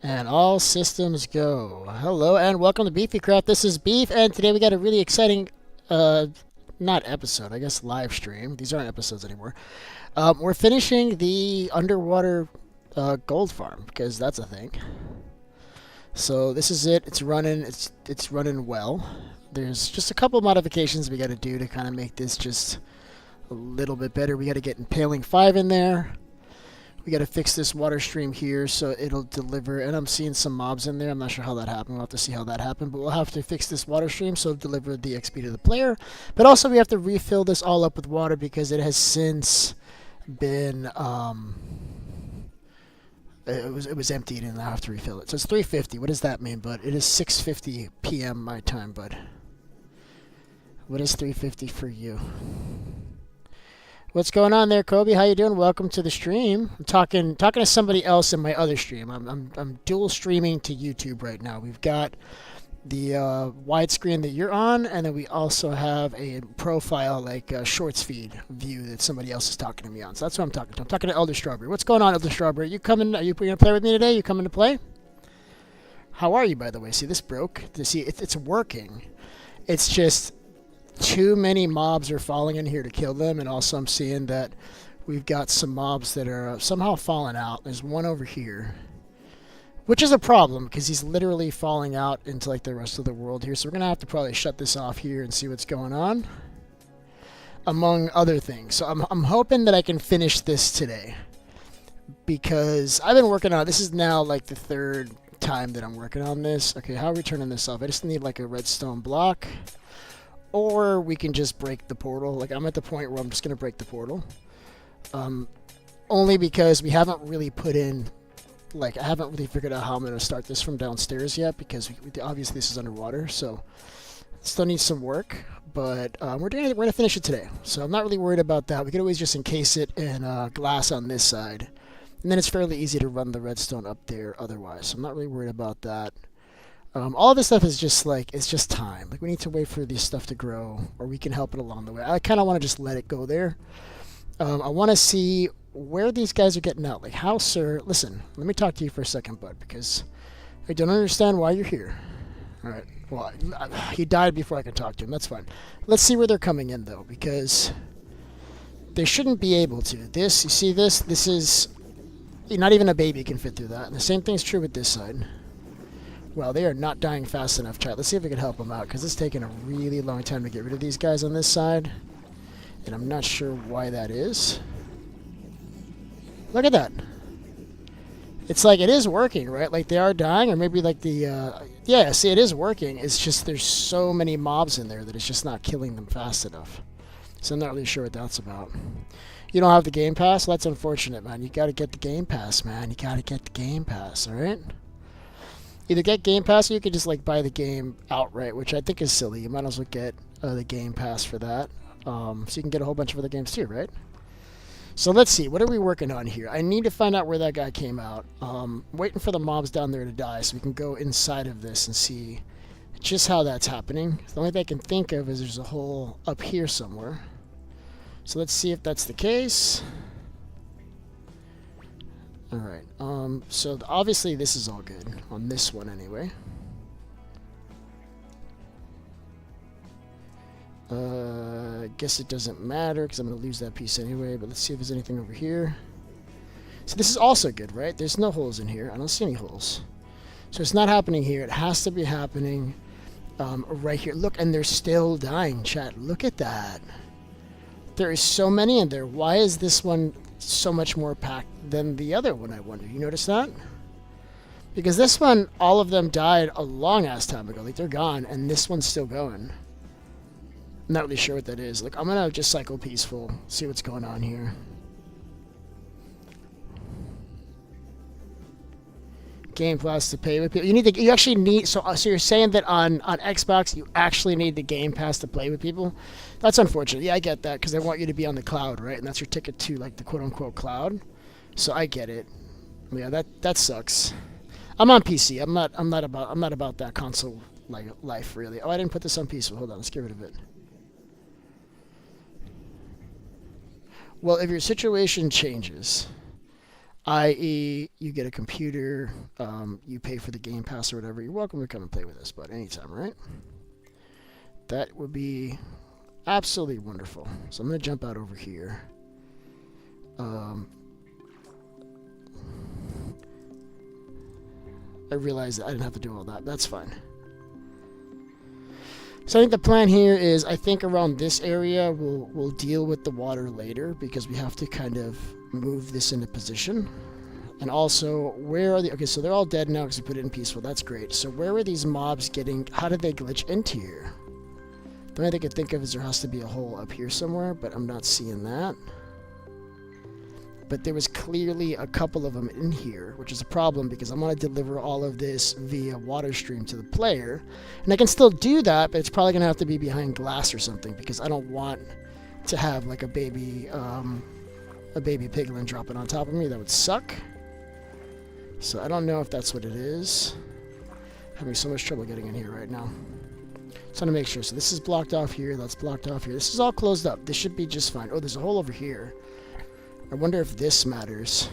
And all systems go. Hello and welcome to Beefy Craft. This is Beef, and today we got a really exciting, uh, not episode, I guess live stream. These aren't episodes anymore. We're finishing the underwater gold farm because that's a thing. So this is it. It's running. It's running well. There's just a couple modifications we got to do to kind of make this just a little bit better. We got to get impaling 5 in there. We got to fix this water stream here so it'll deliver, and I'm seeing some mobs in there. I'm not sure how that happened. We'll have to see how that happened, but we'll have to fix this water stream so it'll deliver the XP to the player. But also we have to refill this all up with water because it has since been, it was emptied and I have to refill it. So it's 3:50. What does that mean, bud? It is 6:50 p.m. my time, bud. What is 3:50 for you? What's going on there, Kobe? How you doing? Welcome to the stream. I'm talking to somebody else in my other stream. I'm dual streaming to YouTube right now. We've got the widescreen that you're on, and then we also have a profile like a shorts feed view that somebody else is talking to me on. So that's what I'm talking to. I'm talking to Elder Strawberry. What's going on, Elder Strawberry? You coming? Are you gonna play with me today? You coming to play? How are you, by the way? See, this broke. See, it's working. It's just too many mobs are falling in here to kill them, and also I'm seeing that we've got some mobs that are somehow falling out. There's one over here, which is a problem because he's literally falling out into like the rest of the world here. So we're gonna have to probably shut this off here and see what's going on, among other things. So I'm hoping that I can finish this today because I've been working on it. This is now like the third time that I'm working on this. Okay, how are we turning this off? I just need like a redstone block. Or we can just break the portal. Like, I'm at the point where I'm just going to break the portal. Only because we haven't really put in... Like, I haven't really figured out how I'm going to start this from downstairs yet. Because obviously this is underwater. So, still needs some work. But we're going to finish it today. So, I'm not really worried about that. We could always just encase it in glass on this side. And then it's fairly easy to run the redstone up there otherwise. So, I'm not really worried about that. All this stuff is just like, it's just time. Like, we need to wait for this stuff to grow, or we can help it along the way. I kind of want to just let it go there. I want to see where these guys are getting out. Like, how, sir? Listen, let me talk to you for a second, bud, because I don't understand why you're here. All right. Well, he died before I could talk to him. That's fine. Let's see where they're coming in, though, because they shouldn't be able to. This, you see this? This is... Not even a baby can fit through that. And the same thing's true with this side. Well, they are not dying fast enough, chat. Let's see if we can help them out, because it's taking a really long time to get rid of these guys on this side. And I'm not sure why that is. Look at that. It's like it is working, right? Like they are dying, or maybe like the... yeah, see, it is working. It's just there's so many mobs in there that it's just not killing them fast enough. So I'm not really sure what that's about. You don't have the Game Pass? Well, that's unfortunate, man. You got to get the Game Pass, man. You got to get the Game Pass, all right? Either get Game Pass or you could just like buy the game outright, which I think is silly. You might as well get the Game Pass for that. So you can get a whole bunch of other games too, right? So let's see. What are we working on here? I need to find out where that guy came out. Waiting for the mobs down there to die so we can go inside of this and see just how that's happening. The only thing I can think of is there's a hole up here somewhere. So let's see if that's the case. Alright, so obviously this is all good, on this one anyway. I guess it doesn't matter, because I'm going to lose that piece anyway, but let's see if there's anything over here. So this is also good, right? There's no holes in here. I don't see any holes. So it's not happening here. It has to be happening right here. Look, and they're still dying, chat. Look at that. There is so many in there. Why is this one so much more packed than the other one, I wonder? You notice that? Because this one, all of them died a long ass time ago. Like, they're gone, and this one's still going. I'm not really sure what that is. Like, I'm gonna just cycle peaceful, see what's going on here. Game Pass to pay with people. You actually need, so you're saying that on Xbox you actually need the Game Pass to play with people? That's unfortunate. Yeah, I get that, because they want you to be on the cloud, right? And that's your ticket to like the quote unquote cloud. So I get it. Yeah, that sucks. I'm on PC. I'm not about that console like life really. Oh, I didn't put this on peaceful. Hold on, let's get rid of it. Well, if your situation changes, i.e., you get a computer, you pay for the Game Pass or whatever. You're welcome to come and play with us, but anytime, right? That would be absolutely wonderful. So I'm going to jump out over here. I realized that I didn't have to do all that. That's fine. So I think the plan here is, I think around this area we'll deal with the water later, because we have to kind of move this into position. And also, where are the... Okay, so they're all dead now because we put it in peaceful. That's great. So where are these mobs getting... How did they glitch into here? The only thing I could think of is there has to be a hole up here somewhere, but I'm not seeing that. But there was clearly a couple of them in here, which is a problem because I'm going to deliver all of this via water stream to the player. And I can still do that, but it's probably going to have to be behind glass or something, because I don't want to have like a baby piglin dropping on top of me. That would suck. So I don't know if that's what it is. I'm having so much trouble getting in here right now. So I'm going to make sure. So this is blocked off here. That's blocked off here. This is all closed up. This should be just fine. Oh, there's a hole over here. I wonder if this matters.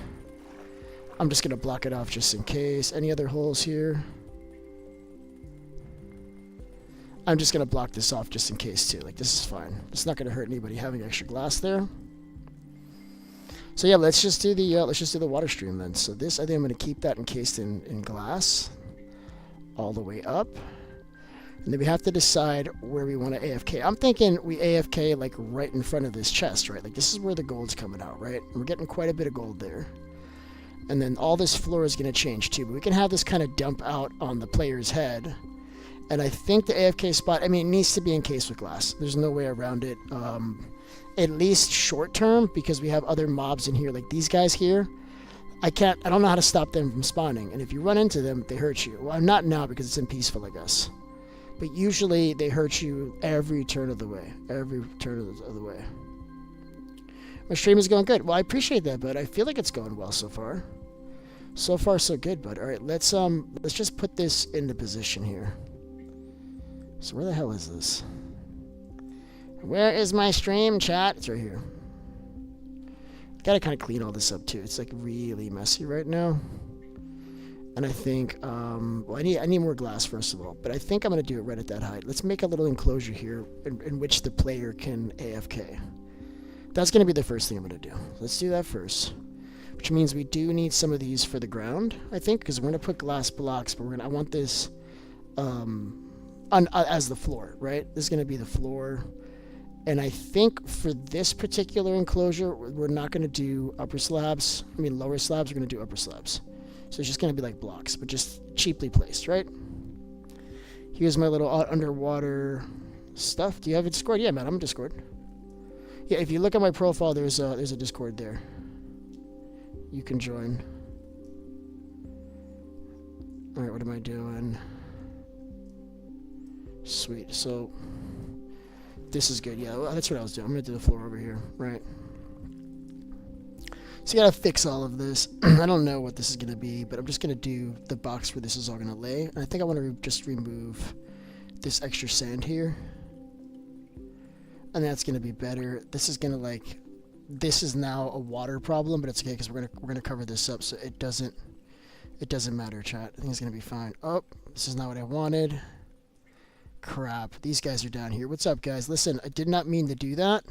I'm just going to block it off just in case. Any other holes here? I'm just going to block this off just in case too. Like, this is fine. It's not going to hurt anybody having extra glass there. So yeah, let's just do the water stream then. So this, I think I'm going to keep that encased in glass all the way up. And then we have to decide where we want to AFK. I'm thinking we AFK like right in front of this chest, right? Like, this is where the gold's coming out, right? And we're getting quite a bit of gold there. And then all this floor is going to change too. But we can have this kind of dump out on the player's head. And I think the AFK spot, I mean, it needs to be encased with glass. There's no way around it. At least short term, because we have other mobs in here. Like these guys here. I don't know how to stop them from spawning. And if you run into them, they hurt you. Well, not now because it's in peaceful, I guess. But usually they hurt you every turn of the way. Every turn of the way. My stream is going good. Well, I appreciate that, bud. I feel like it's going well so far. So far, so good, bud. All right, let's just put this into position here. So where the hell is this? Where is my stream, chat? It's right here. Gotta kind of clean all this up too. It's like really messy right now. And I think, well, I need more glass first of all, but I think I'm going to do it right at that height. Let's make a little enclosure here in which the player can AFK. That's going to be the first thing I'm going to do. Let's do that first, which means we do need some of these for the ground, I think, because we're going to put glass blocks, but I want this as the floor, right? This is going to be the floor. And I think for this particular enclosure, we're not going to do lower slabs. We're going to do upper slabs. So it's just going to be like blocks, but just cheaply placed, right? Here's my little underwater stuff. Do you have a Discord? Yeah, man, I'm in Discord. Yeah, if you look at my profile, there's a Discord there. You can join. All right, what am I doing? Sweet. So this is good. Yeah, that's what I was doing. I'm going to do the floor over here, right? So you gotta fix all of this. I don't know what this is gonna be, but I'm just gonna do the box where this is all gonna lay. And I think I want to just remove this extra sand here, and that's gonna be better. This is gonna this is now a water problem, but it's okay because we're gonna cover this up so it doesn't matter, chat. I think it's gonna be fine. Oh, this is not what I wanted. Crap, these guys are down here. What's up, guys? Listen, I did not mean to do that.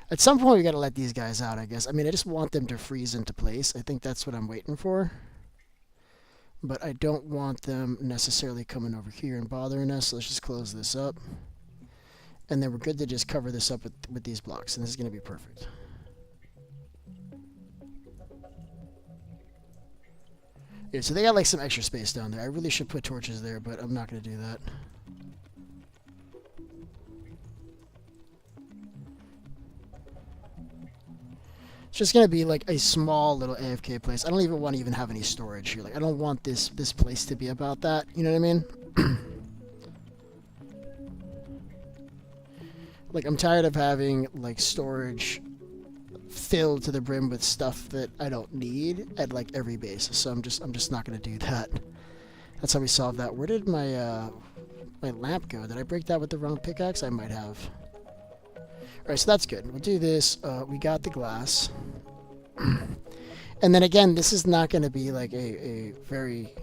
At some point, we got to let these guys out, I guess. I mean, I just want them to freeze into place. I think that's what I'm waiting for. But I don't want them necessarily coming over here and bothering us. So let's just close this up. And then we're good to just cover this up with these blocks. And this is going to be perfect. Yeah, so they got like some extra space down there. I really should put torches there, but I'm not going to do that. It's just gonna be like a small little AFK place. I don't even want to even have any storage here. Like, I don't want this place to be about that. You know what I mean? Like, I'm tired of having like storage filled to the brim with stuff that I don't need at like every base. So I'm just not gonna do that. That's how we solve that. Where did my my lamp go? Did I break that with the wrong pickaxe? I might have. Alright, so that's good. We'll do this. We got the glass. And then again, this is not going to be like a very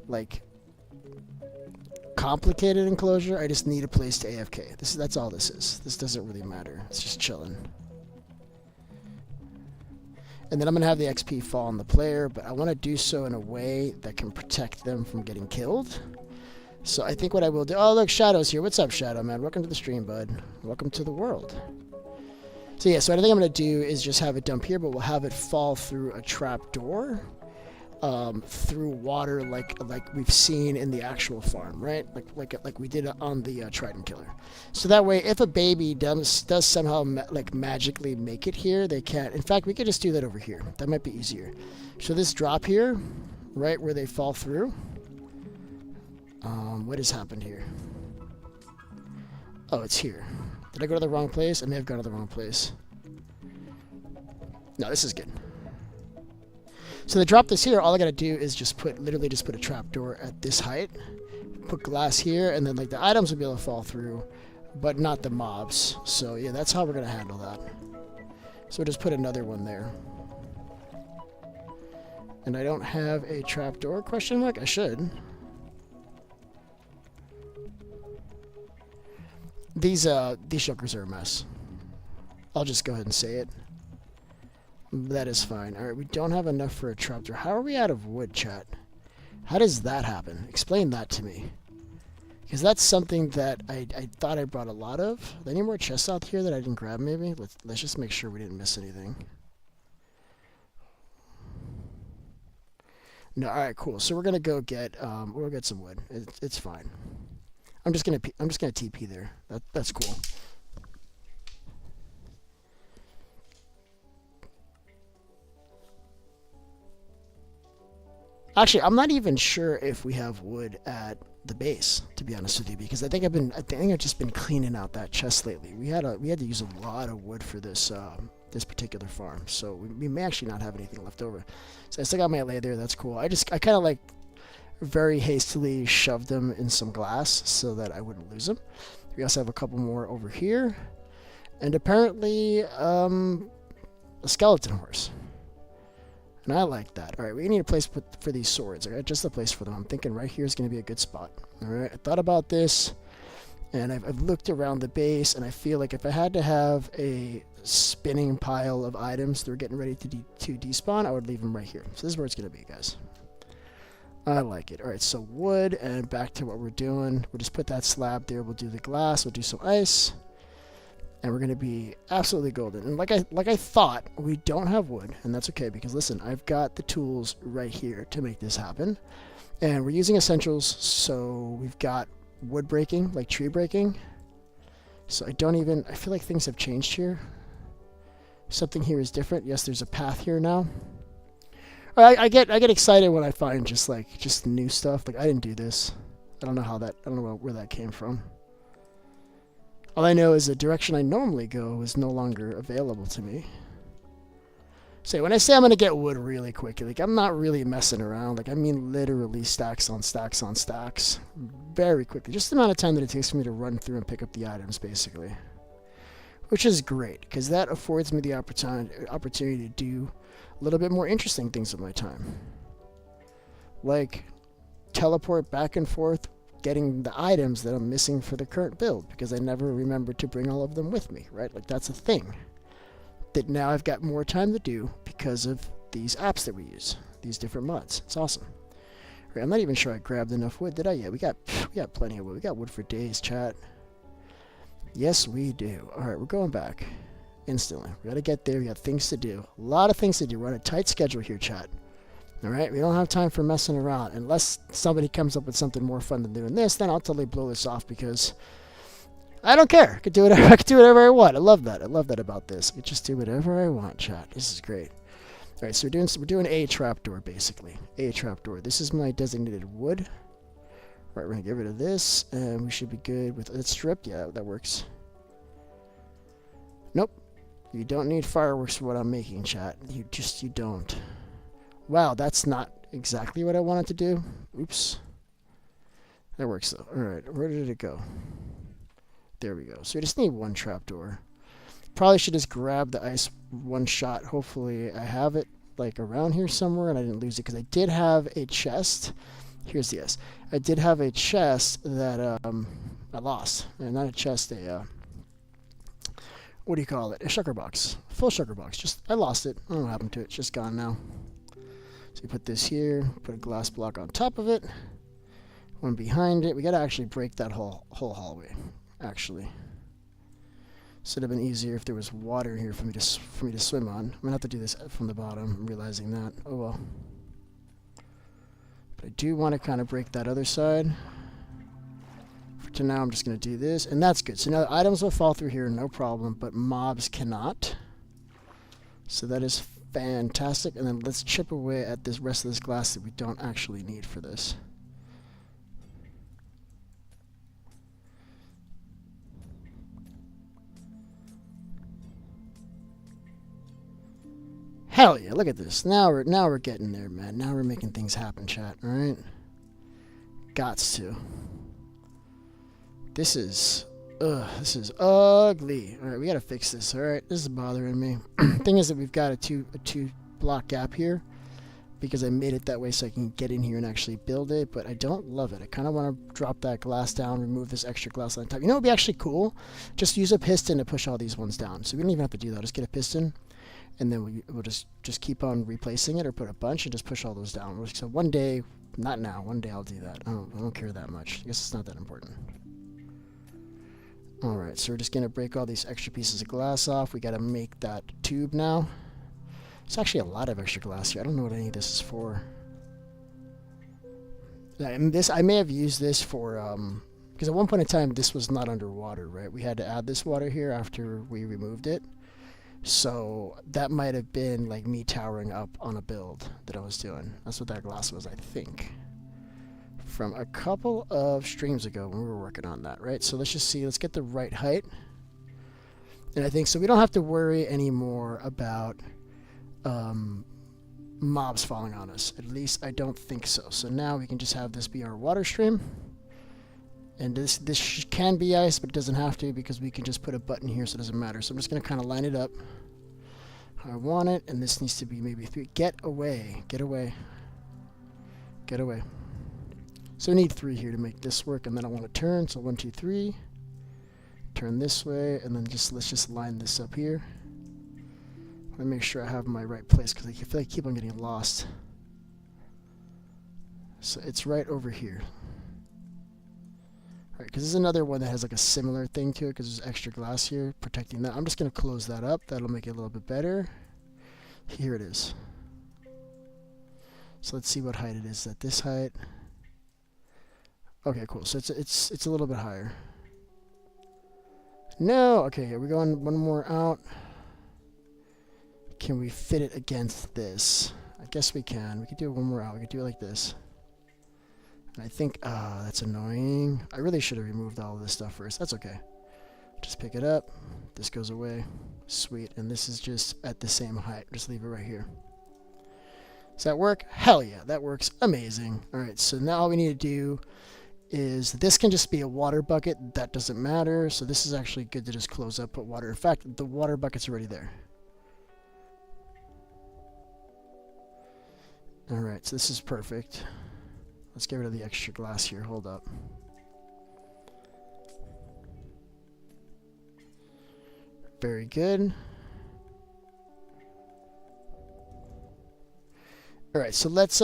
like complicated enclosure. I just need a place to AFK. That's all this is. This doesn't really matter. It's just chilling. And then I'm going to have the XP fall on the player, but I want to do so in a way that can protect them from getting killed. So I think what I will do... Oh, look, Shadow's here. What's up, Shadow, man? Welcome to the stream, bud. Welcome to the world. So yeah, so what I think I'm going to do is just have it dump here, but we'll have it fall through a trap door. Through water like we've seen in the actual farm, right? Like we did on the trident killer. So that way, if a baby does somehow magically make it here, they can't. In fact, we could just do that over here. That might be easier. So this drop here, right where they fall through. What has happened here? Oh, it's here. Did I go to the wrong place? I may have gone to the wrong place. No, this is good. So to drop this here, all I gotta do is literally just put a trapdoor at this height, put glass here, and then like the items will be able to fall through, but not the mobs. So yeah, that's how we're gonna handle that. So we'll just put another one there. And I don't have a trapdoor, question mark? I should. These jokers are a mess. I'll just go ahead and say it. That is fine. Alright, we don't have enough for a trapdoor. How are we out of wood, chat? How does that happen? Explain that to me. Because that's something that I thought I brought a lot of. Are there any more chests out here that I didn't grab, maybe? Let's just make sure we didn't miss anything. No, alright, cool. So we're gonna go get we'll get some wood. It's fine. I'm just gonna TP there. That's cool. Actually, I'm not even sure if we have wood at the base, to be honest with you, because I think I've just been cleaning out that chest lately. We had to use a lot of wood for this this particular farm, so we may actually not have anything left over. So I still got my lay there. That's cool. I kind of like very hastily shoved them in some glass so that I wouldn't lose them. We also have a couple more over here, and apparently a skeleton horse. And I like that. Alright, we need a place for these swords. Alright, just a place for them. I'm thinking right here is going to be a good spot. Alright, I thought about this, and I've looked around the base, and I feel like if I had to have a spinning pile of items that were getting ready to despawn, I would leave them right here. So this is where it's going to be, guys. I like it. Alright, so wood, and back to what we're doing. We'll just put that slab there. We'll do the glass. We'll do some ice. And we're going to be absolutely golden. And like I thought, we don't have wood, and that's okay, because listen, I've got the tools right here to make this happen. And we're using essentials, so we've got wood breaking, like tree breaking. So I feel like things have changed here. Something here is different. Yes, there's a path here now. I get excited when I find just new stuff. Like, I didn't do this. I don't know where that came from. All I know is the direction I normally go is no longer available to me. So when I say I'm going to get wood really quickly, like, I'm not really messing around. Like, I mean literally stacks on stacks on stacks. Very quickly. Just the amount of time that it takes for me to run through and pick up the items, basically. Which is great, because that affords me the opportunity to do a little bit more interesting things with my time. Like, teleport back and forth, getting the items that I'm missing for the current build, because I never remembered to bring all of them with me, right? Like, that's a thing that now I've got more time to do because of these apps that we use, these different mods. It's awesome. Right, I'm not even sure I grabbed enough wood, did I? Yeah, we got plenty of wood. We got wood for days, chat. Yes, we do. Alright, we're going back instantly. We gotta get there. We got things to do. A lot of things to do. We're on a tight schedule here, chat. Alright, we don't have time for messing around. Unless somebody comes up with something more fun than doing this, then I'll totally blow this off, because I don't care. I could do whatever I want. I love that. I love that about this. I could just do whatever I want, chat. This is great. Alright, so we're doing a trapdoor, basically. A trapdoor. This is my designated wood. Alright, we're gonna get rid of this, and we should be good with it stripped. Yeah, that works. Nope. You don't need fireworks for what I'm making, chat. You don't. Wow, that's not exactly what I wanted to do. Oops. That works though. Alright, where did it go? There we go. So we just need one trapdoor. Probably should just grab the ice one shot. Hopefully I have it. like around here somewhere, and I didn't lose it because I did have a chest. Here's the S. I did have a chest that I lost, and not a chest, a what do you call it? A sugar box, full sugar box. Just I lost it. I don't know what happened to it. It's just gone now. So you put this here, put a glass block on top of it, one behind it. We gotta actually break that whole hallway. Actually, so it'd have been easier if there was water here for me to swim on. I'm gonna have to do this from the bottom. I'm realizing that. Oh well. But I do want to kind of break that other side. To now, I'm just going to do this, and that's good. So now the items will fall through here, no problem, but mobs cannot. So that is fantastic. And then let's chip away at this rest of this glass that we don't actually need for this. Hell yeah, look at this. Now we're getting there, man. Now we're making things happen, chat, all right? Gots to. This is ugly. All right, we gotta fix this. All right, this is bothering me. Thing is that we've got a two block gap here because I made it that way so I can get in here and actually build it. But I don't love it. I kind of want to drop that glass down, remove this extra glass on top. You know, it'd be actually cool. Just use a piston to push all these ones down. So we don't even have to do that. Just get a piston, and then we'll just keep on replacing it, or put a bunch and just push all those down. So one day, not now. One day I'll do that. I don't care that much. I guess it's not that important. Alright, so we're just going to break all these extra pieces of glass off. We got to make that tube now. There's actually a lot of extra glass here. I don't know what any of this is for. And this, I may have used this for, because at one point in time this was not underwater, right? We had to add this water here after we removed it. So that might have been like me towering up on a build that I was doing. That's what that glass was, I think. From a couple of streams ago when we were working on that, right? So let's just see, let's get the right height. And I think so we don't have to worry anymore about mobs falling on us. At least I don't think so. So now we can just have this be our water stream. And this can be ice, but it doesn't have to because we can just put a button here so it doesn't matter. So I'm just going to kind of line it up how I want it. And this needs to be maybe 3. Get away. Get away. Get away. So we need 3 here to make this work, and then I want to turn. So 1, 2, 3. Turn this way, and then let's just line this up here. I want to make sure I have my right place because I feel like I keep on getting lost. So it's right over here. All right, because there's another one that has like a similar thing to it because there's extra glass here protecting that. I'm just going to close that up. That'll make it a little bit better. Here it is. So let's see what height it is. At this height. Okay, cool. So it's a little bit higher. No. Okay, here we're going one more out. Can we fit it against this? I guess we can. We could do one more out. We could do it like this. And I think, that's annoying. I really should have removed all of this stuff first. That's okay. Just pick it up. This goes away. Sweet. And this is just at the same height. Just leave it right here. Does that work? Hell yeah, that works amazing. All right, so now all we need to do is this can just be a water bucket. That doesn't matter. So this is actually good to just close up, put water. In fact, the water bucket's already there. All right, so this is perfect. Let's get rid of the extra glass here. Hold up. Very good. Alright, so let's,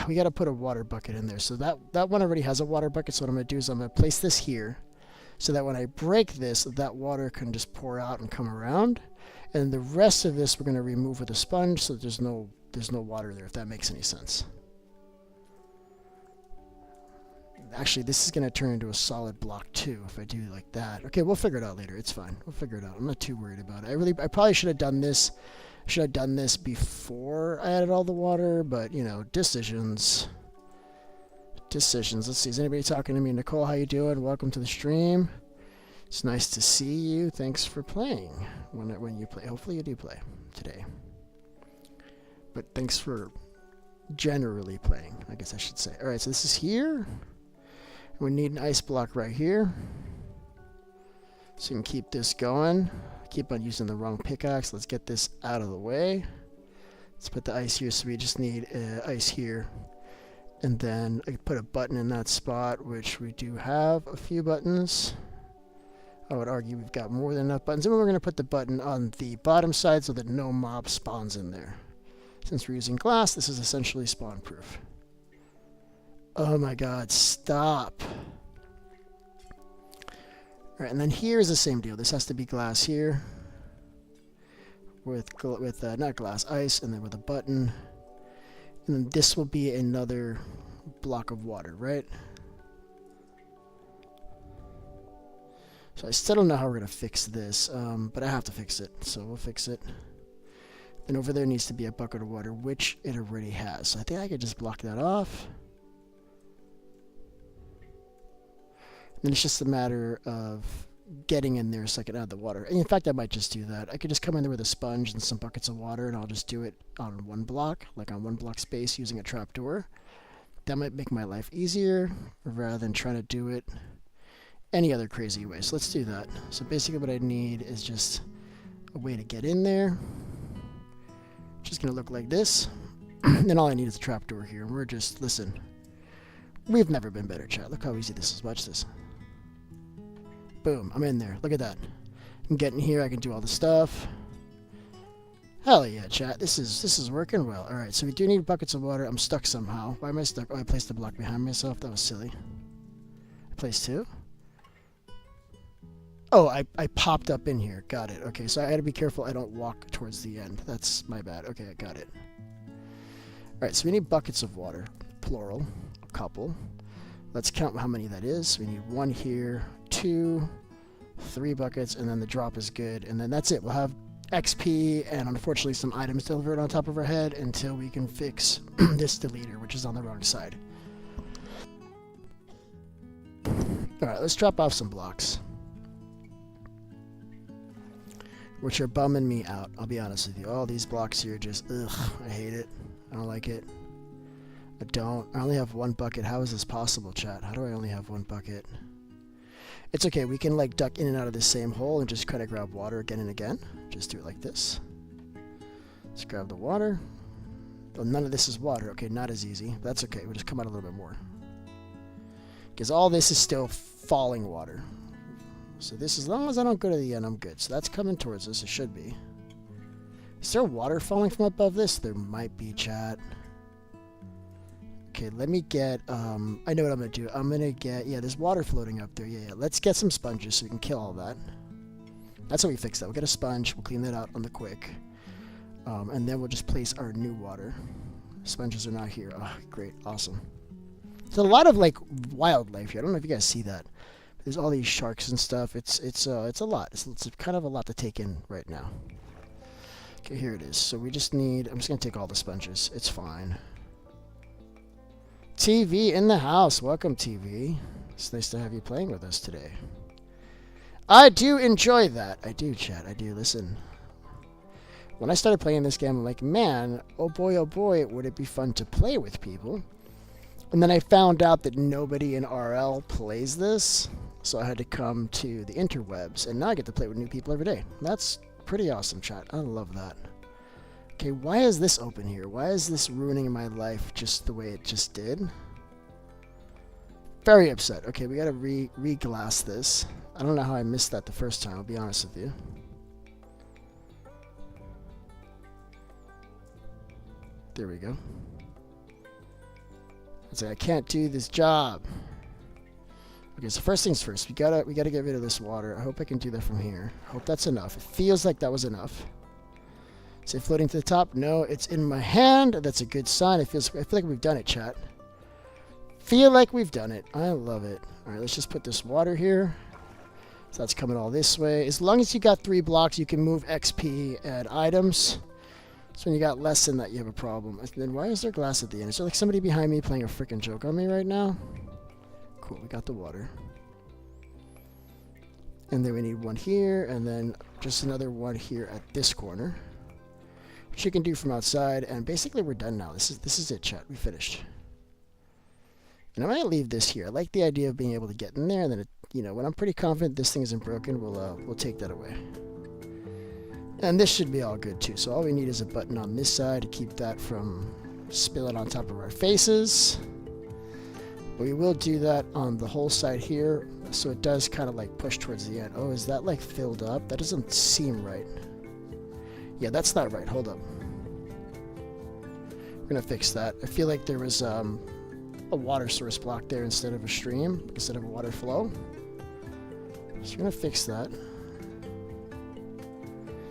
we gotta put a water bucket in there. So that one already has a water bucket, so what I'm gonna do is I'm gonna place this here, so that when I break this, that water can just pour out and come around. And the rest of this we're gonna remove with a sponge, so there's no water there, if that makes any sense. Actually, this is gonna turn into a solid block too, if I do like that. Okay, we'll figure it out later, it's fine. We'll figure it out. I'm not too worried about it. I probably should have done this. Should have done this before I added all the water, but, you know, decisions. Decisions. Let's see, is anybody talking to me? Nicole, how you doing? Welcome to the stream. It's nice to see you. Thanks for playing when you play. Hopefully you do play today. But thanks for generally playing, I guess I should say. All right, so this is here. We need an ice block right here. So you can keep this going. Keep on using the wrong pickaxe. Let's get this out of the way. Let's put the ice here, so we just need ice here. And then I could put a button in that spot, which we do have a few buttons. I would argue we've got more than enough buttons. And we're going to put the button on the bottom side so that no mob spawns in there. Since we're using glass, this is essentially spawn proof. Oh my god, stop. Alright, and then here's the same deal. This has to be glass here. With not glass, ice, and then with a button. And then this will be another block of water, right? So I still don't know how we're going to fix this, but I have to fix it, so we'll fix it. Then over there needs to be a bucket of water, which it already has. So I think I could just block that off. And then it's just a matter of getting in there so I can add the water. And in fact, I might just do that. I could just come in there with a sponge and some buckets of water, and I'll just do it on one block, like on one block space using a trapdoor. That might make my life easier rather than trying to do it any other crazy way. So let's do that. So basically what I need is just a way to get in there. Just going to look like this. And all I need is a trapdoor here. And we're just, listen, we've never been better, chat. Look how easy this is. Watch this. Boom, I'm in there. Look at that. I can get in here. I can do all the stuff. Hell yeah, chat. This is working well. Alright, so we do need buckets of water. I'm stuck somehow. Why am I stuck? Oh, I placed a block behind myself. That was silly. I placed two? Oh, I popped up in here. Got it. Okay, so I had to be careful I don't walk towards the end. That's my bad. Okay, I got it. Alright, so we need buckets of water. Plural. A couple. Let's count how many that is. We need one here, 2, 3 buckets, and then the drop is good. And then that's it. We'll have XP and unfortunately some items delivered on top of our head until we can fix this deleter, which is on the wrong side. Alright, let's drop off some blocks. Which are bumming me out, I'll be honest with you. All these blocks here just, ugh, I hate it. I don't like it. I don't. I only have one bucket. How is this possible, chat? How do I only have one bucket? It's okay. We can, like, duck in and out of the same hole and just kind of grab water again and again. Just do it like this. Let's grab the water. Oh, none of this is water. Okay, not as easy. That's okay. We'll just come out a little bit more. Because all this is still falling water. So this, as long as I don't go to the end, I'm good. So that's coming towards us. It should be. Is there water falling from above this? There might be, chat. Okay, let me get, I know what I'm going to do. I'm going to get, yeah, there's water floating up there. Yeah. Let's get some sponges so we can kill all that. That's how we fix that. We'll get a sponge. We'll clean that out on the quick. And then we'll just place our new water. Sponges are not here. Oh, great. Awesome. There's a lot of, like, wildlife here. I don't know if you guys see that. But there's all these sharks and stuff. It's a lot. It's kind of a lot to take in right now. Okay, here it is. So we just need, I'm just going to take all the sponges. It's fine. TV in the house. Welcome, TV. It's nice to have you playing with us today. I do enjoy that. I do, chat. I do. Listen. When I started playing this game, I'm like, man, oh boy, would it be fun to play with people. And then I found out that nobody in RL plays this. So I had to come to the interwebs. And now I get to play with new people every day. That's pretty awesome, chat. I love that. Okay, why is this open here? Why is this ruining my life just the way it just did? Very upset. Okay, we gotta re-glass this. I don't know how I missed that the first time, I'll be honest with you. There we go. It's like I can't do this job. Okay, so first things first, we gotta get rid of this water. I hope I can do that from here. Hope that's enough. It feels like that was enough. Is it floating to the top? No, it's in my hand. That's a good sign. I feel like we've done it, chat. Feel like we've done it. I love it. All right, let's just put this water here. So that's coming all this way. As long as you got 3 blocks, you can move XP and items. So when you got less than that, you have a problem. And then why is there glass at the end? Is there like somebody behind me playing a freaking joke on me right now? Cool, we got the water. And then we need one here, and then just another one here at this corner. Which you can do from outside, and basically we're done now. This is it, chat. We finished. And I might leave this here. I like the idea of being able to get in there, and then, when I'm pretty confident this thing isn't broken, we'll take that away. And this should be all good too. So all we need is a button on this side to keep that from spilling on top of our faces. But we will do that on the whole side here, so it does kind of like push towards the end. Oh, is that like filled up? That doesn't seem right. Yeah, that's not right. Hold up. We're gonna fix that. I feel like there was a water source block there instead of a stream, instead of a water flow. So we're gonna fix that.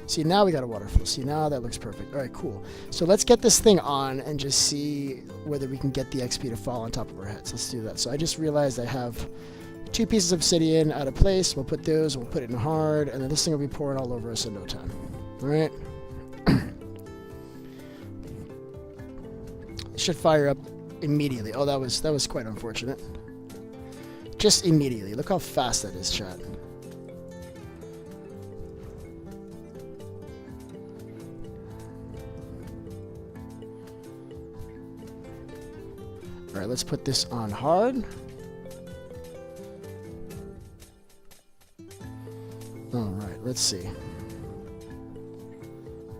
See, now we got a water flow. See, now that looks perfect. All right, cool. So let's get this thing on and just see whether we can get the XP to fall on top of our heads. Let's do that. So I just realized I have 2 pieces of obsidian out of place. We'll put those, we'll put it in hard, and then this thing will be pouring all over us in no time. All right. It should fire up immediately. Oh, that was quite unfortunate. Just immediately. Look how fast that is, chat. Alright, let's put this on hard. Alright, let's see.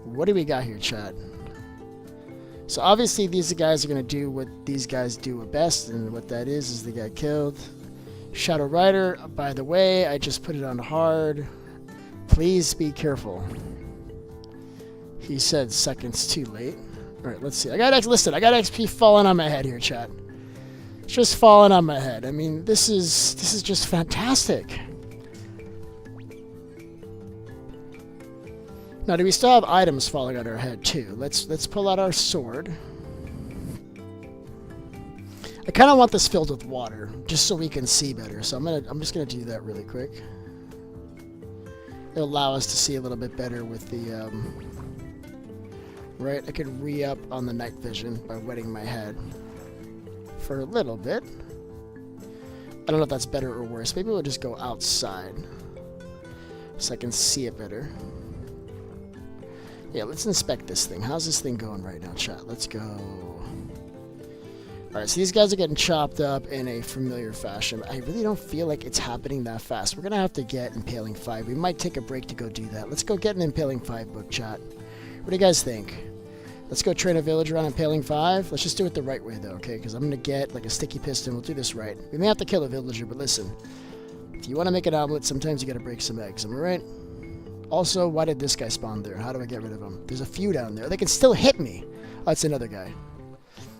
What do we got here, chat? So obviously these guys are going to do what these guys do best, and what that is they got killed. Shadow Rider, by the way, I just put it on hard. Please be careful. He said seconds too late. Alright, let's see. I got XP falling on my head here, chat. It's just falling on my head. I mean, this is just fantastic. Now, do we still have items falling on our head too? Let's pull out our sword. I kind of want this filled with water, just so we can see better. So I'm just gonna do that really quick. It'll allow us to see a little bit better with the right. I could re-up on the night vision by wetting my head for a little bit. I don't know if that's better or worse. Maybe we'll just go outside so I can see it better. Yeah, let's inspect this thing. How's this thing going right now, chat? Let's go. Alright, so these guys are getting chopped up in a familiar fashion. I really don't feel like it's happening that fast. We're going to have to get Impaling 5. We might take a break to go do that. Let's go get an Impaling 5 book, chat. What do you guys think? Let's go train a villager on Impaling 5. Let's just do it the right way, though, okay? Because I'm going to get, like, a sticky piston. We'll do this right. We may have to kill a villager, but listen. If you want to make an omelet, sometimes you got to break some eggs. Am I right? Also, why did this guy spawn there? How do I get rid of him? There's a few down there. They can still hit me. Oh, that's another guy.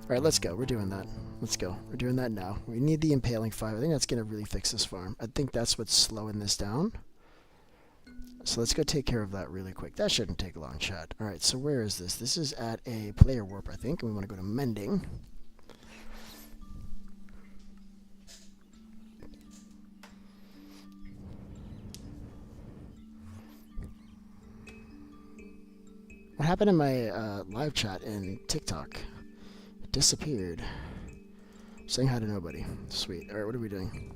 Alright, let's go. We're doing that. Let's go. We're doing that now. We need the Impaling 5. I think that's going to really fix this farm. I think that's what's slowing this down. So let's go take care of that really quick. That shouldn't take long, chat. Alright, so where is this? This is at a player warp, I think. And we want to go to mending. What happened in my live chat in TikTok? It disappeared. Saying hi to nobody. Sweet. Alright, what are we doing?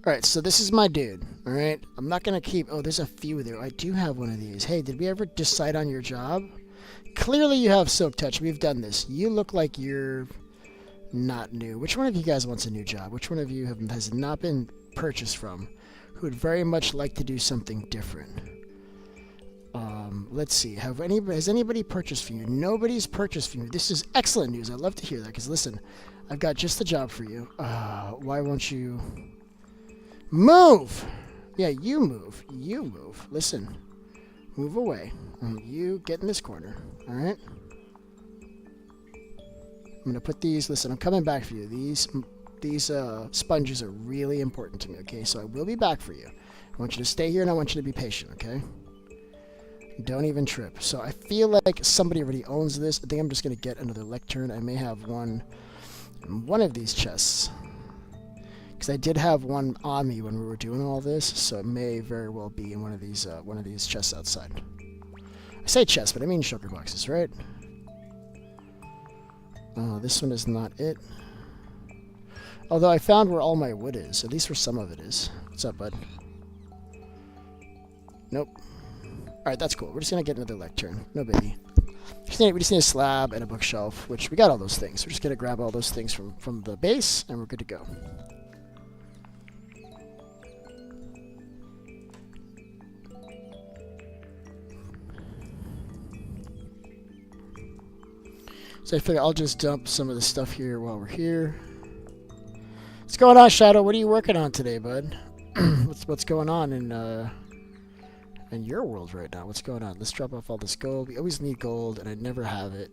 Alright, so this is my dude. Alright? I'm not going to keep... Oh, there's a few there. I do have one of these. Hey, did we ever decide on your job? Clearly you have Silk Touch. We've done this. You look like you're not new. Which one of you guys wants a new job? Which one of you has not been purchased from? Who would very much like to do something different? Let's see. Has anybody purchased from you? Nobody's purchased from you. This is excellent news. I love to hear that, because listen, I've got just the job for you. Why won't you move? Yeah, you move. You move. Listen. Move away. You get in this corner. Alright? I'm going to put these... Listen, I'm coming back for you. These sponges are really important to me, okay? So I will be back for you. I want you to stay here, and I want you to be patient, okay? Don't even trip. So I feel like somebody already owns this. I think I'm just going to get another lectern. I may have one in one of these chests. Because I did have one on me when we were doing all this, so it may very well be in one of these chests outside. I say chests, but I mean shulker boxes, right? Oh, this one is not it. Although I found where all my wood is. At least where some of it is. What's up, bud? Nope. Alright, that's cool. We're just going to get another lectern. No biggie. We just need a slab and a bookshelf, which we got all those things. We're just going to grab all those things from the base, and we're good to go. So I figure I'll just dump some of the stuff here while we're here. What's going on, Shadow? What are you working on today, bud? what's going on in your world right now? What's going on? Let's drop off all this gold. We always need gold, and I never have it.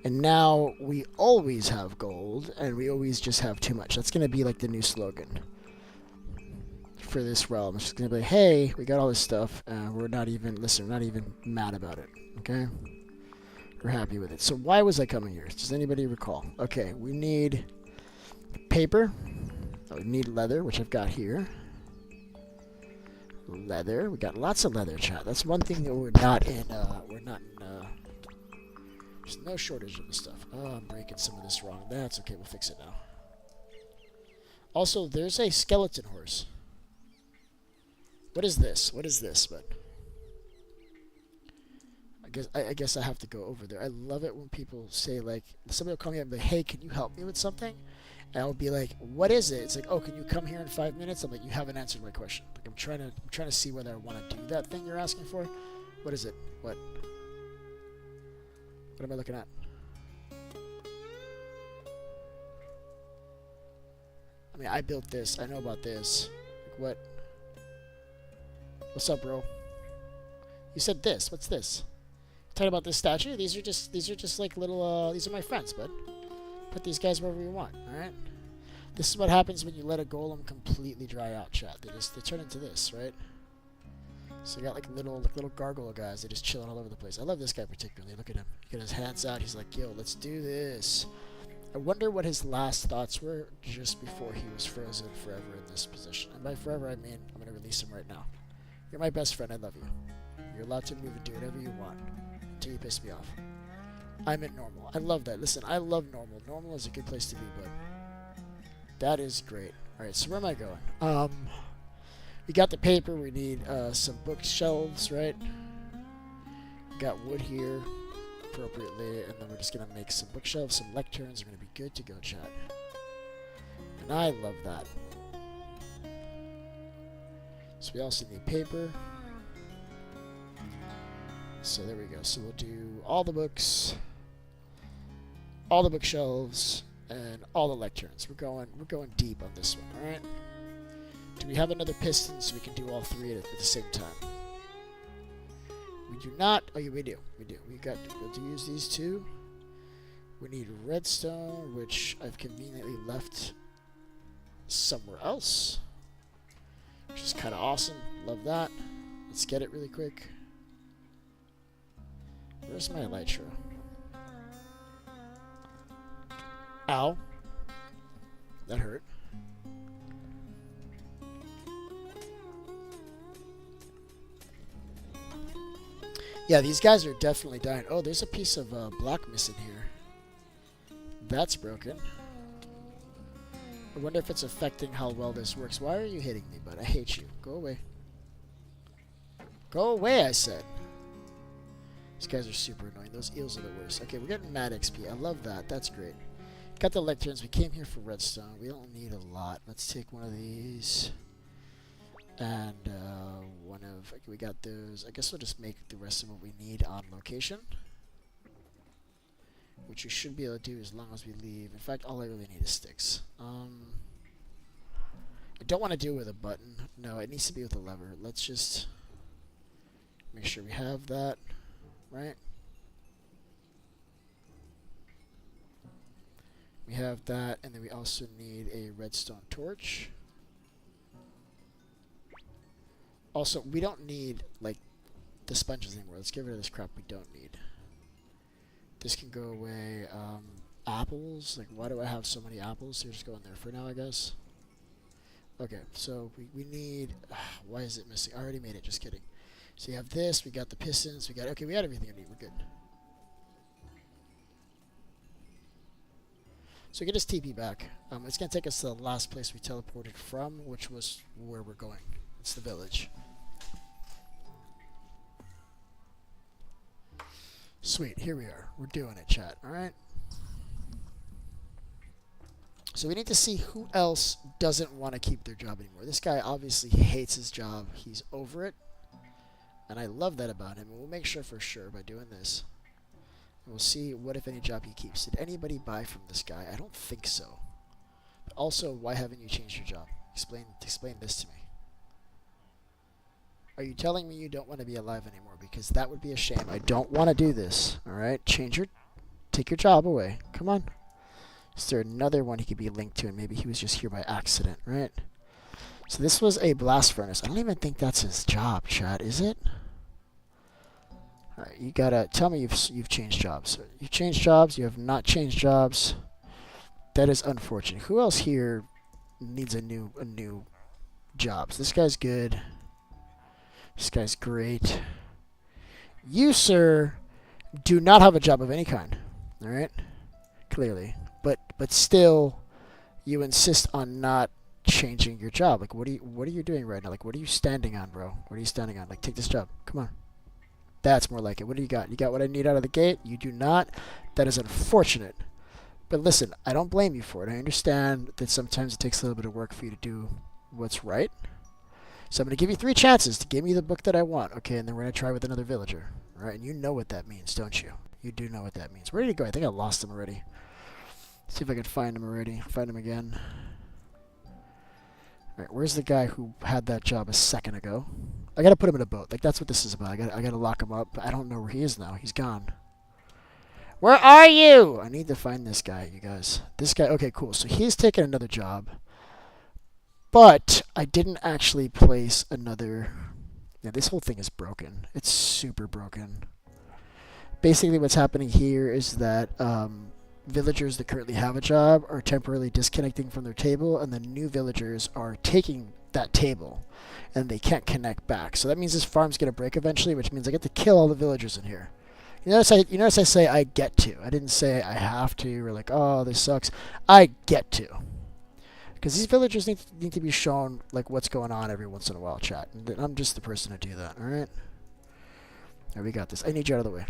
And now we always have gold, and we always just have too much. That's going to be like the new slogan for this realm. It's just going to be, hey, we got all this stuff, and we're not even, listen, we're not even mad about it, okay? We're happy with it. So why was I coming here? Does anybody recall? Okay, we need paper. We need leather, which I've got here. Leather. We got lots of leather, chat. That's one thing that we're not in, there's no shortage of this stuff. Oh, I'm breaking some of this wrong. That's okay, we'll fix it now. Also, there's a skeleton horse. What is this? What is this, but I guess I have to go over there. I love it when people say, like, somebody will call me up and be like, hey, can you help me with something? And I'll be like, what is it? It's like, oh, can you come here in 5 minutes? I'm like, you haven't answered my question. Like, I'm trying to see whether I want to do that thing you're asking for. What is it? What am I looking at? I mean, I built this. I know about this. Like, what? What's up, bro? You said this. What's this? Talking about this statue? These are just like little, these are my friends, bud. Put these guys wherever you want, alright? This is what happens when you let a golem completely dry out, chat. They turn into this, right? So you got like little gargoyle guys. They're just chilling all over the place. I love this guy particularly. Look at him. He got his hands out. He's like, yo, let's do this. I wonder what his last thoughts were just before he was frozen forever in this position. And by forever, I mean I'm going to release him right now. You're my best friend. I love you. You're allowed to move and do whatever you want until you piss me off. I'm at normal. I love that. Listen, I love normal. Normal is a good place to be, bud. That is great. Alright, so where am I going? We got the paper. We need some bookshelves, right? We got wood here appropriately, and then we're just going to make some bookshelves, some lecterns. Are going to be good to go, chat. And I love that. So we also need paper. So there we go. So we'll do all the books, all the bookshelves, and all the lecterns. We're going deep on this one, all right? Do we have another piston so we can do all three at the same time? We do not. Oh, yeah, we do. We do. We got to use these two. We need redstone, which I've conveniently left somewhere else, which is kind of awesome. Love that. Let's get it really quick. Where's my elytra? Ow. That hurt. Yeah, these guys are definitely dying. Oh, there's a piece of block missing here. That's broken. I wonder if it's affecting how well this works. Why are you hitting me, bud? I hate you. Go away. Go away, I said. These guys are super annoying. Those eels are the worst. Okay, we're getting mad XP. I love that. That's great. Got the lecterns. We came here for redstone. We don't need a lot. Let's take one of these. And one of... Okay, we got those. I guess we'll just make the rest of what we need on location. Which we should be able to do as long as we leave. In fact, all I really need is sticks. I don't want to do it with a button. No, it needs to be with a lever. Let's just make sure we have that. Right? We have that, and then we also need a redstone torch. Also, we don't need, like, the sponges anymore. Let's get rid of this crap we don't need. This can go away. Apples? Like, why do I have so many apples? They're just going there for now, I guess. Okay, so we need... why is it missing? I already made it, just kidding. So you have this, we got the pistons, we got... Okay, we got everything we need, we're good. So get this TP back. It's going to take us to the last place we teleported from, which was where we're going. It's the village. Sweet, here we are. We're doing it, chat, alright? So we need to see who else doesn't want to keep their job anymore. This guy obviously hates his job. He's over it. And I love that about him. And we'll make sure for sure by doing this. We'll see what, if any, job he keeps. Did anybody buy from this guy? I don't think so. Also, why haven't you changed your job? Explain this to me. Are you telling me you don't want to be alive anymore? Because that would be a shame. I don't want to do this. Alright? Take your job away. Come on. Is there another one he could be linked to, and maybe he was just here by accident, right? So this was a blast furnace. I don't even think that's his job, chat, is it? Alright, you gotta tell me you've changed jobs. You've changed jobs, you have not changed jobs. That is unfortunate. Who else here needs a new job? So this guy's good. This guy's great. You, sir, do not have a job of any kind. Alright? Clearly. But still, you insist on not changing your job. Like, what are you doing right now? Like, what are you standing on, bro? What are you standing on? Like, take this job. Come on. That's more like it. What do you got? You got what I need out of the gate? You do not? That is unfortunate. But listen, I don't blame you for it. I understand that sometimes it takes a little bit of work for you to do what's right. So I'm going to give you 3 chances to give me the book that I want. Okay, and then we're going to try with another villager. All right, and you know what that means, don't you? You do know what that means. Where did he go? I think I lost him already. Let's see if I can find him already. Find him again. Alright, where's the guy who had that job a second ago? I gotta put him in a boat. Like, that's what this is about. I gotta lock him up. I don't know where he is now. He's gone. Where are you? I need to find this guy, you guys. This guy. Okay, cool. So he's taken another job. But I didn't actually place another... Yeah, this whole thing is broken. It's super broken. Basically, what's happening here is that villagers that currently have a job are temporarily disconnecting from their table, and the new villagers are taking that table, and they can't connect back. So that means this farm's going to break eventually, which means I get to kill all the villagers in here. You notice I say I get to. I didn't say I have to, or like, oh, this sucks. I get to. Because these villagers need to be shown like what's going on every once in a while, chat. And I'm just the person to do that, alright? Alright, we got this. I need you out of the way.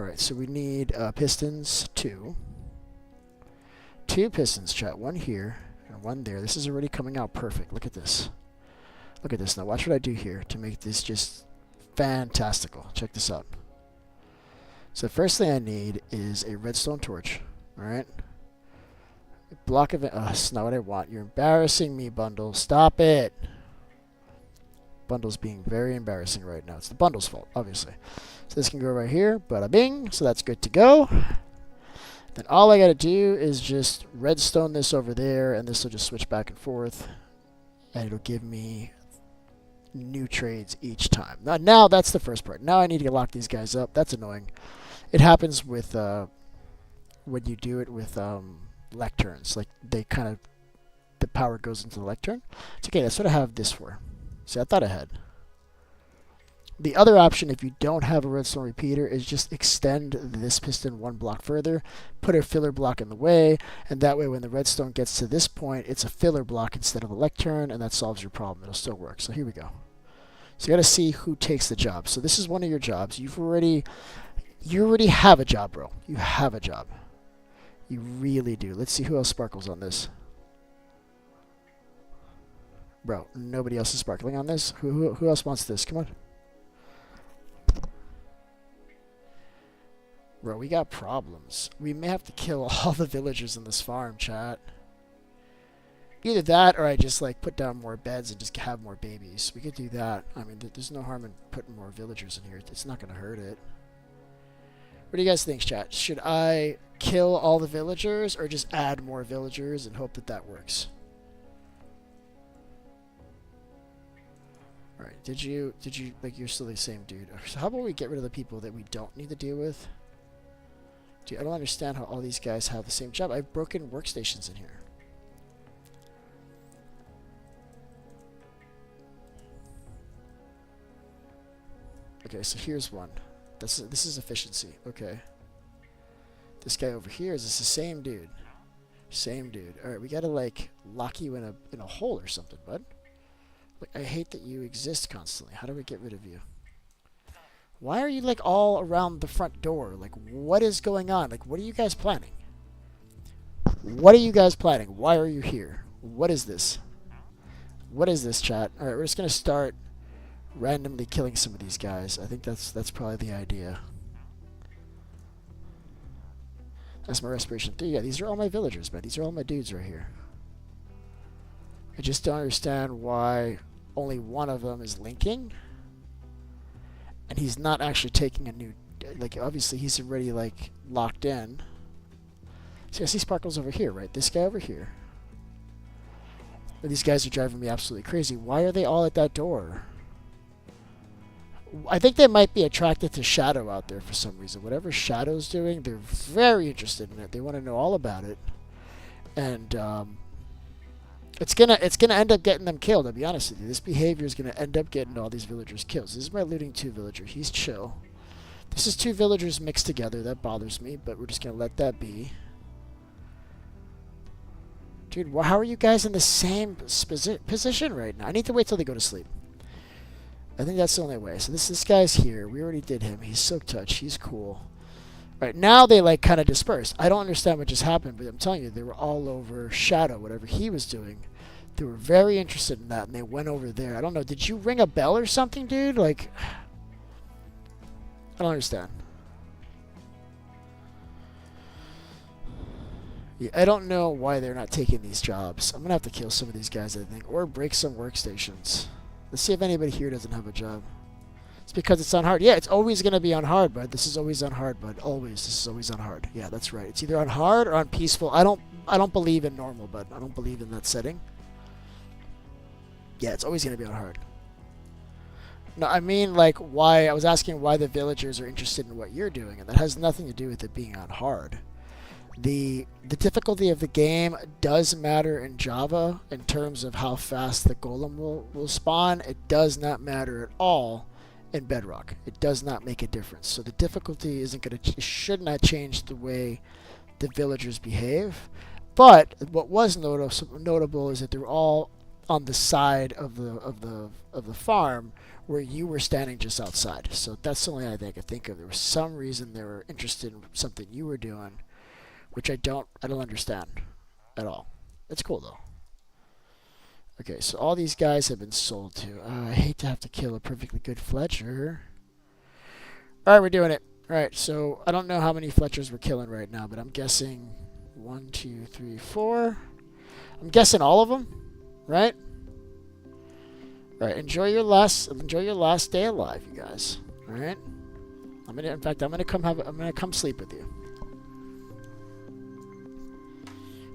Alright, so we need pistons, 2. 2 pistons, chat. 1 here and 1 there. This is already coming out perfect. Look at this. Look at this. Now watch what I do here to make this just fantastical. Check this out. So the first thing I need is a redstone torch. Alright? A block of it. That's not what I want. You're embarrassing me, Bundle. Stop it! Bundle's being very embarrassing right now. It's the Bundle's fault, obviously. So this can go right here. Bada bing. So that's good to go. Then all I gotta do is just redstone this over there, and this will just switch back and forth. And it'll give me new trades each time. Now that's the first part. Now I need to lock these guys up. That's annoying. It happens with when you do it with lecterns. Like they kind of, the power goes into the lectern. It's okay. That's what I have this for. See, I thought ahead. The other option, if you don't have a redstone repeater, is just extend this piston 1 block further, put a filler block in the way, and that way when the redstone gets to this point, it's a filler block instead of a lectern, and that solves your problem. It'll still work. So here we go. So you got to see who takes the job. So this is one of your jobs. You already have a job, bro. You have a job. You really do. Let's see who else sparkles on this. Bro, nobody else is sparkling on this. Who else wants this? Come on. Bro, we got problems. We may have to kill all the villagers in this farm, chat. Either that, or I just like put down more beds and just have more babies. We could do that. I mean, there's no harm in putting more villagers in here. It's not going to hurt it. What do you guys think, chat? Should I kill all the villagers, or just add more villagers and hope that that works? Alright, did you, like, you're still the same dude. So how about we get rid of the people that we don't need to deal with? Dude, I don't understand how all these guys have the same job. I've broken workstations in here. Okay, so here's one. This is efficiency. Okay. This guy over here, is this the same dude? Same dude. Alright, we gotta, like, lock you in a hole or something, bud. Like, I hate that you exist constantly. How do we get rid of you? Why are you, like, all around the front door? Like, what is going on? Like, what are you guys planning? What are you guys planning? Why are you here? What is this? What is this, chat? Alright, we're just gonna start randomly killing some of these guys. I think that's probably the idea. That's my respiration 3. Yeah, these are all my villagers, man. These are all my dudes right here. I just don't understand why only one of them is linking. And he's not actually taking a new... Like, obviously, he's already, like, locked in. See, I see Sparkles over here, right? This guy over here. But these guys are driving me absolutely crazy. Why are they all at that door? I think they might be attracted to Shadow out there for some reason. Whatever Shadow's doing, they're very interested in it. They want to know all about it. And, it's gonna end up getting them killed, I'll be honest with you. This behavior is gonna end up getting all these villagers killed. This is my looting 2 villager. He's chill. This is 2 villagers mixed together. That bothers me, but we're just gonna let that be. Dude, how are you guys in the same position right now? I need to wait till they go to sleep. I think that's the only way. So this guy's here. We already did him. He's Silk Touch. He's cool. Right, now they like kind of dispersed. I don't understand what just happened, but I'm telling you, they were all over Shadow, whatever he was doing. They were very interested in that, and they went over there. I don't know. Did you ring a bell or something, dude? Like, I don't understand. Yeah, I don't know why they're not taking these jobs. I'm going to have to kill some of these guys, I think, or break some workstations. Let's see if anybody here doesn't have a job. It's because it's on hard. Yeah, it's always going to be on hard, bud. This is always on hard, bud. Always. This is always on hard. Yeah, that's right. It's either on hard or on peaceful. I don't believe in normal, bud. I don't believe in that setting. Yeah, it's always going to be on hard. No, I mean, like, why... I was asking why the villagers are interested in what you're doing, and that has nothing to do with it being on hard. The difficulty of the game does matter in Java in terms of how fast the golem will spawn. It does not matter at all in Bedrock. It does not make a difference. So the difficulty isn't going to... should not change the way the villagers behave. But what was notable is that they're all on the side of the farm where you were standing just outside. So that's the only thing I could think of. There was some reason they were interested in something you were doing, which I don't understand at all. It's cool though. Okay, so all these guys have been sold to. I hate to have to kill a perfectly good Fletcher. Alright, we're doing it. Alright, so I don't know how many Fletchers we're killing right now, but I'm guessing 1, 2, 3, 4. I'm guessing all of them, right? Alright, enjoy your last day alive, you guys. Alright? I'm gonna come sleep with you.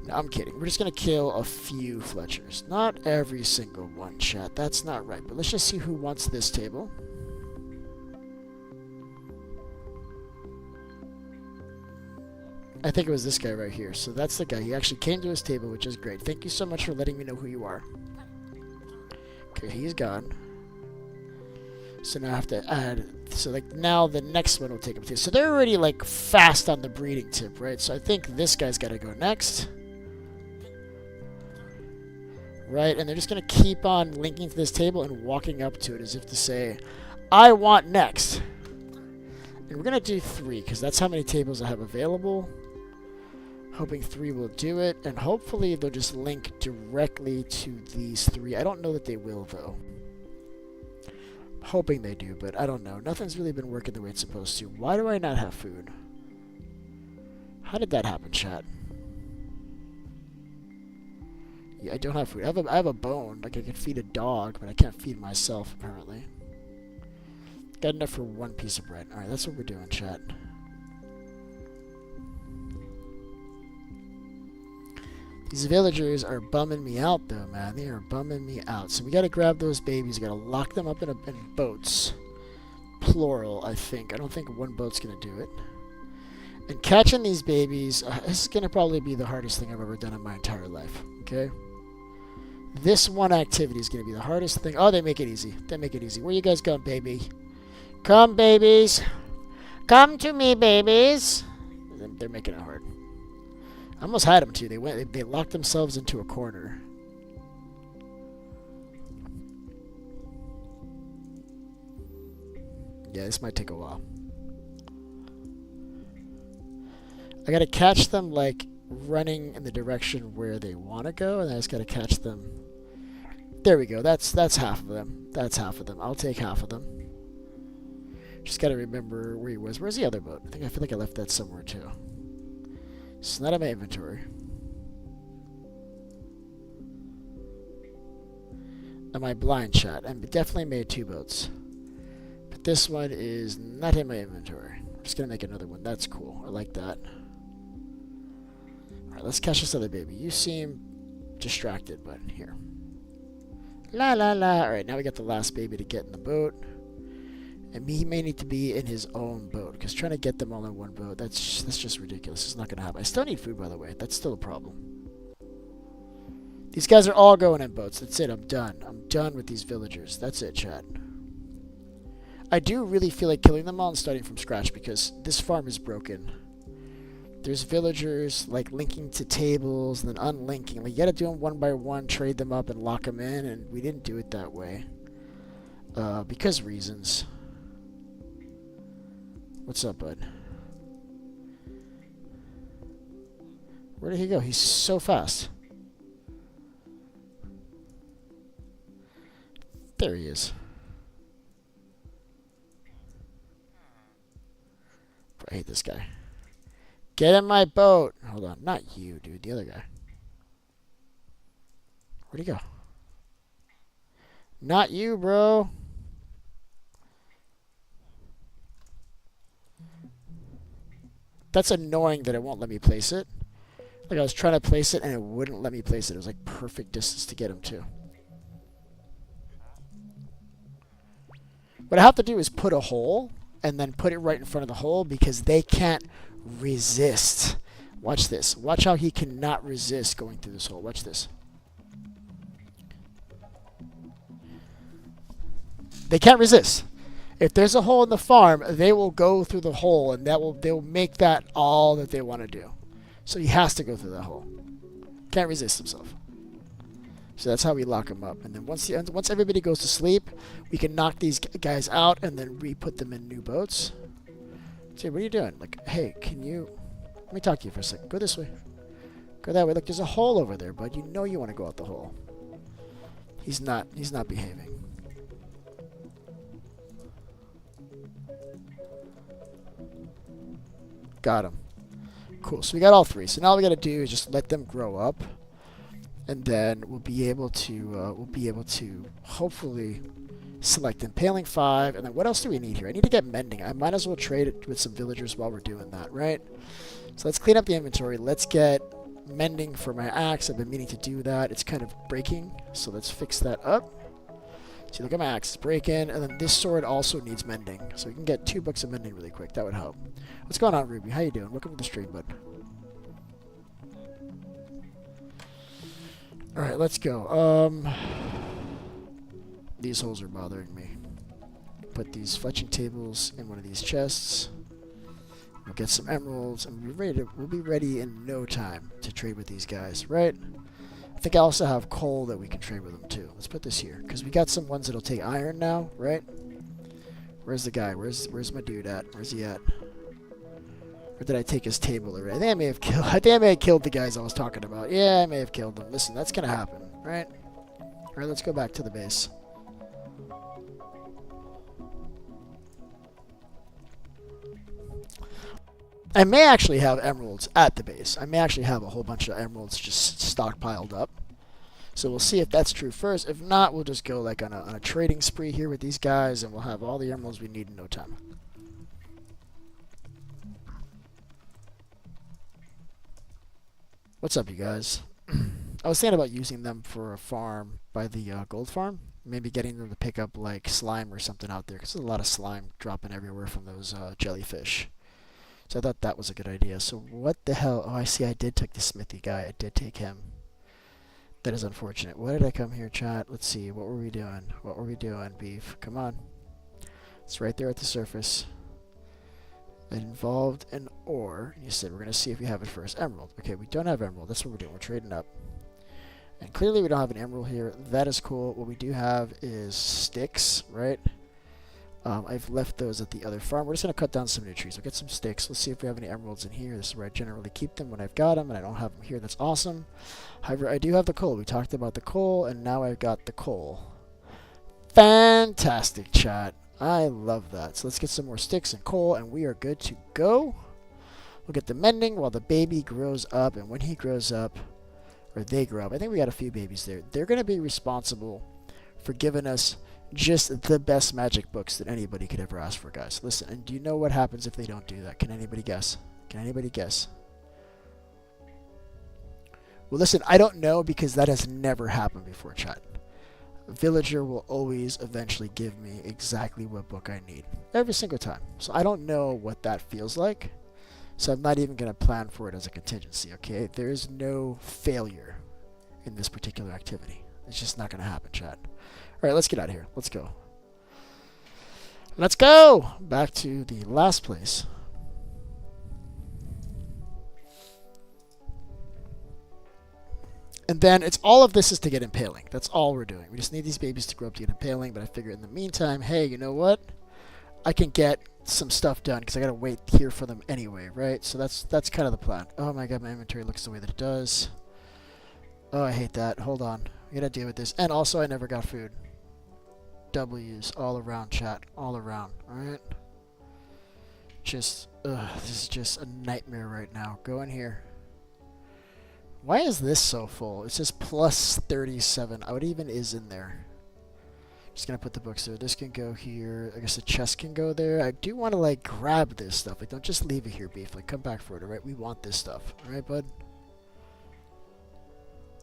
No, I'm kidding. We're just going to kill a few Fletchers. Not every single one, chat. That's not right. But let's just see who wants this table. I think it was this guy right here. So that's the guy. He actually came to his table, which is great. Thank you so much for letting me know who you are. Okay, he's gone. So now I have to add... So, like, now the next one will take him too. So they're already, like, fast on the breeding tip, right? So I think this guy's got to go next. Right, and they're just going to keep on linking to this table and walking up to it as if to say, I want next. And we're going to do 3, because that's how many tables I have available. Hoping 3 will do it, and hopefully they'll just link directly to these 3. I don't know that they will, though. Hoping they do, but I don't know. Nothing's really been working the way it's supposed to. Why do I not have food? How did that happen, chat? Yeah, I don't have food. I have a bone. Like, I can feed a dog, but I can't feed myself, apparently. Got enough for 1 piece of bread. Alright, that's what we're doing, chat. These villagers are bumming me out, though, man. They are bumming me out. So we gotta grab those babies. We gotta lock them up in boats. Plural, I think. I don't think 1 boat's gonna do it. And catching these babies, this is gonna probably be the hardest thing I've ever done in my entire life. Okay? This one activity is going to be the hardest thing. Oh, they make it easy. They make it easy. Where you guys going, baby? Come, babies. Come to me, babies. They're making it hard. I almost had them, too. They locked themselves into a corner. Yeah, this might take a while. I got to catch them, like, running in the direction where they want to go, and I just got to catch them. There we go. That's half of them. That's half of them. I'll take half of them. Just got to remember where he was. Where's the other boat? I feel like I left that somewhere too. It's not in my inventory. Am I blind, chat? I definitely made 2 boats. But this one is not in my inventory. I'm just going to make another one. That's cool. I like that. Alright, let's catch this other baby. You seem distracted, but here. La la la. Alright, now we got the last baby to get in the boat. And he may need to be in his own boat, because trying to get them all in one boat, that's just ridiculous. It's not going to happen. I still need food, by the way. That's still a problem. These guys are all going in boats. That's it. I'm done. I'm done with these villagers. That's it, chat. I do really feel like killing them all and starting from scratch, because this farm is broken. There's villagers, like, linking to tables and then unlinking. Like, you gotta do them one by one, trade them up, and lock them in, and we didn't do it that way. Because reasons. What's up, bud? Where did he go? He's so fast. There he is. I hate this guy. Get in my boat. Hold on. Not you, dude. The other guy. Where'd he go? Not you, bro. That's annoying that it won't let me place it. Like, I was trying to place it and it wouldn't let me place it. It was like perfect distance to get him to. What I have to do is put a hole and then put it right in front of the hole, because they can't resist. Watch this. Watch how he cannot resist going through this hole. Watch this. They can't resist. If there's a hole in the farm, they will go through the hole, and they'll make that all that they want to do. So he has to go through that hole. Can't resist himself. So that's how we lock him up. And then once everybody goes to sleep, we can knock these guys out and then re-put them in new boats. Say, what are you doing? Like, hey, can you... Let me talk to you for a second. Go this way. Go that way. Look, there's a hole over there, bud. You know you want to go out the hole. He's not behaving. Got him. Cool. So we got all 3. So now all we got to do is just let them grow up. And then we'll be able to hopefully select impaling 5. And then what else do we need here? I need to get mending. I might as well trade it with some villagers while we're doing that, right? So let's clean up the inventory. Let's get mending for my axe. I've been meaning to do that. It's kind of breaking, so let's fix that up. See, look at my axe. It's breaking. And then this sword also needs mending. So we can get 2 books of mending really quick. That would help. What's going on, Ruby? How you doing? Welcome to the stream, bud. Alright, let's go. These holes are bothering me. Put these fletching tables in one of these chests. We'll get some emeralds, and we'll be ready in no time to trade with these guys, right? I think I also have coal that we can trade with them too. Let's put this here, because we got some ones that'll take iron now, right? Where's the guy? Where's my dude at? Where's he at? Or did I take his table already? I think I may have killed the guys I was talking about. Yeah, I may have killed them. Listen, that's gonna happen, right? Alright, let's go back to the base. I may actually have emeralds at the base. I may actually have a whole bunch of emeralds just stockpiled up. So we'll see if that's true first. If not, we'll just go like on a trading spree here with these guys, and we'll have all the emeralds we need in no time. What's up, you guys? I was thinking about using them for a farm by the gold farm. Maybe getting them to pick up like slime or something out there, because there's a lot of slime dropping everywhere from those jellyfish. So I thought that was a good idea. So what the hell? Oh, I see. I did take the smithy guy. I did take him. That is unfortunate. Why did I come here, chat? Let's see. What were we doing? What were we doing, beef? Come on. It's right there at the surface. It involved an ore. You said we're going to see if we have it first. Emerald. Okay, we don't have emerald. That's what we're doing. We're trading up. And clearly we don't have an emerald here. That is cool. What we do have is sticks, right? I've left those at the other farm. We're just going to cut down some new trees. We'll get some sticks. Let's see if we have any emeralds in here. This is where I generally keep them when I've got them, and I don't have them here. That's awesome. However, I do have the coal. We talked about the coal, and now I've got the coal. Fantastic, chat. I love that. So let's get some more sticks and coal, and we are good to go. We'll get the mending while the baby grows up, and when he grows up, or they grow up, I think we got a few babies there. They're going to be responsible for giving us just the best magic books that anybody could ever ask for, guys. Listen, and do you know what happens if they don't do that? Can anybody guess? Can anybody guess? Well, listen, I don't know because that has never happened before, chat. A villager will always eventually give me exactly what book I need. Every single time. So I don't know what that feels like. So I'm not even going to plan for it as a contingency, okay? There is no failure in this particular activity. It's just not going to happen, chat. All right, let's get out of here. Let's go. Let's go! Back to the last place. And then it's all of this is to get impaling. That's all we're doing. We just need these babies to grow up to get impaling. But I figure in the meantime, hey, you know what? I can get some stuff done because I got to wait here for them anyway, right? So that's kind of the plan. Oh my god, my inventory looks the way that it does. Oh, I hate that. Hold on. I got to deal with this. And also, I never got food. W's all around, chat. All around. Alright? Just, this is just a nightmare right now. Go in here. Why is this so full? It says plus 37. What even is in there? Just gonna put the books there. This can go here. I guess the chest can go there. I do want to like grab this stuff. Like, don't just leave it here, beef. Like, come back for it, alright? We want this stuff. Alright, bud?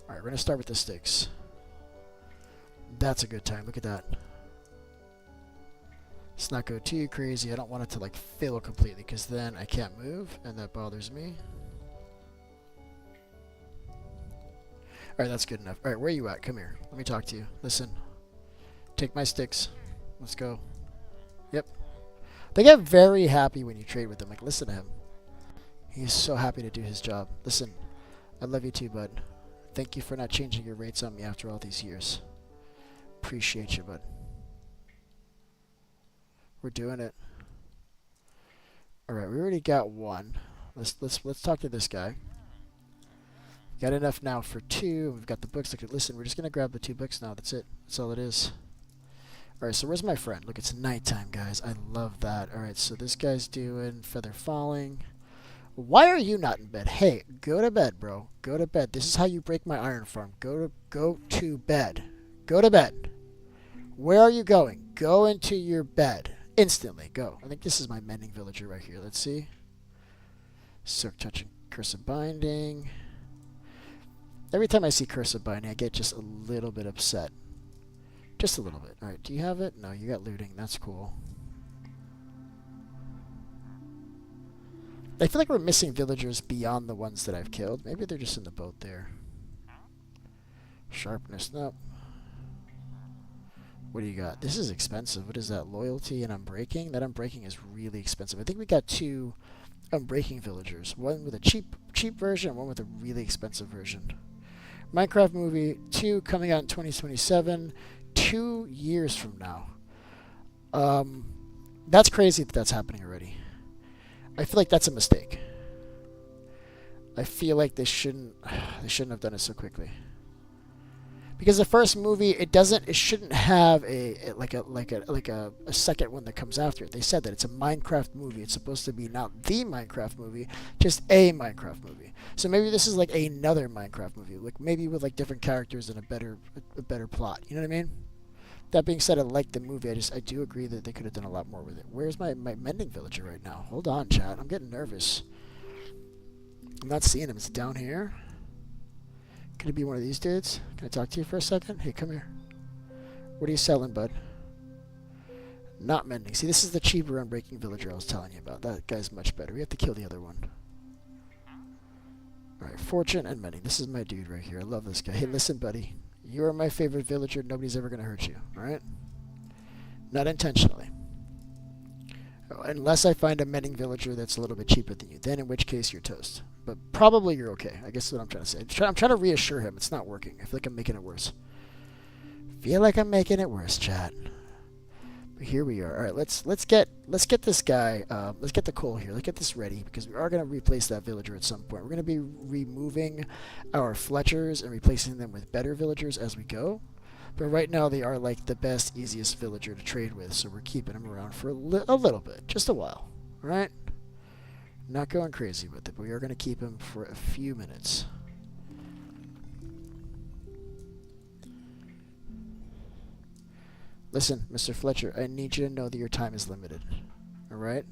Alright, we're gonna start with the sticks. That's a good time. Look at that. Let's not go too crazy. I don't want it to like fill completely because then I can't move and that bothers me. Alright, that's good enough. Alright, where are you at? Come here. Let me talk to you. Listen. Take my sticks. Let's go. Yep. They get very happy when you trade with them. Like, listen to him. He's so happy to do his job. Listen, I love you too, bud. Thank you for not changing your rates on me after all these years. Appreciate you, bud. We're doing it. Alright, we already got one. Let's talk to this guy. Got enough now for 2. We've got the books. Look, listen, we're just gonna grab the 2 books now. That's it. That's all it is. Alright, so where's my friend? Look, it's nighttime, guys. I love that. Alright, so this guy's doing feather falling. Why are you not in bed? Hey, go to bed, bro. Go to bed. This is how you break my iron farm. Go to bed. Go to bed. Where are you going? Go into your bed. Instantly. Go. I think this is my mending villager right here. Let's see. Silk touching curse of binding. Every time I see curse of binding, I get just a little bit upset. Just a little bit. Alright, do you have it? No, you got looting. That's cool. I feel like we're missing villagers beyond the ones that I've killed. Maybe they're just in the boat there. Sharpness. Nope. What do you got? This is expensive. What is that? Loyalty and unbreaking? That unbreaking is really expensive. I think we got 2 unbreaking villagers. One with a cheap version and one with a really expensive version. Minecraft movie 2 coming out in 2027. 2 years from now. That's crazy that that's happening already. I feel like that's a mistake. I feel like they shouldn't have done it so quickly. Because the first movie, it shouldn't have a second one that comes after it. They said that it's a Minecraft movie. It's supposed to be not the Minecraft movie, just a Minecraft movie. So maybe this is like another Minecraft movie, like maybe with like different characters and a better plot. You know what I mean? That being said, I like the movie. I do agree that they could have done a lot more with it. Where's my mending villager right now? Hold on, chat. I'm getting nervous. I'm not seeing him. It's down here. Could it be one of these dudes? Can I talk to you for a second? Hey, come here. What are you selling, bud? Not mending. See, this is the cheaper unbreaking villager I was telling you about. That guy's much better. We have to kill the other one. Alright, fortune and mending. This is my dude right here. I love this guy. Hey, listen, buddy. You are my favorite villager. Nobody's ever going to hurt you. Alright? Not intentionally. Unless I find a mending villager that's a little bit cheaper than you. Then in which case you're toast. But probably you're okay. I guess that's what I'm trying to say. I'm trying to reassure him. It's not working. I feel like I'm making it worse. Feel like I'm making it worse, chat. But here we are. All right, let's get this guy. Let's get the coal here. Let's get this ready because we are going to replace that villager at some point. We're going to be removing our Fletchers and replacing them with better villagers as we go. But right now they are like the best, easiest villager to trade with, so we're keeping them around for a little bit, just a while. All right. Not going crazy with it, but we are going to keep him for a few minutes. Listen, Mr. Fletcher, I need you to know that your time is limited. Alright?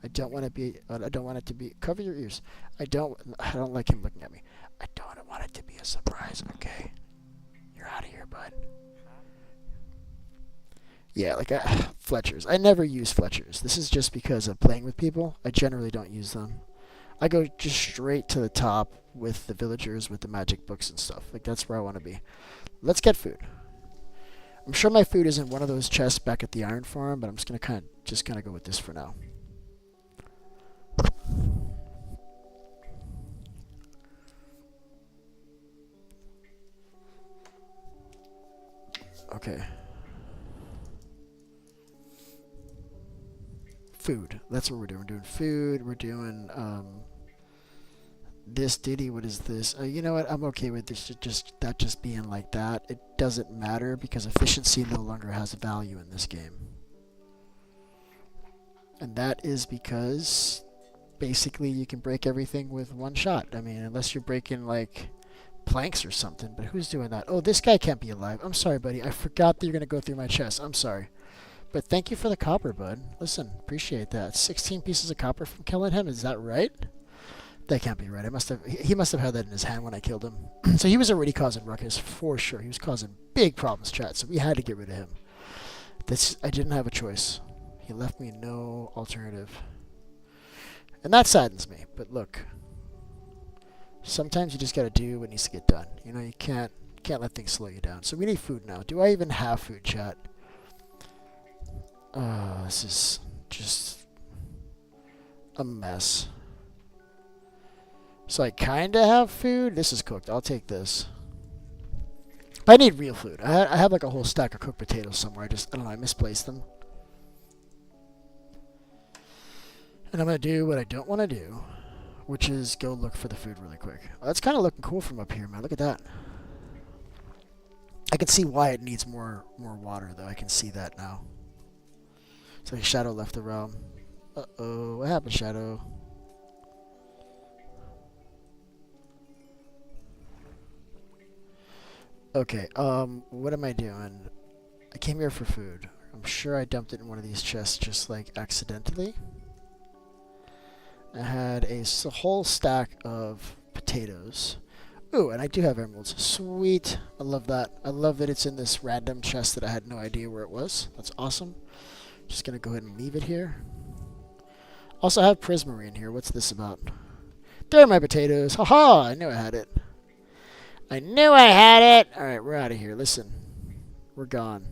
I don't want it to be... Cover your ears. I don't like him looking at me. I don't want it to be a surprise, okay? You're out of here, bud. Yeah, like, Fletchers. I never use Fletchers. This is just because of playing with people. I generally don't use them. I go just straight to the top with the villagers, with the magic books and stuff. Like, that's where I want to be. Let's get food. I'm sure my food is in one of those chests back at the iron farm, but I'm just gonna go with this for now. Okay. Food. That's what we're doing. We're doing food. We're doing this ditty. What is this? You know what? I'm okay with this. Just being like that. It doesn't matter because efficiency no longer has value in this game, and that is because basically you can break everything with one shot. I mean, unless you're breaking like planks or something. But who's doing that? Oh, this guy can't be alive. I'm sorry, buddy. I forgot that you're gonna go through my chest. I'm sorry. But thank you for the copper, bud. Listen, appreciate that. 16 pieces of copper from killing him. Is that right? That can't be right. He must have had that in his hand when I killed him. So he was already causing ruckus for sure. He was causing big problems, chat. So we had to get rid of him. I didn't have a choice. He left me no alternative, and that saddens me. But look, sometimes you just gotta do what needs to get done. You know, you can't let things slow you down. So we need food now. Do I even have food, chat? This is just a mess. So I kinda have food. This is cooked. I'll take this. But I need real food. I have like a whole stack of cooked potatoes somewhere. I don't know. I misplaced them. And I'm gonna do what I don't want to do, which is go look for the food really quick. Oh, that's kind of looking cool from up here, man. Look at that. I can see why it needs more water, though. I can see that now. So Shadow left the realm. Uh-oh. What happened, Shadow? Okay, what am I doing? I came here for food. I'm sure I dumped it in one of these chests just, like, accidentally. I had a whole stack of potatoes. Ooh, and I do have emeralds. Sweet. I love that. I love that it's in this random chest that I had no idea where it was. That's awesome. Just gonna go ahead and leave it here. Also, I have prismarine here. What's this about? There are my potatoes. Haha! I knew I had it. I knew I had it! Alright, we're out of here. Listen. We're gone.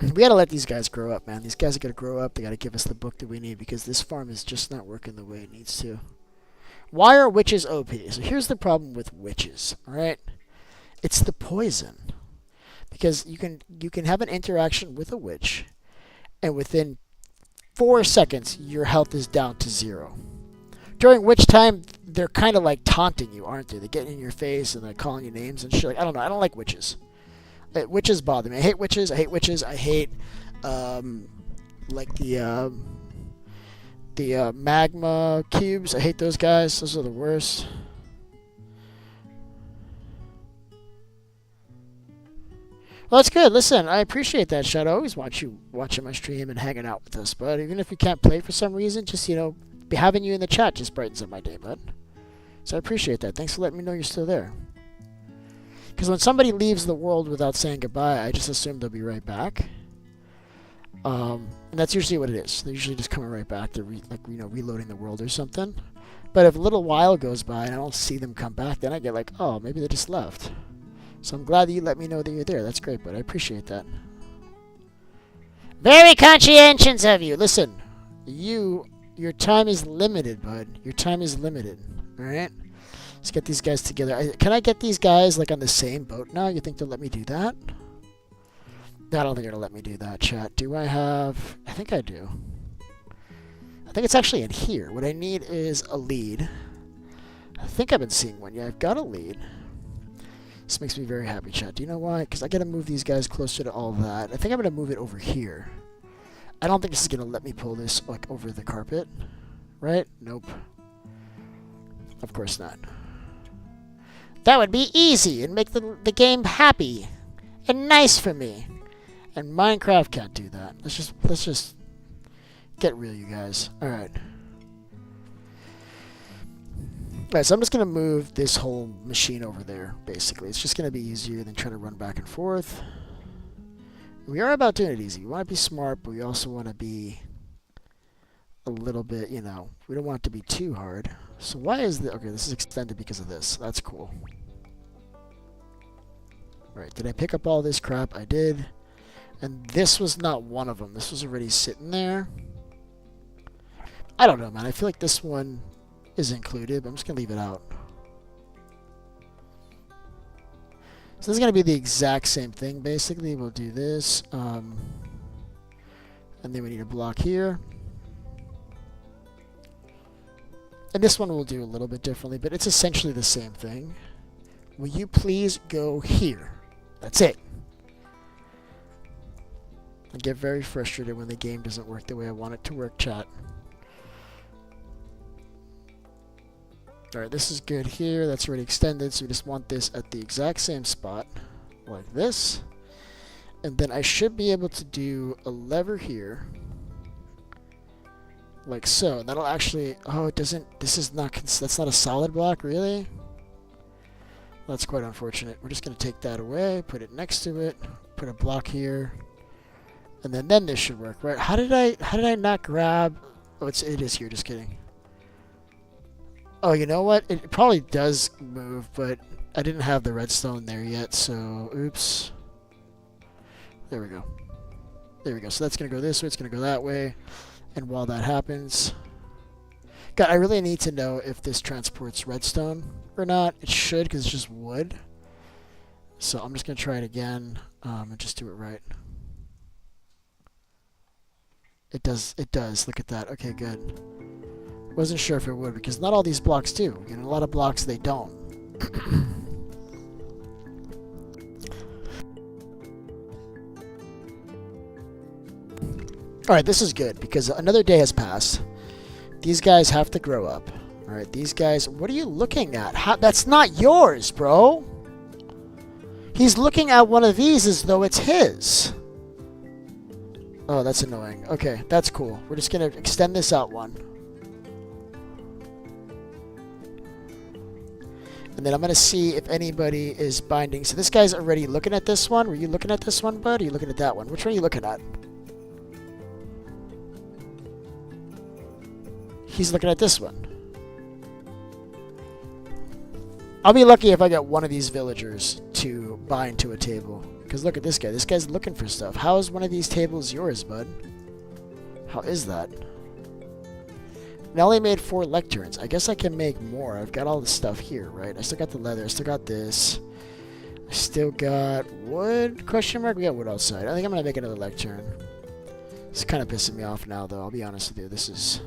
We gotta let these guys grow up, man. These guys are gonna grow up. They gotta give us the book that we need because this farm is just not working the way it needs to. Why are witches OP? So here's the problem with witches, alright? It's the poison. Because you can have an interaction with a witch, and within 4 seconds, your health is down to 0. During which time, they're kind of like taunting you, aren't they? They get in your face and they're calling you names and shit. Like, I don't know. I don't like witches. Witches bother me. I hate witches. I hate witches. I hate, like the magma cubes. I hate those guys. Those are the worst. Well, that's good. Listen, I appreciate that, Shadow. I always want you watching my stream and hanging out with us, bud. Even if you can't play for some reason, just, you know, having you in the chat just brightens up my day, bud. So I appreciate that. Thanks for letting me know you're still there. Because when somebody leaves the world without saying goodbye, I just assume they'll be right back. And that's usually what it is. They're usually just coming right back. They're reloading the world or something. But if a little while goes by and I don't see them come back, then I get like, oh, maybe they just left. So I'm glad that you let me know that you're there. That's great, bud. I appreciate that. Very conscientious of you. Listen, your time is limited, bud. Your time is limited. All right? Let's get these guys together. Can I get these guys, like, on the same boat now? You think they'll let me do that? No, I don't think they're going to let me do that, chat. Do I have... I think I do. I think it's actually in here. What I need is a lead. I think I've been seeing one. Yeah, I've got a lead. This makes me very happy, chat. Do you know why? Because I got to move these guys closer to all that. I think I'm going to move it over here. I don't think this is going to let me pull this like over the carpet, right? Nope. Of course not. That would be easy and make the game happy and nice for me. And Minecraft can't do that. Let's just get real, you guys. All right. Alright, so I'm just going to move this whole machine over there, basically. It's just going to be easier than trying to run back and forth. We are about doing it easy. We want to be smart, but we also want to be a little bit, you know, we don't want it to be too hard. So why is the... Okay, this is extended because of this. That's cool. Alright, did I pick up all this crap? I did. And this was not one of them. This was already sitting there. I don't know, man. I feel like this one is included, but I'm just going to leave it out. So this is going to be the exact same thing, basically. We'll do this. And then we need a block here. And this one we'll do a little bit differently, but it's essentially the same thing. Will you please go here? That's it. I get very frustrated when the game doesn't work the way I want it to work, chat. Alright, this is good here. That's already extended, so we just want this at the exact same spot, like this. And then I should be able to do a lever here, like so. And that'll actually... Oh, it doesn't... This is not... That's not a solid block, really? That's quite unfortunate. We're just going to take that away, put it next to it, put a block here, and then this should work, right? How did I not grab... Oh, it is here, just kidding. Oh, you know what? It probably does move, but I didn't have the redstone there yet, so oops. There we go. There we go. So that's going to go this way, it's going to go that way. And while that happens... God, I really need to know if this transports redstone or not. It should, because it's just wood. So I'm just going to try it again and just do it right. It does. It does. Look at that. Okay, good. Wasn't sure if it would, because not all these blocks do. You know, a lot of blocks they don't. Alright, this is good, because another day has passed. These guys have to grow up. Alright, these guys... What are you looking at? That's not yours, bro! He's looking at one of these as though it's his. Oh, that's annoying. Okay, that's cool. We're just going to extend this out one. And then I'm going to see if anybody is binding. So this guy's already looking at this one. Were you looking at this one, bud? Or are you looking at that one? Which one are you looking at? He's looking at this one. I'll be lucky if I get one of these villagers to bind to a table. Because look at this guy. This guy's looking for stuff. How is one of these tables yours, bud? How is that? I only made 4 lecterns. I guess I can make more. I've got all the stuff here, right? I still got the leather. I still got this. I still got wood? Question mark? We got wood outside. I think I'm going to make another lectern. It's kind of pissing me off now, though. I'll be honest with you. This is...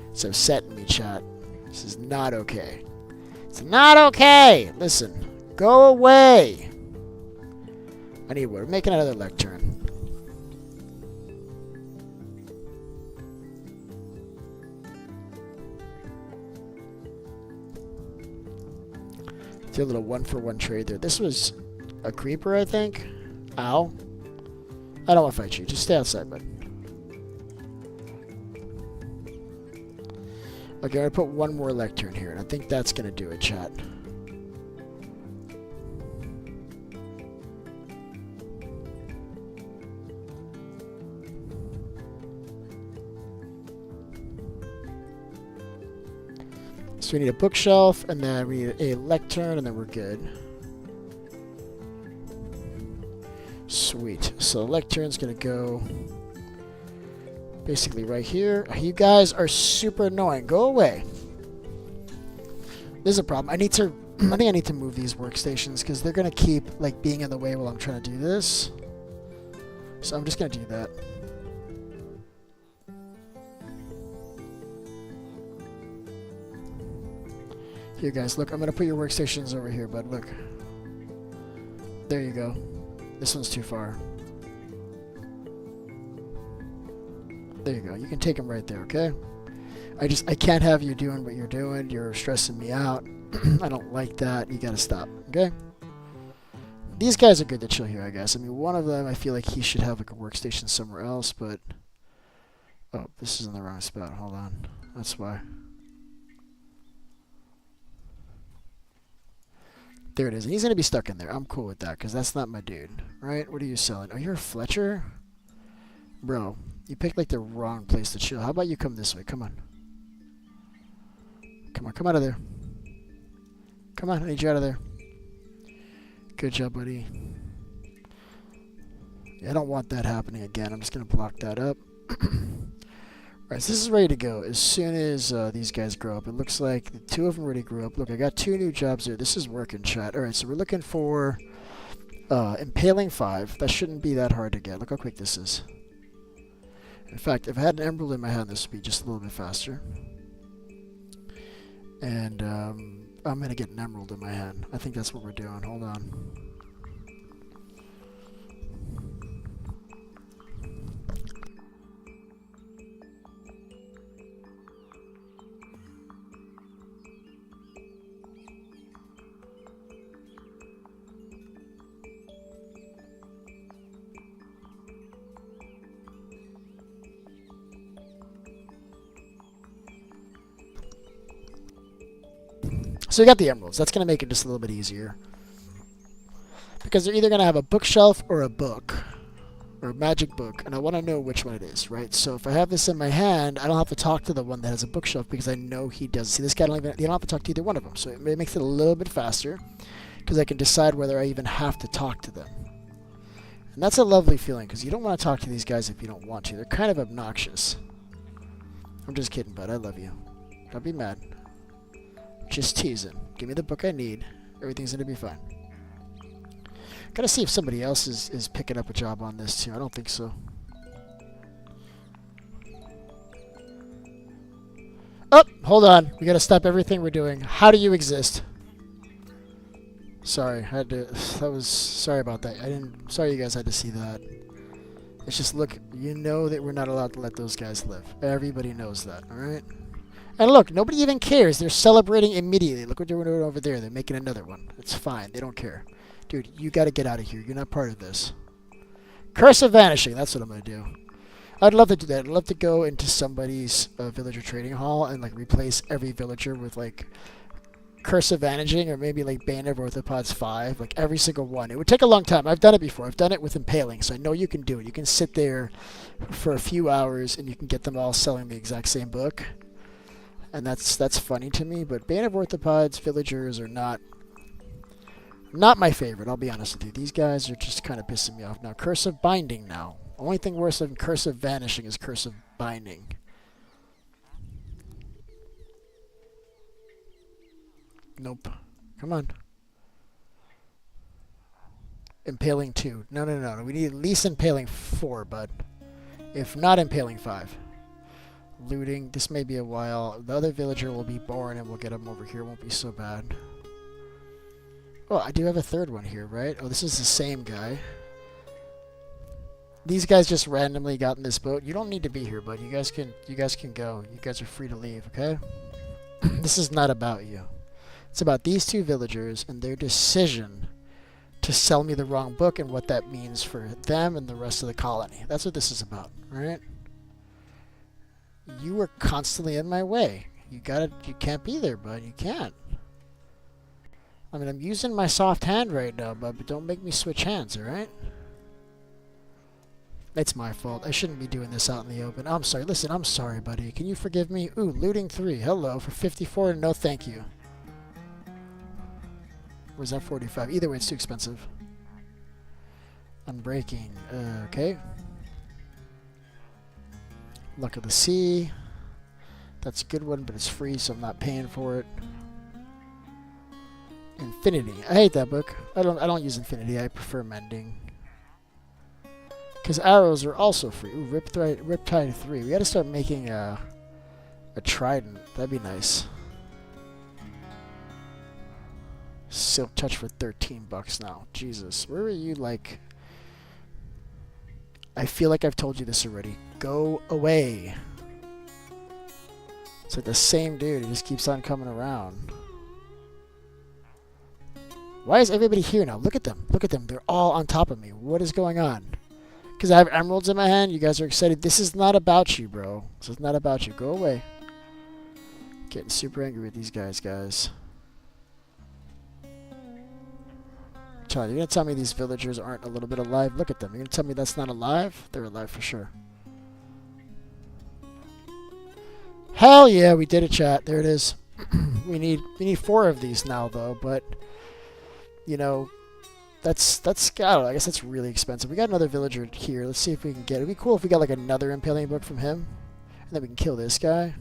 It's upsetting me, chat. This is not okay. It's not okay! Listen. Go away! I need wood. We're making another lectern. Do a little 1-for-1 trade there. This was a creeper, I think. Ow. I don't want to fight you. Just stay outside, bud. Okay, I put one more lectern here, and I think that's going to do it, chat. So we need a bookshelf, and then we need a lectern, and then we're good. Sweet. So the lecturn's going to go basically right here. You guys are super annoying. Go away. There's a problem. I think I need to move these workstations, because they're going to keep like being in the way while I'm trying to do this. So I'm just going to do that. Here, guys, look, I'm going to put your workstations over here, bud. Look. There you go. This one's too far. There you go. You can take him right there, okay? I can't have you doing what you're doing. You're stressing me out. I don't like that. You gotta stop, okay? These guys are good to chill here, I guess. I mean, one of them, I feel like he should have like a workstation somewhere else, but... Oh, this is in the wrong spot. Hold on. That's why. There it is. And he's going to be stuck in there. I'm cool with that, because that's not my dude. Right? What are you selling? Oh, you're a Fletcher? Bro, you picked like the wrong place to chill. How about you come this way? Come on. Come on, come out of there. Come on, I need you out of there. Good job, buddy. Yeah, I don't want that happening again. I'm just going to block that up. Alright, so this is ready to go as soon as these guys grow up. It looks like the two of them already grew up. Look, I got 2 new jobs here. This is working, chat. Alright, so we're looking for Impaling 5. That shouldn't be that hard to get. Look how quick this is. In fact, if I had an emerald in my hand, this would be just a little bit faster. And I'm going to get an emerald in my hand. I think that's what we're doing. Hold on. So we got the emeralds. That's going to make it just a little bit easier. Because they're either going to have a bookshelf or a book. Or a magic book. And I want to know which one it is, right? So if I have this in my hand, I don't have to talk to the one that has a bookshelf because I know he does. See, this guy, you don't have to talk to either one of them. So it makes it a little bit faster. Because I can decide whether I even have to talk to them. And that's a lovely feeling because you don't want to talk to these guys if you don't want to. They're kind of obnoxious. I'm just kidding, bud. I love you. Don't be mad. Just teasing. Give me the book I need. Everything's going to be fine. Gotta see if somebody else is picking up a job on this too. I don't think so. Oh, hold on. We gotta stop everything we're doing. How do you exist? Sorry, I had to. Sorry about that. Sorry you guys had to see that. It's just, look, you know that we're not allowed to let those guys live. Everybody knows that, alright? And look, nobody even cares. They're celebrating immediately. Look what they're doing over there. They're making another one. It's fine. They don't care. Dude, you gotta get out of here. You're not part of this. Curse of Vanishing. That's what I'm gonna do. I'd love to do that. I'd love to go into somebody's villager trading hall and like replace every villager with like Curse of Vanishing or maybe like Bane of Orthopods 5. Like every single one. It would take a long time. I've done it before. I've done it with Impaling, so I know you can do it. You can sit there for a few hours and you can get them all selling the exact same book. And that's funny to me, but Bane of Orthopods villagers are not my favorite, I'll be honest with you. These guys are just kind of pissing me off now. Curse of Binding now. Only thing worse than Curse of Vanishing is Curse of Binding. Nope. Come on. Impaling 2. No. We need at least Impaling 4, bud. If not Impaling 5. Looting. This may be a while. The other villager will be born and we'll get him over here. It won't be so bad. Oh, I do have a third one here, right? Oh, this is the same guy. These guys just randomly got in this boat. You don't need to be here, bud. You guys can go. You guys are free to leave, okay? This is not about you. It's about these two villagers and their decision to sell me the wrong book and what that means for them and the rest of the colony. That's what this is about, right? You were constantly in my way. You can't be there, bud. You can't. I mean, I'm using my soft hand right now, bud, but don't make me switch hands, alright? It's my fault. I shouldn't be doing this out in the open. I'm sorry. Listen, I'm sorry, buddy. Can you forgive me? Ooh, looting 3. Hello, for 54. No, thank you. Or is that 45? Either way, it's too expensive. Unbreaking. Okay. Luck of the Sea. That's a good one, but it's free, so I'm not paying for it. Infinity. I hate that book. I don't use Infinity. I prefer Mending. Because arrows are also free. Ooh, Riptide 3. We gotta start making a trident. That'd be nice. Silk Touch for $13 now. Jesus. Where are you, like... I feel like I've told you this already. Go away. It's like the same dude. He just keeps on coming around. Why is everybody here now? Look at them. Look at them. They're all on top of me. What is going on? Because I have emeralds in my hand. You guys are excited. This is not about you, bro. This is not about you. Go away. Getting super angry with these guys. Charlie, you're going to tell me these villagers aren't a little bit alive? Look at them. You're going to tell me that's not alive? They're alive for sure. Hell yeah, we did it, chat. There it is. we need 4 of these now, though, but... You know, that's I don't know, I guess that's really expensive. We got another villager here. Let's see if we can get it. It'd be cool if we got like another impaling book from him. And then we can kill this guy.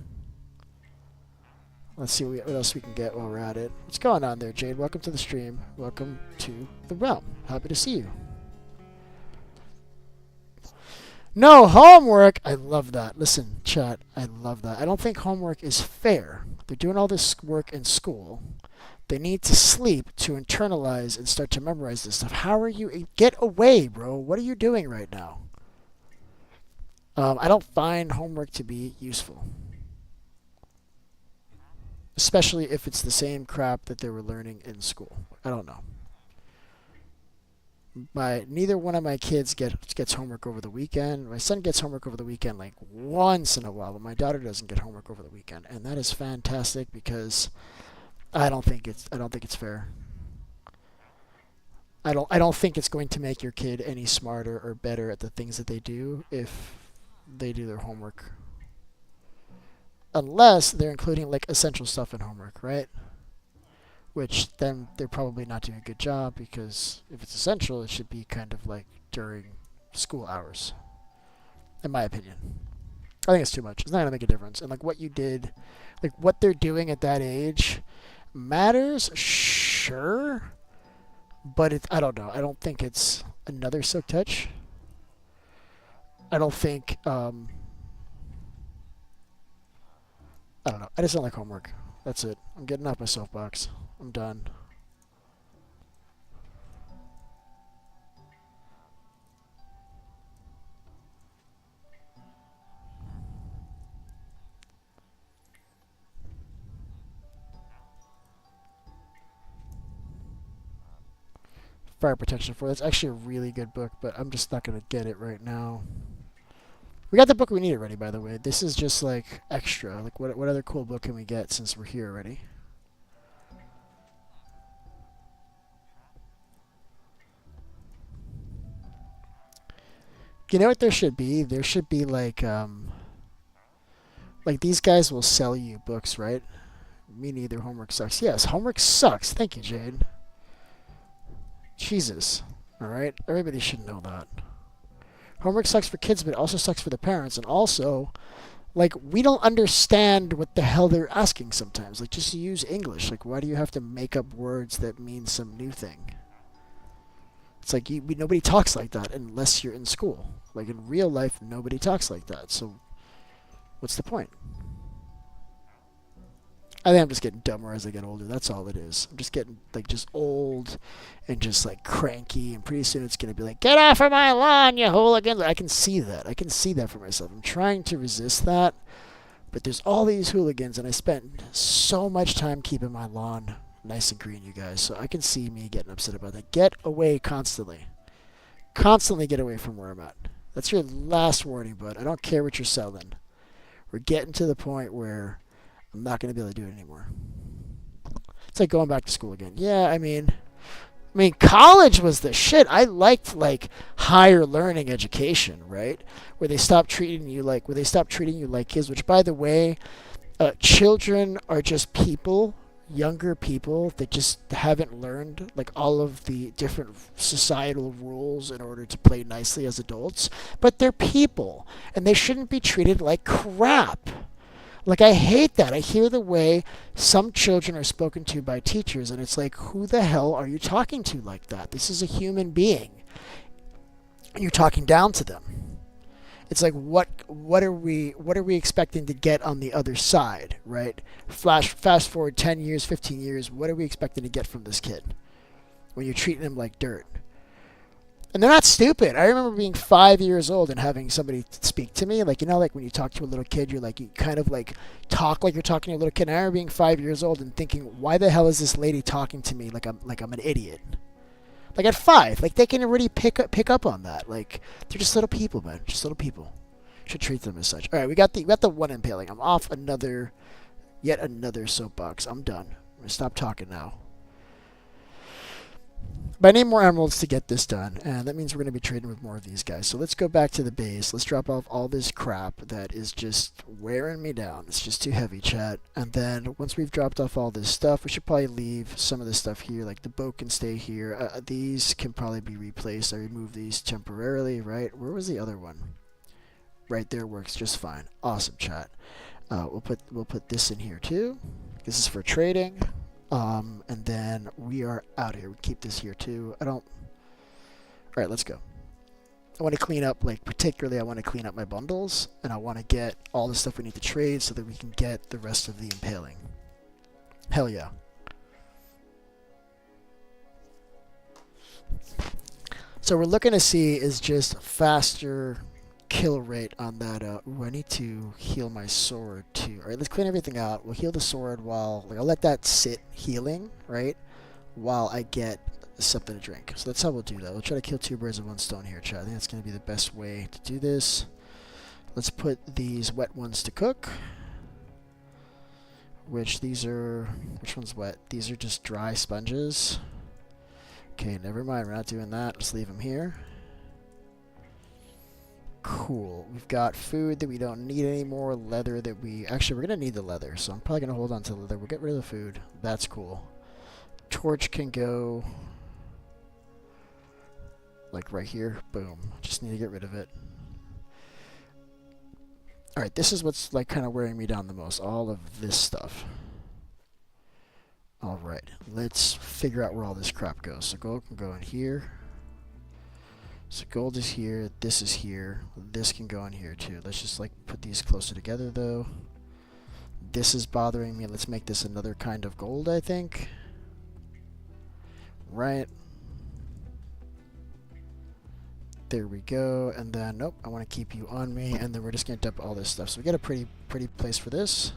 Let's see what else we can get while we're at it. What's going on there, Jade? Welcome to the stream. Welcome to the realm. Happy to see you. No homework! I love that. Listen, chat, I love that. I don't think homework is fair. They're doing all this work in school. They need to sleep to internalize and start to memorize this stuff. How are you? Get away, bro. What are you doing right now? I don't find homework to be useful. Especially if it's the same crap that they were learning in school. I don't know. Neither one of my kids gets homework over the weekend. My son gets homework over the weekend like once in a while, but my daughter doesn't get homework over the weekend. And that is fantastic because... I don't think it's fair. I don't think it's going to make your kid any smarter or better at the things that they do if they do their homework. Unless they're including like essential stuff in homework, right? Which then they're probably not doing a good job because if it's essential, it should be kind of like during school hours. In my opinion. I think it's too much. It's not going to make a difference. And like what you did, like what they're doing at that age matters, sure, but I don't know. I don't think it's another silk touch. I don't think, I don't know. I just don't like homework. That's it. I'm getting off my soapbox. I'm done. Fire Protection 4. That's actually a really good book, but I'm just not going to get it right now. We got the book we need already, by the way. This is just like extra. Like what other cool book can we get since we're here already? You know what there should be? There should be like these guys will sell you books, right? Me neither. Homework sucks. Yes, homework sucks. Thank you, Jade. Jesus. Alright? Everybody should know that. Homework sucks for kids, but it also sucks for the parents. And also, like, we don't understand what the hell they're asking sometimes. Like, just use English. Like, why do you have to make up words that mean some new thing? It's like, nobody talks like that unless you're in school. Like, in real life, nobody talks like that. So, what's the point? I think I'm just getting dumber as I get older. That's all it is. I'm just getting, like, just old and just, like, cranky. And pretty soon it's going to be like, get off of my lawn, you hooligans. I can see that. I can see that for myself. I'm trying to resist that. But there's all these hooligans, and I spent so much time keeping my lawn nice and green, you guys. So I can see me getting upset about that. Get away constantly. Constantly get away from where I'm at. That's your last warning, bud. I don't care what you're selling. We're getting to the point where I'm not going to be able to do it anymore. It's like going back to school again. Yeah, I mean, college was the shit. I liked, like, higher learning education, right? Where they stopped treating you like kids, which, by the way, children are just people, younger people that just haven't learned, like, all of the different societal rules in order to play nicely as adults. But they're people, and they shouldn't be treated like crap. Like, I hate that. I hear the way some children are spoken to by teachers, and it's like, who the hell are you talking to like that? This is a human being. And you're talking down to them. It's like, what are we expecting to get on the other side, right? Fast forward 10 years, 15 years, what are we expecting to get from this kid when you're treating him like dirt? And they're not stupid. I remember being 5 years old and having somebody speak to me. Like, you know, like when you talk to a little kid, you're like, you kind of like talk like you're talking to a little kid. And I remember being 5 years old and thinking, why the hell is this lady talking to me like I'm an idiot? Like at 5, like they can already pick up on that. Like they're just little people, man. Just little people. Should treat them as such. All right, we got the one impaling. I'm off yet another soapbox. I'm done. I'm gonna stop talking now. But I need more emeralds to get this done, and that means we're going to be trading with more of these guys. So let's go back to the base. Let's drop off all this crap that is just wearing me down. It's just too heavy, chat. And then once we've dropped off all this stuff, we should probably leave some of this stuff here. Like the boat can stay here. These can probably be replaced. I removed these temporarily, right? Where was the other one? Right there works just fine. Awesome, chat. We'll put this in here too. This is for trading. And then we are out here. We keep this here too. Alright, let's go. I want to clean up, like, particularly I want to clean up my bundles, and I want to get all the stuff we need to trade so that we can get the rest of the impaling. Hell yeah. So we're looking to see is just faster kill rate on that. Ooh, I need to heal my sword too. All right, let's clean everything out. We'll heal the sword while, like, I'll let that sit healing, right, while I get something to drink. So that's how we'll do that. We'll try to kill 2 birds with 1 stone here, chat. I think that's going to be the best way to do this. Let's put these wet ones to cook. Which one's wet? These are just dry sponges. Okay, never mind. We're not doing that. Let's leave them here. Cool. We've got food that we don't need anymore. Leather that actually, we're going to need the leather. So I'm probably going to hold on to the leather. We'll get rid of the food. That's cool. Torch can go like right here. Boom. Just need to get rid of it. Alright, this is what's like kind of wearing me down the most. All of this stuff. Alright, let's figure out where all this crap goes. So gold can go in here. So gold is here, this is here, this can go in here too. Let's just like put these closer together though. This is bothering me. Let's make this another kind of gold, I think. Right. There we go. And then, nope, I want to keep you on me. And then we're just going to dump all this stuff. So we got a pretty place for this.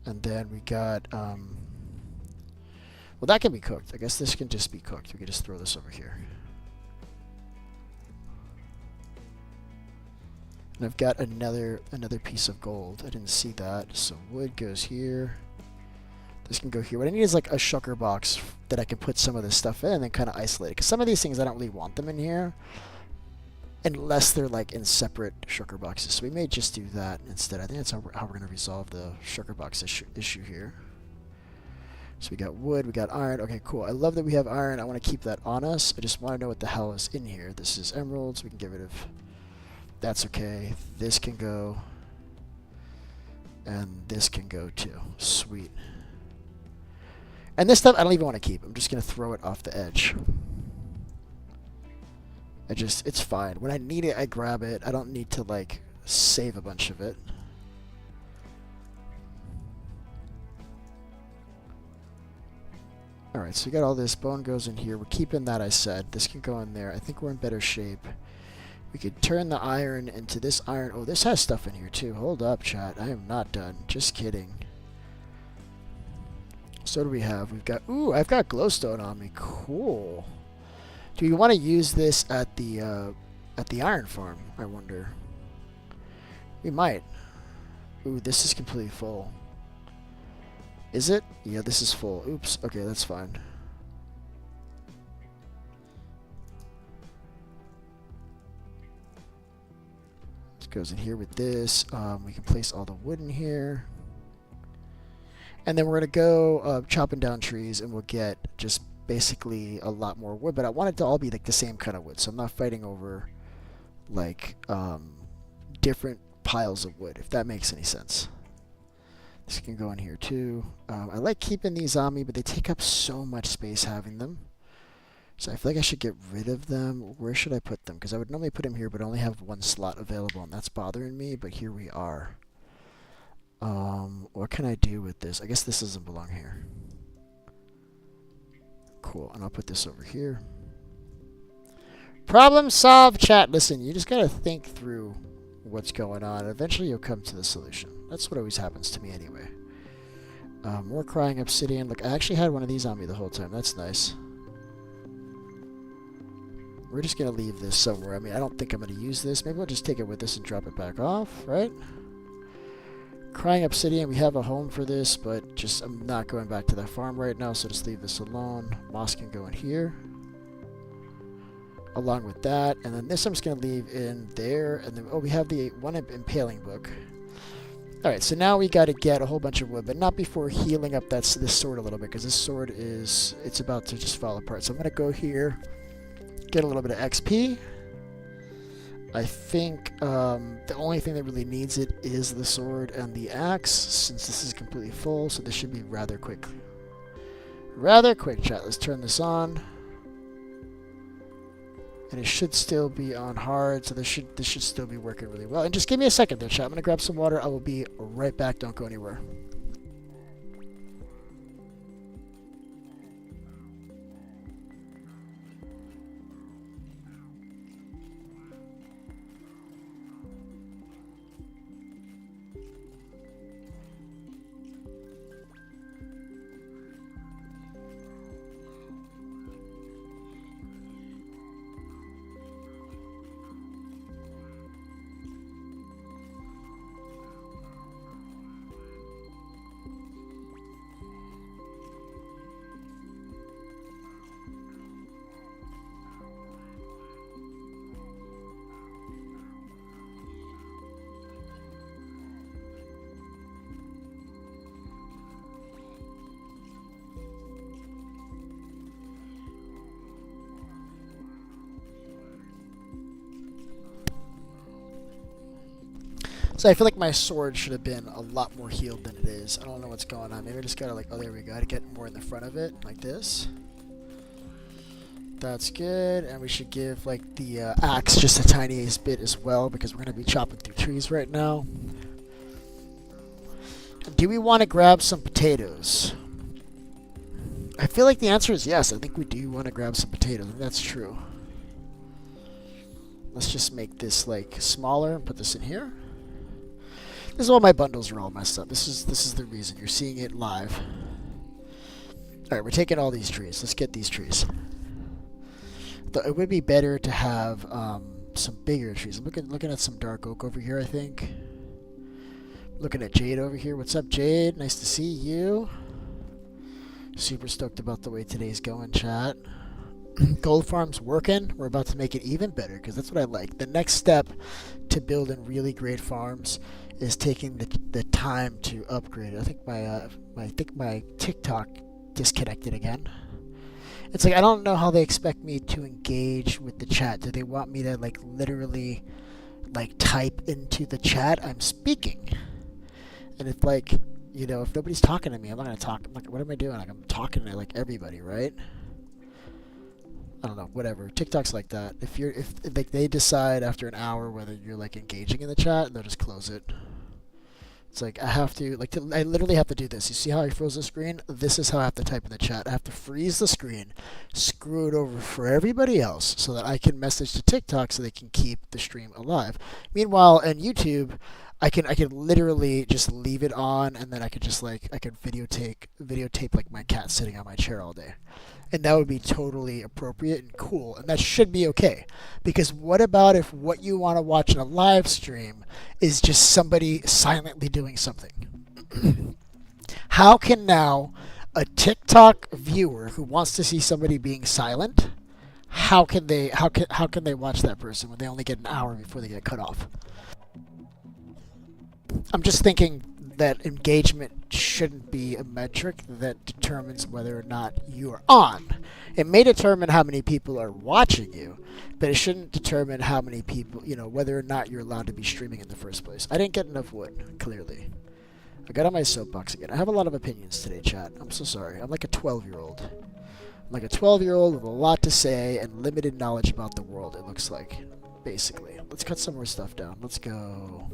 And then we got, well, that can be cooked. I guess this can just be cooked. We can just throw this over here. And I've got another piece of gold. I didn't see that. So wood goes here. This can go here. What I need is like a shulker box that I can put some of this stuff in and then kind of isolate it. Because some of these things I don't really want them in here unless they're like in separate shulker boxes. So we may just do that instead. I think that's how we're going to resolve the shulker box issue here. So we got wood, we got iron. Okay, cool. I love that we have iron. I want to keep that on us. I just want to know what the hell is in here. This is emeralds. We can get rid of... That's okay. This can go. And this can go too. Sweet. And this stuff I don't even want to keep. I'm just going to throw it off the edge. It's fine. When I need it, I grab it. I don't need to, like, save a bunch of it. Alright, so we got all this. Bone goes in here. We're keeping that, I said. This can go in there. I think we're in better shape. We could turn the iron into this iron. Oh, this has stuff in here, too. Hold up, chat. I am not done. Just kidding. So what do we have? We've got... Ooh, I've got glowstone on me. Cool. Do we want to use this at the iron farm, I wonder? We might. Ooh, this is completely full. Is it? Yeah, this is full. Oops. Okay, that's fine. This goes in here with this. We can place all the wood in here. And then we're going to go chopping down trees, and we'll get just basically a lot more wood. But I want it to all be like the same kind of wood, so I'm not fighting over like different piles of wood, if that makes any sense. This can go in here too. I like keeping these on me, but they take up so much space having them. So I feel like I should get rid of them. Where should I put them? Because I would normally put them here, but only have one slot available, and that's bothering me, but here we are. What can I do with this? I guess this doesn't belong here. Cool, and I'll put this over here. Problem solved, chat. Listen, you just gotta think through what's going on. Eventually you'll come to the solution. That's what always happens to me anyway. More crying obsidian. Look, I actually had one of these on me the whole time. That's nice. We're just gonna leave this somewhere. I mean, I don't think I'm gonna use this. Maybe I'll just take it with us and drop it back off, right? Crying obsidian, we have a home for this, but just I'm not going back to that farm right now, so just leave this alone. Moss can go in here. Along with that, and then this I'm just going to leave in there, and then, oh, we have the one impaling book. Alright, so now we got to get a whole bunch of wood, but not before healing up this sword a little bit, because this sword it's about to just fall apart. So I'm going to go here, get a little bit of XP. I think the only thing that really needs it is the sword and the axe, since this is completely full, so this should be rather quick. Rather quick, chat. Let's turn this on. And it should still be on hard, so this should still be working really well. And just give me a second there, chat. I'm going to grab some water. I will be right back. Don't go anywhere. So I feel like my sword should have been a lot more healed than it is. I don't know what's going on. Maybe I just gotta like, oh, there we go. I gotta get more in the front of it, like this. That's good, and we should give like the axe just the tiniest bit as well, because we're gonna be chopping through trees right now. Do we want to grab some potatoes? I feel like the answer is yes. I think we do want to grab some potatoes. That's true. Let's just make this like smaller and put this in here. This is why my bundles are all messed up. This is the reason. You're seeing it live. Alright, we're taking all these trees. Let's get these trees. Though it would be better to have some bigger trees. I'm looking at some dark oak over here, I think. Looking at Jade over here. What's up, Jade? Nice to see you. Super stoked about the way today's going, chat. Gold farm's working. We're about to make it even better, because that's what I like. The next step to building really great farms is taking the time to upgrade it. I think my TikTok disconnected again. It's like I don't know how they expect me to engage with the chat. Do they want me to like literally like type into the chat I'm speaking? And if like, you know, if nobody's talking to me, I'm not gonna talk. I'm like, what am I doing? Like I'm talking to like everybody, right? I don't know, whatever. TikTok's like that. If like they decide after an hour whether you're like engaging in the chat, they'll just close it. It's like I literally have to do this. You see how I froze the screen? This is how I have to type in the chat. I have to freeze the screen, screw it over for everybody else so that I can message to TikTok so they can keep the stream alive. Meanwhile, on YouTube, I can literally just leave it on, and then I could just like videotape like my cat sitting on my chair all day. And that would be totally appropriate and cool, and that should be okay. Because what about if what you want to watch in a live stream is just somebody silently doing something? How can now a TikTok viewer who wants to see somebody being silent, how can they watch that person when they only get an hour before they get cut off? I'm just thinking that engagement shouldn't be a metric that determines whether or not you are on. It may determine how many people are watching you, but it shouldn't determine how many people, you know, whether or not you're allowed to be streaming in the first place. I didn't get enough wood, clearly. I got on my soapbox again. I have a lot of opinions today, chat. I'm so sorry. I'm like a 12-year-old. I'm like a 12-year-old with a lot to say and limited knowledge about the world, it looks like, basically. Let's cut some more stuff down. Let's go.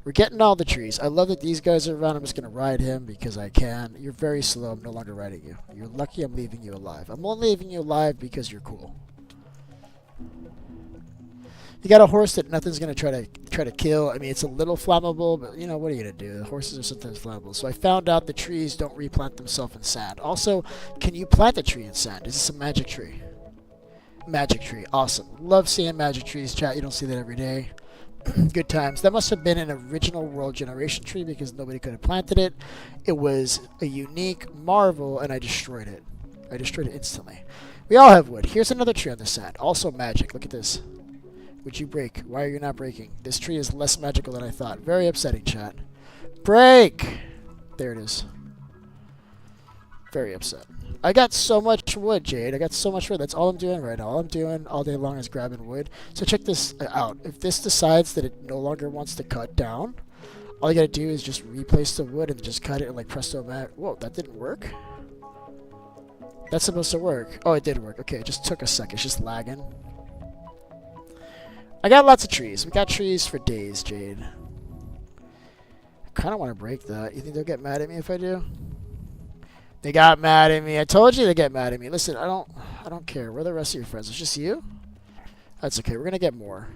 We're getting all the trees. I love that these guys are around. I'm just going to ride him because I can. You're very slow. I'm no longer riding you. You're lucky I'm leaving you alive. I'm only leaving you alive because you're cool. You got a horse that nothing's going to try to kill. I mean, it's a little flammable, but, you know, what are you going to do? The horses are sometimes flammable. So I found out the trees don't replant themselves in sand. Also, can you plant a tree in sand? Is this a magic tree? Magic tree. Awesome. Love seeing magic trees, chat. You don't see that every day. Good times. That must have been an original world generation tree because nobody could have planted it. It was a unique marvel, and I destroyed it. I destroyed it instantly. We all have wood. Here's another tree on the sand. Also magic. Look at this. Would you break? Why are you not breaking? This tree is less magical than I thought. Very upsetting, chat. Break! There it is. Very upset. I got so much wood, Jade. I got so much wood. That's all I'm doing right now. All I'm doing all day long is grabbing wood. So check this out. If this decides that it no longer wants to cut down, all you gotta do is just replace the wood and just cut it and like presto mat. Whoa, that didn't work? That's supposed to work. Oh, it did work. Okay, it just took a second. It's just lagging. I got lots of trees. We got trees for days, Jade. I kind of want to break that. You think they'll get mad at me if I do? They got mad at me. I told you they get mad at me. Listen, I don't care. Where are the rest of your friends? It's just you? That's okay. We're gonna get more.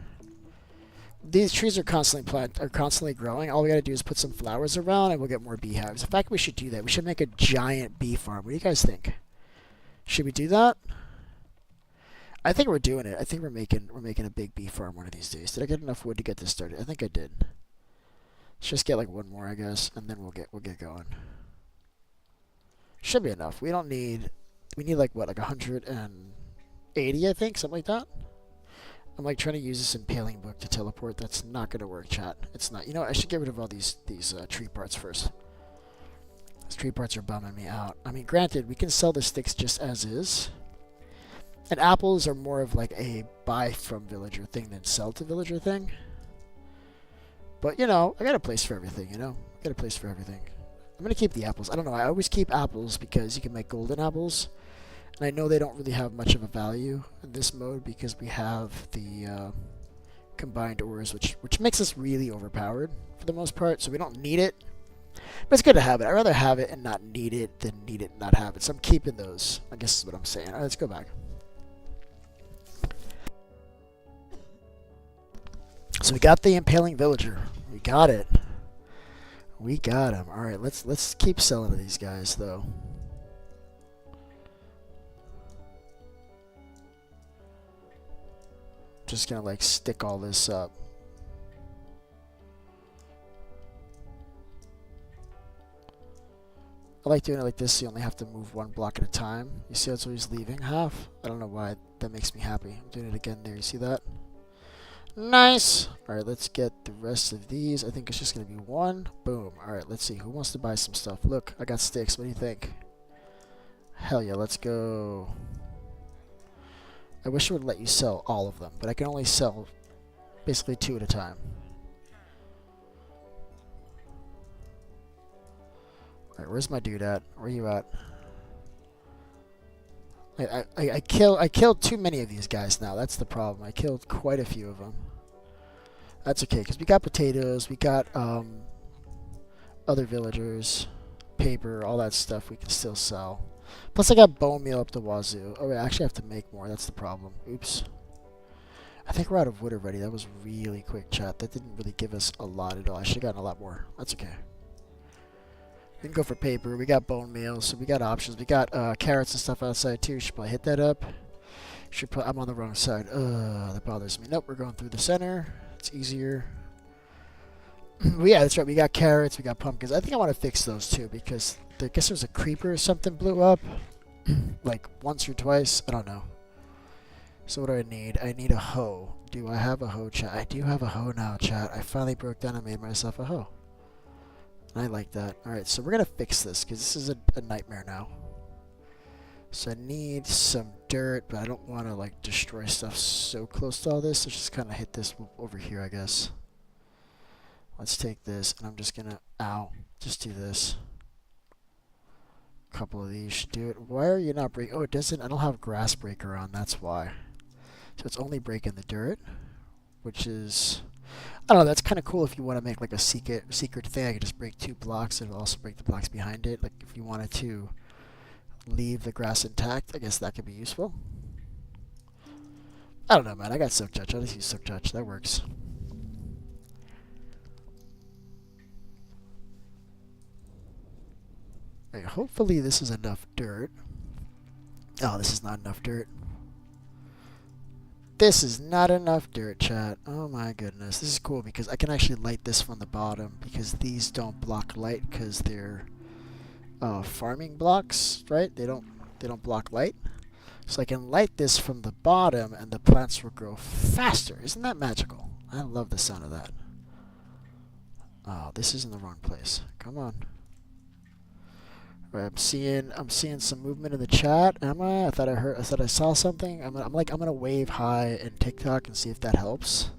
These trees are constantly growing. All we gotta do is put some flowers around, and we'll get more beehives. In fact, we should do that. We should make a giant bee farm. What do you guys think? Should we do that? I think we're doing it. I think we're making a big bee farm one of these days. Did I get enough wood to get this started? I think I did. Let's just get like one more, I guess, and then we'll get going. Should be enough. We need like what, like 180, I think, something like that. I'm like trying to use this impaling book to teleport. That's not gonna work, chat. It's not. You know what? I should get rid of all these tree parts first. These tree parts are bumming me out. I mean, granted, we can sell the sticks just as is. And apples are more of like a buy from villager thing than sell to villager thing. But, you know, I got a place for everything, you know? I got a place for everything. I'm going to keep the apples. I don't know. I always keep apples because you can make golden apples. And I know they don't really have much of a value in this mode because we have the combined ores, which makes us really overpowered for the most part. So we don't need it. But it's good to have it. I'd rather have it and not need it than need it and not have it. So I'm keeping those. I guess is what I'm saying. All right, let's go back. So we got the impaling villager. We got it. We got him. All right, let's keep selling to these guys though. Just gonna like stick all this up. I like doing it like this so you only have to move one block at a time. You see that's always leaving half? I don't know why that makes me happy. I'm doing it again there. You see that? Nice! Alright, let's get the rest of these. I think it's just going to be one. Boom. Alright, let's see. Who wants to buy some stuff? Look, I got sticks. What do you think? Hell yeah, let's go. I wish it would let you sell all of them, but I can only sell basically 2 at a time. Alright, where's my dude at? Where are you at? I killed too many of these guys now. That's the problem. I killed quite a few of them. That's okay, because we got potatoes, we got other villagers, paper, all that stuff we can still sell. Plus I got bone meal up the wazoo. Oh wait, I actually have to make more. That's the problem. Oops. I think we're out of wood already. That was really quick, chat. That didn't really give us a lot at all. I should have gotten a lot more. That's okay. We can go for paper. We got bone meal, so we got options. We got carrots and stuff outside too. Should probably hit that up. I'm on the wrong side. That bothers me. Nope, we're going through the center. It's easier. Well, yeah, that's right. We got carrots. We got pumpkins. I think I want to fix those too because I guess there's a creeper or something blew up, like once or twice. I don't know. So what do I need? I need a hoe. Do I have a hoe, chat? I do have a hoe now, chat. I finally broke down and made myself a hoe. I like that. Alright, so we're going to fix this because this is a nightmare now. So I need some dirt, but I don't want to like destroy stuff so close to all this. Let's just kind of hit this over here, I guess. Let's take this, and I'm just going to, just do this. A couple of these should do it. Why are you not breaking? Oh, it doesn't, I don't have grass breaker on, that's why. So it's only breaking the dirt, which is I don't know, that's kind of cool if you want to make like a secret thing. I could just break 2 blocks. It'll also break the blocks behind it. Like if you wanted to leave the grass intact, I guess that could be useful. I don't know, man. I got Silk Touch. I'll just use Silk Touch. That works. Right, hopefully this is enough dirt. Oh, this is not enough dirt. This is not enough dirt, chat. Oh my goodness. This is cool because I can actually light this from the bottom because these don't block light because they're farming blocks, right? They don't block light. So I can light this from the bottom and the plants will grow faster. Isn't that magical? I love the sound of that. Oh, this is in the wrong place. Come on. Right, I'm seeing some movement in the chat. Am I? I thought I saw something. I'm gonna wave hi in TikTok and see if that helps.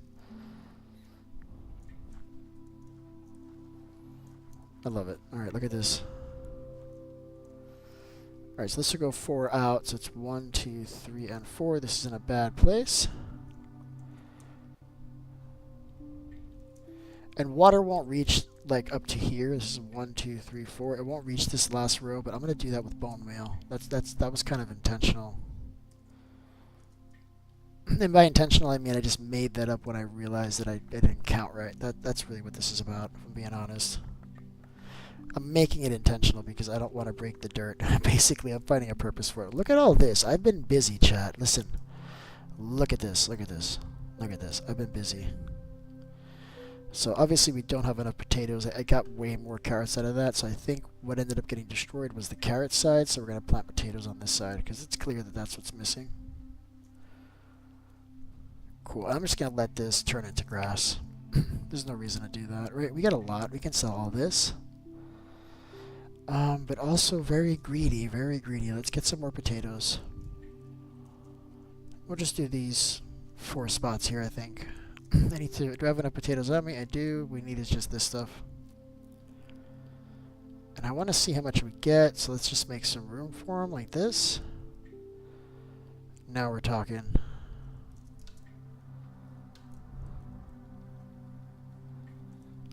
I love it. All right, look at this. Alright, so this will go 4 out, so it's 1, 2, 3, and 4. This is in a bad place. And water won't reach, like, up to here. This is 1, 2, 3, 4. It won't reach this last row, but I'm going to do that with bone meal. That was kind of intentional. And by intentional, I mean I just made that up when I realized that I didn't count right. That's really what this is about, if I'm being honest. I'm making it intentional because I don't want to break the dirt. Basically, I'm finding a purpose for it. Look at all this. I've been busy, chat. Listen. Look at this. Look at this. Look at this. I've been busy. So obviously we don't have enough potatoes. I got way more carrots out of that. So I think what ended up getting destroyed was the carrot side. So we're going to plant potatoes on this side because it's clear that that's what's missing. Cool. I'm just going to let this turn into grass. There's no reason to do that. Right? We got a lot. We can sell all this. But also very greedy, very greedy. Let's get some more potatoes. We'll just do these 4 spots here, I think. I need to, do I have enough potatoes on me? I do. We need is just this stuff. And I want to see how much we get, so let's just make some room for them like this. Now we're talking.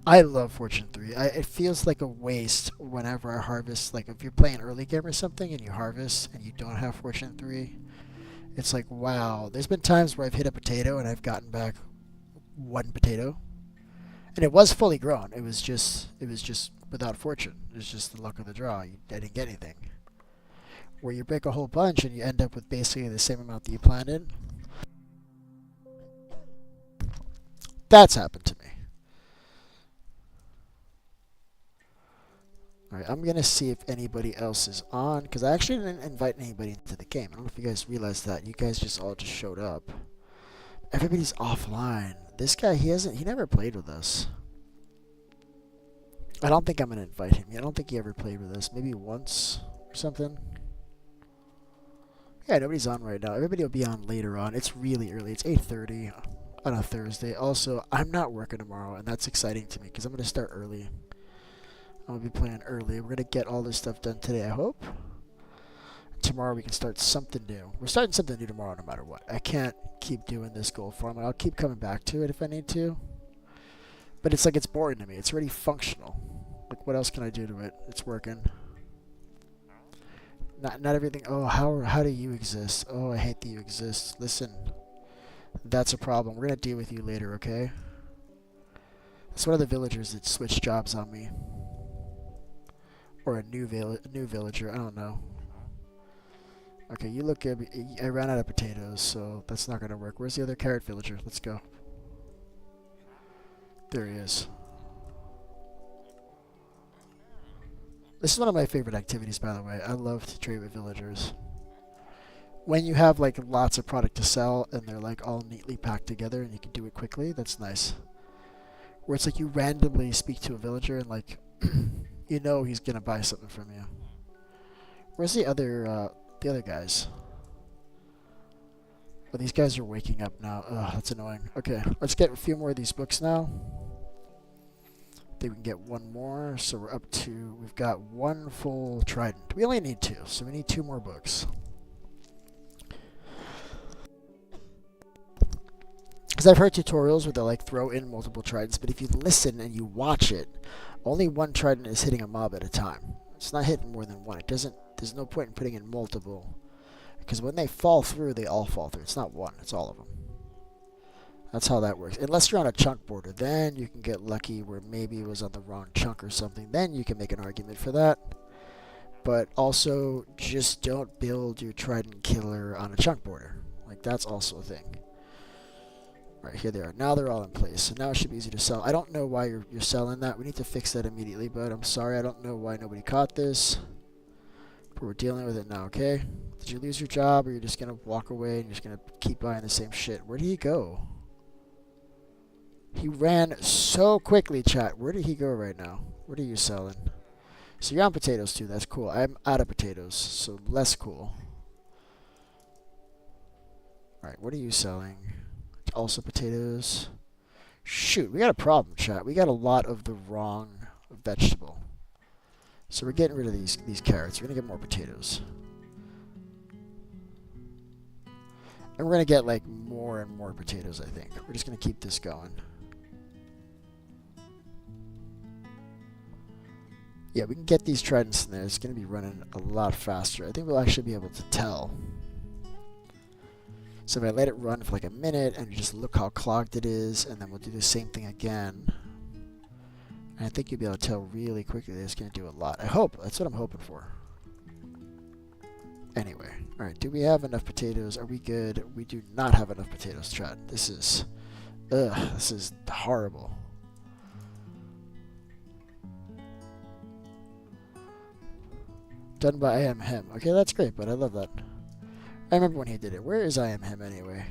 I love Fortune 3. It feels like a waste whenever I harvest. Like if you're playing early game or something and you harvest and you don't have Fortune 3, it's like, wow. There's been times where I've hit a potato and I've gotten back 1 potato. And it was fully grown. It was just without fortune. It was just the luck of the draw. I didn't get anything. Where you break a whole bunch and you end up with basically the same amount that you planted. That's happened to me. Alright, I'm going to see if anybody else is on, because I actually didn't invite anybody into the game. I don't know if you guys realized that. You guys just all just showed up. Everybody's offline. This guy, he never played with us. I don't think I'm going to invite him. I don't think he ever played with us. Maybe once or something. Yeah, nobody's on right now. Everybody will be on later on. It's really early. It's 8:30 on a Thursday. Also, I'm not working tomorrow, and that's exciting to me because I'm going to start early. I'm going to be playing early. We're going to get all this stuff done today, I hope. Tomorrow we can start something new. We're starting something new tomorrow no matter what. I can't keep doing this gold farming. I'll keep coming back to it if I need to. But it's like it's boring to me. It's already functional. Like, what else can I do to it? It's working. Not everything. Oh, how do you exist? Oh, I hate that you exist. Listen, that's a problem. We're going to deal with you later, okay? It's one of the villagers that switched jobs on me. Or a new villager, I don't know. Okay, you look good. I ran out of potatoes, so that's not going to work. Where's the other carrot villager? Let's go. There he is. This is one of my favorite activities, by the way. I love to trade with villagers. When you have like lots of product to sell and they're like all neatly packed together and you can do it quickly, that's nice. Where it's like you randomly speak to a villager and like you know he's gonna buy something from you. Where's the other guys? Oh, these guys are waking up now. Ugh, that's annoying. Okay, let's get a few more of these books now. I think we can get one more, so we're up to, we've got 1 full trident. We only need 2, so we need 2 more books. Because Because I've heard tutorials where they like throw in multiple tridents, but if you listen and you watch it, only one trident is hitting a mob at a time. It's not hitting more than one. It doesn't. There's no point in putting in multiple, because when they fall through, they all fall through. It's not one. It's all of them. That's how that works. Unless you're on a chunk border, then you can get lucky where maybe it was on the wrong chunk or something. Then you can make an argument for that. But also, just don't build your trident killer on a chunk border. Like, that's also a thing. Right, here they are. Now they're all in place. So now it should be easy to sell. I don't know why you're selling that. We need to fix that immediately, but I'm sorry. I don't know why nobody caught this. But we're dealing with it now, okay? Did you lose your job, or you're just going to walk away and you're just going to keep buying the same shit? Where did he go? He ran so quickly, chat. Where did he go right now? What are you selling? So you're on potatoes too. That's cool. I'm out of potatoes, so less cool. Alright, what are you selling? Also potatoes. Shoot, we got a problem, chat. We got a lot of the wrong vegetable. So we're getting rid of these carrots. We're going to get more potatoes. And we're going to get like more and more potatoes, I think. We're just going to keep this going. Yeah, we can get these tridents in there. It's going to be running a lot faster. I think we'll actually be able to tell. So if I let it run for like a minute and just look how clogged it is, and then we'll do the same thing again. And I think you'll be able to tell really quickly that it's going to do a lot. I hope. That's what I'm hoping for. Anyway. Alright, do we have enough potatoes? Are we good? We do not have enough potatoes, chat. This is... Ugh, this is horrible. Done by I Am Him. Okay, that's great, but I love that. I remember when he did it. Where is I Am Him anyway?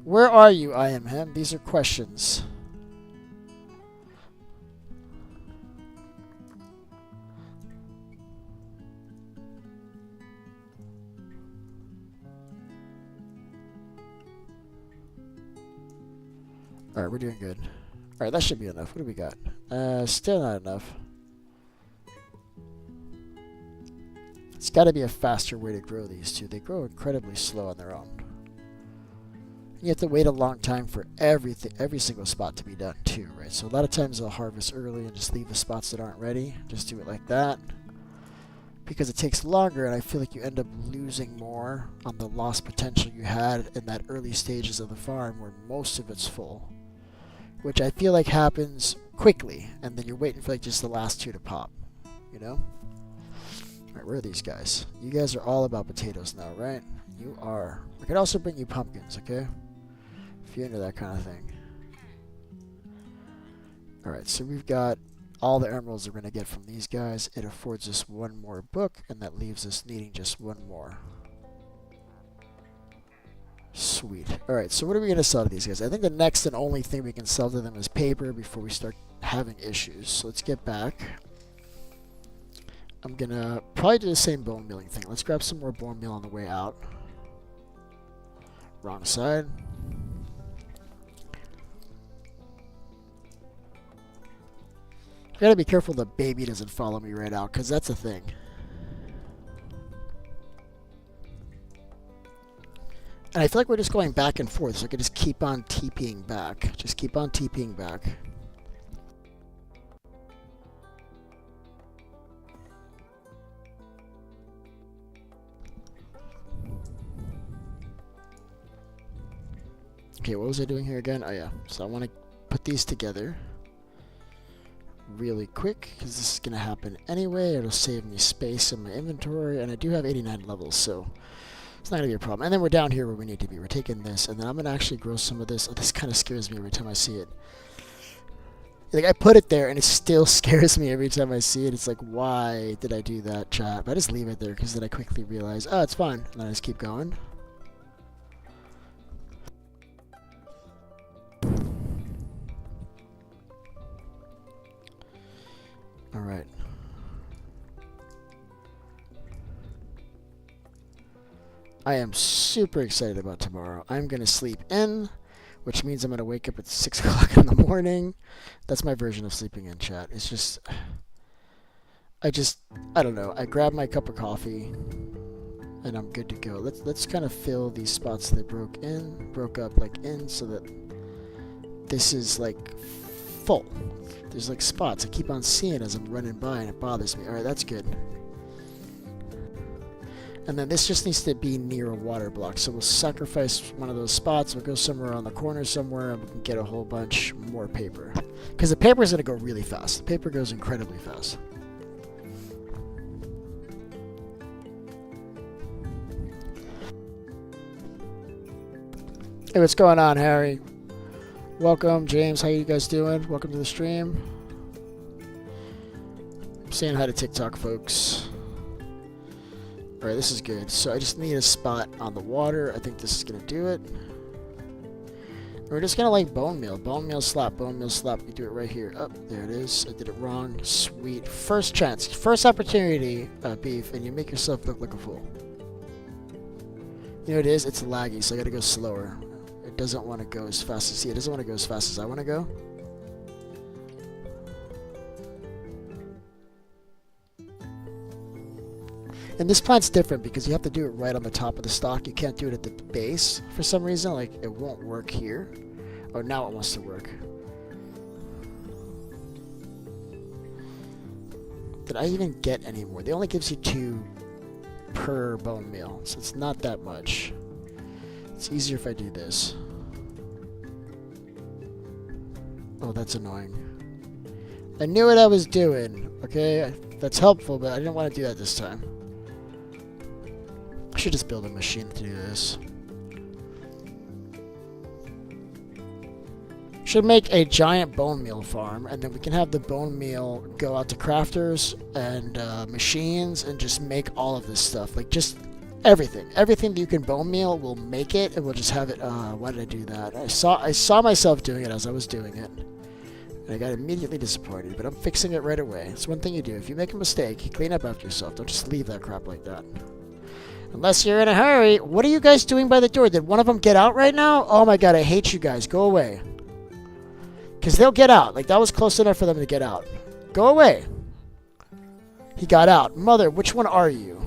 Where are you, I Am Him? These are questions. Alright, we're doing good. Alright, that should be enough. What do we got? Still not enough. It's got to be a faster way to grow these two. They grow incredibly slow on their own. You have to wait a long time for every single spot to be done too, right? So a lot of times they'll harvest early and just leave the spots that aren't ready. Just do it like that. Because it takes longer, and I feel like you end up losing more on the lost potential you had in that early stages of the farm where most of it's full. Which I feel like happens quickly, and then you're waiting for like just the last two to pop, you know? Alright, where are these guys? You guys are all about potatoes now, right? You are. I could also bring you pumpkins, okay? If you're into that kind of thing. Alright, so we've got all the emeralds we're going to get from these guys. It affords us one more book, and that leaves us needing just one more. Sweet. Alright, so what are we going to sell to these guys? I think the next and only thing we can sell to them is paper before we start having issues. So let's get back. I'm going to probably do the same bone milling thing. Let's grab some more bone meal on the way out. Wrong side. I gotta be careful the baby doesn't follow me right out, because that's a thing. And I feel like we're just going back and forth, so I could just keep on TPing back. Just keep on TPing back. Okay, what was I doing here again? Oh yeah, so I want to put these together really quick, because this is going to happen anyway. It'll save me space in my inventory, and I do have 89 levels, so it's not going to be a problem. And then we're down here where we need to be. We're taking this, and then I'm going to actually grow some of this. Oh, this kind of scares me every time I see it. Like, I put it there, and it still scares me every time I see it. It's like, why did I do that, chat? But I just leave it there, because then I quickly realize, oh, it's fine. And then I just keep going. Alright. I am super excited about tomorrow. I'm going to sleep in, which means I'm going to wake up at 6 o'clock in the morning. That's my version of sleeping in, chat. It's just... I don't know. I grab my cup of coffee, and I'm good to go. Let's kind of fill these spots that broke up like in, so that this is like full. There's like spots I keep on seeing as I'm running by, and it bothers me. All right, that's good. And then this just needs to be near a water block, so we'll sacrifice one of those spots. We'll go somewhere on the corner somewhere, and we can get a whole bunch more paper. Because the paper is going to go really fast. The paper goes incredibly fast. Hey, what's going on, Harry? Welcome, James. How you guys doing? Welcome to the stream. I'm saying hi to TikTok, folks. Alright, this is good. So I just need a spot on the water. I think this is going to do it. And we're just going to like bone meal. Bone meal slap, bone meal slap. We do it right here. Oh, there it is. I did it wrong. Sweet. First chance. First opportunity, beef, and you make yourself look like a fool. You know what it is? It's laggy, so I got to go slower. It doesn't want to go as fast as... See, it doesn't want to go as fast as I want to go. And this plant's different because you have to do it right on the top of the stalk. You can't do it at the base for some reason. Like, it won't work here. Oh, now it wants to work. Did I even get any more? They only gives you 2 per bone meal, so it's not that much. It's easier if I do this. Oh, that's annoying. I knew what I was doing, okay? That's helpful, but I didn't want to do that this time. I should just build a machine to do this. Should make a giant bone meal farm, and then we can have the bone meal go out to crafters and machines and just make all of this stuff. Like, just everything. Everything that you can bone meal, we'll make it, and we'll just have it. Why did I do that? I saw myself doing it as I was doing it, and I got immediately disappointed, but I'm fixing it right away. It's one thing you do. If you make a mistake, you clean up after yourself. Don't just leave that crap like that. Unless you're in a hurry. What are you guys doing by the door? Did one of them get out right now? Oh my god, I hate you guys. Go away. Because they'll get out. Like, that was close enough for them to get out. Go away. He got out. Mother, which one are you?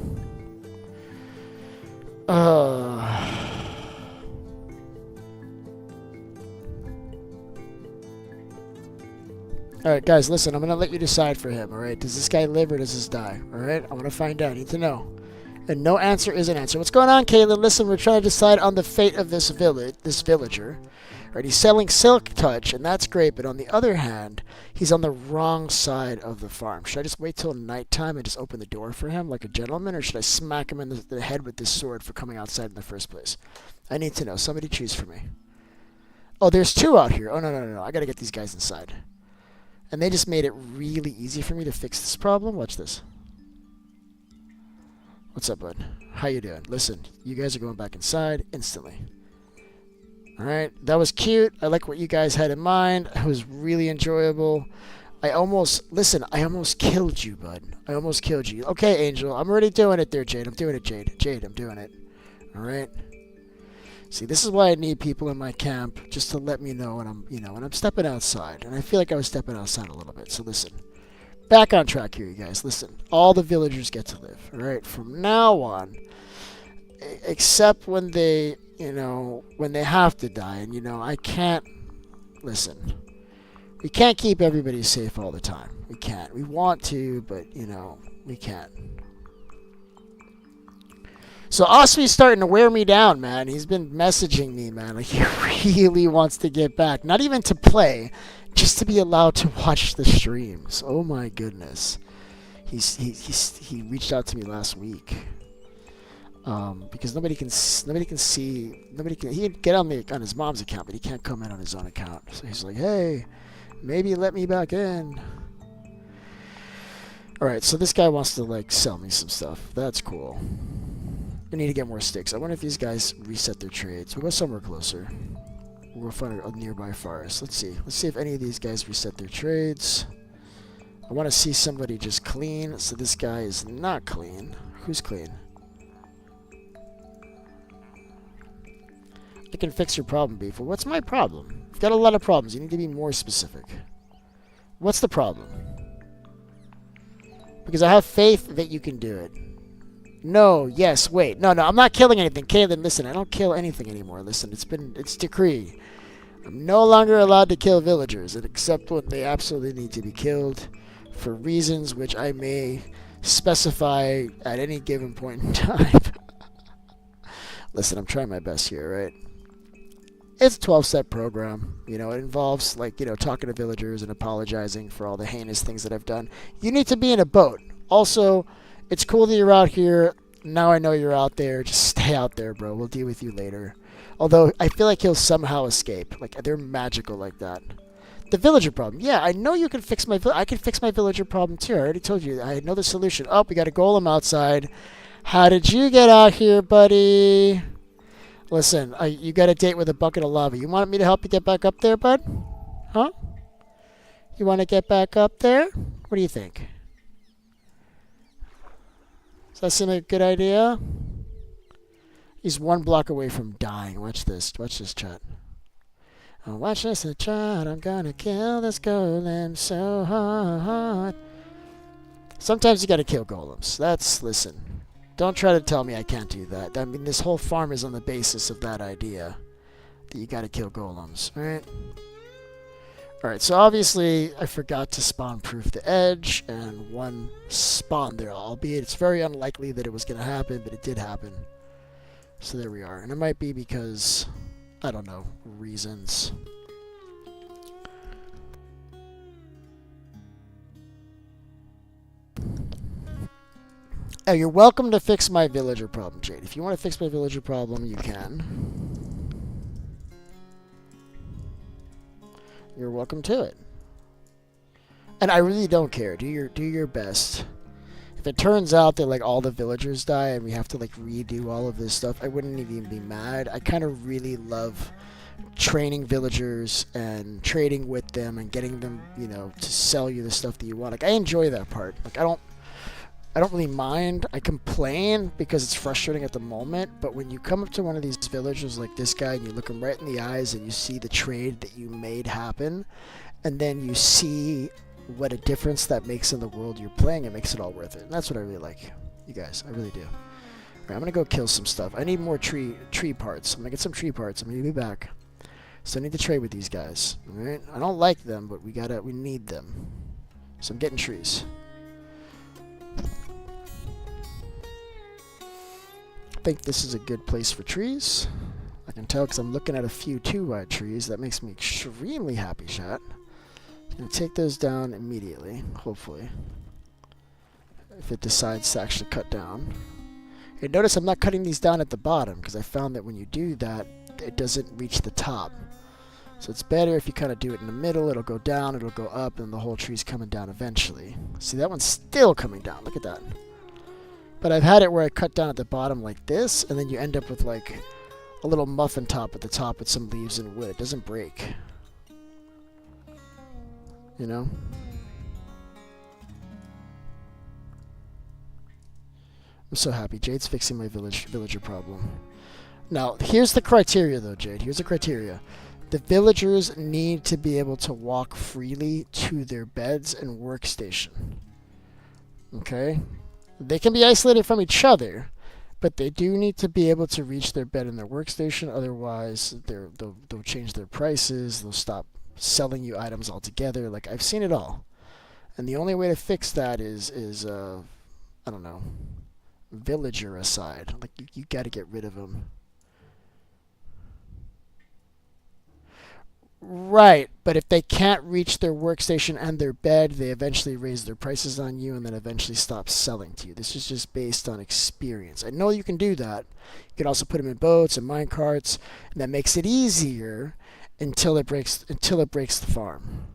Alright, guys, listen. I'm going to let you decide for him, alright? Does this guy live or does this die? Alright? I want to find out. I need to know. And no answer is an answer. What's going on, Caitlin? Listen, we're trying to decide on the fate of this villager. Right, he's selling Silk Touch, and that's great, but on the other hand, he's on the wrong side of the farm. Should I just wait till nighttime and just open the door for him like a gentleman, or should I smack him in the head with this sword for coming outside in the first place? I need to know. Somebody choose for me. Oh, there's 2 out here. Oh, no. I gotta get these guys inside. And they just made it really easy for me to fix this problem. Watch this. What's up, bud? How you doing? Listen, you guys are going back inside instantly. Alright, that was cute. I like what you guys had in mind. It was really enjoyable. I almost killed you, bud. I almost killed you. Okay, Angel, I'm already doing it there, Jade. I'm doing it, Jade. Jade, I'm doing it. Alright? See, this is why I need people in my camp, just to let me know when I'm stepping outside. And I feel like I was stepping outside a little bit, so listen. Back on track here, you guys. Listen, all the villagers get to live, alright? From now on, except when they... when they have to die, and I can't, listen, we can't keep everybody safe all the time. We can't. We want to, but, we can't. So Oswee's starting to wear me down, man. He's been messaging me, man. Like, he really wants to get back. Not even to play, just to be allowed to watch the streams. Oh my goodness. He reached out to me last week. Because nobody can see, he can get on his mom's account, but he can't come in on his own account. So he's like, hey, maybe let me back in. Alright, so this guy wants to, like, sell me some stuff. That's cool. I need to get more sticks. I wonder if these guys reset their trades. We'll go somewhere closer. We'll find a nearby forest. Let's see. Let's see if any of these guys reset their trades. I want to see somebody just clean. So this guy is not clean. Who's clean? I can fix your problem, Beef. Well, what's my problem? You've got a lot of problems. You need to be more specific. What's the problem? Because I have faith that you can do it. No, yes, wait. No, I'm not killing anything. Kaylin, listen, I don't kill anything anymore. Listen, it's decree. I'm no longer allowed to kill villagers, except when they absolutely need to be killed for reasons which I may specify at any given point in time. Listen, I'm trying my best here, right? It's a 12-step program. You know, it involves, like, you know, talking to villagers and apologizing for all the heinous things that I've done. You need to be in a boat. Also, it's cool that you're out here. Now I know you're out there. Just stay out there, bro. We'll deal with you later. Although, I feel like he'll somehow escape. Like, they're magical like that. The villager problem. Yeah, I know you can fix my... I can fix my villager problem, too. I already told you. I know the solution. Oh, we got a golem outside. How did you get out here, buddy? Listen, you got a date with a bucket of lava. You want me to help you get back up there, bud? Huh? You want to get back up there? What do you think? Does that seem like a good idea? He's one block away from dying. Watch this. Watch this, chat. Oh, watch this, chat. I'm gonna kill this golem so hard. Sometimes you gotta kill golems. Listen. Don't try to tell me I can't do that. I mean, this whole farm is on the basis of that idea. That you gotta kill golems, right? Alright, so obviously I forgot to spawn-proof the edge, and one spawned there, albeit it's very unlikely that it was gonna happen, but it did happen. So there we are. And it might be because, I don't know, reasons. Oh, you're welcome to fix my villager problem, Jade. If you want to fix my villager problem, you can. You're welcome to it. And I really don't care. Do your best. If it turns out that like all the villagers die and we have to like redo all of this stuff, I wouldn't even be mad. I kind of really love training villagers and trading with them and getting them, you know, to sell you the stuff that you want. Like I enjoy that part. Like I don't really mind. I complain because it's frustrating at the moment, but when you come up to one of these villagers like this guy and you look him right in the eyes and you see the trade that you made happen, and then you see what a difference that makes in the world you're playing, it makes it all worth it. And that's what I really like, you guys. I really do. All right, I'm gonna go kill some stuff. I need more tree parts. I'm gonna get some tree parts. I'm gonna be back. So I need to trade with these guys. All right? I don't like them, but we need them. So I'm getting trees. I think this is a good place for trees. I can tell because I'm looking at a few 2-wide trees. That makes me extremely happy, chat. I'm going to take those down immediately, hopefully. If it decides to actually cut down. And notice I'm not cutting these down at the bottom because I found that when you do that, it doesn't reach the top. So it's better if you kind of do it in the middle. It'll go down, it'll go up, and the whole tree's coming down eventually. See, that one's still coming down. Look at that. But I've had it where I cut down at the bottom like this, and then you end up with like a little muffin top at the top with some leaves and wood. It doesn't break. You know? I'm so happy. Jade's fixing my villager problem. Now, here's the criteria though, Jade. Here's the criteria. The villagers need to be able to walk freely to their beds and workstation. Okay? They can be isolated from each other, but they do need to be able to reach their bed and their workstation. Otherwise, they'll change their prices. They'll stop selling you items altogether. Like, I've seen it all. And the only way to fix that is I don't know, villager aside. Like, you got to get rid of them. Right, but if they can't reach their workstation and their bed, they eventually raise their prices on you and then eventually stop selling to you. This is just based on experience. I know you can do that. You can also put them in boats and mine carts, and that makes it easier until it breaks the farm.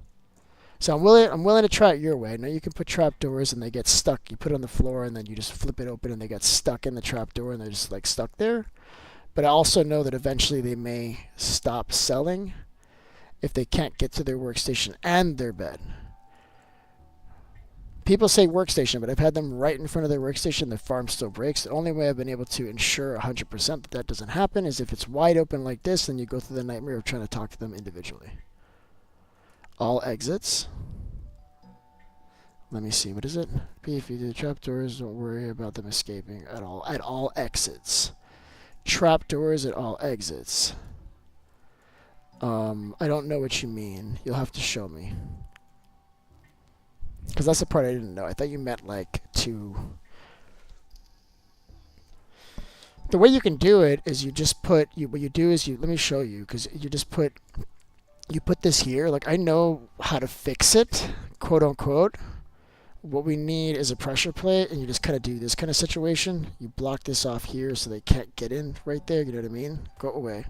So I'm willing to try it your way. Now you can put trap doors and they get stuck. You put it on the floor and then you just flip it open and they get stuck in the trap door and they're just like stuck there. But I also know that eventually they may stop selling if they can't get to their workstation and their bed. People say workstation, but I've had them right in front of their workstation. The farm still breaks. The only way I've been able to ensure 100% that that doesn't happen is if it's wide open like this, then you go through the nightmare of trying to talk to them individually. All exits. Let me see. What is it? P, if you do trapdoors, don't worry about them escaping at all. At all exits. Trapdoors at all exits. I don't know what you mean. You'll have to show me. Because that's the part I didn't know. I thought you meant like to... The way you can do it is you just put... what you do is you... Let me show you. Because you just put... You put this here. Like, I know how to fix it. Quote unquote. What we need is a pressure plate. And you just kind of do this kind of situation. You block this off here so they can't get in right there. You know what I mean? Go away.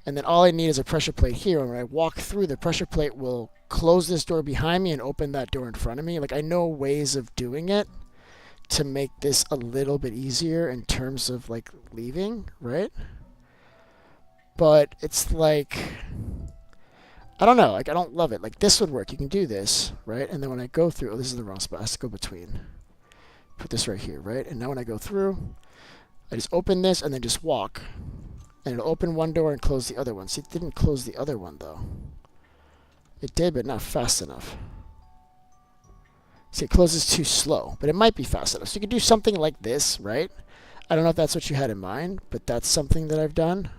And then all I need is a pressure plate here. And when I walk through, the pressure plate will close this door behind me and open that door in front of me. Like, I know ways of doing it to make this a little bit easier in terms of, like, leaving, right? But it's like, I don't know. Like, I don't love it. Like, this would work. You can do this, right? And then when I go through, oh, this is the wrong spot. I have to go between. Put this right here, right? And now when I go through, I just open this and then just walk. And it'll open one door and close the other one. See, it didn't close the other one, though. It did, but not fast enough. See, it closes too slow, but it might be fast enough. So you could do something like this, right? I don't know if that's what you had in mind, but that's something that I've done.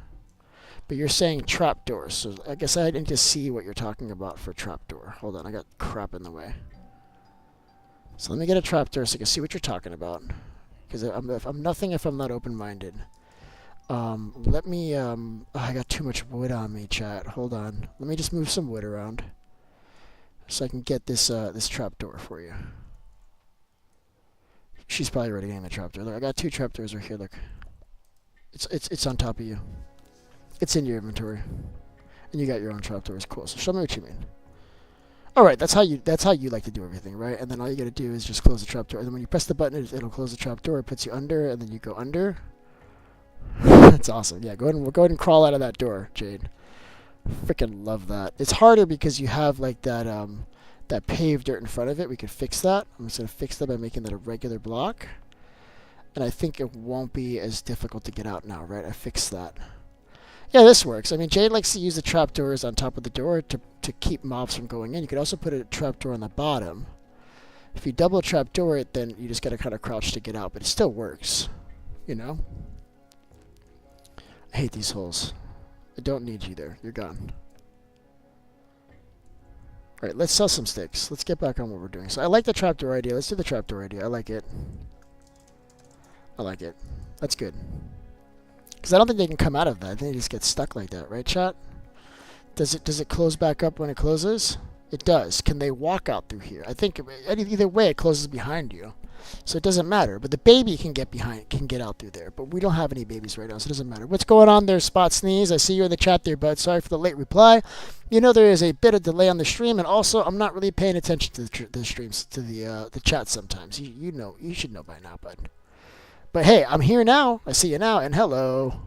But you're saying trapdoors, so I guess I need to see what you're talking about for trapdoor. Hold on, I got crap in the way. So let me get a trapdoor so I can see what you're talking about. Because I'm nothing if I'm not open-minded. Let me, oh, I got too much wood on me, chat. Hold on. Let me just move some wood around. So I can get this, this trapdoor for you. She's probably already getting the trapdoor. Look, I got two trapdoors right here, look. It's on top of you. It's in your inventory. And you got your own trapdoors. Cool. So show me what you mean. Alright, that's how you like to do everything, right? And then all you gotta do is just close the trapdoor. And then when you press the button, it'll close the trapdoor, it puts you under, and then you go under. That's awesome. Yeah, go ahead and crawl out of that door, Jade. Freaking love that. It's harder because you have like that that paved dirt in front of it. We could fix that. I'm just gonna fix that by making that a regular block. And I think it won't be as difficult to get out now, right? I fixed that. Yeah, this works. I mean, Jade likes to use the trapdoors on top of the door to keep mobs from going in. You could also put a trapdoor on the bottom. If you double trapdoor it, then you just gotta kind of crouch to get out, but it still works. You know? I hate these holes. I don't need you there. You're gone. Alright, let's sell some sticks. Let's get back on what we're doing. So I like the trapdoor idea. Let's do the trapdoor idea. I like it. I like it. That's good. Because I don't think they can come out of that. I think they just get stuck like that, right, chat? Does it close back up when it closes? It does. Can they walk out through here? I think either way it closes behind you. So it doesn't matter. But the baby can get out through there. But we don't have any babies right now, so it doesn't matter. What's going on there, Spot Sneeze? I see you in the chat there, bud. Sorry for the late reply. You know there is a bit of delay on the stream, and also I'm not really paying attention to the streams, to the chat sometimes. You know, you should know by now, bud. But hey, I'm here now. I see you now, and hello.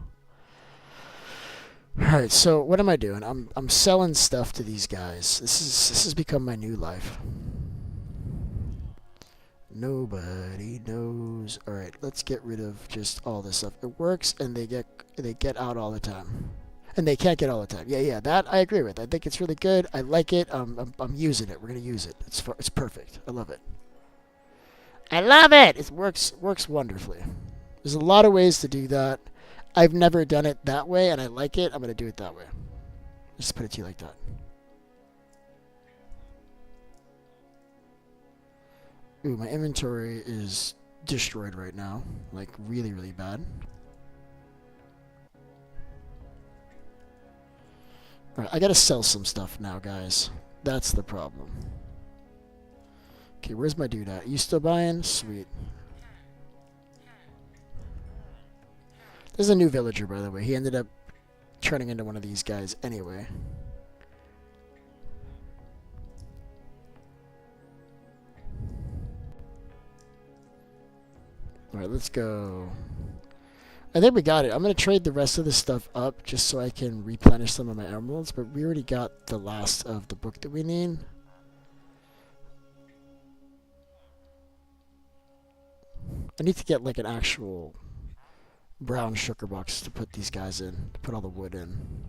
Alright, so what am I doing? I'm selling stuff to these guys. This has become my new life. Nobody knows. Alright, let's get rid of just all this stuff. It works, and they get out all the time. And they can't get all the time. Yeah, that I agree with. I think it's really good. I like it. I'm using it. We're gonna use it. It's perfect. I love it. I love it! It works wonderfully. There's a lot of ways to do that. I've never done it that way, and I like it. I'm going to do it that way. Just put it to you like that. Ooh, my inventory is destroyed right now. Like, really, really bad. Alright, I got to sell some stuff now, guys. That's the problem. Okay, where's my dude at? You still buying? Sweet. There's a new villager, by the way. He ended up turning into one of these guys anyway. Alright, let's go. I think we got it. I'm going to trade the rest of this stuff up just so I can replenish some of my emeralds, but we already got the last of the book that we need. I need to get like an actual brown sugar box to put these guys in, to put all the wood in.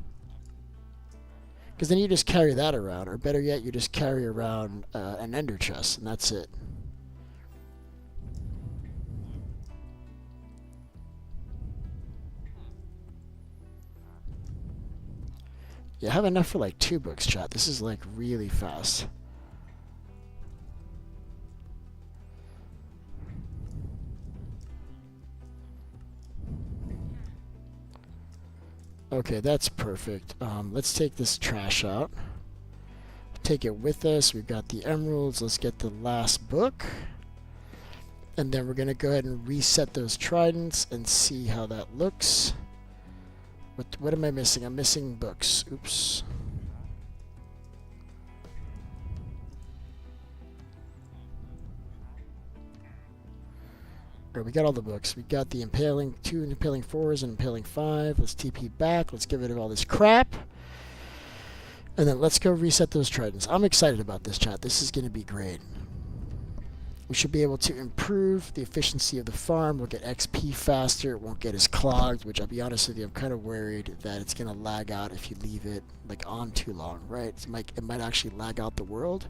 Because then you just carry that around, or better yet, you just carry around an ender chest, and that's it. Yeah, I have enough for like 2 books, chat. This is like really fast. Okay, that's perfect. Let's take this trash out. Take it with us. We've got the emeralds. Let's get the last book. And then we're going to go ahead and reset those tridents and see how that looks. What am I missing? I'm missing books. Oops. Alright, we got all the books. We got the Impaling 2 and Impaling 4s and Impaling 5. Let's TP back. Let's get rid of all this crap. And then let's go reset those tridents. I'm excited about this, chat. This is going to be great. We should be able to improve the efficiency of the farm. We'll get XP faster. It won't get as clogged, which I'll be honest with you, I'm kind of worried that it's going to lag out if you leave it like on too long, right? It might actually lag out the world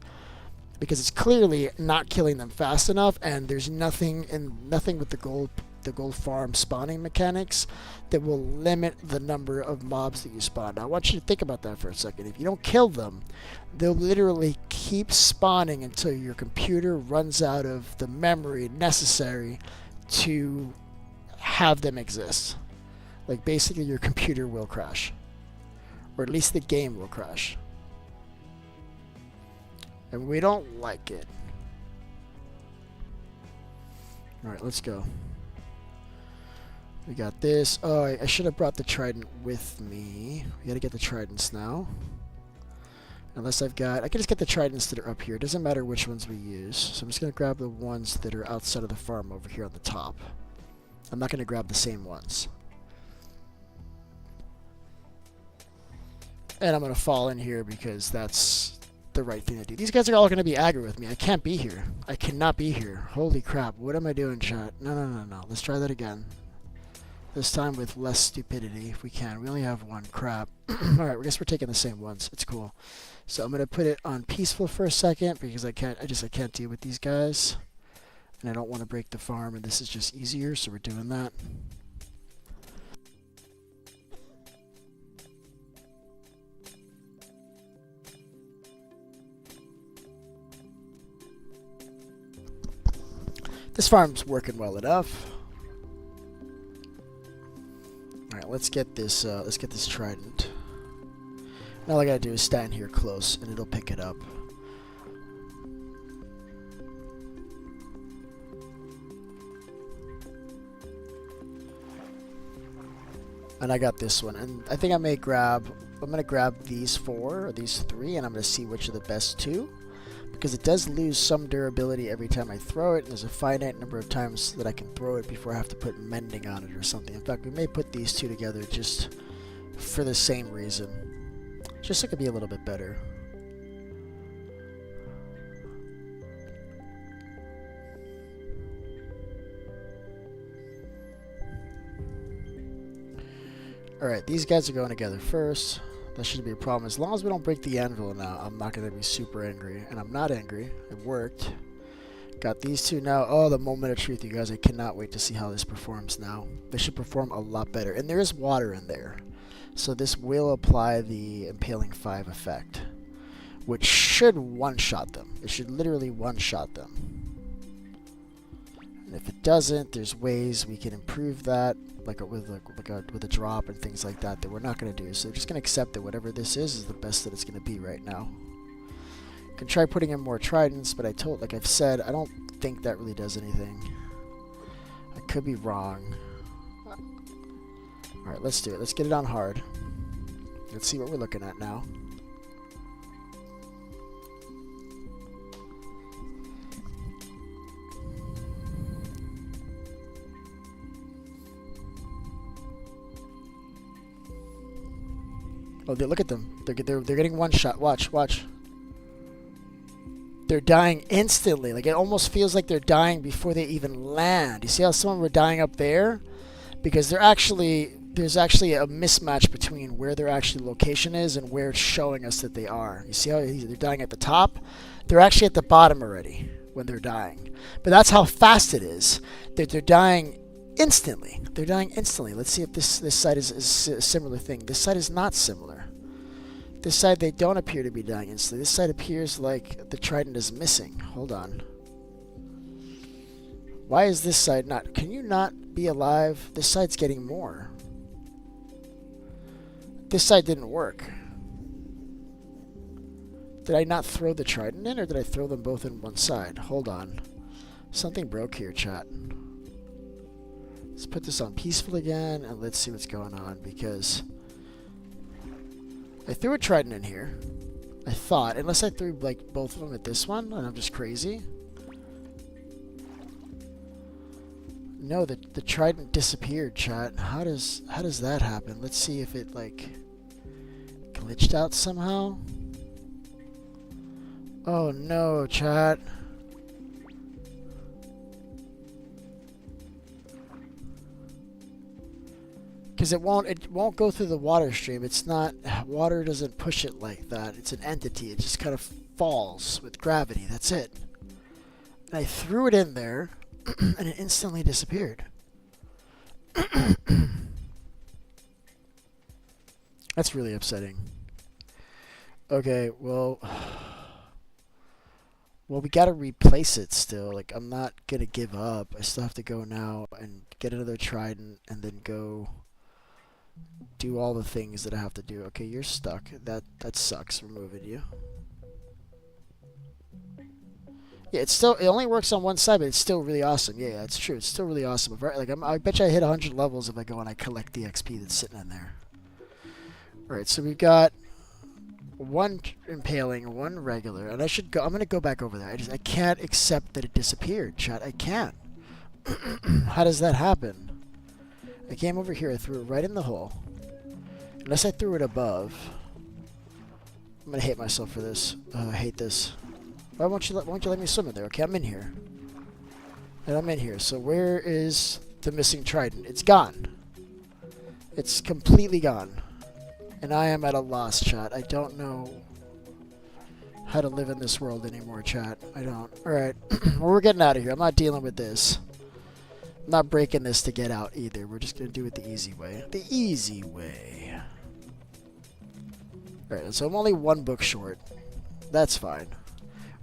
because it's clearly not killing them fast enough, and there's nothing with the gold farm spawning mechanics that will limit the number of mobs that you spawn. Now, I want you to think about that for a second. If you don't kill them, they'll literally keep spawning until your computer runs out of the memory necessary to have them exist. Like, basically, your computer will crash. Or at least the game will crash. And we don't like it. Alright, let's go. We got this. Oh, I should have brought the trident with me. We gotta get the tridents now. Unless I can just get the tridents that are up here. It doesn't matter which ones we use. So I'm just gonna grab the ones that are outside of the farm over here on the top. I'm not gonna grab the same ones. And I'm gonna fall in here because that's the right thing to do. These guys are all gonna be aggro with me. I can't be here. I cannot be here. Holy crap. What am I doing, chat? No. Let's try that again. This time with less stupidity, if we can. We only have one. Crap. Alright, I guess we're taking the same ones. It's cool. So I'm going to put it on peaceful for a second because I can't deal with these guys. And I don't want to break the farm, and this is just easier, so we're doing that. This farm's working well enough. Alright, let's get this trident. Now all I gotta do is stand here close and it'll pick it up. And I got this one. And I think I'm gonna grab these 4 or these 3, and I'm gonna see which are the best 2. Because it does lose some durability every time I throw it, and there's a finite number of times that I can throw it before I have to put mending on it or something. In fact, we may put these 2 together just for the same reason. Just so it could be a little bit better. Alright, these guys are going together first. That shouldn't be a problem. As long as we don't break the anvil now, I'm not going to be super angry. And I'm not angry. It worked. Got these 2 now. Oh, the moment of truth, you guys. I cannot wait to see how this performs now. This should perform a lot better. And there is water in there. So this will apply the Impaling 5 effect, which should one-shot them. It should literally one-shot them. And if it doesn't, there's ways we can improve that, like with a drop and things like that we're not going to do. So we're just going to accept that whatever this is the best that it's going to be right now. Can try putting in more tridents, but like I've said, I don't think that really does anything. I could be wrong. Alright, let's do it. Let's get it on hard. Let's see what we're looking at now. Oh, look at them. They're getting one shot. Watch. They're dying instantly. Like, it almost feels like they're dying before they even land. You see how some of them were dying up there? Because they're actually there's actually a mismatch between where their actual location is and where it's showing us that they are. You see how they're dying at the top? They're actually at the bottom already when they're dying. But that's how fast it is. They're dying instantly. They're dying instantly. Let's see if this side is a similar thing. This side is not similar. This side, they don't appear to be dying instantly. This side appears like the trident is missing. Hold on. Why is this side not? Can you not be alive? This side's getting more. This side didn't work. Did I not throw the trident in, or did I throw them both in one side? Hold on. Something broke here, chat. Let's put this on peaceful again, and let's see what's going on, because I threw a trident in here. I thought, unless I threw like both of them at this one, and I'm just crazy. No, the trident disappeared, chat. How does that happen? Let's see if it like glitched out somehow. Oh no, chat. Because it won't go through the water stream. It's not, water doesn't push it like that. It's an entity. It just kind of falls with gravity. That's it. And I threw it in there, and it instantly disappeared. That's really upsetting. Okay, well, we gotta replace it still. Like, I'm not gonna give up. I still have to go now and get another trident, and then go do all the things that I have to do. Okay, you're stuck. That sucks. Removing you. Yeah, it only works on one side, but it's still really awesome. Yeah, that's true. It's still really awesome. Right? Like, I bet you I hit 100 levels if I go and I collect the XP that's sitting in there. All right, so we've got one impaling, one regular, and I'm gonna go back over there. I can't accept that it disappeared, chat. I can't. How does that happen? I came over here. I threw it right in the hole. Unless I threw it above. I'm gonna hate myself for this. I hate this. Why won't you let me swim in there? Okay, I'm in here. And I'm in here. So where is the missing trident? It's gone. It's completely gone. And I am at a loss, chat. I don't know how to live in this world anymore, chat. I don't. Alright. Well, we're getting out of here. I'm not dealing with this. I'm not breaking this to get out either. We're just going to do it the easy way. The easy way. Alright, so I'm only one book short. That's fine.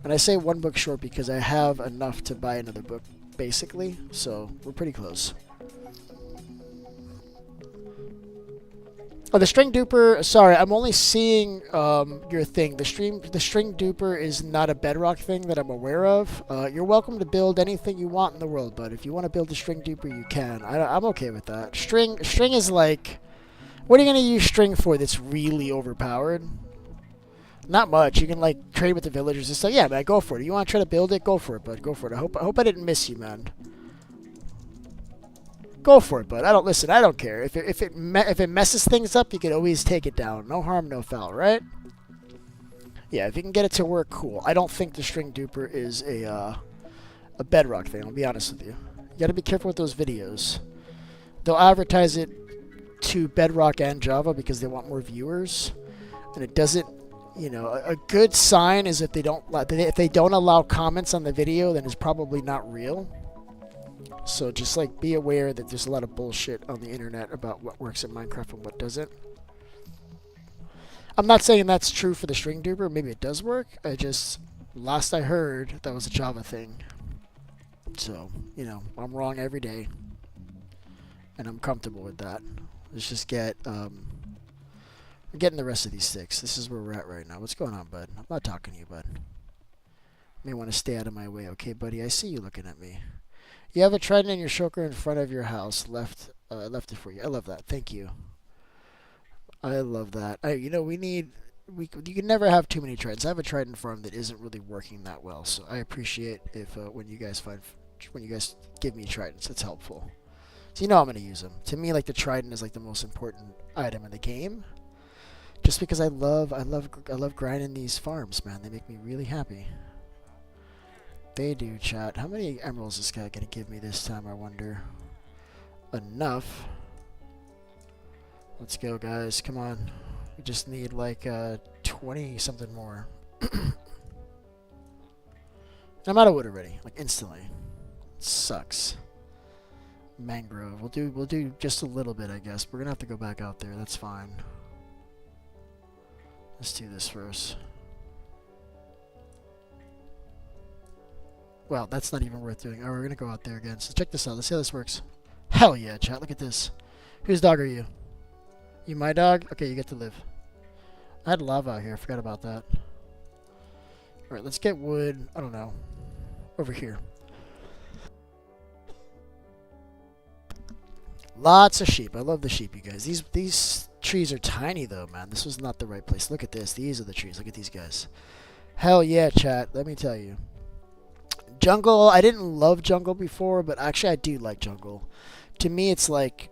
And I say one book short because I have enough to buy another book, basically. So, we're pretty close. Oh, the string duper. Sorry, I'm only seeing your thing. The string duper is not a Bedrock thing that I'm aware of. You're welcome to build anything you want in the world, but if you want to build a string duper, you can. I'm okay with that. String is like, what are you gonna use string for? That's really overpowered. Not much. You can like trade with the villagers and stuff. Yeah, man, go for it. You want to try to build it? Go for it, bud. Go for it. I hope I didn't miss you, man. Go for it, bud. I don't care. If it messes things up, you can always take it down. No harm, no foul, right? Yeah, if you can get it to work, cool. I don't think the string duper is a Bedrock thing. I'll be honest with you. You got to be careful with those videos. They'll advertise it to Bedrock and Java because they want more viewers, and it doesn't. You know, a good sign is if they don't allow comments on the video, then it's probably not real. So just like be aware that there's a lot of bullshit on the internet about what works in Minecraft and what doesn't. I'm not saying that's true for the string duper. Maybe it does work. Last I heard, that was a Java thing. So, you know, I'm wrong every day. And I'm comfortable with that. Let's just get, we're getting the rest of these sticks. This is where we're at right now. What's going on, bud? I'm not talking to you, bud. You may want to stay out of my way, okay, buddy? I see you looking at me. You have a trident in your shulker in front of your house. Left it for you. I love that. Thank you. I love that. You know, you can never have too many tridents. I have a trident farm that isn't really working that well, so I appreciate if when you guys give me tridents. It's helpful. So you know I'm gonna use them. To me, like the trident is like the most important item in the game. Just because I love grinding these farms, man. They make me really happy. They do, chat. How many emeralds is this guy gonna give me this time, I wonder? Enough. Let's go, guys. Come on. We just need like 20 something more. I'm out of wood already, like instantly. It sucks. Mangrove. We'll do just a little bit, I guess. We're gonna have to go back out there. That's fine. Let's do this first. Well, that's not even worth doing. Oh, we're gonna go out there again. So check this out. Let's see how this works. Hell yeah, chat. Look at this. Whose dog are you? You my dog? Okay, you get to live. I had lava out here. I forgot about that. Alright, let's get wood. I don't know. Over here. Lots of sheep. I love the sheep, you guys. These trees are tiny, though, man. This was not the right place. Look at this. These are the trees. Look at these guys. Hell yeah, chat. Let me tell you. Jungle. I didn't love jungle before, but actually I do like jungle. To me, it's like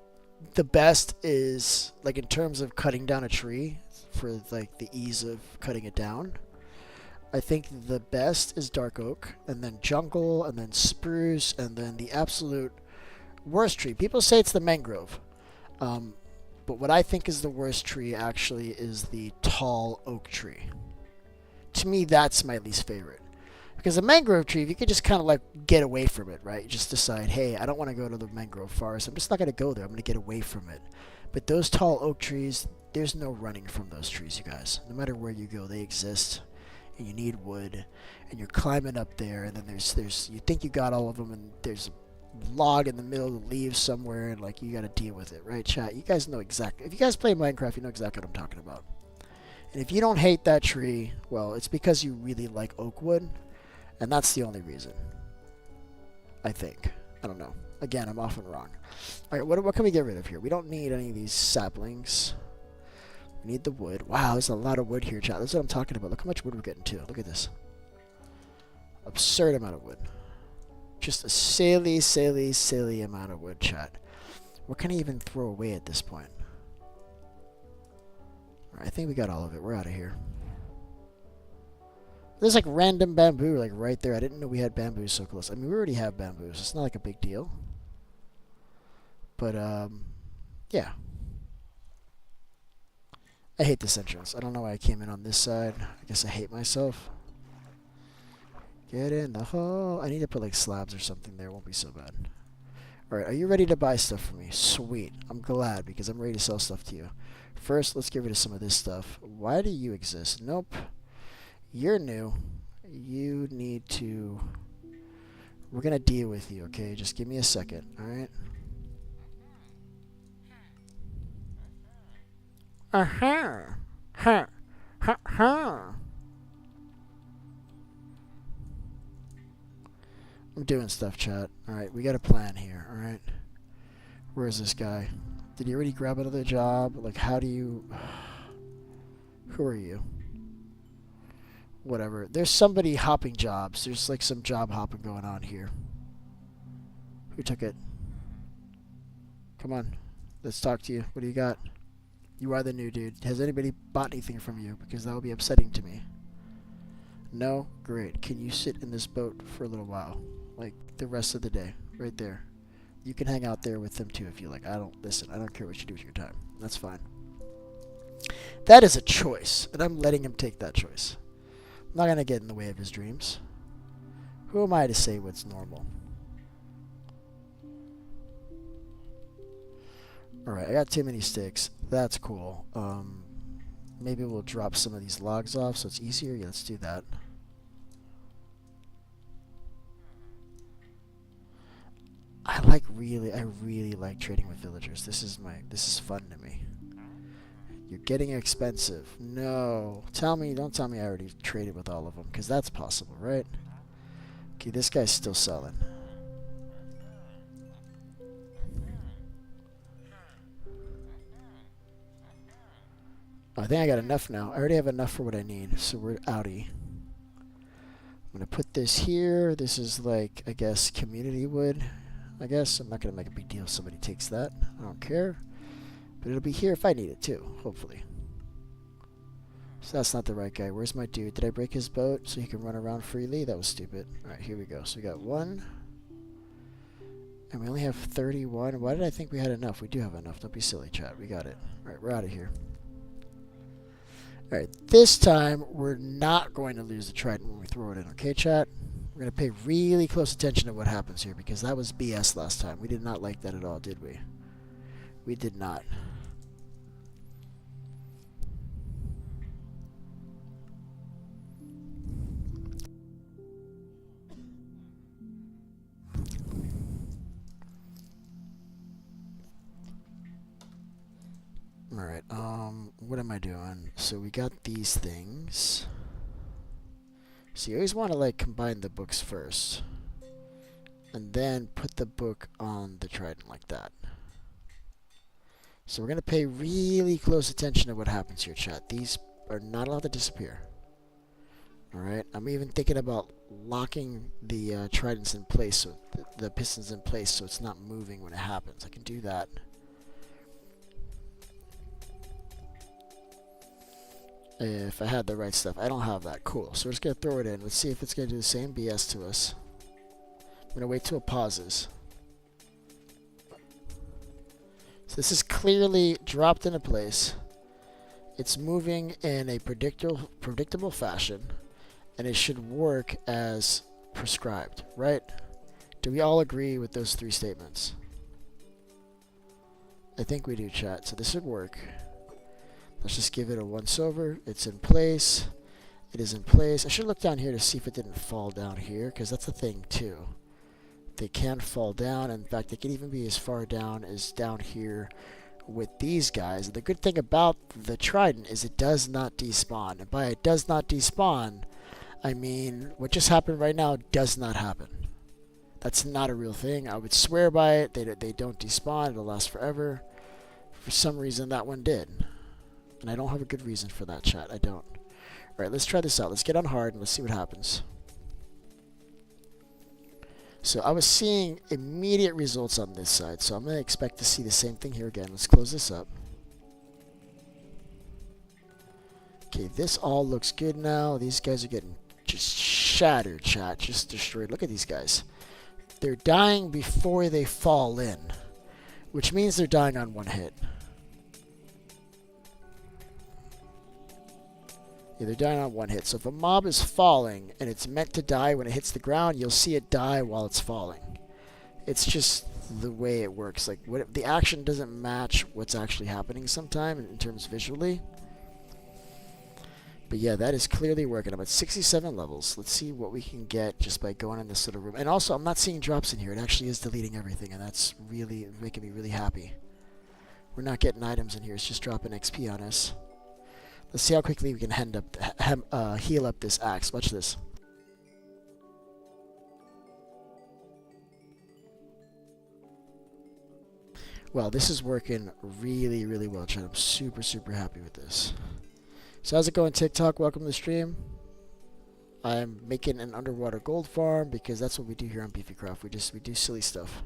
the best is, like, in terms of cutting down a tree for, like, the ease of cutting it down. I think the best is dark oak, and then jungle, and then spruce, and then the absolute worst tree. People say it's the mangrove. But what I think is the worst tree, actually, is the tall oak tree. To me, that's my least favorite. Because a mangrove tree, if you could just kind of, like, get away from it, right? You just decide, hey, I don't want to go to the mangrove forest. I'm just not going to go there. I'm going to get away from it. But those tall oak trees, there's no running from those trees, you guys. No matter where you go, they exist. And you need wood. And you're climbing up there. And then there's you think you got all of them. And there's a log in the middle of the leaves somewhere. And, like, you got to deal with it, right, chat? You guys know exactly. If you guys play Minecraft, you know exactly what I'm talking about. And if you don't hate that tree, well, it's because you really like oak wood. And that's the only reason. I think. I don't know. Again, I'm often wrong. Alright, what can we get rid of here? We don't need any of these saplings. We need the wood. Wow, there's a lot of wood here, chat. That's what I'm talking about. Look how much wood we're getting to. Look at this. Absurd amount of wood. Just a silly, silly, silly amount of wood, chat. What can I even throw away at this point? Alright, I think we got all of it. We're out of here. There's like random bamboo like right there. I didn't know we had bamboo so close. I mean, we already have bamboos. It's not like a big deal. But, yeah. I hate this entrance. I don't know why I came in on this side. I guess I hate myself. Get in the hole. I need to put like slabs or something there. It won't be so bad. Alright, are you ready to buy stuff for me? Sweet. I'm glad because I'm ready to sell stuff to you. First, let's get rid of some of this stuff. Why do you exist? Nope. You're new. You need to... We're going to deal with you, okay? Just give me a second, alright? Uh-huh. Huh. Huh. Huh. I'm doing stuff, chat. Alright, we got a plan here, alright? Where is this guy? Did he already grab another job? Like, how do you... Who are you? Whatever. There's somebody hopping jobs. There's like some job hopping going on here. Who took it? Come on. Let's talk to you. What do you got? You are the new dude. Has anybody bought anything from you? Because that would be upsetting to me. No? Great. Can you sit in this boat for a little while? Like the rest of the day. Right there. You can hang out there with them too if you like. I don't care what you do with your time. That's fine. That is a choice. And I'm letting him take that choice. I'm not going to get in the way of his dreams. Who am I to say what's normal? Alright, I got too many sticks. That's cool. Maybe we'll drop some of these logs off so it's easier. Yeah, let's do that. I really like trading with villagers. This is fun to me. You're getting expensive. No. Don't tell me I already traded with all of them, because that's possible, right? Okay, this guy's still selling. Oh, I think I got enough now. I already have enough for what I need, so we're outie. I'm going to put this here. This is like, I guess, community wood. I guess. I'm not going to make a big deal if somebody takes that. I don't care. But it'll be here if I need it too, hopefully. So that's not the right guy. Where's my dude? Did I break his boat so he can run around freely? That was stupid. Alright, here we go. So we got 1. And we only have 31. Why did I think we had enough? We do have enough. Don't be silly, chat. We got it. Alright, we're out of here. Alright, this time we're not going to lose the trident when we throw it in. Okay, chat? We're going to pay really close attention to what happens here because that was BS last time. We did not like that at all, did we? We did not. Alright, what am I doing? So we got these things. So you always want to, like, combine the books first. And then put the book on the trident like that. So we're going to pay really close attention to what happens here, chat. These are not allowed to disappear. Alright, I'm even thinking about locking the tridents in place, so the pistons in place so it's not moving when it happens. I can do that. If I had the right stuff. I don't have that. Cool. So we're just going to throw it in. Let's see if it's going to do the same BS to us. I'm going to wait till it pauses. So this is clearly dropped into place. It's moving in a predictable fashion. And it should work as prescribed, right? Do we all agree with those three statements? I think we do, chat. So this should work. Let's just give it a once over. It's in place. It is in place. I should look down here to see if it didn't fall down here, because that's a thing too. They can fall down. In fact, they can even be as far down as down here with these guys. The good thing about the trident is it does not despawn. And by it does not despawn, I mean what just happened right now does not happen. That's not a real thing. I would swear by it. They don't despawn. It'll last forever. For some reason, that one did. And I don't have a good reason for that, chat. I don't. Alright, let's try this out. Let's get on hard and let's see what happens. So I was seeing immediate results on this side, so I'm going to expect to see the same thing here again. Let's close this up. Okay, this all looks good now. These guys are getting just shattered, chat. Just destroyed. Look at these guys. They're dying before they fall in, which means they're dying on one hit. Yeah, they're dying on one hit. So if a mob is falling and it's meant to die when it hits the ground, you'll see it die while it's falling. It's just the way it works. Like, what the action doesn't match what's actually happening sometime in terms visually. But yeah, that is clearly working. I'm at 67 levels. Let's see what we can get just by going in this little room. And also, I'm not seeing drops in here. It actually is deleting everything, and that's really making me really happy. We're not getting items in here. It's just dropping XP on us. Let's see how quickly we can heal up this axe. Watch this. Well, this is working really, really well, chat. I'm super, super happy with this. So how's it going, TikTok? Welcome to the stream. I'm making an underwater gold farm because that's what we do here on Craft. We do silly stuff.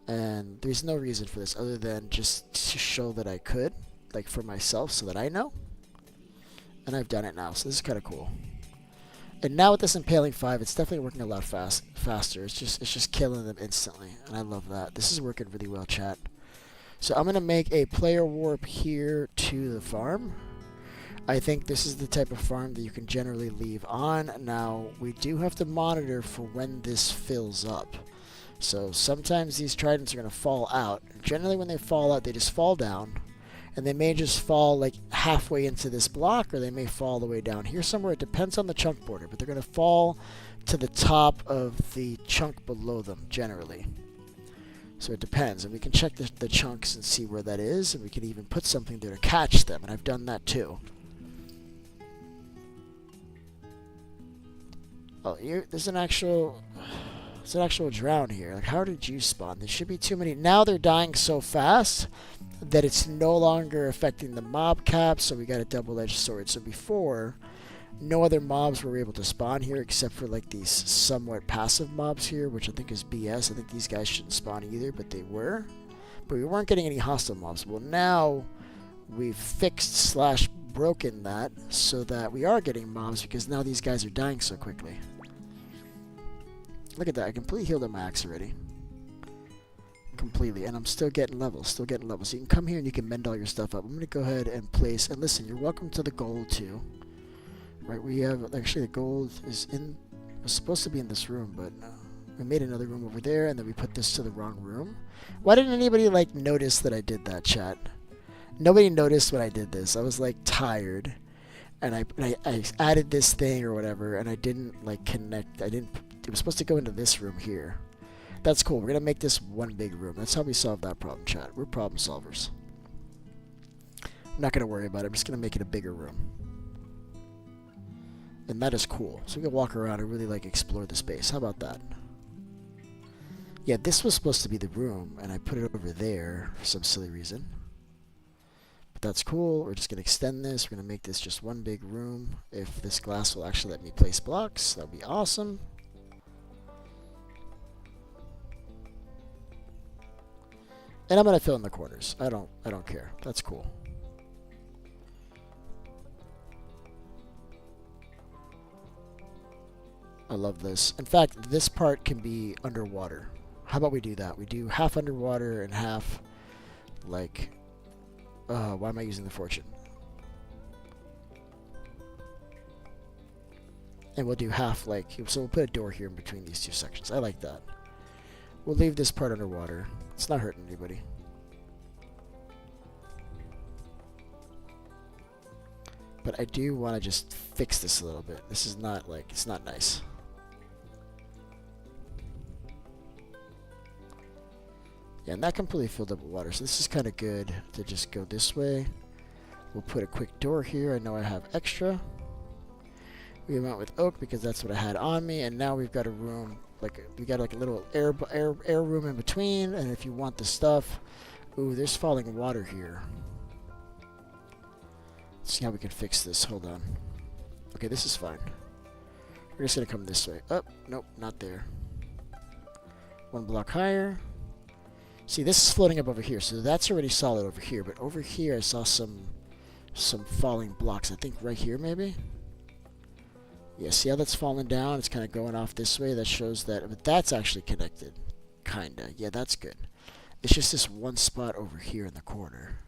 And there's no reason for this other than just to show that I could, like for myself, so that I know. And I've done it now, so this is kind of cool. And now with this Impaling 5, it's definitely working a lot faster. It's just killing them instantly, and I love that. This is working really well, chat. So I'm going to make a player warp here to the farm. I think this is the type of farm that you can generally leave on. Now, we do have to monitor for when this fills up. So sometimes these tridents are going to fall out. Generally when they fall out, they just fall down. And they may just fall like halfway into this block, or they may fall all the way down here somewhere. It depends on the chunk border, but they're going to fall to the top of the chunk below them, generally. So it depends, and we can check the chunks and see where that is, and we can even put something there to catch them, and I've done that too. Oh, here, there's an actual drown here. Like, how did you spawn? There should be too many. Now they're dying so fast that it's no longer affecting the mob cap, so we got a double-edged sword. So before, no other mobs were able to spawn here except for like these somewhat passive mobs here, which I think is BS. I think these guys shouldn't spawn either, but they were. But we weren't getting any hostile mobs. Well, now we've fixed / broken that so that we are getting mobs because now these guys are dying so quickly. Look at that. I completely healed up my axe already. completely, and I'm still getting levels, still getting levels. You can come here and you can mend all your stuff up. I'm going to go ahead and place, and listen, you're welcome to the gold too. Right, we have, actually the gold is in, was supposed to be in this room, but no. We made another room over there, and then we put this to the wrong room. Why didn't anybody, like, notice that I did that, chat? Nobody noticed when I did this. I was, like, tired, and I added this thing or whatever, and I didn't, like, connect. It was supposed to go into this room here. That's cool. We're going to make this one big room. That's how we solve that problem, chat. We're problem solvers. I'm not going to worry about it. I'm just going to make it a bigger room. And that is cool. So we can walk around and really, like, explore the space. How about that? Yeah, this was supposed to be the room, and I put it over there for some silly reason. But that's cool. We're just going to extend this. We're going to make this just one big room. If this glass will actually let me place blocks, that would be awesome. And I'm going to fill in the corners. I don't care. That's cool. I love this. In fact, this part can be underwater. How about we do that? We do half underwater and half, like, why am I using the fortune? And we'll do half, like, so we'll put a door here in between these two sections. I like that. We'll leave this part underwater. It's not hurting anybody. But I do want to just fix this a little bit. This is not, like, it's not nice. Yeah, and that completely filled up with water, so this is kind of good to just go this way. We'll put a quick door here. I know I have extra. We went with oak because that's what I had on me, and now we've got a room, like we got like a little air room in between. And if you want the stuff, ooh, there's falling water here. Let's see how we can fix this. Hold on. Okay, this is fine. We're just gonna come this way. Oh, nope, not there. One block higher. See, this is floating up over here, so that's already solid over here. But over here, I saw some falling blocks. I think right here, maybe. Yeah, see how that's falling down? It's kind of going off this way. That shows that, but that's actually connected, kinda. Yeah, that's good. It's just this one spot over here in the corner,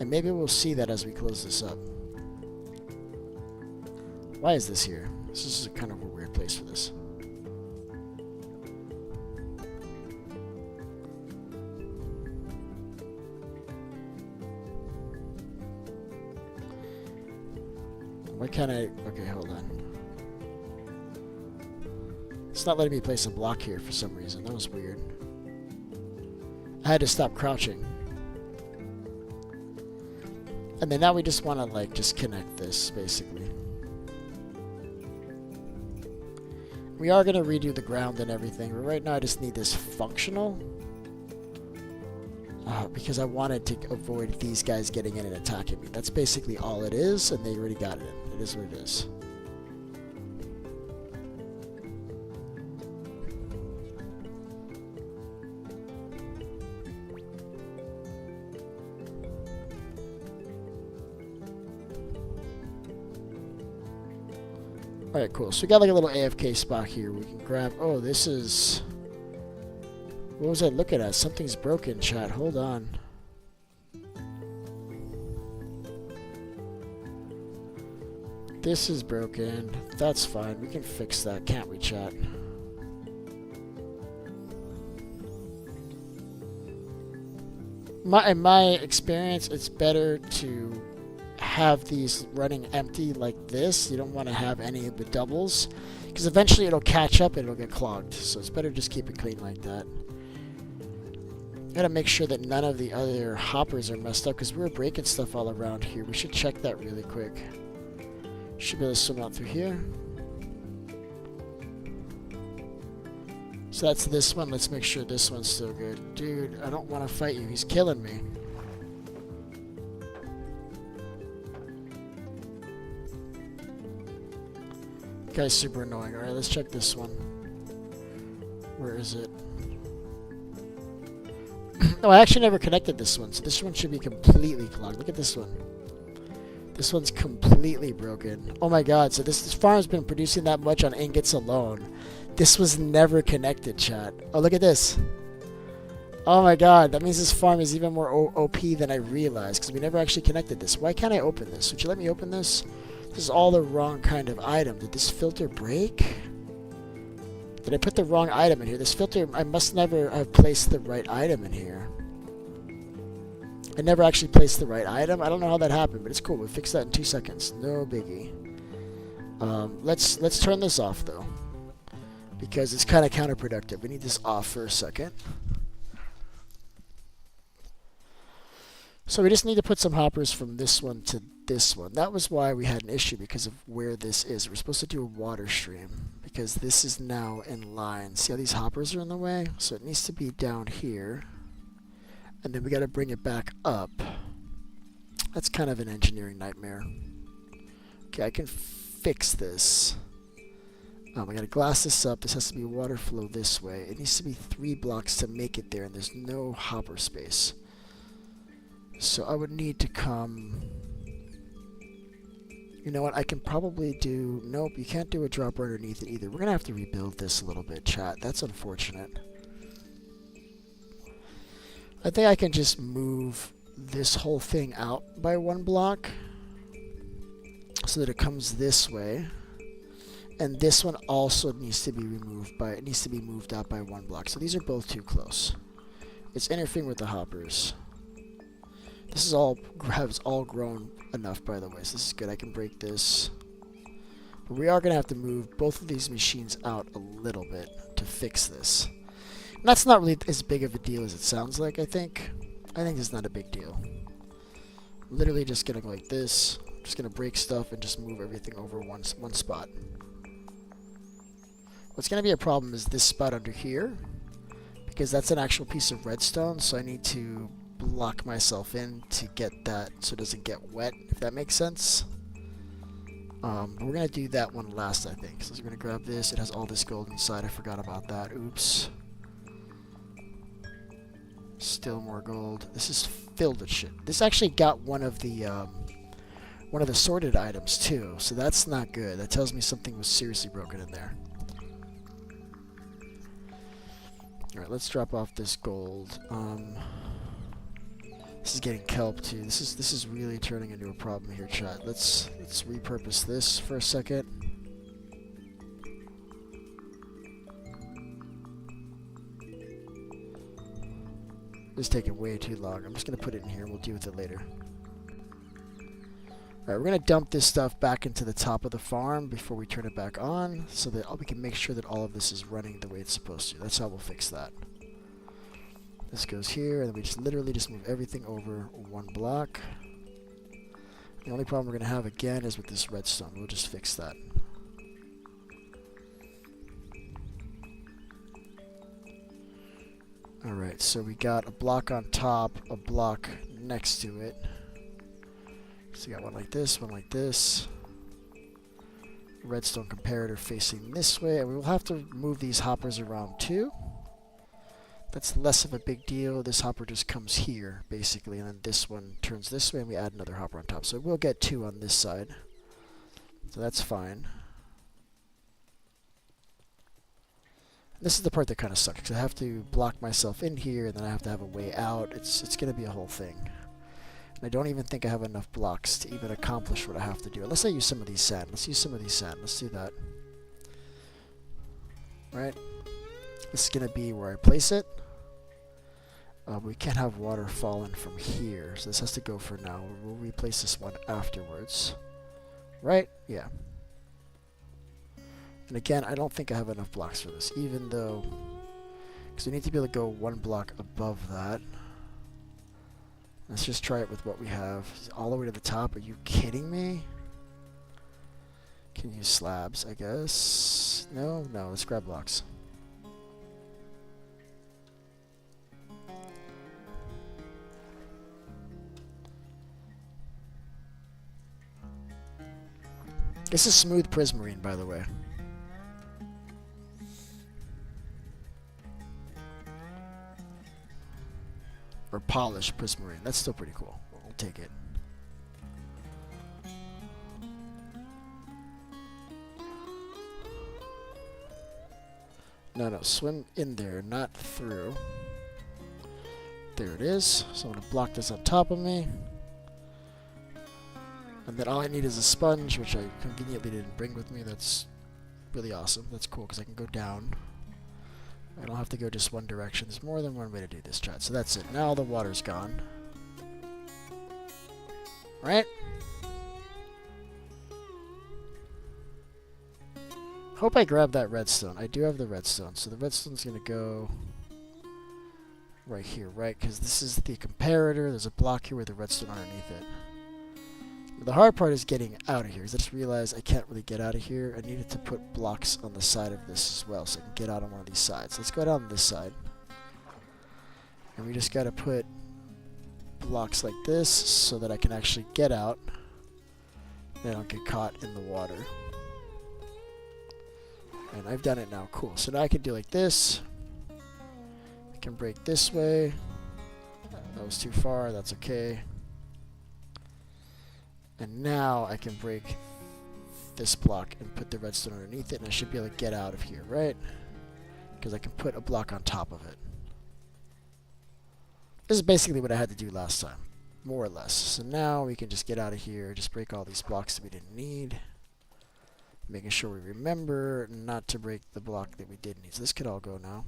and maybe we'll see that as we close this up. Why is this here? This is kind of a weird place for this. Why can't I? Okay, hold on. It's not letting me place a block here for some reason. That was weird. I had to stop crouching. And then now we just want to, like, just connect this, basically. We are going to redo the ground and everything, but right now I just need this functional. Because I wanted to avoid these guys getting in and attacking me. That's basically all it is, and they already got it in. It is what it is. Alright, cool. So we got like a little AFK spot here. We can grab... Oh, this is... What was I looking at? Something's broken, chat. Hold on. This is broken. That's fine. We can fix that, can't we, chat? In my experience, it's better to have these running empty like this. You don't want to have any of the doubles, because eventually it'll catch up and it'll get clogged. So it's better just keep it clean like that. Gotta make sure that none of the other hoppers are messed up, because we're breaking stuff all around here. We should check that really quick. Should be able to swim out through here. So that's this one. Let's make sure this one's still good. Dude, I don't want to fight you. He's killing me. Guy's super annoying. Alright, let's check this one. Where is it? Oh, I actually never connected this one, so this one should be completely clogged. Look at this one. This one's completely broken. Oh my god, so this farm's been producing that much on ingots alone. This was never connected, chat. Oh, look at this. Oh my god, that means this farm is even more OP than I realized, because we never actually connected this. Why can't I open this? Would you let me open this? This is all the wrong kind of item. Did this filter break? Did I put the wrong item in here? This filter, I must never have placed the right item in here. I never actually placed the right item. I don't know how that happened, but it's cool. We'll fix that in 2 seconds. No biggie. Let's turn this off, though, because it's kind of counterproductive. We need this off for a second. So we just need to put some hoppers from this one to this one. That was why we had an issue, because of where this is. We're supposed to do a water stream, because this is now in line. See how these hoppers are in the way? So it needs to be down here. And then we got to bring it back up. That's kind of an engineering nightmare. Okay, I can fix this. I got to glass this up. This has to be water flow this way. It needs to be 3 blocks to make it there, and there's no hopper space. So I would need to come... You know what? I can probably do... Nope, you can't do a dropper underneath it either. We're going to have to rebuild this a little bit, chat. That's unfortunate. I think I can just move this whole thing out by 1 block so that it comes this way, and this one also needs to be moved out by 1 block. So these are both too close. It's interfering with the hoppers. This is has all grown enough, by the way, so this is good. I can break this, but we are gonna have to move both of these machines out a little bit to fix this. And that's not really as big of a deal as it sounds like, I think. I think it's not a big deal. Literally just gonna go like this. Just gonna break stuff and just move everything over one spot. What's gonna be a problem is this spot under here, because that's an actual piece of redstone, so I need to block myself in to get that so it doesn't get wet, if that makes sense. But we're gonna do that one last, I think. So we're gonna grab this. It has all this gold inside. I forgot about that. Oops. Still more gold. This is filled with shit. This actually got one of the sorted items too, so that's not good. That tells me something was seriously broken in there. All right, let's drop off this gold. This is getting kelp too. This is really turning into a problem here, chat. Let's repurpose this for a second. This is taking way too long. I'm just going to put it in here. We'll deal with it later. Alright, we're going to dump this stuff back into the top of the farm before we turn it back on, so that we can make sure that all of this is running the way it's supposed to. That's how we'll fix that. This goes here, and then we just literally just move everything over 1 block. The only problem we're going to have again is with this redstone. We'll just fix that. Alright, so we got a block on top, a block next to it. So we got one like this, one like this. Redstone comparator facing this way, and we will have to move these hoppers around too. That's less of a big deal. This hopper just comes here, basically, and then this one turns this way, and we add another hopper on top. So we'll get 2 on this side. So that's fine. This is the part that kind of sucks, because I have to block myself in here, and then I have to have a way out. It's going to be a whole thing. And I don't even think I have enough blocks to even accomplish what I have to do. Unless I use some of these sand. Let's use some of these sand. Let's do that. Right? This is going to be where I place it. We can't have water falling from here, so this has to go for now. We'll replace this one afterwards. Right? Yeah. And again, I don't think I have enough blocks for this, even though... Because we need to be able to go 1 block above that. Let's just try it with what we have. All the way to the top. Are you kidding me? Can use slabs, I guess. No? No, let's grab blocks. This is smooth prismarine, by the way. Or polished prismarine. That's still pretty cool. We'll take it. No, no, swim in there, not through. There it is. So I'm going to block this on top of me. And then all I need is a sponge, which I conveniently didn't bring with me. That's really awesome. That's cool, because I can go down. I don't have to go just one direction. There's more than one way to do this, chat. So that's it. Now all the water's gone. Right? Hope I grabbed that redstone. I do have the redstone. So the redstone's going to go right here, right? Because this is the comparator. There's a block here with the redstone underneath it. The hard part is getting out of here, because I just realized I can't really get out of here. I needed to put blocks on the side of this as well, so I can get out on one of these sides. Let's go down this side. And we just got to put blocks like this so that I can actually get out. And I don't get caught in the water. And I've done it now. Cool. So now I can do like this. I can break this way. That was too far. That's okay. And now I can break this block and put the redstone underneath it, and I should be able to get out of here, right? Because I can put a block on top of it. This is basically what I had to do last time, more or less. So now we can just get out of here, just break all these blocks that we didn't need. Making sure we remember not to break the block that we did need. So this could all go now.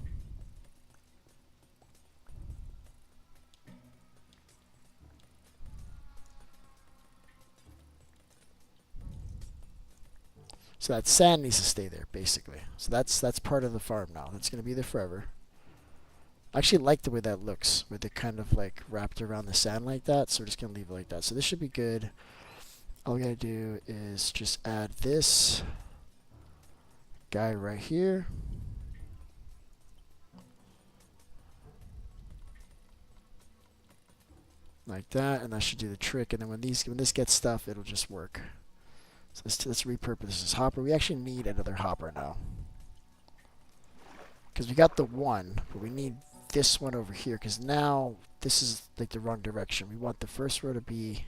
So that sand needs to stay there, basically. So that's part of the farm now. That's going to be there forever. I actually like the way that looks, with it kind of like wrapped around the sand like that. So we're just going to leave it like that. So this should be good. All we got to do is just add this guy right here. Like that, and that should do the trick. And then when this gets stuff, it'll just work. So let's repurpose this hopper. We actually need another hopper now. Because we got the one, but we need this one over here. Because now this is like the wrong direction. We want the first row to be...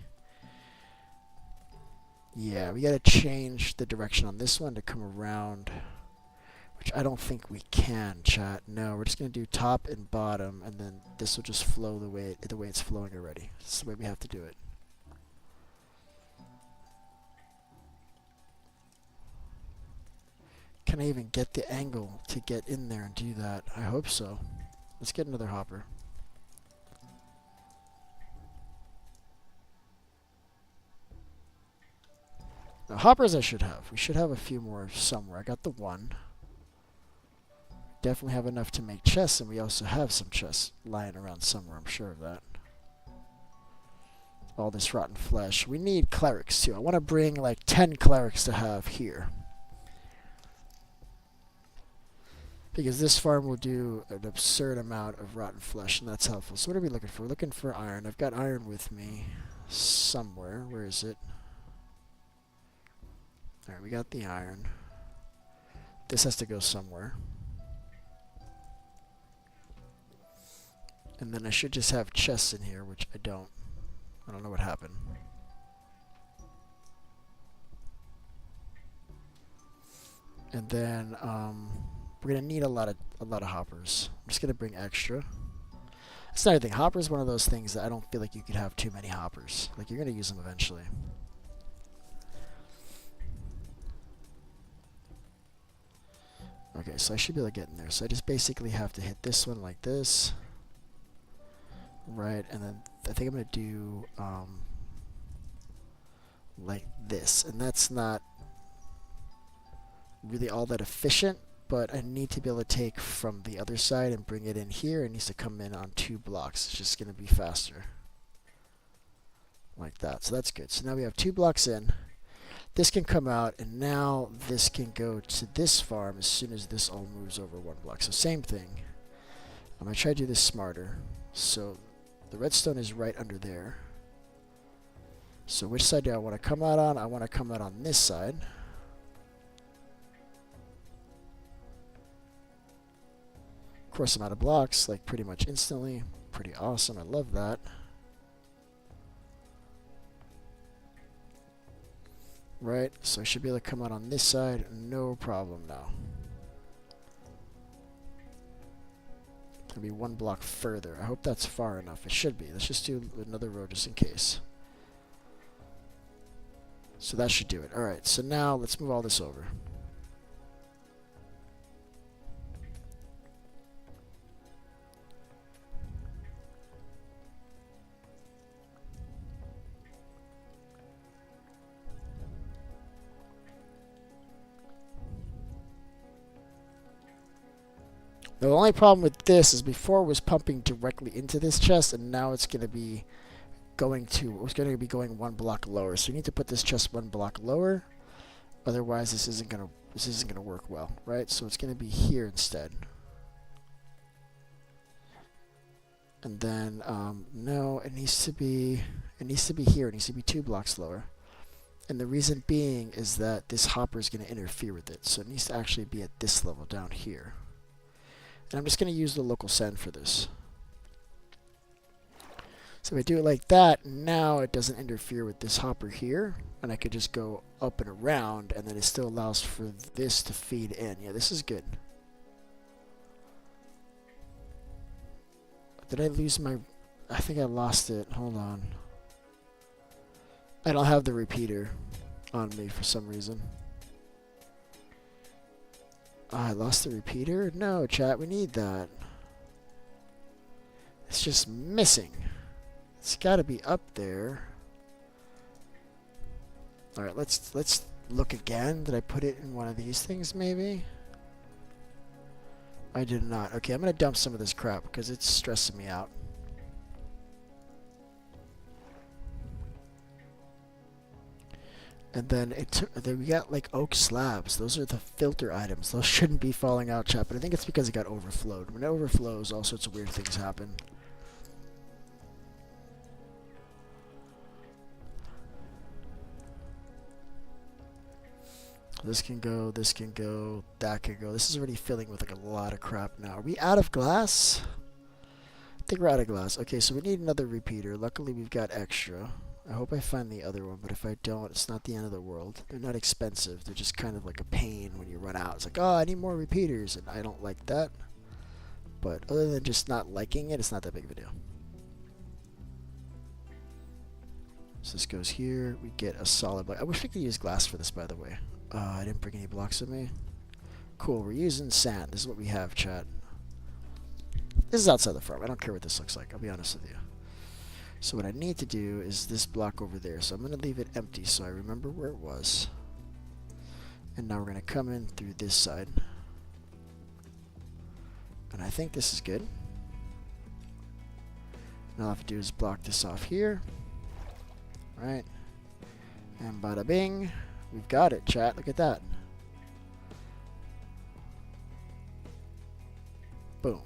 Yeah, we got to change the direction on this one to come around. Which I don't think we can, chat. No, we're just going to do top and bottom. And then this will just flow the way it's flowing already. This is the way we have to do it. Can I even get the angle to get in there and do that? I hope so. Let's get another hopper. Now, hoppers I should have. We should have a few more somewhere. I got the one. Definitely have enough to make chests, and we also have some chests lying around somewhere. I'm sure of that. All this rotten flesh. We need clerics too. I want to bring like 10 clerics to have here. Because this farm will do an absurd amount of rotten flesh, and that's helpful. So what are we looking for? We're looking for iron. I've got iron with me somewhere. Where is it? Alright, we got the iron. This has to go somewhere. And then I should just have chests in here, which I don't. I don't know what happened. And then, we're gonna need a lot of hoppers. I'm just gonna bring extra. That's another thing. Hopper is one of those things that I don't feel like you could have too many hoppers. Like you're gonna use them eventually. Okay, so I should be able to get in there. So I just basically have to hit this one like this. Right, and then I think I'm gonna do like this. And that's not really all that efficient. But I need to be able to take from the other side and bring it in here. It needs to come in on 2 blocks. It's just going to be faster. Like that. So that's good. So now we have 2 blocks in. This can come out, and now this can go to this farm as soon as this all moves over 1 block. So same thing. I'm going to try to do this smarter. So the redstone is right under there. So which side do I want to come out on? I want to come out on this side. Of course, I'm out of blocks, like pretty much instantly. Pretty awesome. I love that. Right, so I should be able to come out on this side, no problem now. going to be 1 block further. I hope that's far enough. It should be. Let's just do another row just in case. So that should do it. Alright, so now let's move all this over. The only problem with this is before it was pumping directly into this chest, and now it's going to be going 1 block lower. So you need to put this chest 1 block lower, otherwise this isn't gonna work well, right? So it's gonna be here instead. And then no, it needs to be here. It needs to be 2 blocks lower. And the reason being is that this hopper is gonna interfere with it, so it needs to actually be at this level down here. And I'm just gonna use the local send for this. So if I do it like that, now it doesn't interfere with this hopper here, and I could just go up and around, and then it still allows for this to feed in. Yeah, this is good. Did I lose my... I think I lost it. Hold on. I don't have the repeater on me for some reason. Oh, I lost the repeater? No, chat, we need that. It's just missing. It's got to be up there. All right, let's look again. Did I put it in one of these things maybe? I did not. Okay, I'm going to dump some of this crap because it's stressing me out. And then then we got like oak slabs. Those are the filter items. Those shouldn't be falling out, chat, but I think it's because it got overflowed. When it overflows, all sorts of weird things happen. This can go, that can go. This is already filling with like a lot of crap now. Are we out of glass? I think we're out of glass. Okay, so we need another repeater. Luckily we've got extra. I hope I find the other one, but if I don't, it's not the end of the world. They're not expensive. They're just kind of like a pain when you run out. It's like, oh, I need more repeaters, and I don't like that. But other than just not liking it, it's not that big of a deal. So this goes here. We get a solid block. I wish we could use glass for this, by the way. I didn't bring any blocks with me. Cool, we're using sand. This is what we have, chat. This is outside the farm. I don't care what this looks like, I'll be honest with you. So what I need to do is this block over there. So I'm going to leave it empty so I remember where it was. And now we're going to come in through this side. And I think this is good. And all I have to do is block this off here. Right. And bada bing. We've got it, chat. Look at that. Boom.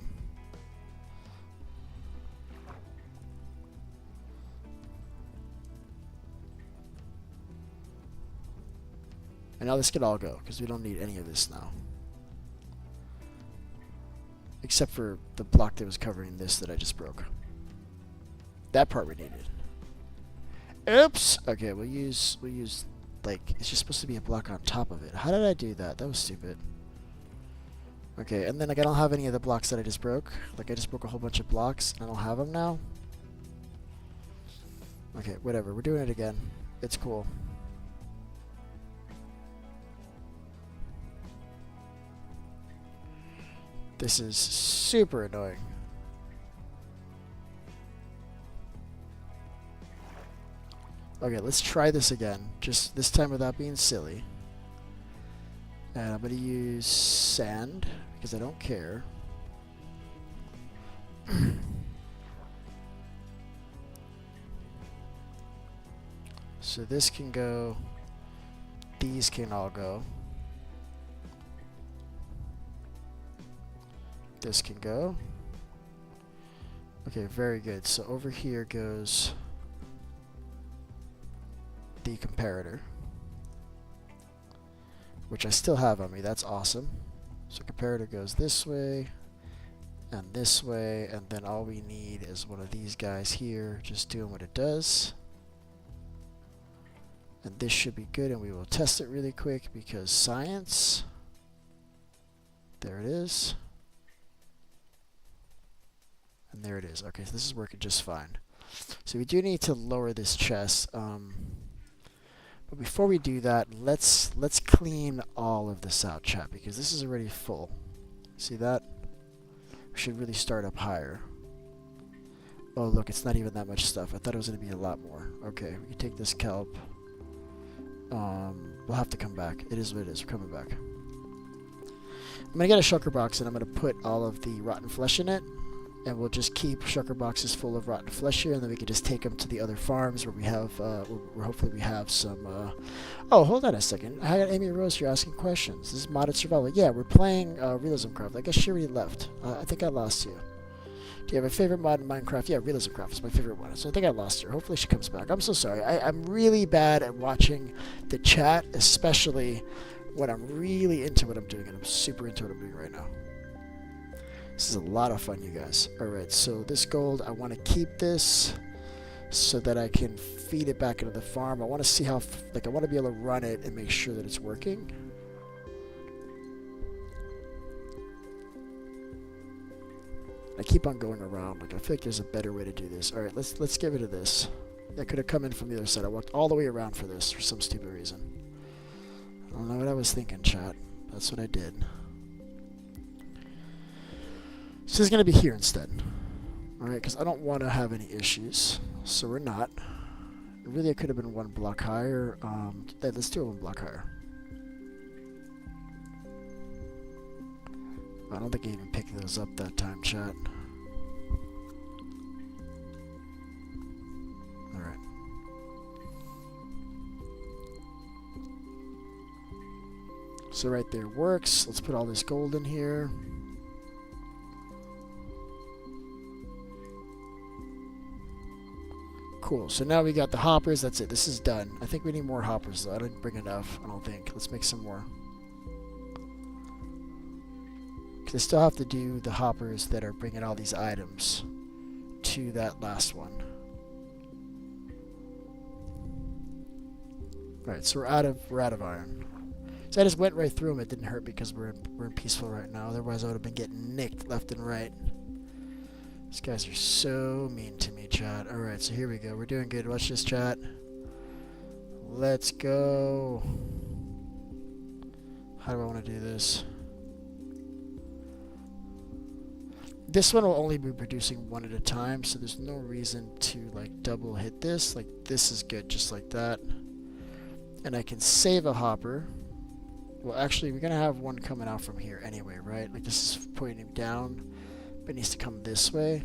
And now this could all go, because we don't need any of this now. Except for the block that was covering this that I just broke. That part we needed. Oops! Okay, we'll use like, it's just supposed to be a block on top of it. How did I do that? That was stupid. Okay, and then like I don't have any of the blocks that I just broke. Like I just broke a whole bunch of blocks and I don't have them now. Okay, whatever. We're doing it again. It's cool. This is super annoying. Okay, let's try this again. Just this time without being silly. And I'm going to use sand because I don't care. So this can go. These can all go. This can go. Okay, very good. So over here goes the comparator, which I still have on me. That's awesome. So comparator goes this way and then all we need is one of these guys here just doing what it does. And this should be good, and we will test it really quick because science. There it is. And there it is. Okay, so this is working just fine. So we do need to lower this chest. But before we do that, let's clean all of this out, chat, because this is already full. See that? We should really start up higher. Oh, look, it's not even that much stuff. I thought it was going to be a lot more. Okay, we can take this kelp. We'll have to come back. It is what it is. We're coming back. I'm going to get a shulker box, and I'm going to put all of the rotten flesh in it. And we'll just keep shulker boxes full of rotten flesh here, and then we can just take them to the other farms where we have, where hopefully we have some, Oh, hold on a second. I got Amy Rose here asking questions. This is modded survival. Yeah, we're playing, Realism Craft. I guess she already left. I think I lost you. Do you have a favorite mod in Minecraft? Yeah, Realism Craft is my favorite one. So I think I lost her. Hopefully she comes back. I'm so sorry. I'm really bad at watching the chat, especially when I'm really into what I'm doing, and I'm super into what I'm doing right now. This is a lot of fun, you guys. Alright, so this gold, I want to keep this so that I can feed it back into the farm. I want to see how, I want to be able to run it and make sure that it's working. I keep on going around. I feel like there's a better way to do this. Alright, let's get rid of this. I could have come in from the other side. I walked all the way around for this for some stupid reason. I don't know what I was thinking, chat. That's what I did. So it's going to be here instead. Alright, because I don't want to have any issues. So we're not. Really, it could have been one block higher. Let's do it one block higher. I don't think I even picked those up that time, chat. Alright. So right there works. Let's put all this gold in here. Cool, so now we got the hoppers, that's it, this is done. I think we need more hoppers though, I didn't bring enough, I don't think. Let's make some more. Because I still have to do the hoppers that are bringing all these items to that last one. Alright, so we're out of iron. So I just went right through them, it didn't hurt because we're in peaceful right now, otherwise I would have been getting nicked left and right. These guys are so mean to me, chat. Alright, so here we go. We're doing good. Watch this, chat. Let's go. How do I want to do this? This one will only be producing one at a time, so there's no reason to, double hit this. This is good, just like that. And I can save a hopper. Well, actually, we're going to have one coming out from here anyway, right? This is pointing him down. But it needs to come this way.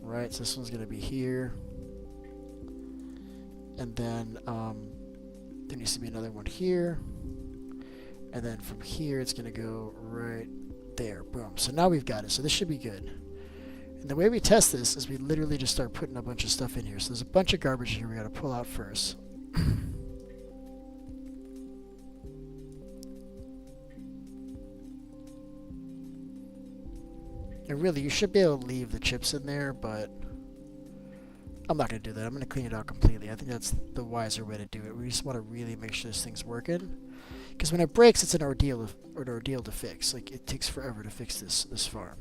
Right, so this one's going to be here. And then there needs to be another one here. And then from here it's going to go right there. Boom. So now we've got it. So this should be good. And the way we test this is we literally just start putting a bunch of stuff in here. So there's a bunch of garbage here we got to pull out first. And really, you should be able to leave the chips in there, but I'm not going to do that. I'm going to clean it out completely. I think that's the wiser way to do it. We just want to really make sure this thing's working. Because when it breaks, it's an ordeal to fix. It takes forever to fix this farm.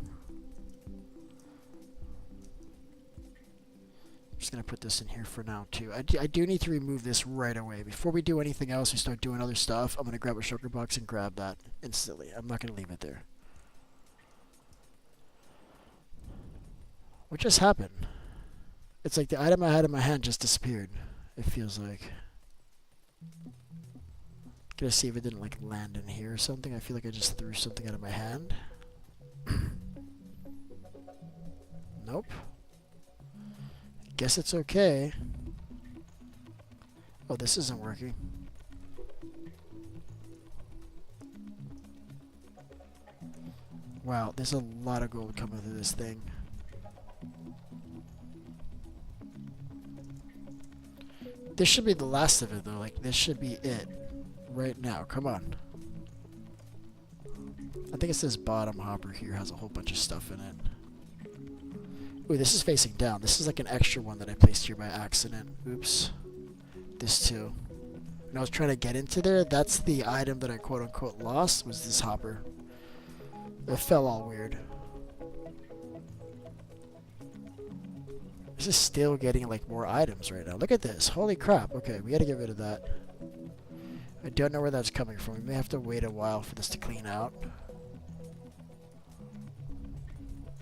I'm just going to put this in here for now, too. I do need to remove this right away. Before we do anything else, we start doing other stuff, I'm going to grab a shulker box and grab that instantly. I'm not going to leave it there. What just happened? It's like the item I had in my hand just disappeared. It feels like. Gonna see if it didn't land in here or something. I feel like I just threw something out of my hand. Nope. Guess it's okay. Oh, this isn't working. Wow, there's a lot of gold coming through this thing. This should be the last of it, though. This should be it. Right now. Come on. I think it says bottom hopper here has a whole bunch of stuff in it. Ooh, this is facing down. This is an extra one that I placed here by accident. Oops. This too. When I was trying to get into there, that's the item that I quote-unquote lost, was this hopper. It fell all weird. This is still getting like more items right now. Look at this. Holy crap. Okay, we gotta get rid of that. I don't know where that's coming from. We may have to wait a while for this to clean out.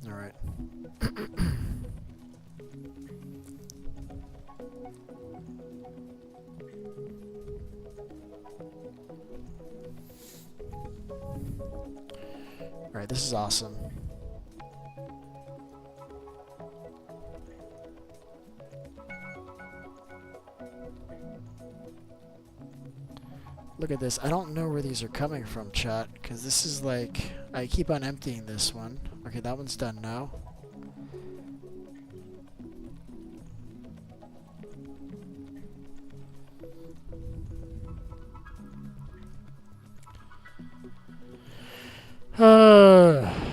Alright. Alright, this is awesome. Look at this. I don't know where these are coming from, chat, because this is like... I keep on emptying this one. Okay, that one's done now.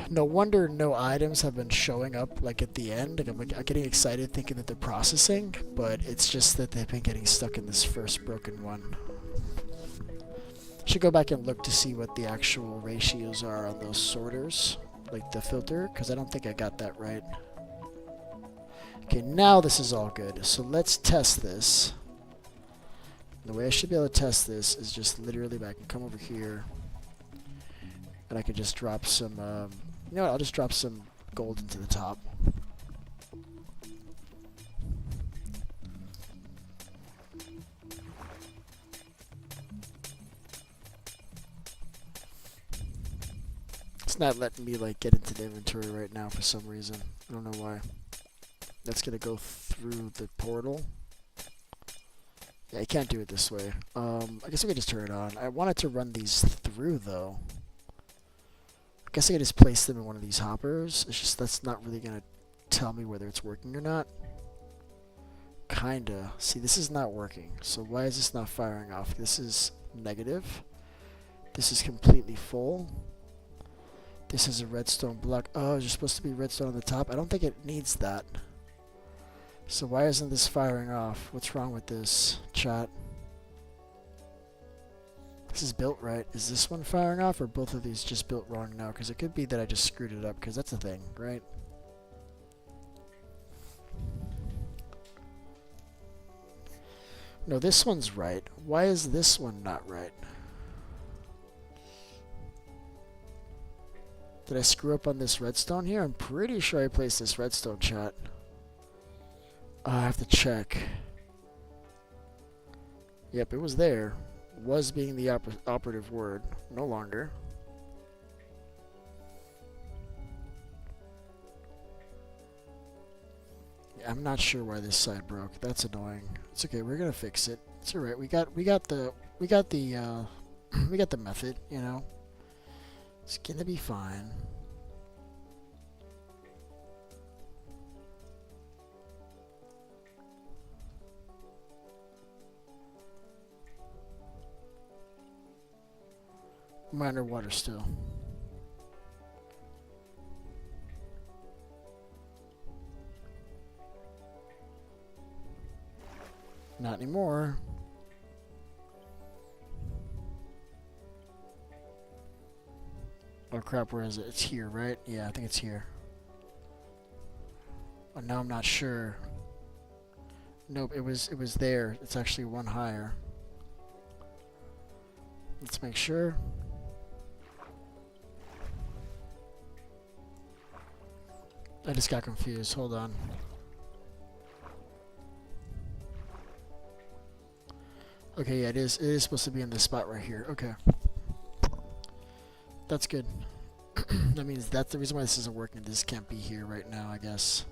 No wonder no items have been showing up like at the end. Like, I'm getting excited thinking that they're processing, but it's just that they've been getting stuck in this first broken one. Should go back and look to see what the actual ratios are on those sorters, like the filter, because I don't think I got that right. Okay, now this is all good. So let's test this. The way I should be able to test this is just literally I can come over here and I can just drop some, you know what, I'll just drop some gold into the top. It's not letting me like get into the inventory right now for some reason. I don't know why. That's gonna go through the portal. Yeah, I can't do it this way. I guess I could just turn it on. I wanted to run these through though. I guess I could just place them in one of these hoppers. It's just that's not really gonna tell me whether it's working or not. Kinda. See, this is not working. So why is this not firing off? This is negative. This is completely full. This is a redstone block. Oh, there's supposed to be redstone on the top. I don't think it needs that. So why isn't this firing off? What's wrong with this, chat? This is built right. Is this one firing off, or both of these just built wrong now? Because it could be that I just screwed it up, because that's a thing, right? No, this one's right. Why is this one not right? Did I screw up on this redstone here? I'm pretty sure I placed this redstone, chat. I have to check. Yep, it was there. Was being the operative word. No longer. Yeah, I'm not sure why this side broke. That's annoying. It's okay. We're gonna fix it. It's all right. We got the we got the method. You know. It's gonna be fine. I'm underwater still. Not anymore. Oh crap, where is it? It's here, right? Yeah, I think it's here. Oh, now I'm not sure. Nope, it was there. It's actually one higher. Let's make sure. I just got confused. Hold on. Okay, yeah, it is supposed to be in this spot right here. Okay. That's good. That means that's the reason why this isn't working. This can't be here right now, I guess.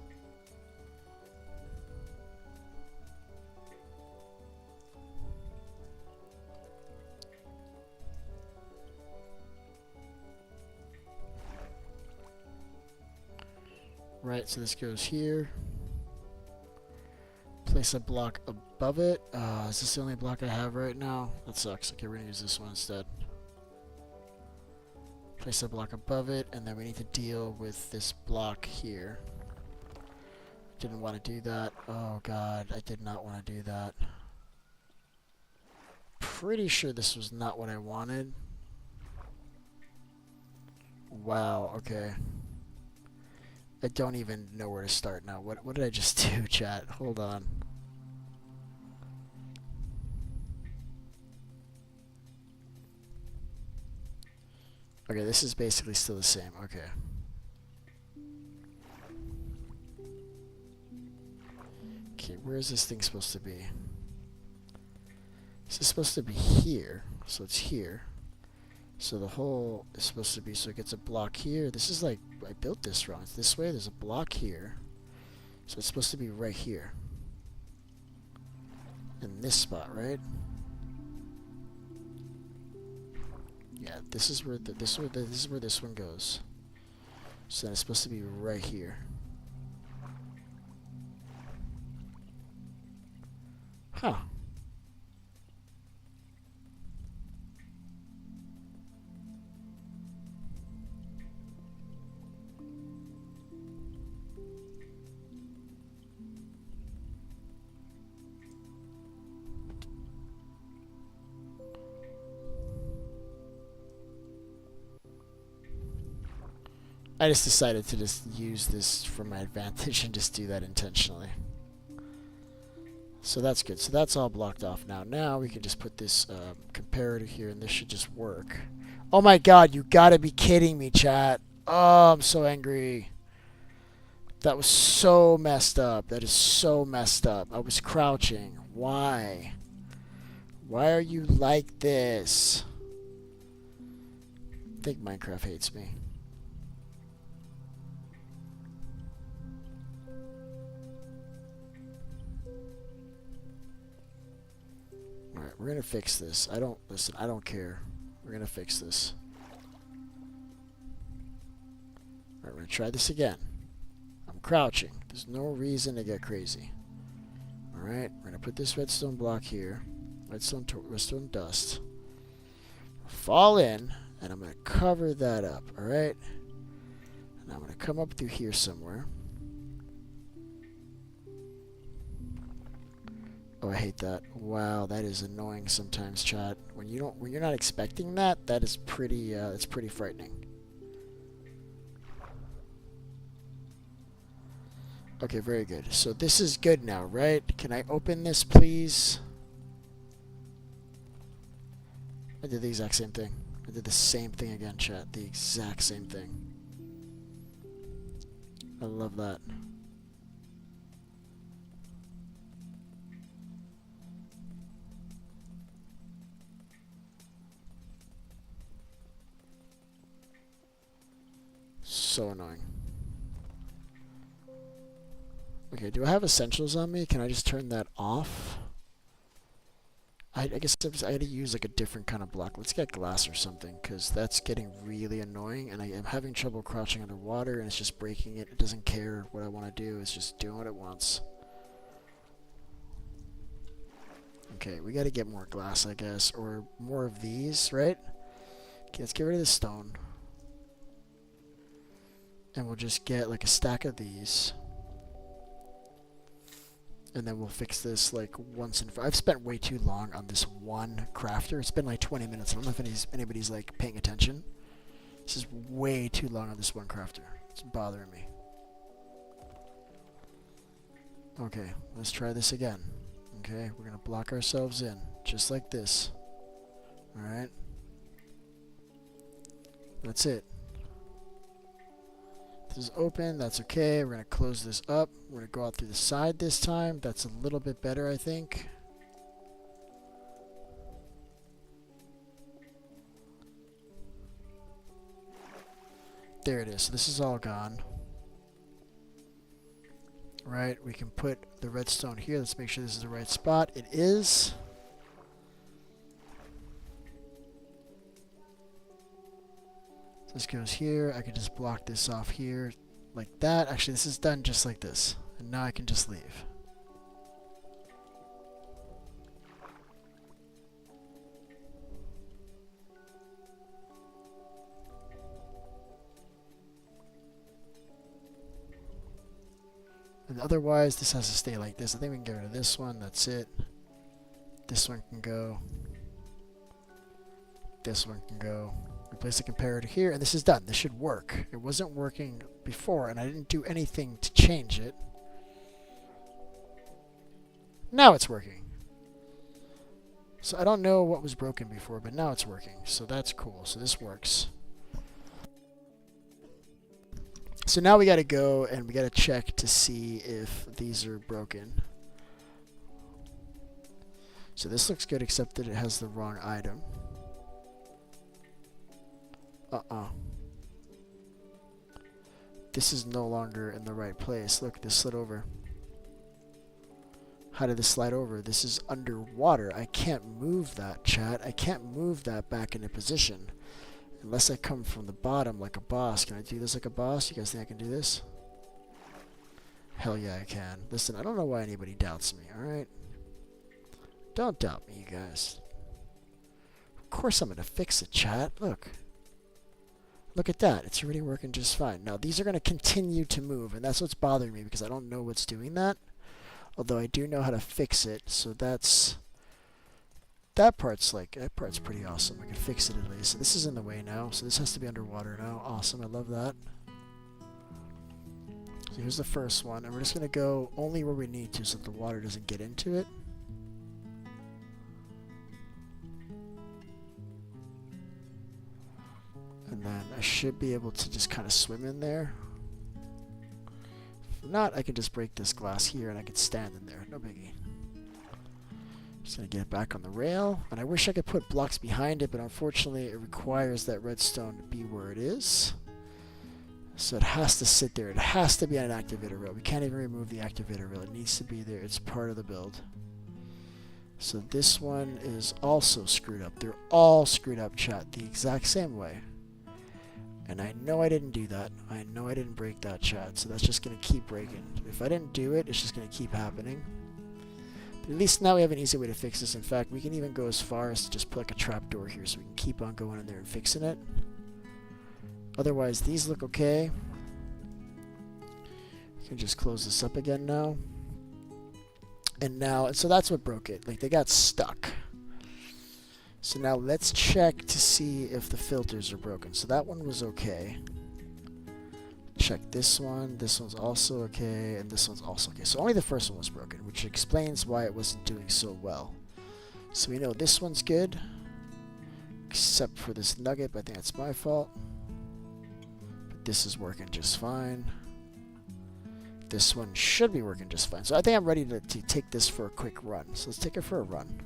Right, so this goes here. Place a block above it. Is this the only block I have right now? That sucks. Okay, we're gonna use this one instead. Place a block above it, and then we need to deal with this block here. Didn't want to do that. Oh god, I did not want to do that. Pretty sure this was not what I wanted. Wow, okay. I don't even know where to start now. What did I just do, chat? Hold on. Okay, this is basically still the same. Okay. Okay, where is this thing supposed to be? This is supposed to be here, so it's here. So the hole is supposed to be, so it gets a block here. This is like, I built this wrong. It's this way, there's a block here. So it's supposed to be right here. In this spot, right? Yeah, this is where this is where this one goes. So then it's supposed to be right here. Huh. I just decided to just use this for my advantage and just do that intentionally. So that's good. So that's all blocked off now. Now we can just put this comparator here, and this should just work. Oh my god, you gotta be kidding me, chat. Oh, I'm so angry. That was so messed up. That is so messed up. I was crouching. Why? Why are you like this? I think Minecraft hates me. Alright, we're gonna fix this. I don't care. We're gonna fix this. Alright, we're gonna try this again. I'm crouching. There's no reason to get crazy. Alright, we're gonna put this redstone block here. Redstone dust. Fall in, and I'm gonna cover that up, alright? And I'm gonna come up through here somewhere. Oh, I hate that. Wow, that is annoying sometimes, chat. When you're not expecting that, that is pretty it's pretty frightening. Okay, very good. So this is good now, right? Can I open this, please? I did the exact same thing. I did the same thing again, chat. The exact same thing. I love that. So annoying. Okay, do I have essentials on me? Can I just turn that off? I guess I gotta use like a different kind of block. Let's get glass or something, because that's getting really annoying, and I am having trouble crouching underwater, and it's just breaking it. It doesn't care what I want to do. It's just doing what it wants. Okay, we gotta get more glass, I guess, or more of these, right? Okay, let's get rid of the stone. And we'll just get like a stack of these. And then we'll fix this like once and for. I've spent way too long on this one crafter. It's been like 20 minutes. I don't know if anybody's like paying attention. This is way too long on this one crafter. It's bothering me. Okay, let's try this again. Okay, we're gonna block ourselves in just like this. Alright. That's it. This is open, that's okay. We're going to close this up. We're going to go out through the side this time. That's a little bit better, I think. There it is. So this is all gone. Right, we can put the redstone here. Let's make sure this is the right spot. It is. This goes here. I can just block this off here like that. Actually, this is done just like this. And now I can just leave. And otherwise, this has to stay like this. I think we can get rid of this one. That's it. This one can go. This one can go. Replace the comparator here, and this is done. This should work. It wasn't working before, and I didn't do anything to change it. Now it's working. So I don't know what was broken before, but now it's working. So that's cool. So this works. So now we got to go and we got to check to see if these are broken. So this looks good, except that it has the wrong item. This is no longer in the right place. Look, this slid over. How did this slide over? This is underwater. I can't move that, chat. I can't move that back into position. Unless I come from the bottom like a boss. Can I do this like a boss? You guys think I can do this? Hell yeah, I can. Listen, I don't know why anybody doubts me, alright? Don't doubt me, you guys. Of course I'm going to fix it, chat. Look. Look at that. It's already working just fine. Now, these are going to continue to move, and that's what's bothering me because I don't know what's doing that. Although I do know how to fix it, so that's... that part's pretty awesome. I can fix it at least. So this is in the way now, so this has to be underwater now. Awesome, I love that. So here's the first one, and we're just going to go only where we need to so that the water doesn't get into it. And then I should be able to just kind of swim in there. If not, I can just break this glass here and I can stand in there. No biggie. Just going to get it back on the rail. And I wish I could put blocks behind it, but unfortunately it requires that redstone to be where it is. So it has to sit there. It has to be on an activator rail. We can't even remove the activator rail. It needs to be there. It's part of the build. So this one is also screwed up. They're all screwed up, chat, the exact same way. And I know I didn't do that. I know I didn't break that, chat. So that's just going to keep breaking. If I didn't do it, it's just going to keep happening. But at least now we have an easy way to fix this. In fact, we can even go as far as to just put like a trapdoor here so we can keep on going in there and fixing it. Otherwise, these look okay. You can just close this up again now. And now, so that's what broke it. Like, they got stuck. So now let's check to see if the filters are broken. So that one was okay. Check this one. This one's also okay. And this one's also okay. So only the first one was broken, which explains why it wasn't doing so well. So we know this one's good. Except for this nugget, but I think that's my fault. But this is working just fine. This one should be working just fine. So I think I'm ready to take this for a quick run. So let's take it for a run.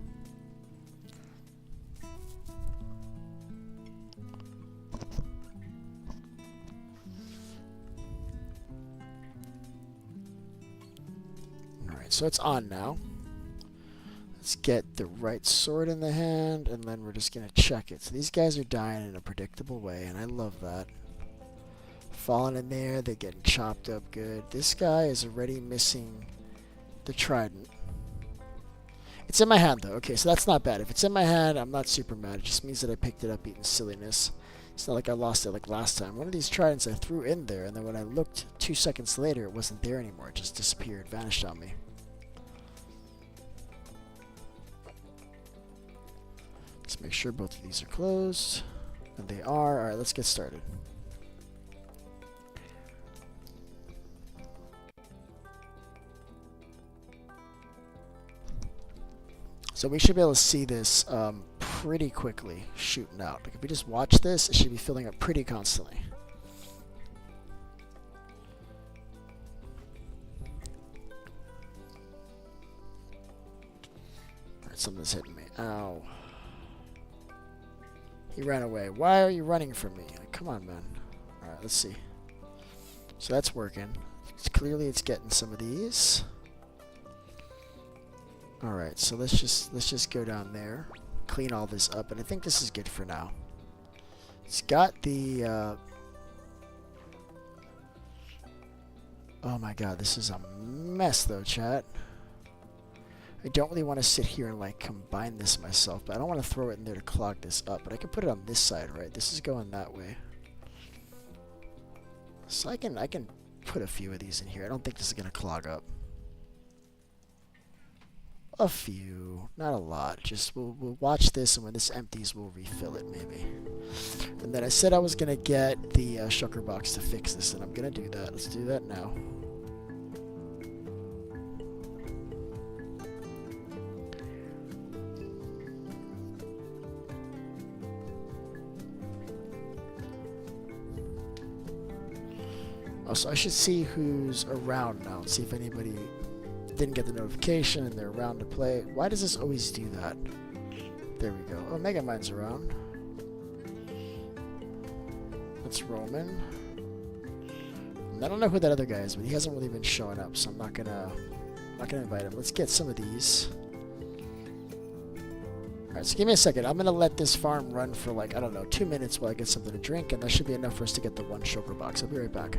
So it's on now. Let's get the right sword in the hand, and then we're just going to check it. So these guys are dying in a predictable way, and I love that. Falling in there, they're getting chopped up good. This guy is already missing the trident. It's in my hand, though. Okay, so that's not bad. If it's in my hand, I'm not super mad. It just means that I picked it up eating silliness. It's not like I lost it like last time. One of these tridents I threw in there, and then when I looked 2 seconds later, it wasn't there anymore. It just disappeared, vanished on me. Let's make sure both of these are closed. And they are. Alright, let's get started. So we should be able to see this pretty quickly shooting out. Like if we just watch this, it should be filling up pretty constantly. Alright, something's hitting me. Ow. He ran away. Why are you running from me? Like, come on, man. Alright, let's see. So that's working. Clearly it's getting some of these. Alright, so let's just go down there. Clean all this up, and I think this is good for now. It's got the oh my god, this is a mess though, chat. I don't really want to sit here and like combine this myself, but I don't want to throw it in there to clog this up. But I can put it on this side, right? This is going that way. So I can put a few of these in here. I don't think this is going to clog up. A few, not a lot. Just we'll watch this, and when this empties, we'll refill it maybe. And then I said I was going to get the shulker box to fix this, and I'm going to do that. Let's do that now. So I should see who's around now and see if anybody didn't get the notification and they're around to play. Why does this always do that? There we go. Oh, Megamind's around. That's Roman. And I don't know who that other guy is, but he hasn't really been showing up, so I'm not gonna invite him. Let's get some of these. Alright, so give me a second. I'm gonna let this farm run for like, I don't know, 2 minutes while I get something to drink, and that should be enough for us to get the one shulker box. I'll be right back.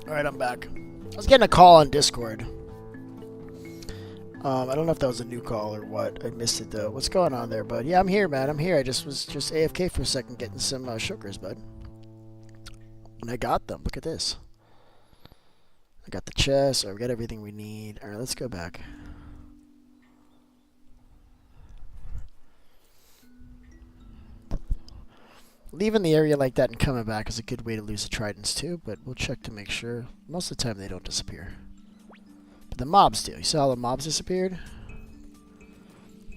Alright, I'm back. I was getting a call on Discord. I don't know if that was a new call or what. I missed it though. What's going on there, bud? Yeah, I'm here, man. I'm here. I was just AFK for a second getting some shulkers, bud. And I got them. Look at this. I got the chest. We got everything we need. Alright, let's go back. Leaving the area like that and coming back is a good way to lose the tridents too, but we'll check to make sure. Most of the time they don't disappear. But the mobs do. You saw how the mobs disappeared?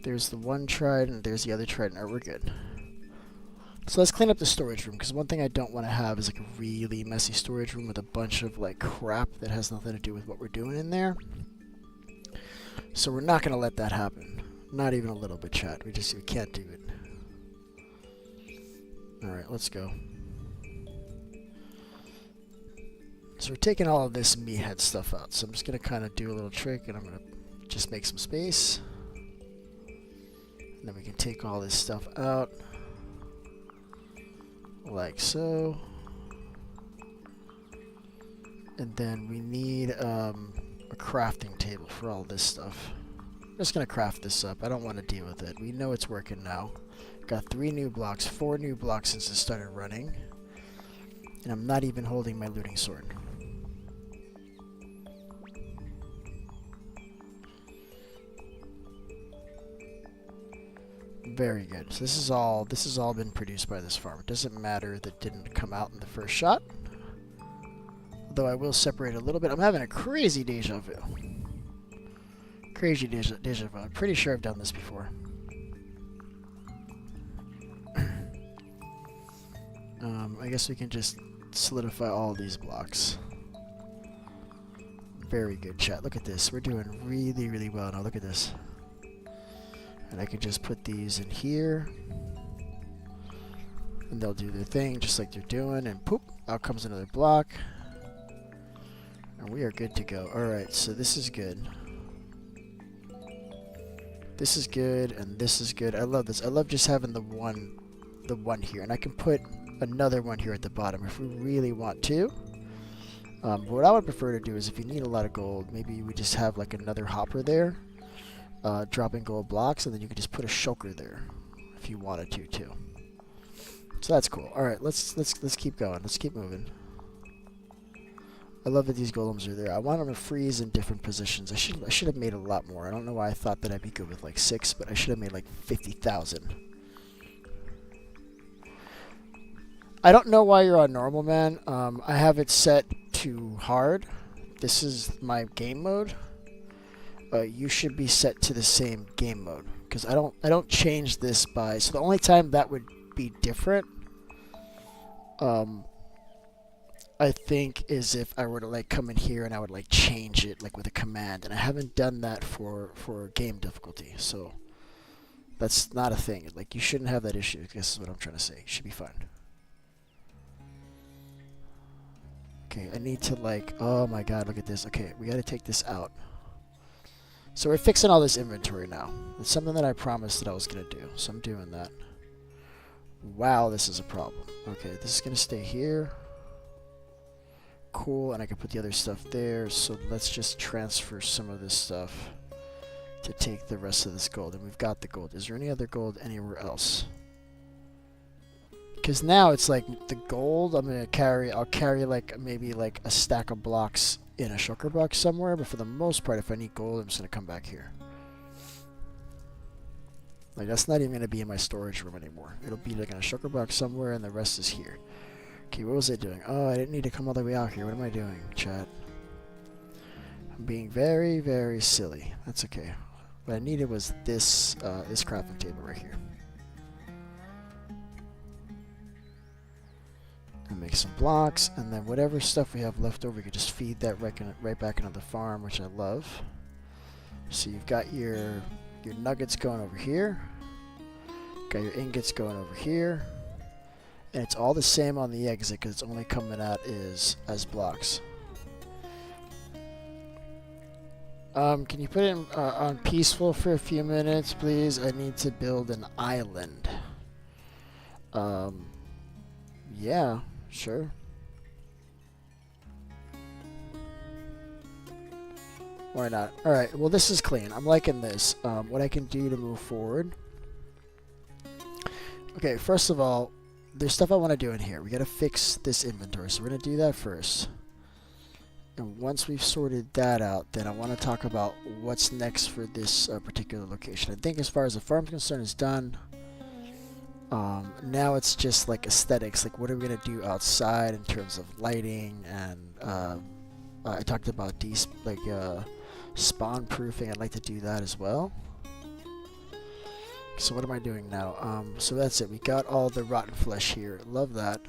There's the one trident, there's the other trident. Alright, we're good. So let's clean up the storage room, because one thing I don't want to have is like a really messy storage room with a bunch of like crap that has nothing to do with what we're doing in there. So we're not going to let that happen. Not even a little bit, chat. We can't do it. Alright, let's go. So we're taking all of this meathead stuff out. So I'm just going to kind of do a little trick, and I'm going to just make some space. And then we can take all this stuff out. Like so. And then we need a crafting table for all this stuff. I'm just going to craft this up. I don't want to deal with it. We know it's working now. Got 3 new blocks, 4 new blocks since it started running. And I'm not even holding my looting sword. Very good. So this is all been produced by this farm. It doesn't matter that it didn't come out in the first shot. Though I will separate a little bit. I'm having a crazy deja vu. Crazy deja vu. I'm pretty sure I've done this before. I guess we can just solidify all of these blocks. Very good, chat. Look at this. We're doing really, really well now. Look at this. And I can just put these in here. And they'll do their thing just like they're doing. And poop, out comes another block. And we are good to go. Alright, so this is good. This is good, and this is good. I love this. I love just having the one here, and I can put another one here at the bottom if we really want to. What I would prefer to do is if you need a lot of gold, maybe we just have like another hopper there, dropping gold blocks, and then you could just put a shulker there if you wanted to too. So that's cool. All right, let's keep going. Let's keep moving. I love that these golems are there. I want them to freeze in different positions. I should have made a lot more. I don't know why I thought that I'd be good with like 6, but I should have made like 50,000. I don't know why you're on normal, man. I have it set to hard. This is my game mode. You should be set to the same game mode because I don't change this by. So the only time that would be different, I think, is if I were to like come in here and I would like change it like with a command, and I haven't done that for game difficulty, so that's not a thing. Like you shouldn't have that issue. This is what I'm trying to say. You should be fine. Okay, I need to like, oh my god, look at this. Okay, we gotta take this out. So we're fixing all this inventory now. It's something that I promised that I was gonna do, so I'm doing that. Wow, this is a problem. Okay, this is gonna stay here. Cool, and I can put the other stuff there, so let's just transfer some of this stuff to take the rest of this gold. And we've got the gold. Is there any other gold anywhere else? Because now it's like the gold I'll carry like maybe like a stack of blocks in a shulker box somewhere, but for the most part if I need gold I'm just going to come back here. Like that's not even going to be in my storage room anymore. It'll be like in a shulker box somewhere and the rest is here. Okay, what was I doing? Oh, I didn't need to come all the way out here. What am I doing, chat? I'm being very, very silly. That's okay. What I needed was this this crafting table right here. And make some blocks, and then whatever stuff we have left over, you can just feed that right back into the farm, which I love. So you've got your nuggets going over here. Got your ingots going over here. And it's all the same on the exit because it's only coming out as blocks. Can you put it on peaceful for a few minutes, please? I need to build an island. Yeah, sure. Why not? Alright, well this is clean. I'm liking this. What I can do to move forward. Okay, first of all, there's stuff I want to do in here. We got to fix this inventory, so we're going to do that first. And once we've sorted that out, then I want to talk about what's next for this particular location. I think as far as the farm's concerned, it's done. Now it's just like aesthetics, like what are we going to do outside in terms of lighting, and I talked about spawn proofing. I'd like to do that as well. So what am I doing now? So that's it. We got all the rotten flesh here. Love that.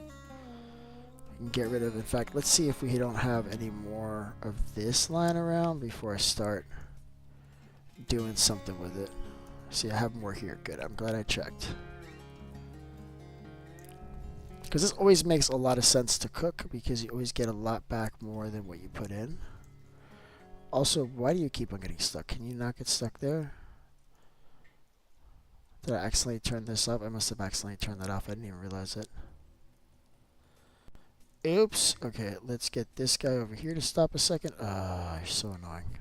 We can get rid of. In fact, let's see if we don't have any more of this lying around before I start doing something with it. See, I have more here. Good. I'm glad I checked. Because this always makes a lot of sense to cook because you always get a lot back more than what you put in. Also, why do you keep on getting stuck? Can you not get stuck there? Did I accidentally turn this up? I must have accidentally turned that off. I didn't even realize it. Oops. Okay, let's get this guy over here to stop a second. You're so annoying.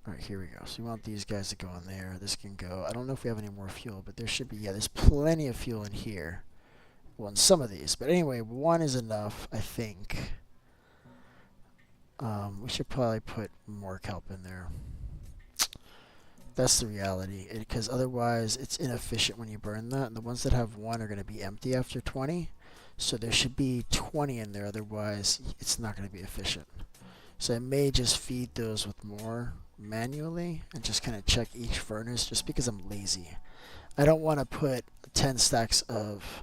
Alright, here we go. So we want these guys to go in there. This can go. I don't know if we have any more fuel, but there should be. Yeah, there's plenty of fuel in here. Well, in some of these. But anyway, one is enough, I think. We should probably put more kelp in there. That's the reality, because otherwise it's inefficient when you burn that, and the ones that have 1 are going to be empty after 20, so there should be 20 in there, otherwise it's not going to be efficient. So I may just feed those with more manually and just kind of check each furnace just because I'm lazy. I don't want to put 10 stacks of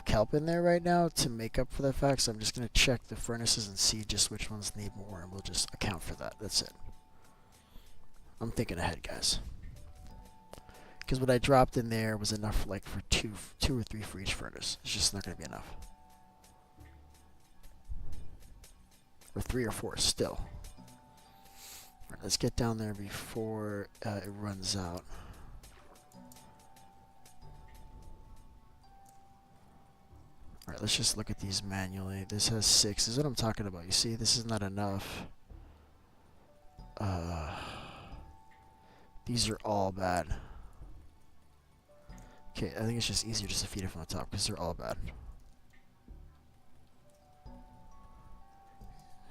kelp in there right now to make up for the fact, so I'm just going to check the furnaces and see just which ones need more, and we'll just account for that. That's it. I'm thinking ahead, guys. Because what I dropped in there was enough, like for two or three for each furnace. It's just not going to be enough. Or 3 or 4 still. Right, let's get down there before it runs out. Alright, let's just look at these manually. This has 6. This is what I'm talking about. You see, this is not enough. These are all bad. Okay, I think it's just easier just to feed it from the top because they're all bad.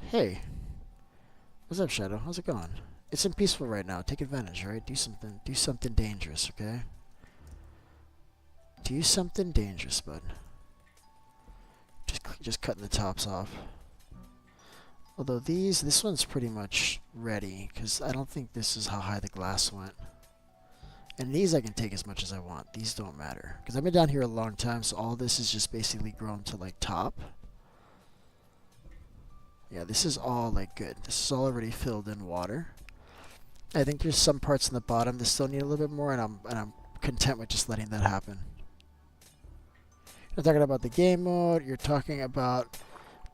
Hey. What's up, Shadow? How's it going? It's in peaceful right now. Take advantage, alright? Do something dangerous, okay? Do something dangerous, bud. Just cutting the tops off. Although this one's pretty much ready, because I don't think this is how high the glass went. And these I can take as much as I want. These don't matter. Because I've been down here a long time, so all this is just basically grown to like top. Yeah, this is all like good. This is all already filled in water. I think there's some parts in the bottom that still need a little bit more, and I'm content with just letting that happen. You're talking about the game mode. You're talking about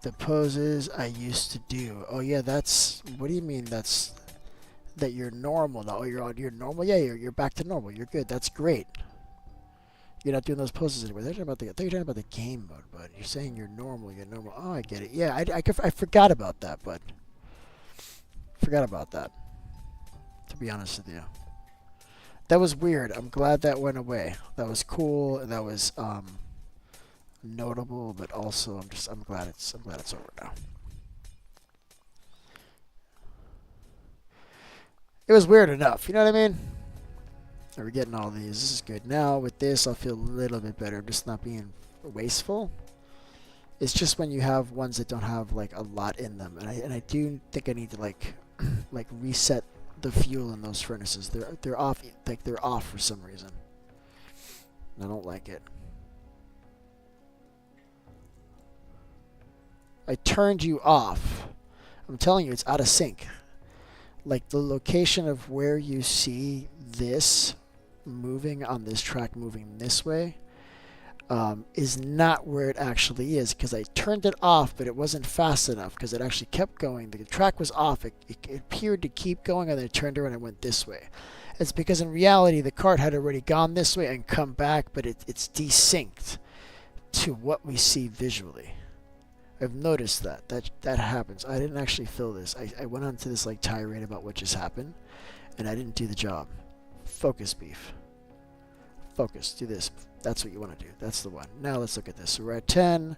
the poses I used to do. Oh yeah, that's. What do you mean? That you're normal now? Oh, you're normal. Yeah, you're back to normal. You're good. That's great. You're not doing those poses anymore. I thought you're talking about the game mode, but you're saying you're normal. You're normal. Oh, I get it. Yeah, I forgot about that, bud. Forgot about that. To be honest with you, that was weird. I'm glad that went away. That was cool. That was notable, but also I'm glad it's over now. It was weird enough, you know what I mean? We're getting all these. This is good. Now with this, I'll feel a little bit better. I'm just not being wasteful. It's just when you have ones that don't have like a lot in them, and I do think I need to like reset the fuel in those furnaces. They're off, like they're off for some reason. I don't like it. I turned you off. I'm telling you, it's out of sync. Like the location of where you see this moving on this track moving this way is not where it actually is, because I turned it off, but it wasn't fast enough because it actually kept going. The track was off. It appeared to keep going, and then it turned around and went this way. It's because in reality the cart had already gone this way and come back, but it's desynced to what we see visually. I've noticed that happens. I didn't actually fill this. I went on to this like tirade about what just happened, and I didn't do the job. Focus, beef. Focus. Do this. That's what you want to do. That's the one. Now let's look at this. So we're at 10,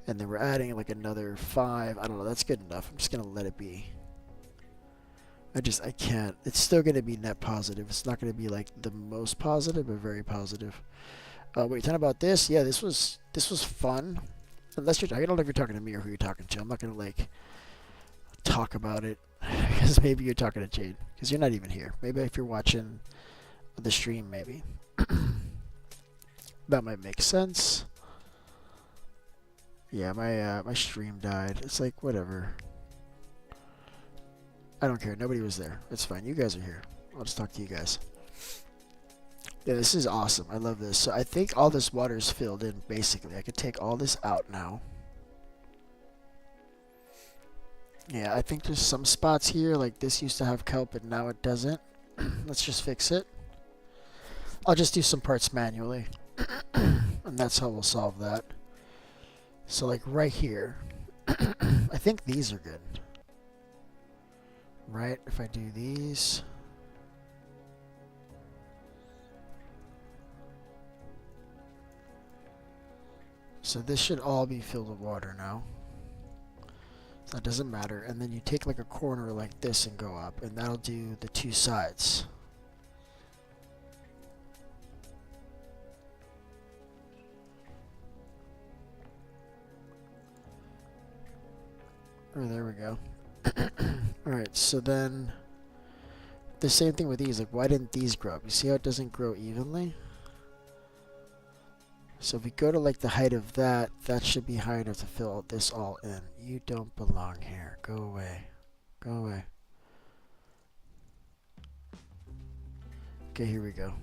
and then we're adding like another 5. I don't know. That's good enough. I'm just gonna let it be. I can't. It's still gonna be net positive. It's not gonna be like the most positive, but very positive. Wait, you're talking about this? Yeah, this was fun. Unless I don't know if you're talking to me or who you're talking to. I'm not gonna like talk about it because maybe you're talking to Jade because you're not even here. Maybe if you're watching the stream, maybe that might make sense. Yeah, my stream died. It's like whatever. I don't care. Nobody was there. It's fine. You guys are here. I'll just talk to you guys. Yeah, this is awesome. I love this. So I think all this water is filled in, basically. I could take all this out now. Yeah, I think there's some spots here, like this used to have kelp, and now it doesn't. Let's just fix it. I'll just do some parts manually. And that's how we'll solve that. So like right here, I think these are good. Right? If I do these... So this should all be filled with water now. So that doesn't matter. And then you take like a corner like this and go up, and that'll do the 2 sides. Oh, there we go. Alright, so then the same thing with these. Like, why didn't these grow up? You see how it doesn't grow evenly? So if we go to like the height of that, that should be high enough to fill this all in. You don't belong here. Go away. Go away. Okay, here we go.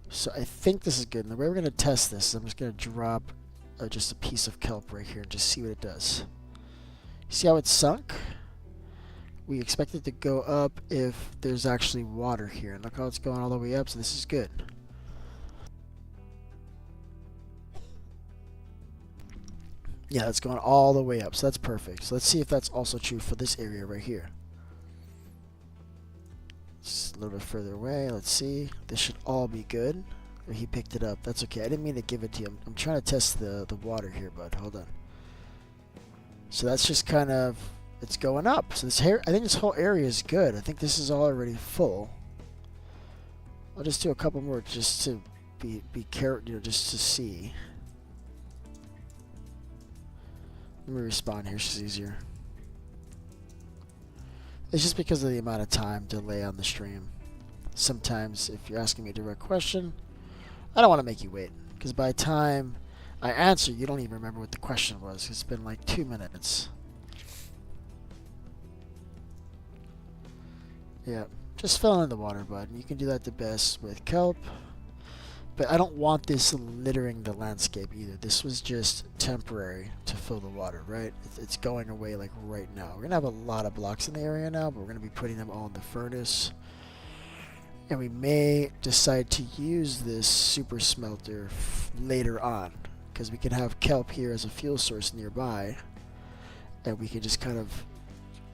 So I think this is good. And the way we're going to test this is I'm just going to drop just a piece of kelp right here and just see what it does. See how it's sunk? We expect it to go up if there's actually water here. And look how it's going all the way up, so this is good. Yeah, it's going all the way up, so that's perfect. So let's see if that's also true for this area right here. Just a little bit further away, let's see. This should all be good. Or he picked it up, that's okay. I didn't mean to give it to you. I'm trying to test the water here, bud. Hold on. So that's just kind of, it's going up. So this here, I think this whole area is good. I think this is already full. I'll just do a couple more just to be careful, just to see. Let me respawn here, it's just easier. It's just because of the amount of time delay on the stream. Sometimes, if you're asking me a direct question, I don't want to make you wait. Because by the time I answer, you don't even remember what the question was. It's been like 2 minutes. Yeah, just fill in the water, bud. You can do that the best with kelp. But I don't want this littering the landscape either. This was just temporary to fill the water, right? It's going away like right now. We're going to have a lot of blocks in the area now, but we're going to be putting them all in the furnace. And we may decide to use this super smelter later on, because we can have kelp here as a fuel source nearby, and we can just kind of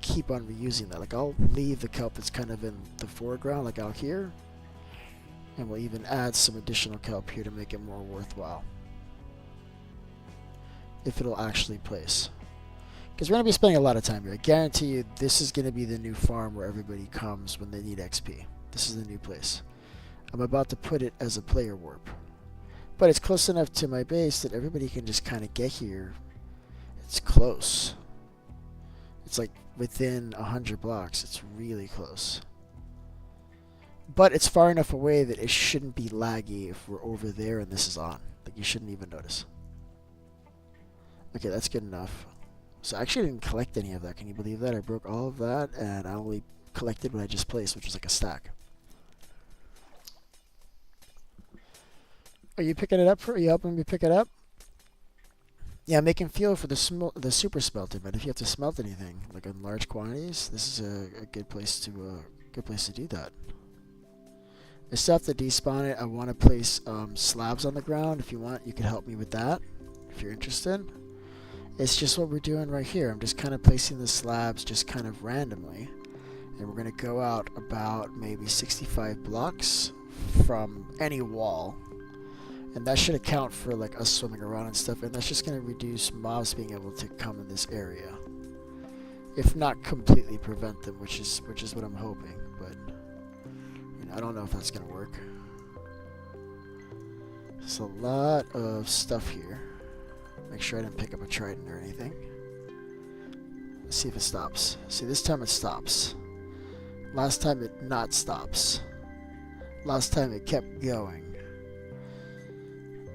keep on reusing that. Like, I'll leave the kelp that's kind of in the foreground, like out here. And we'll even add some additional kelp here to make it more worthwhile. If it'll actually place. Because we're going to be spending a lot of time here. I guarantee you this is going to be the new farm where everybody comes when they need XP. This is the new place. I'm about to put it as a player warp. But it's close enough to my base that everybody can just kind of get here. It's close. It's like within 100 blocks. It's really close. But it's far enough away that it shouldn't be laggy if we're over there and this is on. Like, you shouldn't even notice. Okay, that's good enough. So I actually didn't collect any of that. Can you believe that? I broke all of that and I only collected what I just placed, which was like a stack. Are you picking it up? Are you helping me pick it up? Yeah, making fuel for the super smelter. But if you have to smelt anything, like in large quantities, this is a good place to do that. I still have to despawn it. I want to place slabs on the ground. If you want, you can help me with that, if you're interested. It's just what we're doing right here. I'm just kind of placing the slabs just kind of randomly. And we're going to go out about maybe 65 blocks from any wall. And that should account for like us swimming around and stuff. And that's just going to reduce mobs being able to come in this area. If not completely prevent them, which is what I'm hoping. But I don't know if that's going to work. There's a lot of stuff here. Make sure I didn't pick up a trident or anything. Let's see if it stops. See, this time it stops. Last time it not stops. Last time it kept going.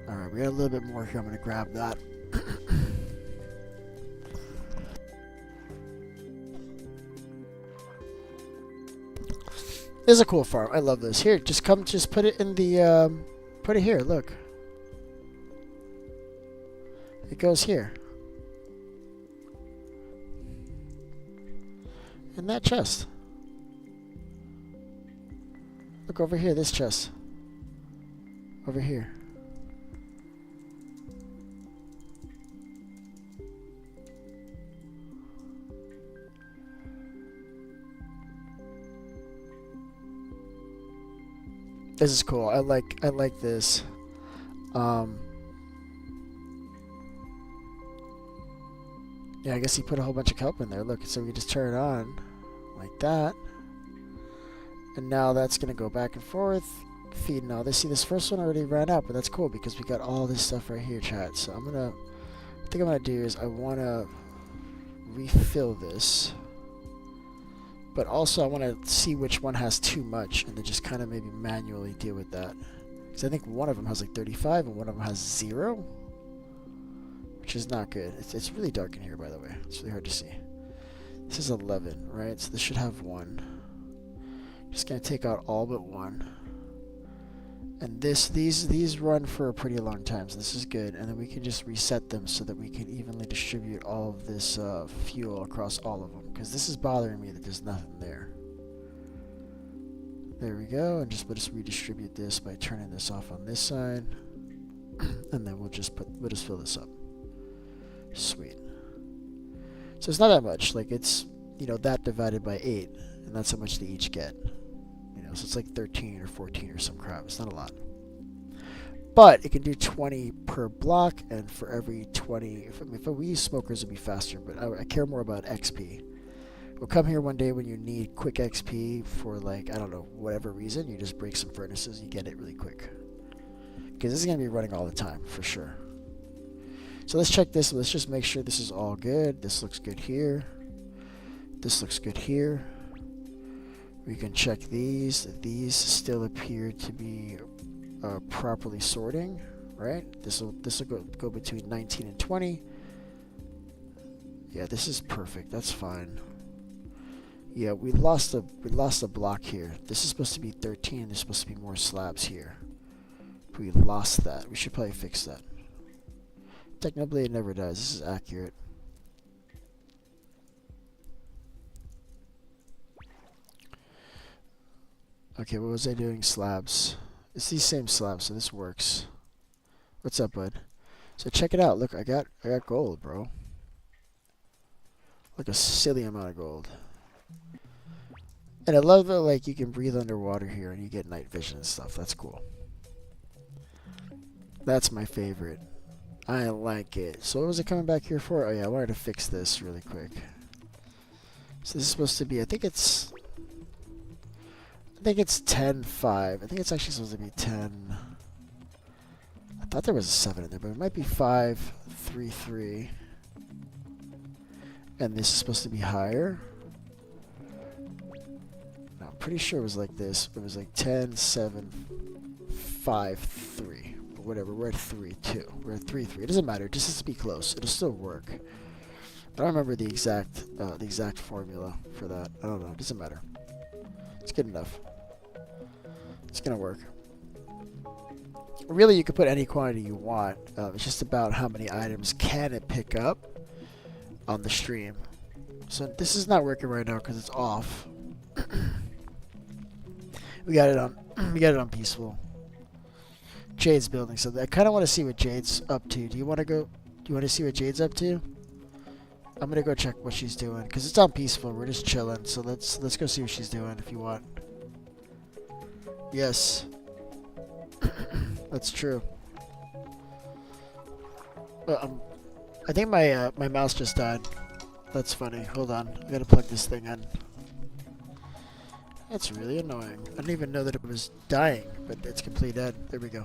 Alright, we got a little bit more here. I'm going to grab that. This is a cool farm. I love this. Here, just put it in the, put it here, look. It goes here. In that chest. Look over here, this chest. Over here. This is cool. I like this. Yeah, I guess he put a whole bunch of kelp in there. Look, so we just turn it on like that. And now that's going to go back and forth, feeding all this. See, this first one already ran out, but that's cool because we got all this stuff right here, chat. So I think I'm going to do is I want to refill this. But also I want to see which one has too much and then just kind of maybe manually deal with that. Because I think one of them has like 35 and one of them has 0. Which is not good. It's really dark in here, by the way. It's really hard to see. This is 11, right? So this should have 1. Just going to take out all but 1. And these run for a pretty long time, so this is good. And then we can just reset them so that we can evenly distribute all of this fuel across all of them. Because this is bothering me that there's nothing there. There we go, and we'll just redistribute this by turning this off on this side. And then we'll just fill this up. Sweet. So it's not that much. Like it's, that divided by 8, and that's how much they each get. So it's like 13 or 14 or some crap. It's not a lot. But it can do 20 per block, and for every 20, if we use smokers, it'd be faster, but I care more about XP. We'll come here one day when you need quick XP for, like, I don't know, whatever reason. You just break some furnaces, you get it really quick. Because this is going to be running all the time, for sure. So let's check this. Let's just make sure this is all good. This looks good here. This looks good here. We can check these. These still appear to be properly sorting, right? This will go between 19 and 20. Yeah, this is perfect. That's fine. Yeah, we lost a block here. This is supposed to be 13. There's supposed to be more slabs here. We lost that. We should probably fix that. Technoblade never dies. This is accurate. Okay, what was I doing? Slabs. It's these same slabs, so this works. What's up, bud? So check it out. Look, I got gold, bro. Like a silly amount of gold. And I love that, like, you can breathe underwater here and you get night vision and stuff. That's cool. That's my favorite. I like it. So what was it coming back here for? Oh yeah, I wanted to fix this really quick. So this is supposed to be, I think it's 10.5. I think it's actually supposed to be 10. I thought there was a 7 in there, but it might be 5.33. And this is supposed to be higher. No, I'm pretty sure it was like this. It was like 10, 7, 5, 3. But whatever, we're at 3, 2. We're at 3, 3. It doesn't matter. It just has to be close. It'll still work. I don't remember the exact formula for that. I don't know. It doesn't matter. It's good enough. It's gonna work. Really, you could put any quantity you want. It's just about how many items can it pick up on the stream. So this is not working right now because it's off. we got it on peaceful. Jade's building, so I kind of want to see what Jade's up to. Do you want to see what Jade's up to? I'm gonna go check what she's doing because it's on peaceful. We're just chilling, so let's go see what she's doing if you want. Yes, that's true. I think my mouse just died. That's funny. Hold on, I gotta plug this thing in. That's really annoying. I didn't even know that it was dying, but it's completely dead. There we go.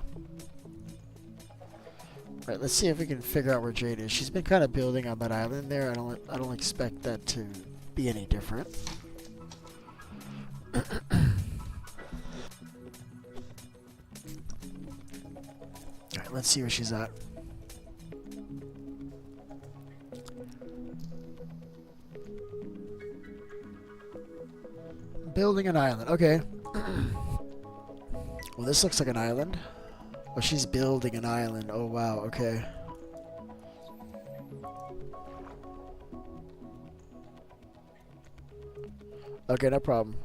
Right, let's see if we can figure out where Jade is. She's been kind of building on that island there. I don't expect that to be any different. Alright, let's see where she's at. Building an island. Okay. Well, this looks like an island. Oh, she's building an island. Oh, wow. Okay. Okay, no problem.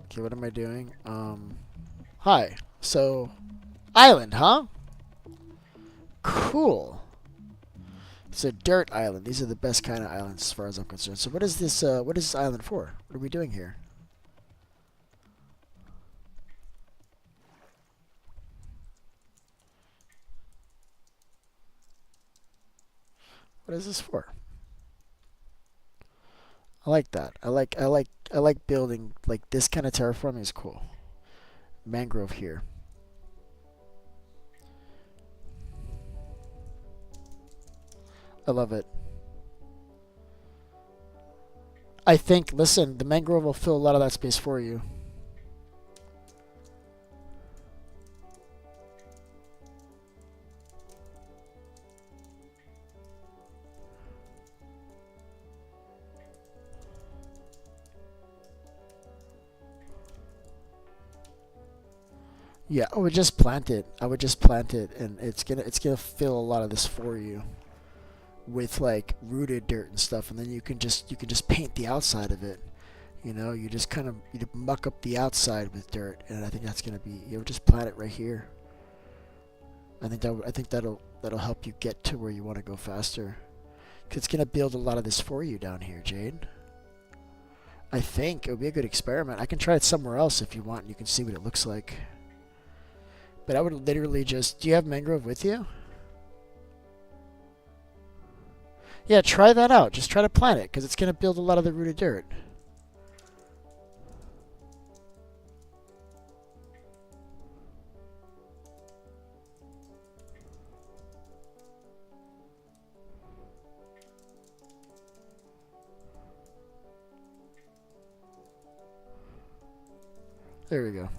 Okay, what am I doing? Hi. So, island, huh? Cool. It's a dirt island. These are the best kind of islands as far as I'm concerned. So what is this island for? What are we doing here? What is this for? I like that. I like building, like, this kind of terraforming is cool. Mangrove here. I love it. I think, listen, the mangrove will fill a lot of that space for you. Yeah, I would just plant it. I would just plant it, and it's gonna fill a lot of this for you with like rooted dirt and stuff, and then you can just paint the outside of it. You know, you just kind of you muck up the outside with dirt, and I think that's gonna be. You know, just plant it right here. I think that'll help you get to where you want to go faster. 'Cause it's gonna build a lot of this for you down here, Jade. I think it would be a good experiment. I can try it somewhere else if you want, and you can see what it looks like. But I would literally just... Do you have mangrove with you? Yeah, try that out. Just try to plant it, because it's going to build a lot of the rooted dirt. There we go.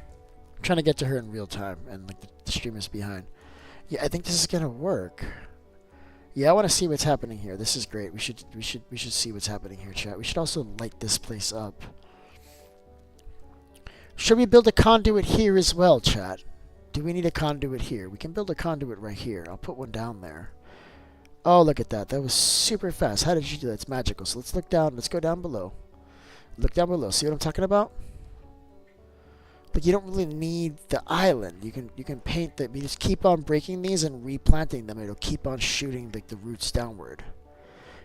I'm trying to get to her in real time, and like the stream is behind. Yeah, I think this is going to work. Yeah, I want to see what's happening here. This is great. We should see what's happening here, chat. We should also light this place up. Should we build a conduit here as well, chat? Do we need a conduit here? We can build a conduit right here. I'll put one down there. Oh, look at that. That was super fast. How did you do that? It's magical. So let's look down. Let's go down below. Look down below. See what I'm talking about? Like, you don't really need the island. You can paint them. You just keep on breaking these and replanting them. It'll keep on shooting like the roots downward.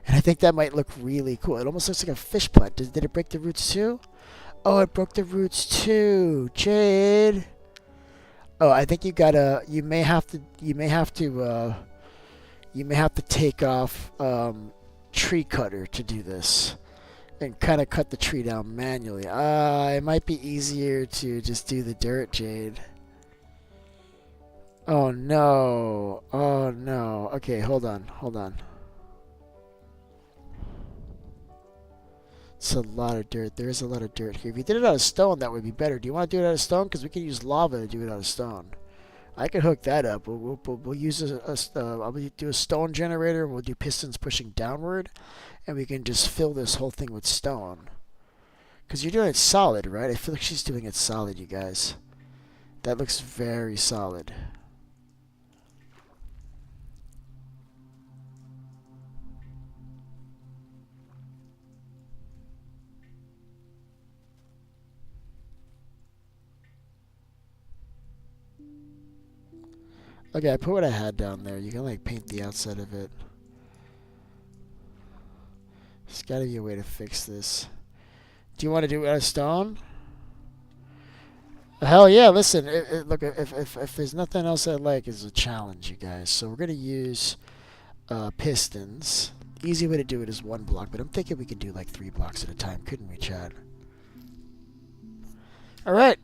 And I think that might look really cool. It almost looks like a fish plant. Did it break the roots too? Oh, it broke the roots too. Jade. Oh, I think you may have to take off tree cutter to do this. And kind of cut the tree down manually. It might be easier to just do the dirt, Jade. Oh no. Oh no. Okay, hold on. It's a lot of dirt. There is a lot of dirt here. If you did it out of stone, that would be better. Do you want to do it out of stone? Because we can use lava to do it out of stone. I could hook that up. We'll use I'll do a stone generator, and we'll do pistons pushing downward, and we can just fill this whole thing with stone. Because you're doing it solid, right? I feel like she's doing it solid, you guys. That looks very solid. Okay, I put what I had down there. You can like paint the outside of it. There's got to be a way to fix this. Do you want to do it out of stone? Hell yeah! Listen, look, if there's nothing else I like, it's a challenge, you guys. So we're gonna use pistons. The easy way to do it is 1 block, but I'm thinking we could do like 3 blocks at a time, couldn't we, Chad? All right.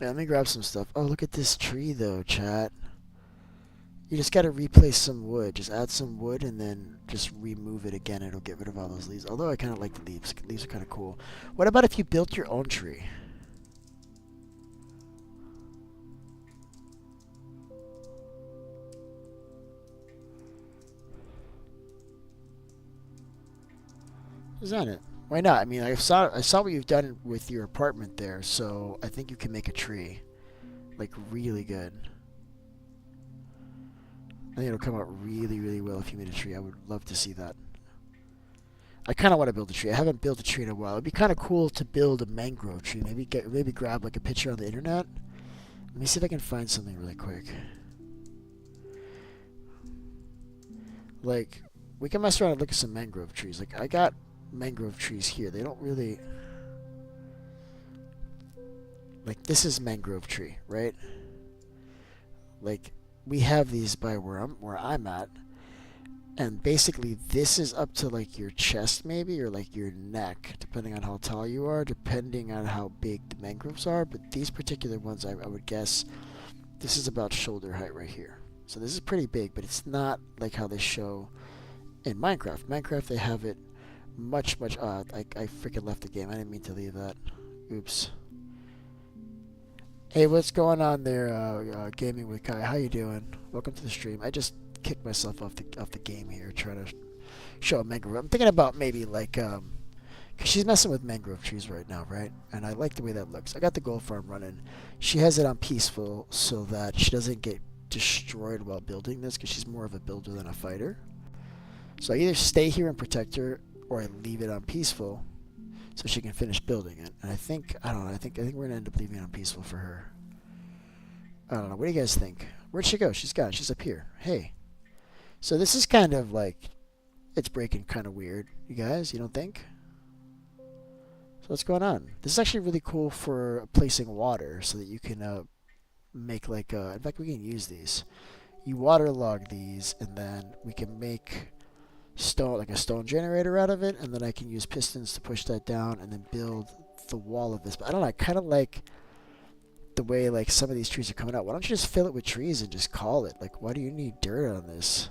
Yeah, let me grab some stuff. Oh, look at this tree, though, chat. You just gotta replace some wood. Just add some wood and then just remove it again. It'll get rid of all those leaves. Although I kind of like the leaves. Leaves are kind of cool. What about if you built your own tree? Isn't it? Why not? I mean, I saw what you've done with your apartment there, so I think you can make a tree. Like, really good. I think it'll come out really, really well if you made a tree. I would love to see that. I kind of want to build a tree. I haven't built a tree in a while. It'd be kind of cool to build a mangrove tree. Maybe grab like a picture on the internet. Let me see if I can find something really quick. Like, we can mess around and look at some mangrove trees. Like, I got mangrove trees here. They don't really... Like, this is mangrove tree, right? Like, we have these by where I'm at. And basically, this is up to, like, your chest, maybe, or, like, your neck, depending on how tall you are, depending on how big the mangroves are. But these particular ones, I would guess, this is about shoulder height right here. So this is pretty big, but it's not like how they show in Minecraft. Minecraft, they have it much... I freaking left the game. I didn't mean to leave that. Oops. Hey, what's going on there, Gaming with Kai? How you doing? Welcome to the stream. I just kicked myself off the game here, trying to show a mangrove. I'm thinking about maybe like, cause she's messing with mangrove trees right now, right? And I like the way that looks. I got the gold farm running. She has it on peaceful so that she doesn't get destroyed while building this, because she's more of a builder than a fighter. So I either stay here and protect her, or I leave it on peaceful so she can finish building it. And I don't know, I think we're gonna end up leaving it on peaceful for her. I don't know. What do you guys think? Where'd she go? She's gone. She's up here. Hey. So this is kind of like, it's breaking kind of weird, you guys. You don't think? So what's going on? This is actually really cool for placing water, so that you can make like in fact, we can use these. You waterlog these, and then we can make stone, like a stone generator out of it, and then I can use pistons to push that down and then build the wall of this. But I don't know. I kind of like the way like some of these trees are coming out. Why don't you just fill it with trees and just call it? Like, why do you need dirt on this?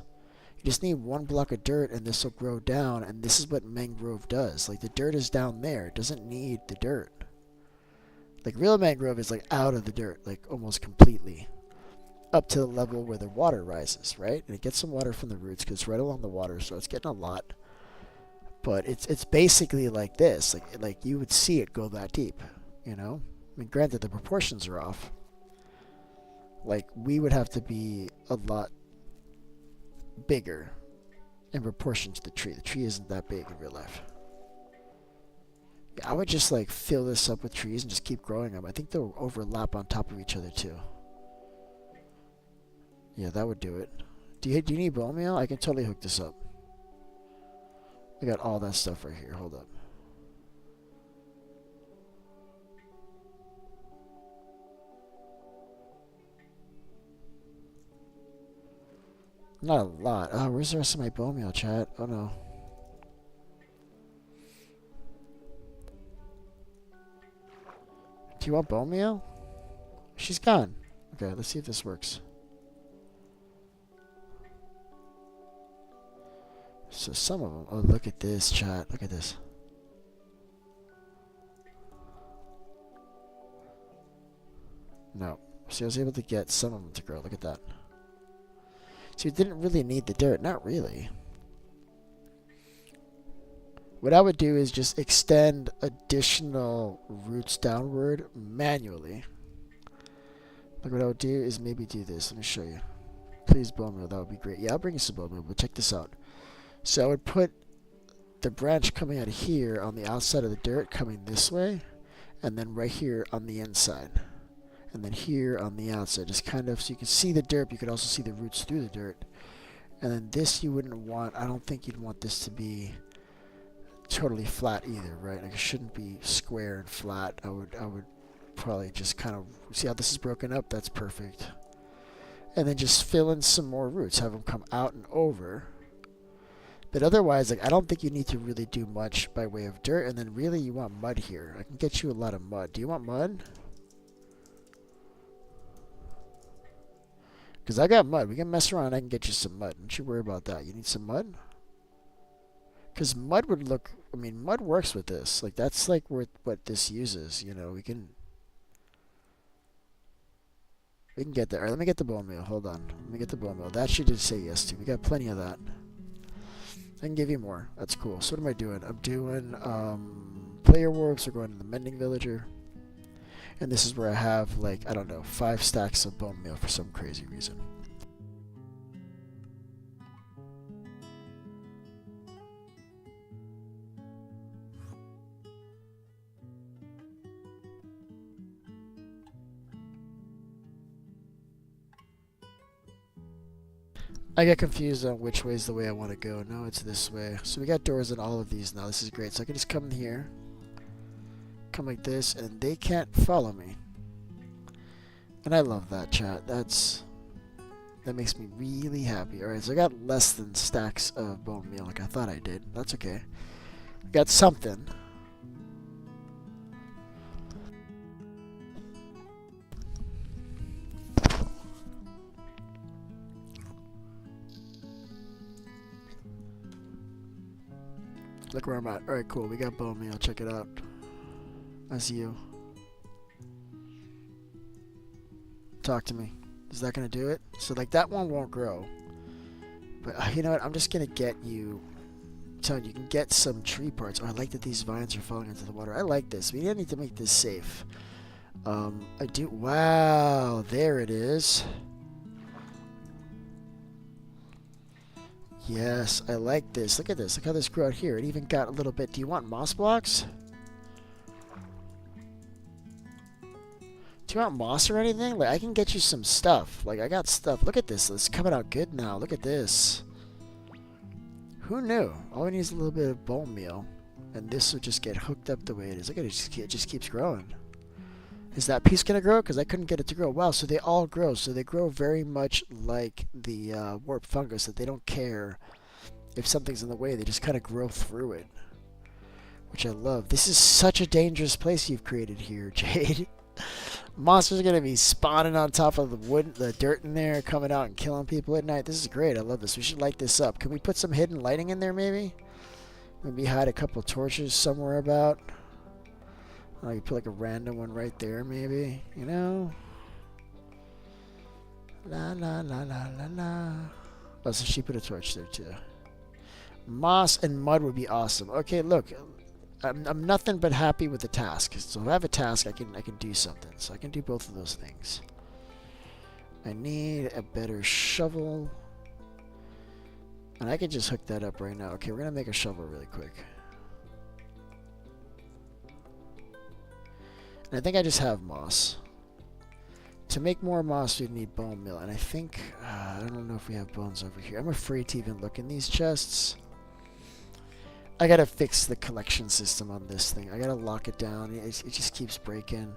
You just need one block of dirt and this will grow down, and this is what mangrove does. Like, the dirt is down there. It doesn't need the dirt. Like, real mangrove is like out of the dirt, like almost completely, up to the level where the water rises, right? And it gets some water from the roots because it's right along the water, so it's getting a lot. But it's basically like this. Like you would see it go that deep, you know? I mean, granted, the proportions are off. Like, we would have to be a lot bigger in proportion to the tree. The tree isn't that big in real life. Yeah, I would just, like, fill this up with trees and just keep growing them. I think they'll overlap on top of each other, too. Yeah, that would do it. Do you need bone meal? I can totally hook this up. I got all that stuff right here. Hold up. Not a lot. Oh, where's the rest of my bone meal, chat? Oh, no. Do you want bone meal? She's gone. Okay, let's see if this works. So some of them... Oh, look at this, chat. Look at this. No. See, I was able to get some of them to grow. Look at that. So you didn't really need the dirt. Not really. What I would do is just extend additional roots downward manually. Like, what I would do is maybe do this. Let me show you. Please, bone meal. That would be great. Yeah, I'll bring you some bone meal, but check this out. So I would put the branch coming out of here on the outside of the dirt coming this way, and then right here on the inside. And then here on the outside, just kind of, so you can see the dirt, but you could also see the roots through the dirt. And then this you wouldn't want, I don't think you'd want this to be totally flat either, right? Like, it shouldn't be square and flat. I would probably just kind of, see how this is broken up? That's perfect. And then just fill in some more roots, have them come out and over. But otherwise, like, I don't think you need to really do much by way of dirt. And then really you want mud here. I can get you a lot of mud. Do you want mud? Because I got mud. We can mess around and I can get you some mud. Don't you worry about that. You need some mud? Because mud would look... I mean, mud works with this. Like, that's like what this uses. You know, we can get there. Alright, let me get the bone meal. Hold on. Let me get the bone meal. That she did say yes to. We got plenty of that. I can give you more. That's cool. So what am I doing? I'm doing player warps. We're going to the mending villager. And this is where I have, like, I don't know, 5 stacks of bone meal for some crazy reason. I get confused on which way is the way I want to go. No, it's this way. So we got doors in all of these now. This is great. So I can just come in here, come like this, and they can't follow me. And I love that, chat. That makes me really happy. Alright, so I got less than stacks of bone meal like I thought I did. That's okay. I got something. Look where I'm at. Alright, cool. We got bone meal. Check it out. That's you. Talk to me. Is that going to do it? So, like, that one won't grow. But, you know what? I'm just going to get you telling you, you can get some tree parts. Oh, I like that these vines are falling into the water. I like this. We need to make this safe. I do. Wow, there it is. Yes, I like this. Look at this. Look how this grew out here. It even got a little bit. Do you want moss blocks? Do you want moss or anything? Like, I can get you some stuff. Like, I got stuff. Look at this. It's coming out good now. Look at this. Who knew? All we need is a little bit of bone meal, and this will just get hooked up the way it is. Look at it. It just keeps growing. Is that piece going to grow? Because I couldn't get it to grow. Wow, so they all grow. So they grow very much like the warp fungus, that they don't care if something's in the way. They just kind of grow through it, which I love. This is such a dangerous place you've created here, Jade. Monsters are going to be spawning on top of the wood, the dirt in there, coming out and killing people at night. This is great. I love this. We should light this up. Can we put some hidden lighting in there, maybe? Maybe hide a couple torches somewhere about. Oh, you put like a random one right there, maybe. You know? La la la la la la. Oh, so she put a torch there too. Moss and mud would be awesome. Okay, look. I'm nothing but happy with the task. So if I have a task, I can do something. So I can do both of those things. I need a better shovel. And I can just hook that up right now. Okay, we're going to make a shovel really quick. And I think I just have moss. To make more moss, we'd need bone meal. And I think, I don't know if we have bones over here. I'm afraid to even look in these chests. I gotta fix the collection system on this thing. I gotta lock it down. It just keeps breaking.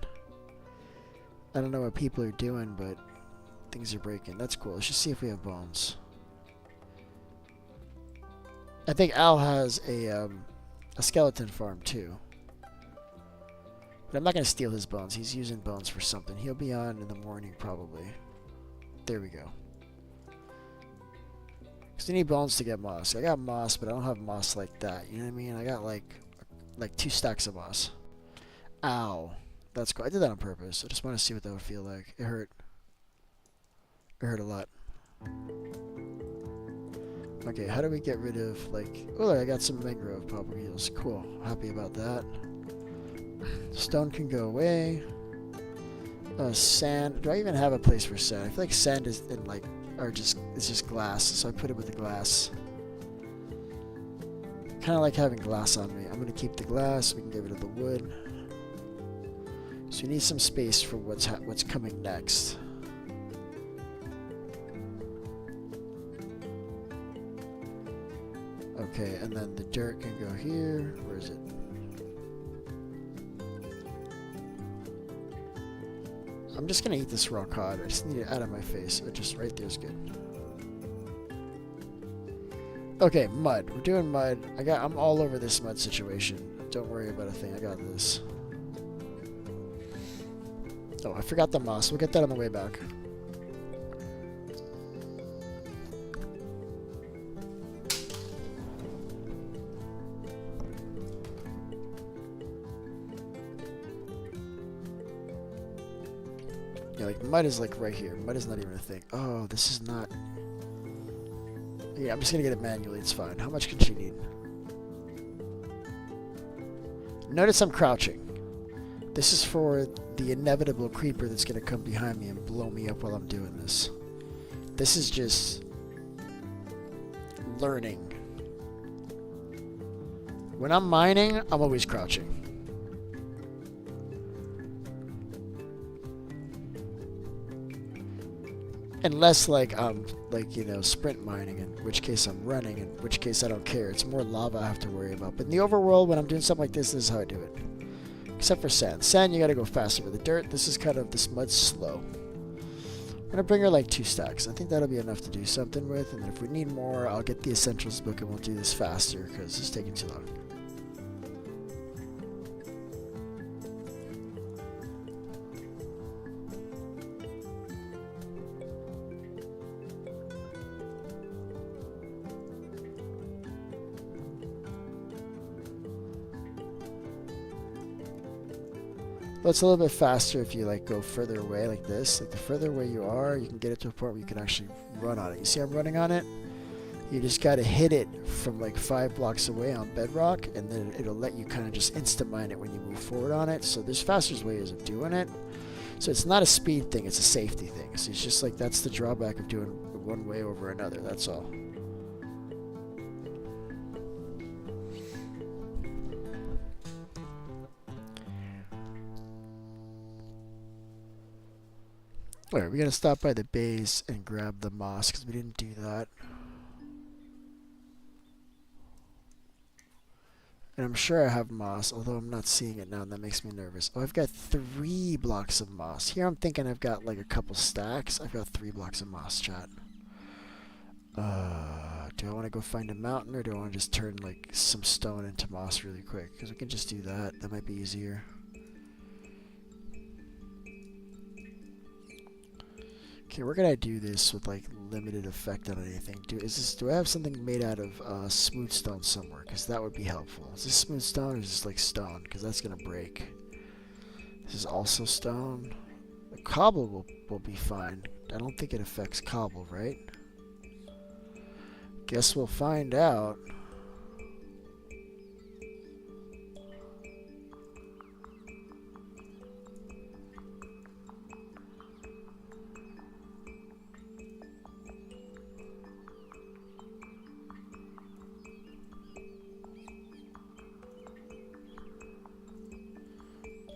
I don't know what people are doing, but things are breaking. That's cool. Let's just see if we have bones. I think Al has a skeleton farm too. But I'm not gonna steal his bones. He's using bones for something. He'll be on in the morning probably. There we go. Because you need bones to get moss. I got moss, but I don't have moss like that. You know what I mean? I got like 2 stacks of moss. Ow. That's cool. I did that on purpose. I just want to see what that would feel like. It hurt. It hurt a lot. Okay, how do we get rid of, like... Oh, look, I got some mangrove popper heals. Cool. Happy about that. Stone can go away. Sand. Do I even have a place for sand? I feel like sand is in, like... it's just glass, so I put it with the glass. Kind of like having glass on me. I'm gonna keep the glass. We can get rid of the wood. So we need some space for what's coming next. Okay, and then the dirt can go here. Where is it? I'm just gonna eat this raw cod. I just need it out of my face. Just right there is good. Okay, mud. We're doing mud. I'm all over this mud situation. Don't worry about a thing. I got this. Oh, I forgot the moss. We'll get that on the way back. Yeah, like mud is like right here. Mud is not even a thing. Oh, this is not... Yeah, I'm just gonna get it manually. It's fine. How much can she need? Notice I'm crouching. This is for the inevitable creeper that's gonna come behind me and blow me up while I'm doing this. This is just... learning. When I'm mining, I'm always crouching. Unless, like, you know, sprint mining, in which case I'm running, in which case I don't care. It's more lava I have to worry about. But in the overworld, when I'm doing something like this is how I do it. Except for sand. Sand, you gotta go faster. With the dirt, this mud's slow. I'm gonna bring her like 2 stacks. I think that'll be enough to do something with. And then if we need more, I'll get the essentials book and we'll do this faster because it's taking too long. Well, it's a little bit faster if you like go further away like this. Like the further away you are, you can get it to a point where you can actually run on it. You see I'm running on it? You just gotta hit it from like 5 blocks away on Bedrock, and then it'll let you kind of just instant mine it when you move forward on it. So there's faster ways of doing it. So it's not a speed thing, it's a safety thing. So it's just like, that's the drawback of doing it one way over another, that's all. Alright, we gotta stop by the base and grab the moss because we didn't do that. And I'm sure I have moss, although I'm not seeing it now, and that makes me nervous. Oh, I've got 3 blocks of moss. Here I'm thinking I've got like a couple stacks. I've got 3 blocks of moss, chat. Do I want to go find a mountain, or do I want to just turn like some stone into moss really quick? Because we can just do that. That might be easier. Okay, where can I do this with like limited effect on anything? Do I have something made out of smooth stone somewhere? Because that would be helpful. Is this smooth stone, or is this like stone? Because that's gonna break. This is also stone. The cobble will be fine. I don't think it affects cobble, right? Guess we'll find out.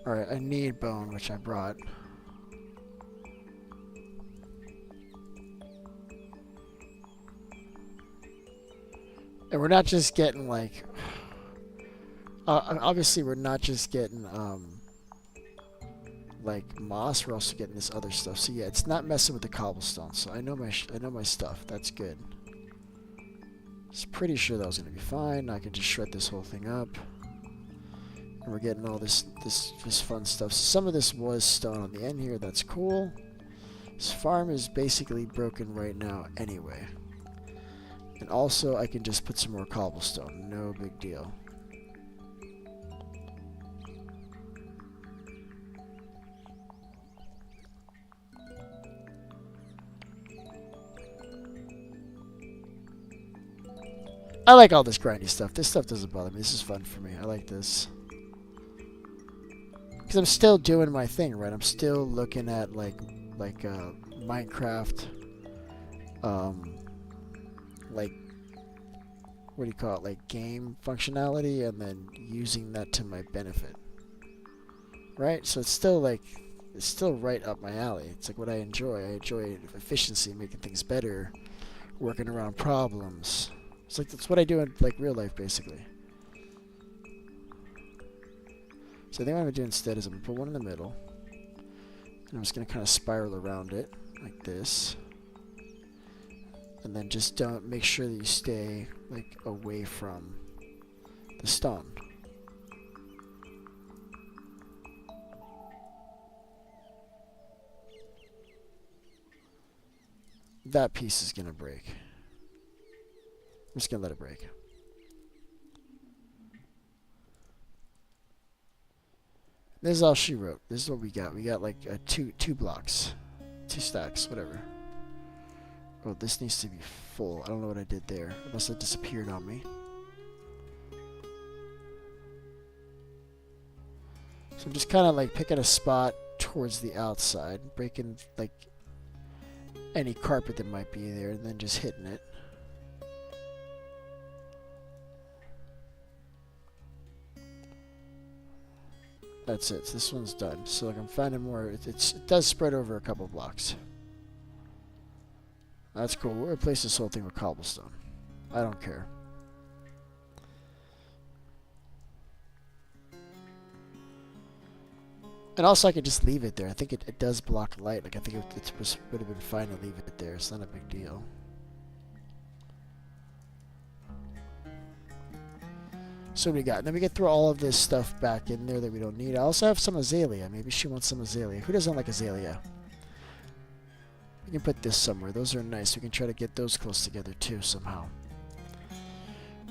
Alright, I need bone, which I brought. And we're not just getting like... obviously we're not just getting like moss, we're also getting this other stuff. So yeah, it's not messing with the cobblestone. So I know my stuff. That's good. I was pretty sure that was going to be fine. I can just shred this whole thing up. And we're getting all this fun stuff. So some of this was stone on the end here. That's cool. This farm is basically broken right now anyway. And also, I can just put some more cobblestone. No big deal. I like all this grindy stuff. This stuff doesn't bother me. This is fun for me. I like this. Because I'm still doing my thing, right? I'm still looking at like Minecraft, like, what do you call it? Like game functionality, and then using that to my benefit, right? So it's still right up my alley. It's like what I enjoy. I enjoy efficiency, making things better, working around problems. It's like that's what I do in like real life, basically. So I think what I'm going to do instead is I'm going to put one in the middle. And I'm just going to kind of spiral around it, like this. And then just don't make sure that you stay like away from the stone. That piece is going to break. I'm just going to let it break. This is all she wrote. This is what we got. We got like two blocks. 2 stacks, whatever. Oh, this needs to be full. I don't know what I did there. It must have disappeared on me. So I'm just kind of like picking a spot towards the outside, breaking like any carpet that might be there, and then just hitting it. That's it. So this one's done. So like I'm finding more. It does spread over a couple blocks. That's cool. We'll replace this whole thing with cobblestone. I don't care. And also I could just leave it there. I think it does block light. Like I think it would have been fine to leave it there. It's not a big deal. So what we got? Then we get through all of this stuff back in there that we don't need. I also have some azalea. Maybe she wants some azalea. Who doesn't like azalea? We can put this somewhere. Those are nice. We can try to get those close together too somehow.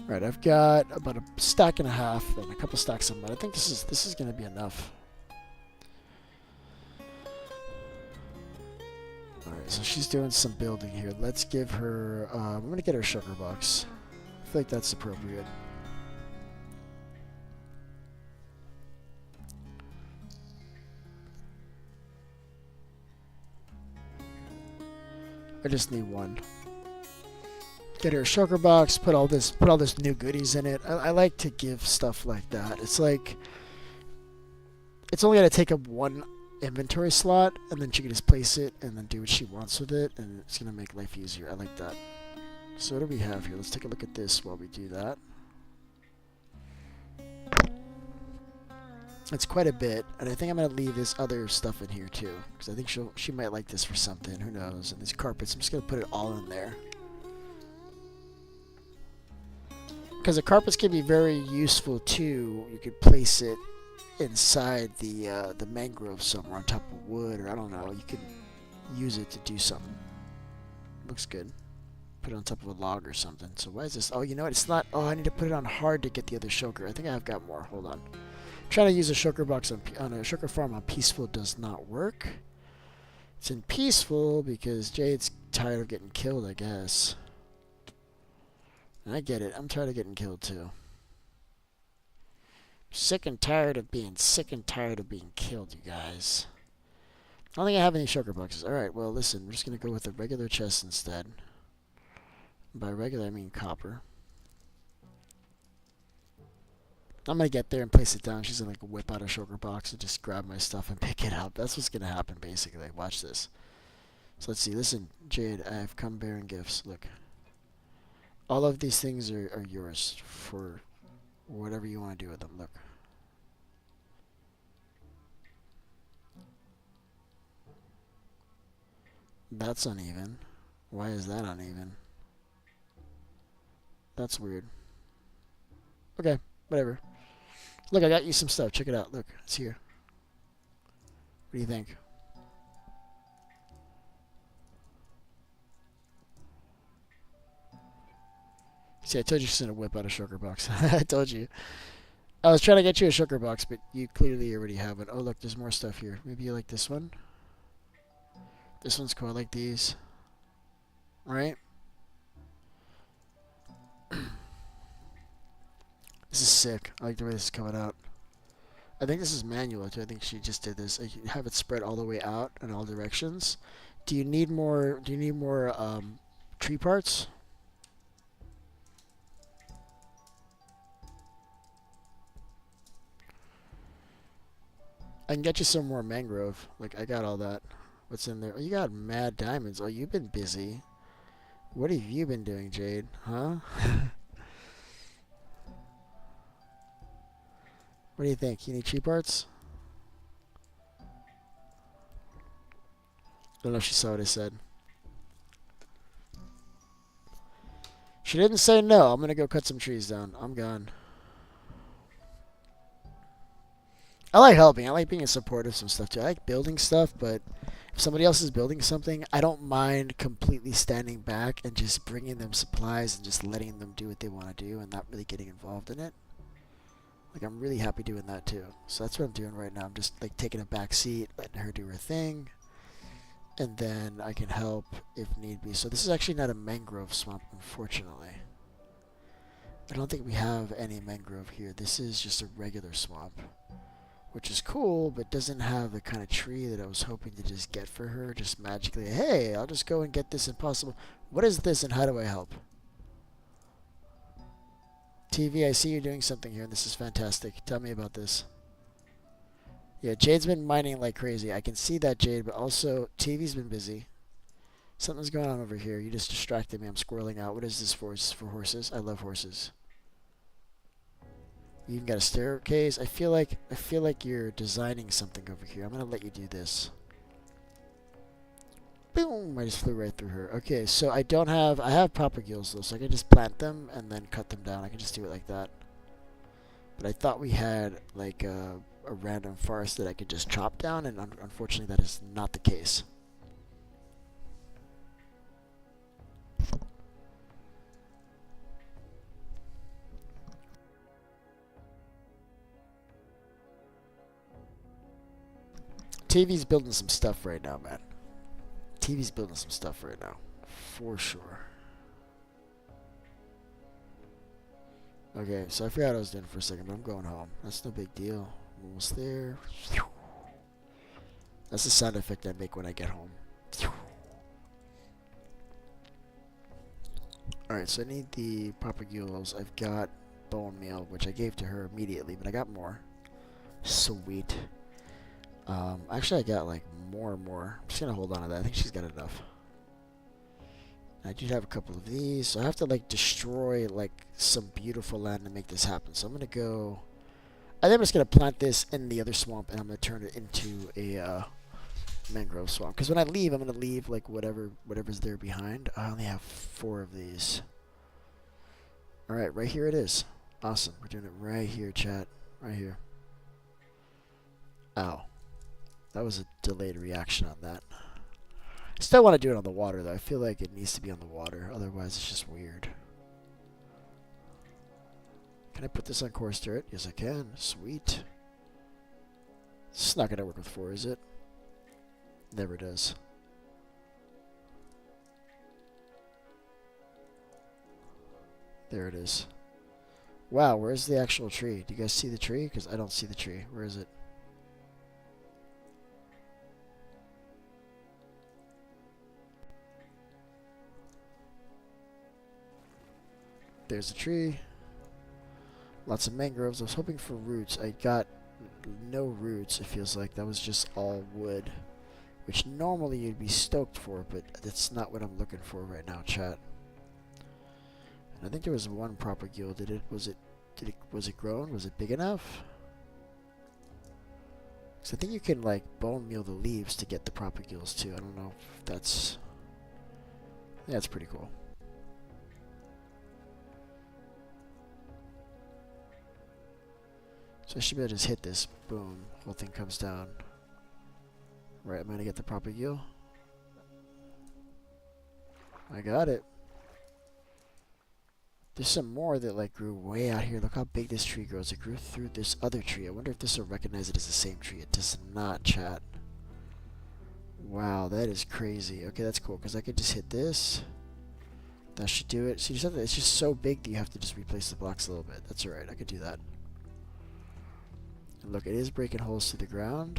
Right, I've got about a stack and a half and a couple stacks of mud. I think this is going to be enough. Alright, so she's doing some building here. Let's give her... I'm going to get her a sugar box. I feel like that's appropriate. I just need one. Get her a sugar box, put all this new goodies in it. I like to give stuff like that. It's like... It's only going to take up one inventory slot, and then she can just place it and then do what she wants with it, and it's going to make life easier. I like that. So what do we have here? Let's take a look at this while we do that. It's quite a bit, and I think I'm going to leave this other stuff in here too, because I think she might like this for something. Who knows? And these carpets, I'm just going to put it all in there. Because the carpets can be very useful too. You could place it inside the mangrove somewhere on top of wood, or I don't know. You can use it to do something. Looks good. Put it on top of a log or something. So why is this? Oh, you know what? It's not. Oh, I need to put it on hard to get the other sugar. I think I've got more. Hold on. Trying to use a sugar box on a sugar farm on peaceful does not work. It's in peaceful because Jade's tired of getting killed, I guess. And I get it. I'm tired of getting killed too. Sick and tired of being killed, you guys. I don't think I have any sugar boxes. Alright, well, listen. We're just going to go with a regular chest instead. By regular, I mean copper. I'm going to get there and place it down. She's going to whip out a sugar box and just grab my stuff and pick it up. That's what's going to happen, basically. Watch this. So let's see. Listen, Jade, I have come bearing gifts. Look. All of these things are yours for whatever you want to do with them. Look. That's uneven. Why is that uneven? That's weird. Okay, whatever. Look, I got you some stuff. Check it out. Look, it's here. What do you think? See, I told you she's going to whip out a sugar box. I told you. I was trying to get you a sugar box, but you clearly already have it. Oh, look, there's more stuff here. Maybe you like this one? This one's cool. I like these. Right? This is sick. I like the way this is coming out. I think this is manual too. I think she just did this. You have it spread all the way out in all directions. Do you need more? Do you need more tree parts? I can get you some more mangrove. Like, I got all that. What's in there? Oh, you got mad diamonds. Oh, you've been busy. What have you been doing, Jade? Huh? What do you think? You need tree parts? I don't know if she saw what I said. She didn't say no. I'm going to go cut some trees down. I'm gone. I like helping. I like being a supportive of some stuff too. I like building stuff, but if somebody else is building something, I don't mind completely standing back and just bringing them supplies and just letting them do what they want to do and not really getting involved in it. Like, I'm really happy doing that too. So that's what I'm doing right now. I'm just like taking a back seat, letting her do her thing, and then I can help if need be. So this is actually not a mangrove swamp, unfortunately. I don't think we have any mangrove here. This is just a regular swamp, which is cool, but doesn't have the kind of tree that I was hoping to just get for her. Just magically, hey, I'll just go and get this impossible. What is this and how do I help? TV, I see you're doing something here, and this is fantastic. Tell me about this. Yeah, Jade's been mining like crazy. I can see that, Jade, but also TV's been busy. Something's going on over here. You just distracted me. I'm squirreling out. What is this for? Is this for horses? I love horses. You even got a staircase. I feel like you're designing something over here. I'm gonna let you do this. Boom! I just flew right through her. Okay, so I have propagules though, so I can just plant them and then cut them down. I can just do it like that. But I thought we had like a random forest that I could just chop down, and unfortunately that is not the case. TV's building some stuff right now, man. TV's building some stuff right now, for sure. Okay, so I forgot what I was doing for a second, but I'm going home. That's no big deal. I'm almost there. That's the sound effect I make when I get home. Alright, so I need the propagules. I've got bone meal, which I gave to her immediately, but I got more. Sweet. Actually, I got like more and more. I'm just gonna hold on to that. I think she's got enough. I do have a couple of these, so I have to like destroy like some beautiful land to make this happen. So I'm gonna go. I think I'm just gonna plant this in the other swamp, and I'm gonna turn it into a mangrove swamp. Because when I leave, I'm gonna leave like whatever's there behind. I only have 4 of these. All right, right here it is. Awesome. We're doing it right here, chat. Right here. Ow. That was a delayed reaction on that. I still want to do it on the water, though. I feel like it needs to be on the water. Otherwise, it's just weird. Can I put this on coarse dirt? Yes, I can. Sweet. It's not going to work with 4, is it? Never does. There it is. Wow, where's the actual tree? Do you guys see the tree? Because I don't see the tree. Where is it? There's the tree. Lots of mangroves. I was hoping for roots. I got no roots, it feels like. That was just all wood. Which normally you'd be stoked for, but that's not what I'm looking for right now, chat. And I think there was one propagule. Was it grown? Was it big enough? Because I think you can like bone meal the leaves to get the propagules too. I don't know if that's... Yeah, that's pretty cool. So I should be able to just hit this. Boom. Whole thing comes down. Right, I'm going to get the propagule. I got it. There's some more that like grew way out here. Look how big this tree grows. It grew through this other tree. I wonder if this will recognize it as the same tree. It does not, chat. Wow, that is crazy. Okay, that's cool, because I could just hit this. That should do it. See, it's just so big that you have to just replace the blocks a little bit. That's alright, I could do that. And look, it is breaking holes through the ground,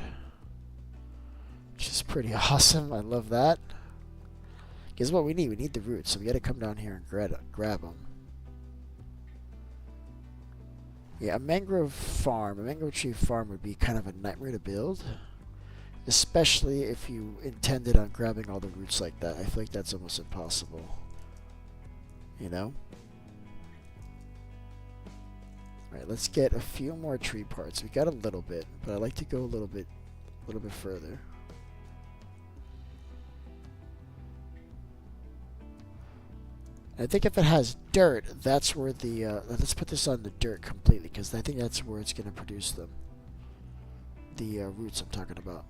which is pretty awesome. I love that. Guess what we need? We need the roots, so we gotta come down here and grab them. Yeah, a mangrove tree farm would be kind of a nightmare to build. Especially if you intended on grabbing all the roots like that. I feel like that's almost impossible. You know? Alright, let's get a few more tree parts. We got a little bit, but I like to go a little bit further. I think if it has dirt, that's where the let's put this on the dirt completely, because I think that's where it's going to produce them. The roots I'm talking about.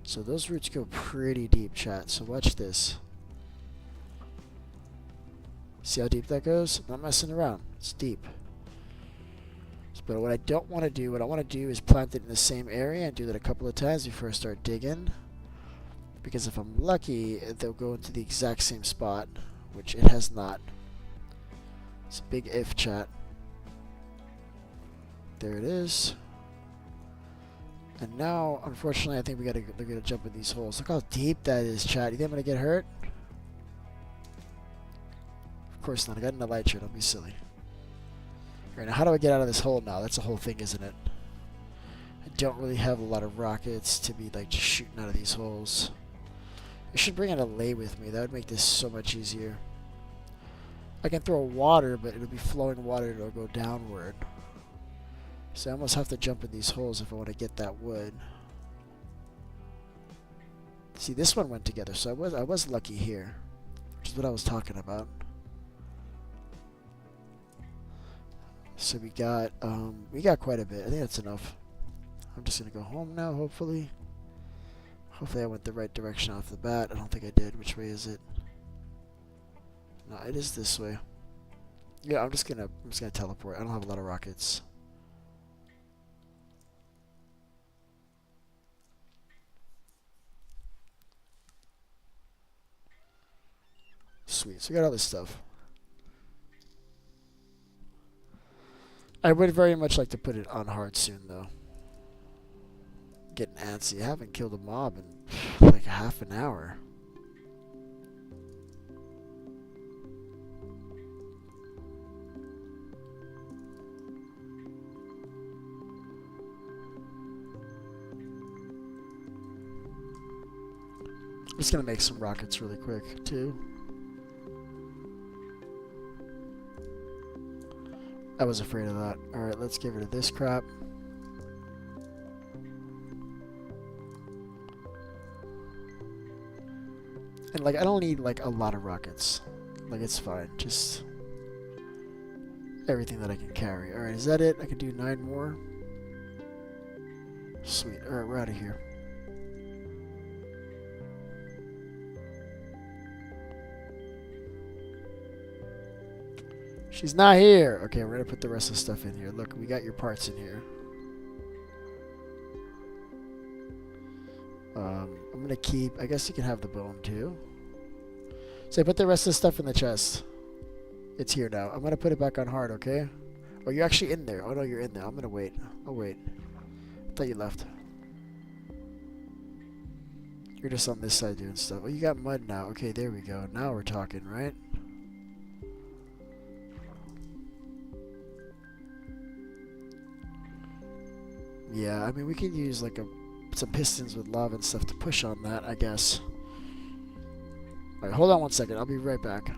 So those roots go pretty deep, chat. So watch this. See how deep that goes? I'm not messing around. It's deep. But what I don't want to do, what I want to do is plant it in the same area and do that a couple of times before I start digging. Because if I'm lucky, they'll go into the exact same spot, which it has not. It's a big if, chat. There it is. And now, unfortunately, I think they're gonna jump in these holes. Look how deep that is, chat. You think I'm gonna get hurt? Of course not. I got an elytra. Don't be silly. Alright, now how do I get out of this hole now? That's the whole thing, isn't it? I don't really have a lot of rockets to be like just shooting out of these holes. I should bring in a lay with me. That would make this so much easier. I can throw water, but it'll be flowing water. It'll go downward. So I almost have to jump in these holes if I want to get that wood. See, this one went together, so I was lucky here, which is what I was talking about. So we got quite a bit. I think that's enough. I'm just gonna go home now. Hopefully I went the right direction off the bat. I don't think I did. Which way is it? No, it is this way. Yeah, I'm just gonna teleport. I don't have a lot of rockets. sweet. So we got all this stuff. I would very much like to put it on hard soon, though. Getting antsy. I haven't killed a mob in like half an hour. I'm just gonna make some rockets really quick, too. I was afraid of that. Alright, let's get rid of this crap. And like, I don't need like a lot of rockets. Like, it's fine. Just everything that I can carry. Alright, is that it? I can do 9 more. Sweet. Alright, we're out of here. She's not here. Okay, we're gonna put the rest of the stuff in here. Look, we got your parts in here. I'm gonna keep. I guess you can have the bone too. So I put the rest of the stuff in the chest. It's here now. I'm gonna put it back on hard. Okay? Oh, you're actually in there. Oh no, you're in there. I'm gonna wait. I'll wait. I thought you left. You're just on this side doing stuff. Oh, you got mud now. Okay, there we go. Now we're talking, right? Yeah, I mean, we could use like some pistons with lava and stuff to push on that, I guess. Alright, hold on one second. I'll be right back.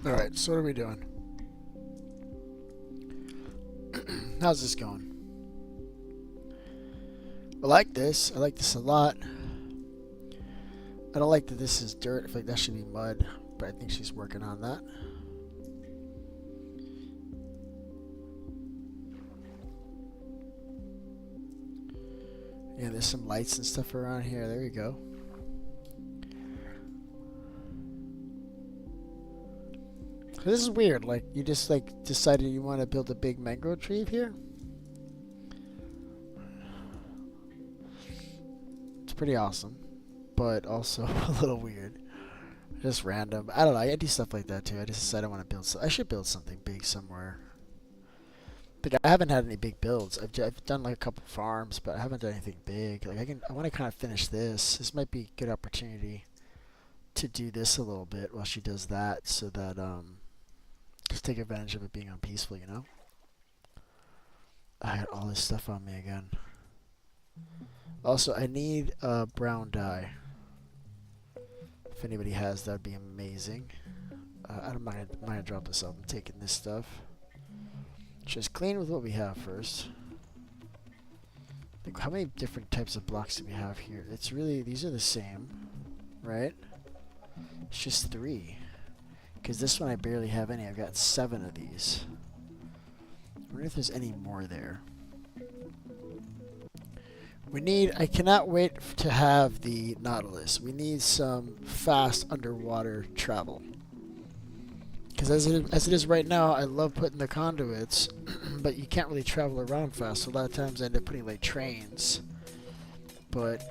Alright, so what are we doing? How's this going? I like this. I like this a lot. I don't like that this is dirt. I feel like that should be mud, but I think she's working on that. Yeah, there's some lights and stuff around here. There you go. This is weird. Like, you just like decided you want to build a big mango tree here. It's pretty awesome, but also a little weird. Just random. I don't know. I do stuff like that too. I just decided I want to build. I should build something big somewhere. I haven't had any big builds. I've done like a couple farms, but I haven't done anything big. Like I want to kind of finish this. This might be a good opportunity to do this a little bit while she does that, so that just take advantage of it being unpeaceful, you know? I got all this stuff on me again. Also, I need brown dye. If anybody has, that'd be amazing. I'm not gonna drop this off. I'm taking this stuff. Just clean with what we have first. Like, how many different types of blocks do we have here? It's really, these are the same, right? It's just 3. Because this one I barely have any. I've got 7 of these. I wonder if there's any more there. We need... I cannot wait to have the Nautilus. We need some fast underwater travel. Because as it is right now, I love putting the conduits, but you can't really travel around fast. So a lot of times I end up putting like trains. But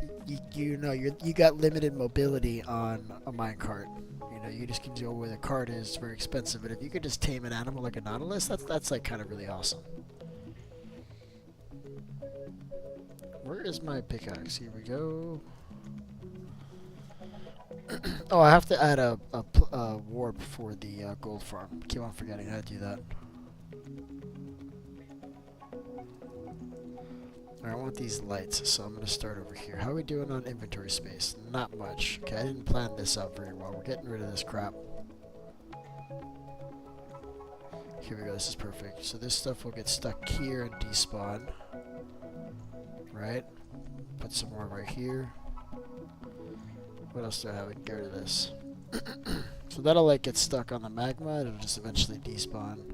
you know, you got limited mobility on a minecart. You know, you just can go where the cart is. It's very expensive, but if you could just tame an animal like a nautilus, that's like kind of really awesome. Where is my pickaxe? Here we go. Oh, I have to add a warp for the gold farm. Keep on forgetting how to do that. Alright, I want these lights, so I'm going to start over here. How are we doing on inventory space? Not much. Okay, I didn't plan this out very well. We're getting rid of this crap. Here we go, this is perfect. So this stuff will get stuck here and despawn. Right? Put some more right here. What else do I have? I can get rid of this. So that'll like get stuck on the magma, it'll just eventually despawn.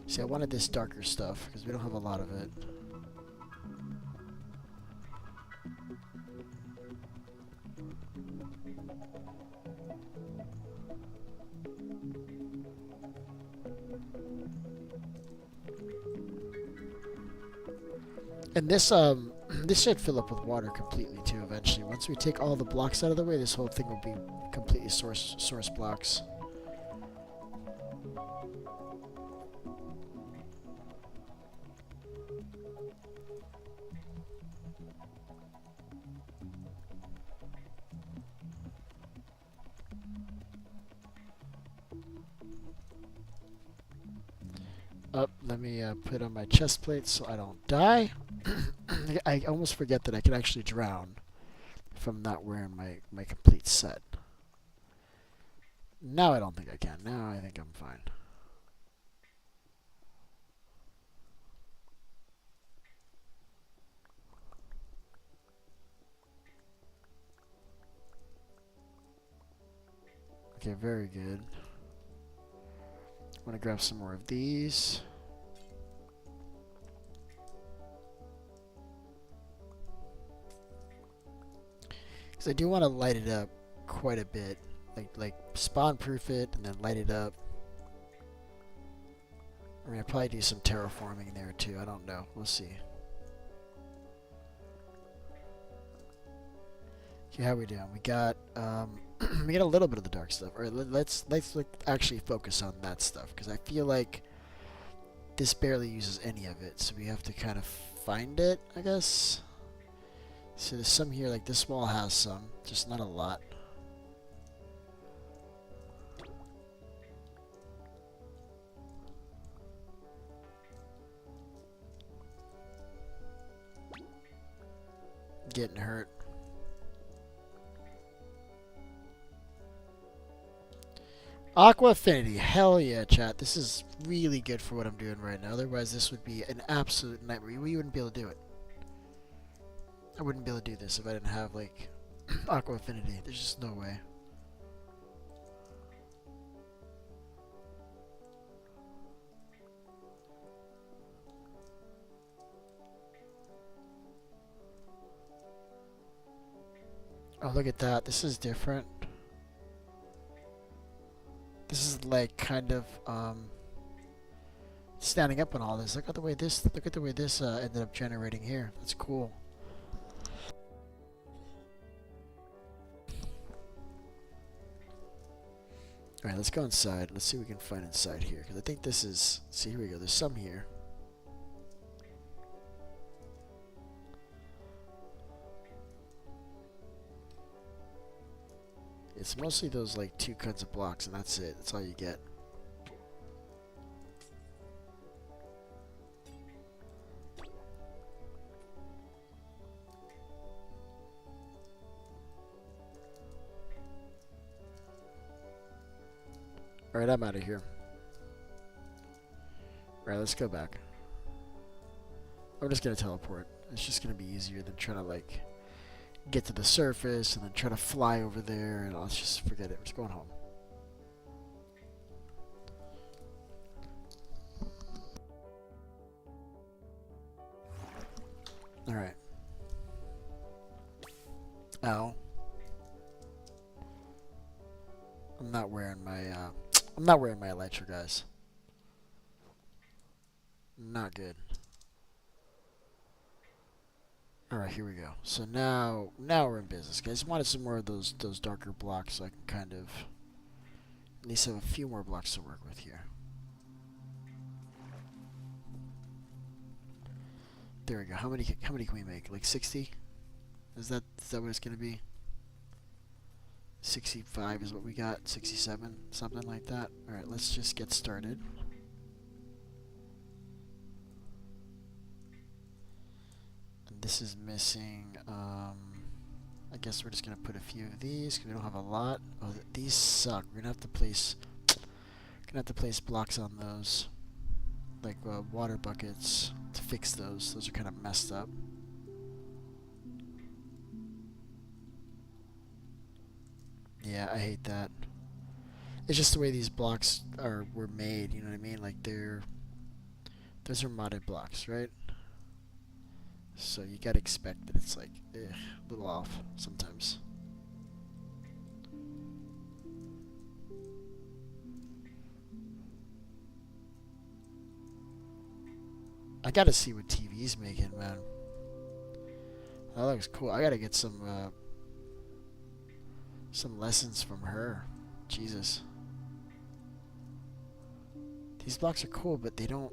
See, I wanted this darker stuff, because we don't have a lot of it. And this this should fill up with water completely too eventually. Once we take all the blocks out of the way, this whole thing will be completely source blocks. Let me put on my chest plate so I don't die. I almost forget that I can actually drown if I'm not wearing my complete set. Now I don't think I can. Now I think I'm fine. Okay, very good. I'm gonna grab some more of these. Because I do want to light it up quite a bit. Like spawn proof it and then light it up. I mean, I'd probably do some terraforming there too. I don't know. We'll see. Okay, how we doing? We got we got a little bit of the dark stuff. All right, let's actually focus on that stuff, because I feel like this barely uses any of it, so we have to kind of find it, I guess. So there's some here, like this wall has some, just not a lot. Getting hurt. Aqua Affinity, hell yeah, chat. This is really good for what I'm doing right now. Otherwise, this would be an absolute nightmare. We wouldn't be able to do it. I wouldn't be able to do this if I didn't have, like, Aqua Affinity. There's just no way. Oh, look at that. This is different. This is like kind of standing up on all this. Look at the way this ended up generating here. That's cool. Alright, let's go inside. Let's see what we can find inside here. Because I think this is... See, here we go. There's some here. It's mostly those, like, 2 kinds of blocks, and that's it. That's all you get. Alright, I'm out of here. Alright, let's go back. I'm just gonna teleport. It's just gonna be easier than trying to, like, get to the surface and then try to fly over there, and let's just forget it. We're just going home. Alright. Ow. I'm not wearing my elytra, guys. Not good. Alright, here we go. So now we're in business, guys. I wanted some more of those darker blocks so I can kind of at least have a few more blocks to work with here. There we go. How many can we make? Like 60? Is that what it's gonna be? 65 is what we got. 67, something like that. Alright, let's just get started. And this is missing, I guess we're just gonna put a few of these because we don't have a lot. Oh, these suck. We're gonna have to place blocks on those, like water buckets to fix those. Those are kind of messed up. Yeah, I hate that. It's just the way these blocks were made. You know what I mean? Like those are modded blocks, right? So you gotta expect that it's like a little off sometimes. I gotta see what TV's making, man. That looks cool. I gotta get some lessons from her. Jesus. These blocks are cool, but they don't...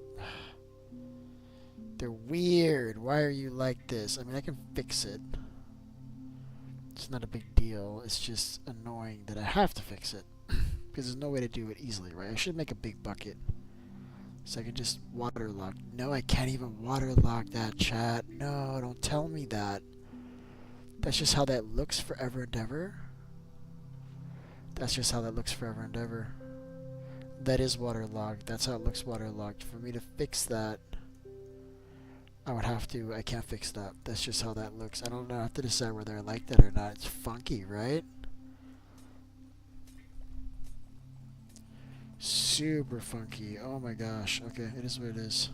They're weird. Why are you like this? I mean, I can fix it. It's not a big deal. It's just annoying that I have to fix it. Because there's no way to do it easily, right? I should make a big bucket. So I can just waterlog. No, I can't even waterlog that, chat. No, don't tell me that. That's just how that looks forever and ever. That's just how that looks forever and ever. That is waterlogged. That's how it looks waterlogged. For me to fix that, I would have to. I can't fix that. That's just how that looks. I don't know. I have to decide whether I like that or not. It's funky, right? Super funky. Oh my gosh. Okay, it is what it is.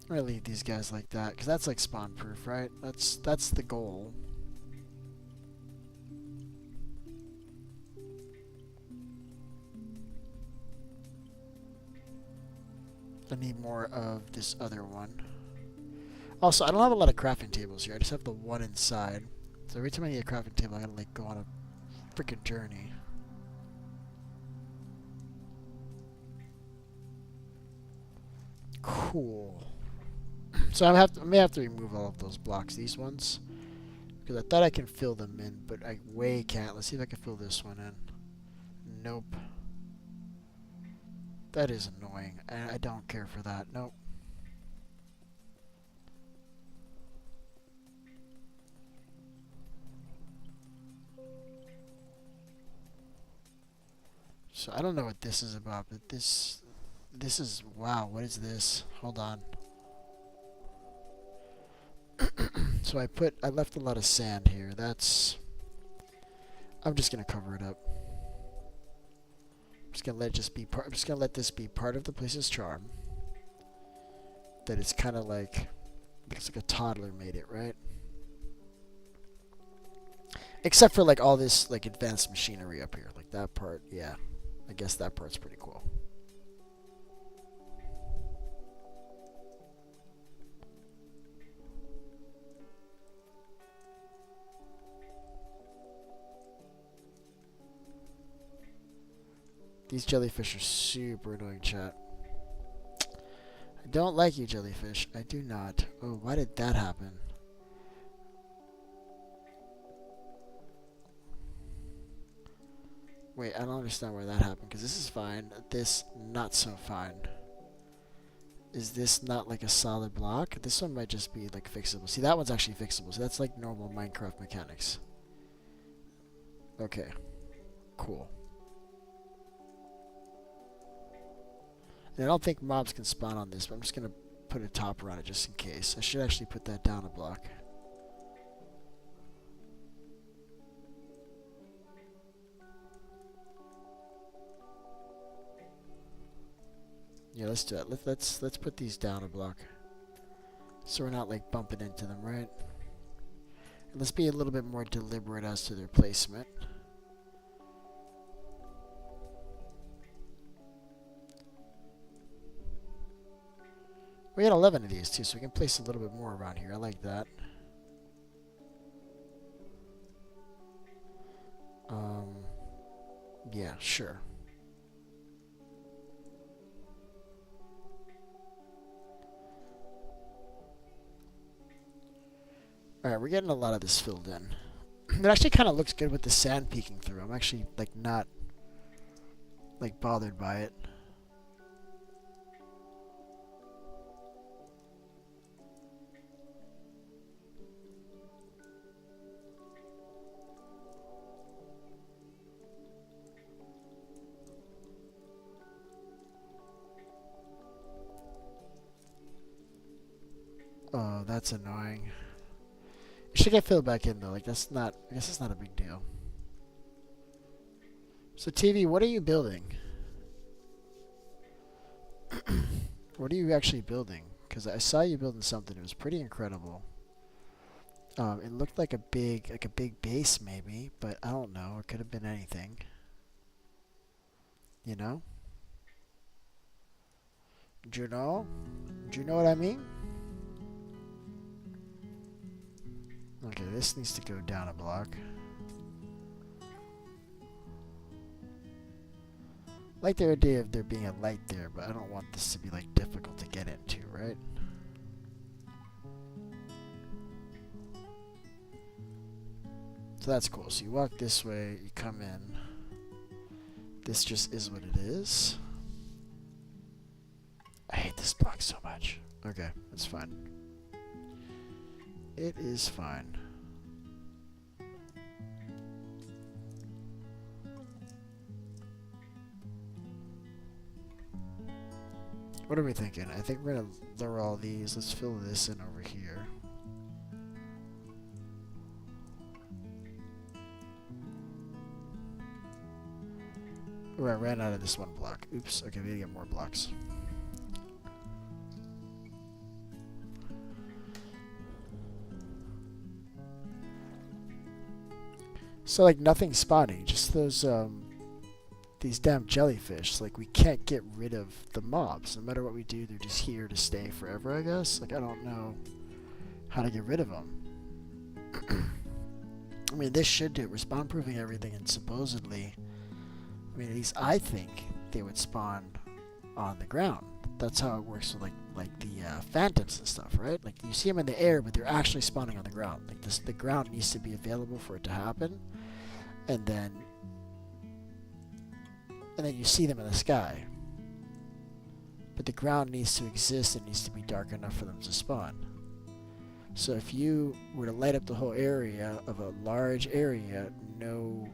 I'm gonna leave these guys like that because that's like spawn proof, right? That's the goal. I need more of this other one. Also, I don't have a lot of crafting tables here. I just have the one inside. So every time I need a crafting table, I gotta like go on a freaking journey. Cool. So I may have to remove all of those blocks, these ones, because I thought I can fill them in, but I way can't. Let's see if I can fill this one in. Nope. That is annoying, and I don't care for that. Nope. So I don't know what this is about, but this is, wow, what is this? Hold on. So I left a lot of sand here. I'm just gonna cover it up. I'm just gonna let this be part of the place's charm. That it's kind of like, looks like a toddler made it, right? Except for like all this like advanced machinery up here, like that part, yeah. I guess that part's pretty cool. These jellyfish are super annoying, chat. I don't like you, jellyfish. I do not. Oh, why did that happen? Wait, I don't understand where that happened, because this is fine. This, not so fine. Is this not like a solid block? This one might just be like fixable. See, that one's actually fixable. So that's like normal Minecraft mechanics. Okay. Cool. And I don't think mobs can spawn on this, but I'm just going to put a topper on it just in case. I should actually put that down a block. Yeah, let's do it. Let's put these down a block, so we're not like bumping into them, right? And let's be a little bit more deliberate as to their placement. We got 11 of these too, so we can place a little bit more around here. I like that. Yeah, sure. Alright, we're getting a lot of this filled in. It actually kind of looks good with the sand peeking through. I'm actually, like, not, like, bothered by it. Oh, that's annoying. It should get filled back in though. Like that's not. I guess it's not a big deal. So TV, what are you building? What are you actually building? Because I saw you building something. It was pretty incredible. It looked like a big base maybe, but I don't know. It could have been anything. You know? Do you know? Do you know what I mean? Okay, this needs to go down a block. I like the idea of there being a light there, but I don't want this to be like difficult to get into, right? So that's cool. So you walk this way, you come in. This just is what it is. I hate this block so much. Okay, that's fine. It is fine. What are we thinking? I think we're gonna lower all these. Let's fill this in over here. Oh, I ran out of this one block. Oops. Okay, we need to get more blocks. So like nothing's spawning, just those these damn jellyfish. Like we can't get rid of the mobs. No matter what we do, they're just here to stay forever, I guess. Like I don't know how to get rid of them. I mean, this should do it. We're spawn proofing everything, and supposedly, I mean, at least I think they would spawn on the ground. That's how it works with like the phantoms and stuff, right? Like you see them in the air, but they're actually spawning on the ground. Like this, the ground needs to be available for it to happen, and then you see them in the sky. But the ground needs to exist. It needs to be dark enough for them to spawn. So if you were to light up the whole area of a large area, no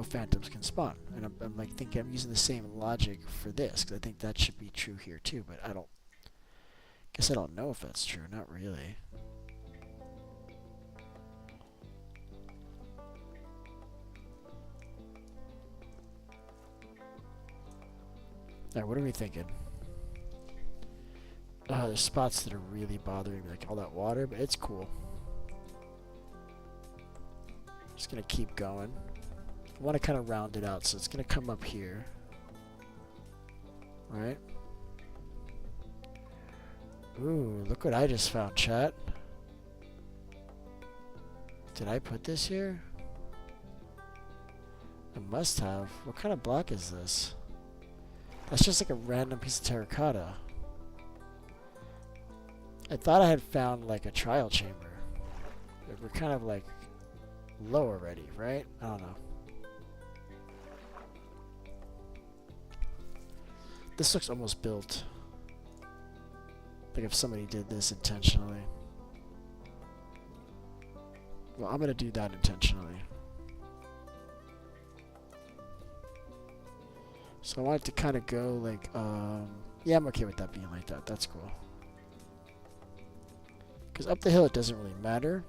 phantoms can spawn. And I'm like thinking I'm using the same logic for this, because I think that should be true here too, but I don't know if that's true. Not really. Alright, what are we thinking? There's spots that are really bothering me, like all that water, but it's cool. Just gonna keep going. I want to kind of round it out, so it's gonna come up here. Right? Ooh, look what I just found, chat. Did I put this here? I must have. What kind of block is this? That's just like a random piece of terracotta. I thought I had found like a trial chamber. But we're kind of like low already, right? I don't know. This looks almost built. Like if somebody did this intentionally. Well, I'm gonna do that intentionally. So I want it to kind of go like, yeah, I'm okay with that being like that. That's cool. Because up the hill it doesn't really matter.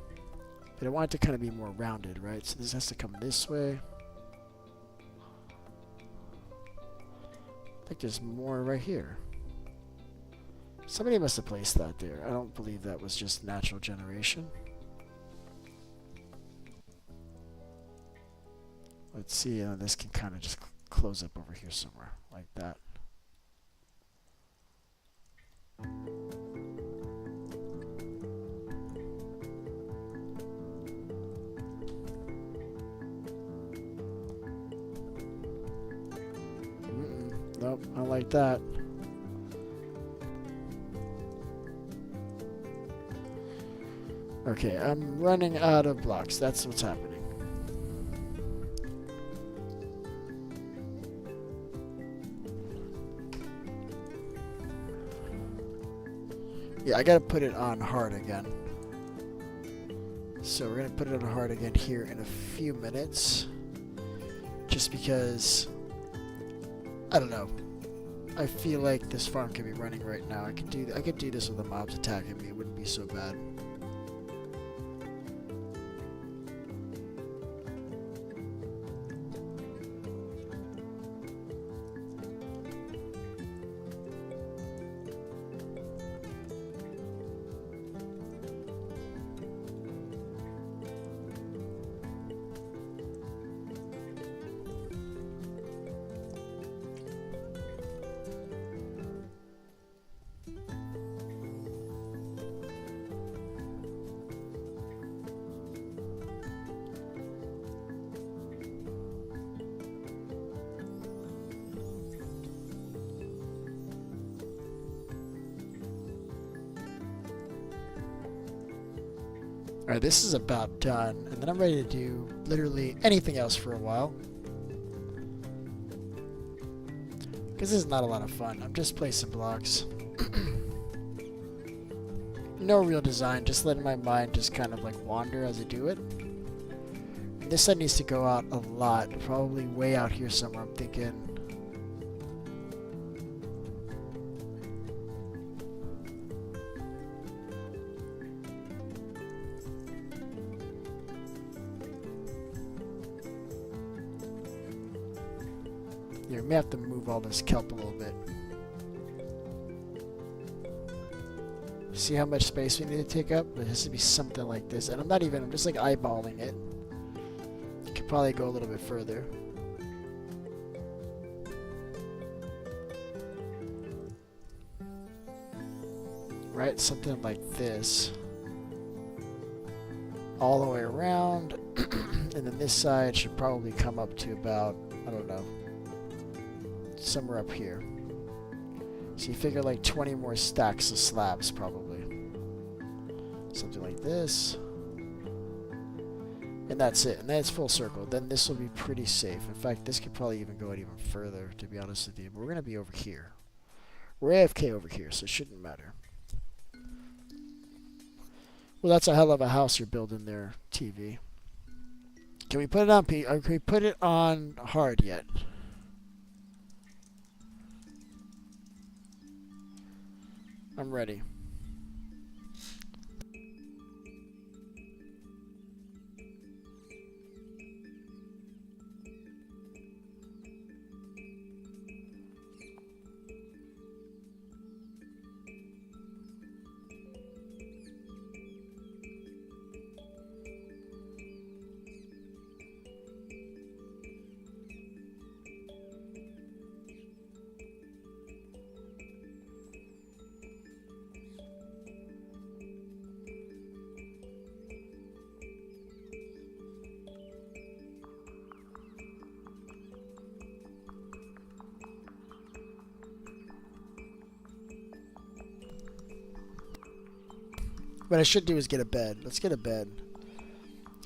But I want it to kind of be more rounded, right? So this has to come this way. I think there's more right here. Somebody must have placed that there. I don't believe that was just natural generation. Let's see, this can kind of just close up over here somewhere, like that. Nope, I don't like that. Okay, I'm running out of blocks. That's what's happening. Yeah, I gotta put it on hard again. So we're gonna put it on hard again here in a few minutes. Just because, I don't know. I feel like this farm could be running right now. I could do this with the mobs attacking me. It wouldn't be so bad. Alright, this is about done, and then I'm ready to do literally anything else for a while. Because this is not a lot of fun. I'm just placing blocks. No real design, just letting my mind just kind of like wander as I do it. And this side needs to go out a lot, probably way out here somewhere, I'm thinking. Yeah, we may have to move all this kelp a little bit. See how much space we need to take up? It has to be something like this. And I'm just like eyeballing it. Could probably go a little bit further. Right, something like this. All the way around. And then this side should probably come up to about, I don't know, somewhere up here. So you figure like 20 more stacks of slabs probably. Something like this. And that's it. And then it's full circle. Then this will be pretty safe. In fact, this could probably even go out even further, to be honest with you. But we're going to be over here. We're AFK over here, so it shouldn't matter. Well, that's a hell of a house you're building there, TV. Can we put it on P? Or can we put it on hard yet? I'm ready. What I should do is get a bed. Let's get a bed.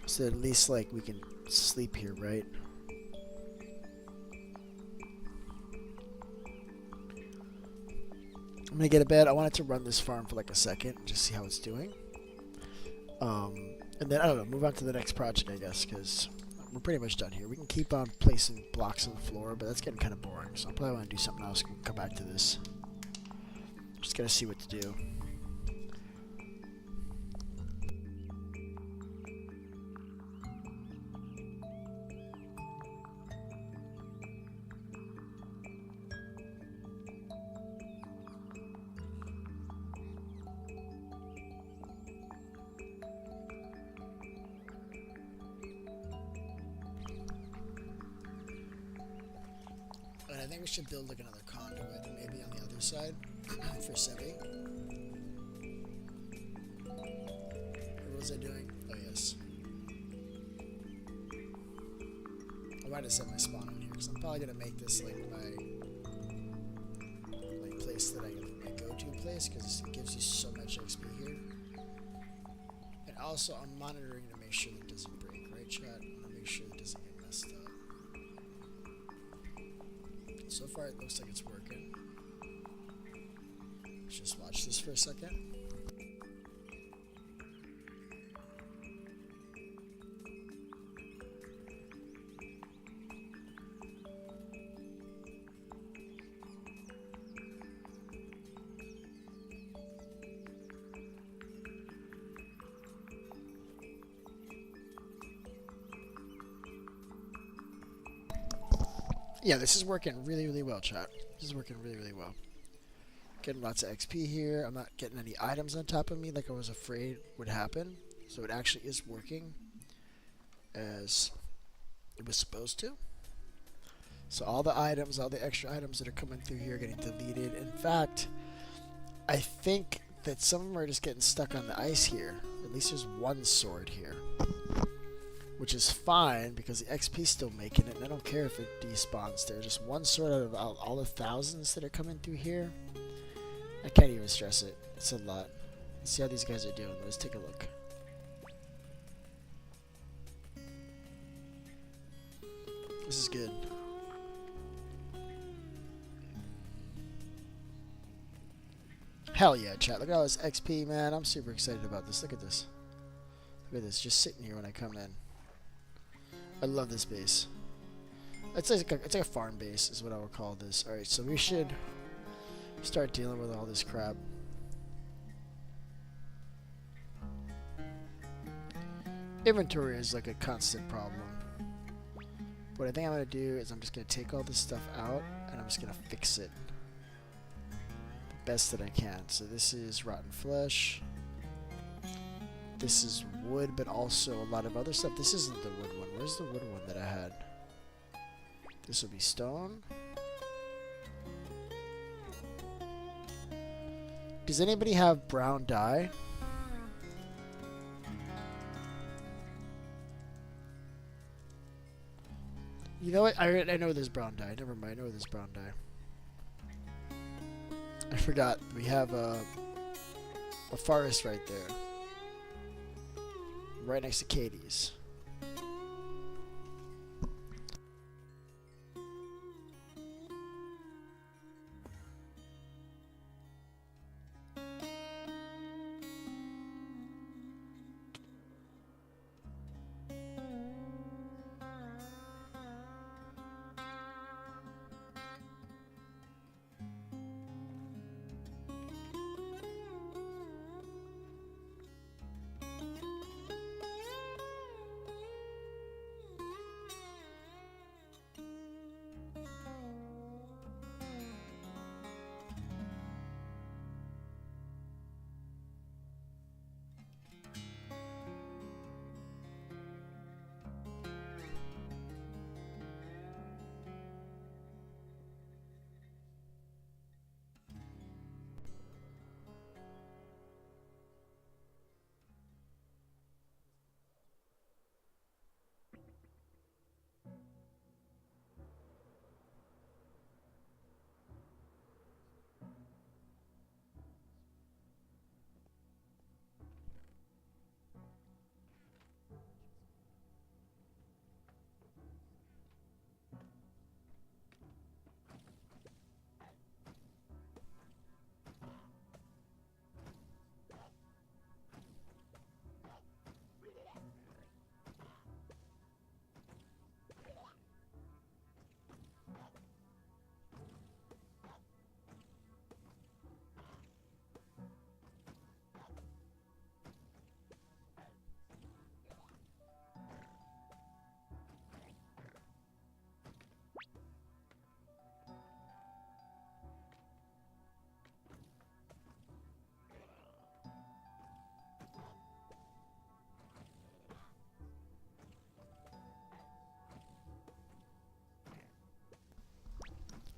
So at least, like, we can sleep here, right? I'm gonna get a bed. I wanted to run this farm for like a second, just see how it's doing. And then, I don't know, move on to the next project, I guess, because we're pretty much done here. We can keep on placing blocks on the floor, but that's getting kind of boring. So I probably want to do something else. We'll come back to this. Just gotta see what to do. I think we should build like another conduit, maybe on the other side for Sevi. What was I doing? Oh yes. I might have set my spawn in here because I'm probably gonna make this like my place that I go-to place because it gives you so much XP here. And also, I'm monitoring to make sure that it doesn't break, right, chat? I want to make sure it doesn't get messed up. So far, it looks like it's working. Let's just watch this for a second. Yeah, this is working really, really well, chat. This is working really, really well. Getting lots of XP here. I'm not getting any items on top of me like I was afraid would happen. So it actually is working as it was supposed to. So all the items, all the extra items that are coming through here are getting deleted. In fact, I think that some of them are just getting stuck on the ice here. At least there's one sword here, which is fine because the XP's still making it, and I don't care if it despawns there. Just one sword out of all the thousands that are coming through here. I can't even stress it. It's a lot. Let's see how these guys are doing. Let's take a look. This is good. Hell yeah, chat. Look at all this XP, man. I'm super excited about this. Look at this. Look at this. Just sitting here when I come in. I love this base. It's like a farm base is what I would call this. Alright, so we should start dealing with all this crap. Inventory is like a constant problem. What I think I'm going to do is I'm just going to take all this stuff out and I'm just going to fix it the best that I can. So this is rotten flesh. This is wood, but also a lot of other stuff. This isn't the wood one. Where's the wood one that I had? This will be stone. Does anybody have brown dye? You know what? I know there's brown dye. Never mind. I know there's brown dye. I forgot. We have a forest right there. Right next to Katie's.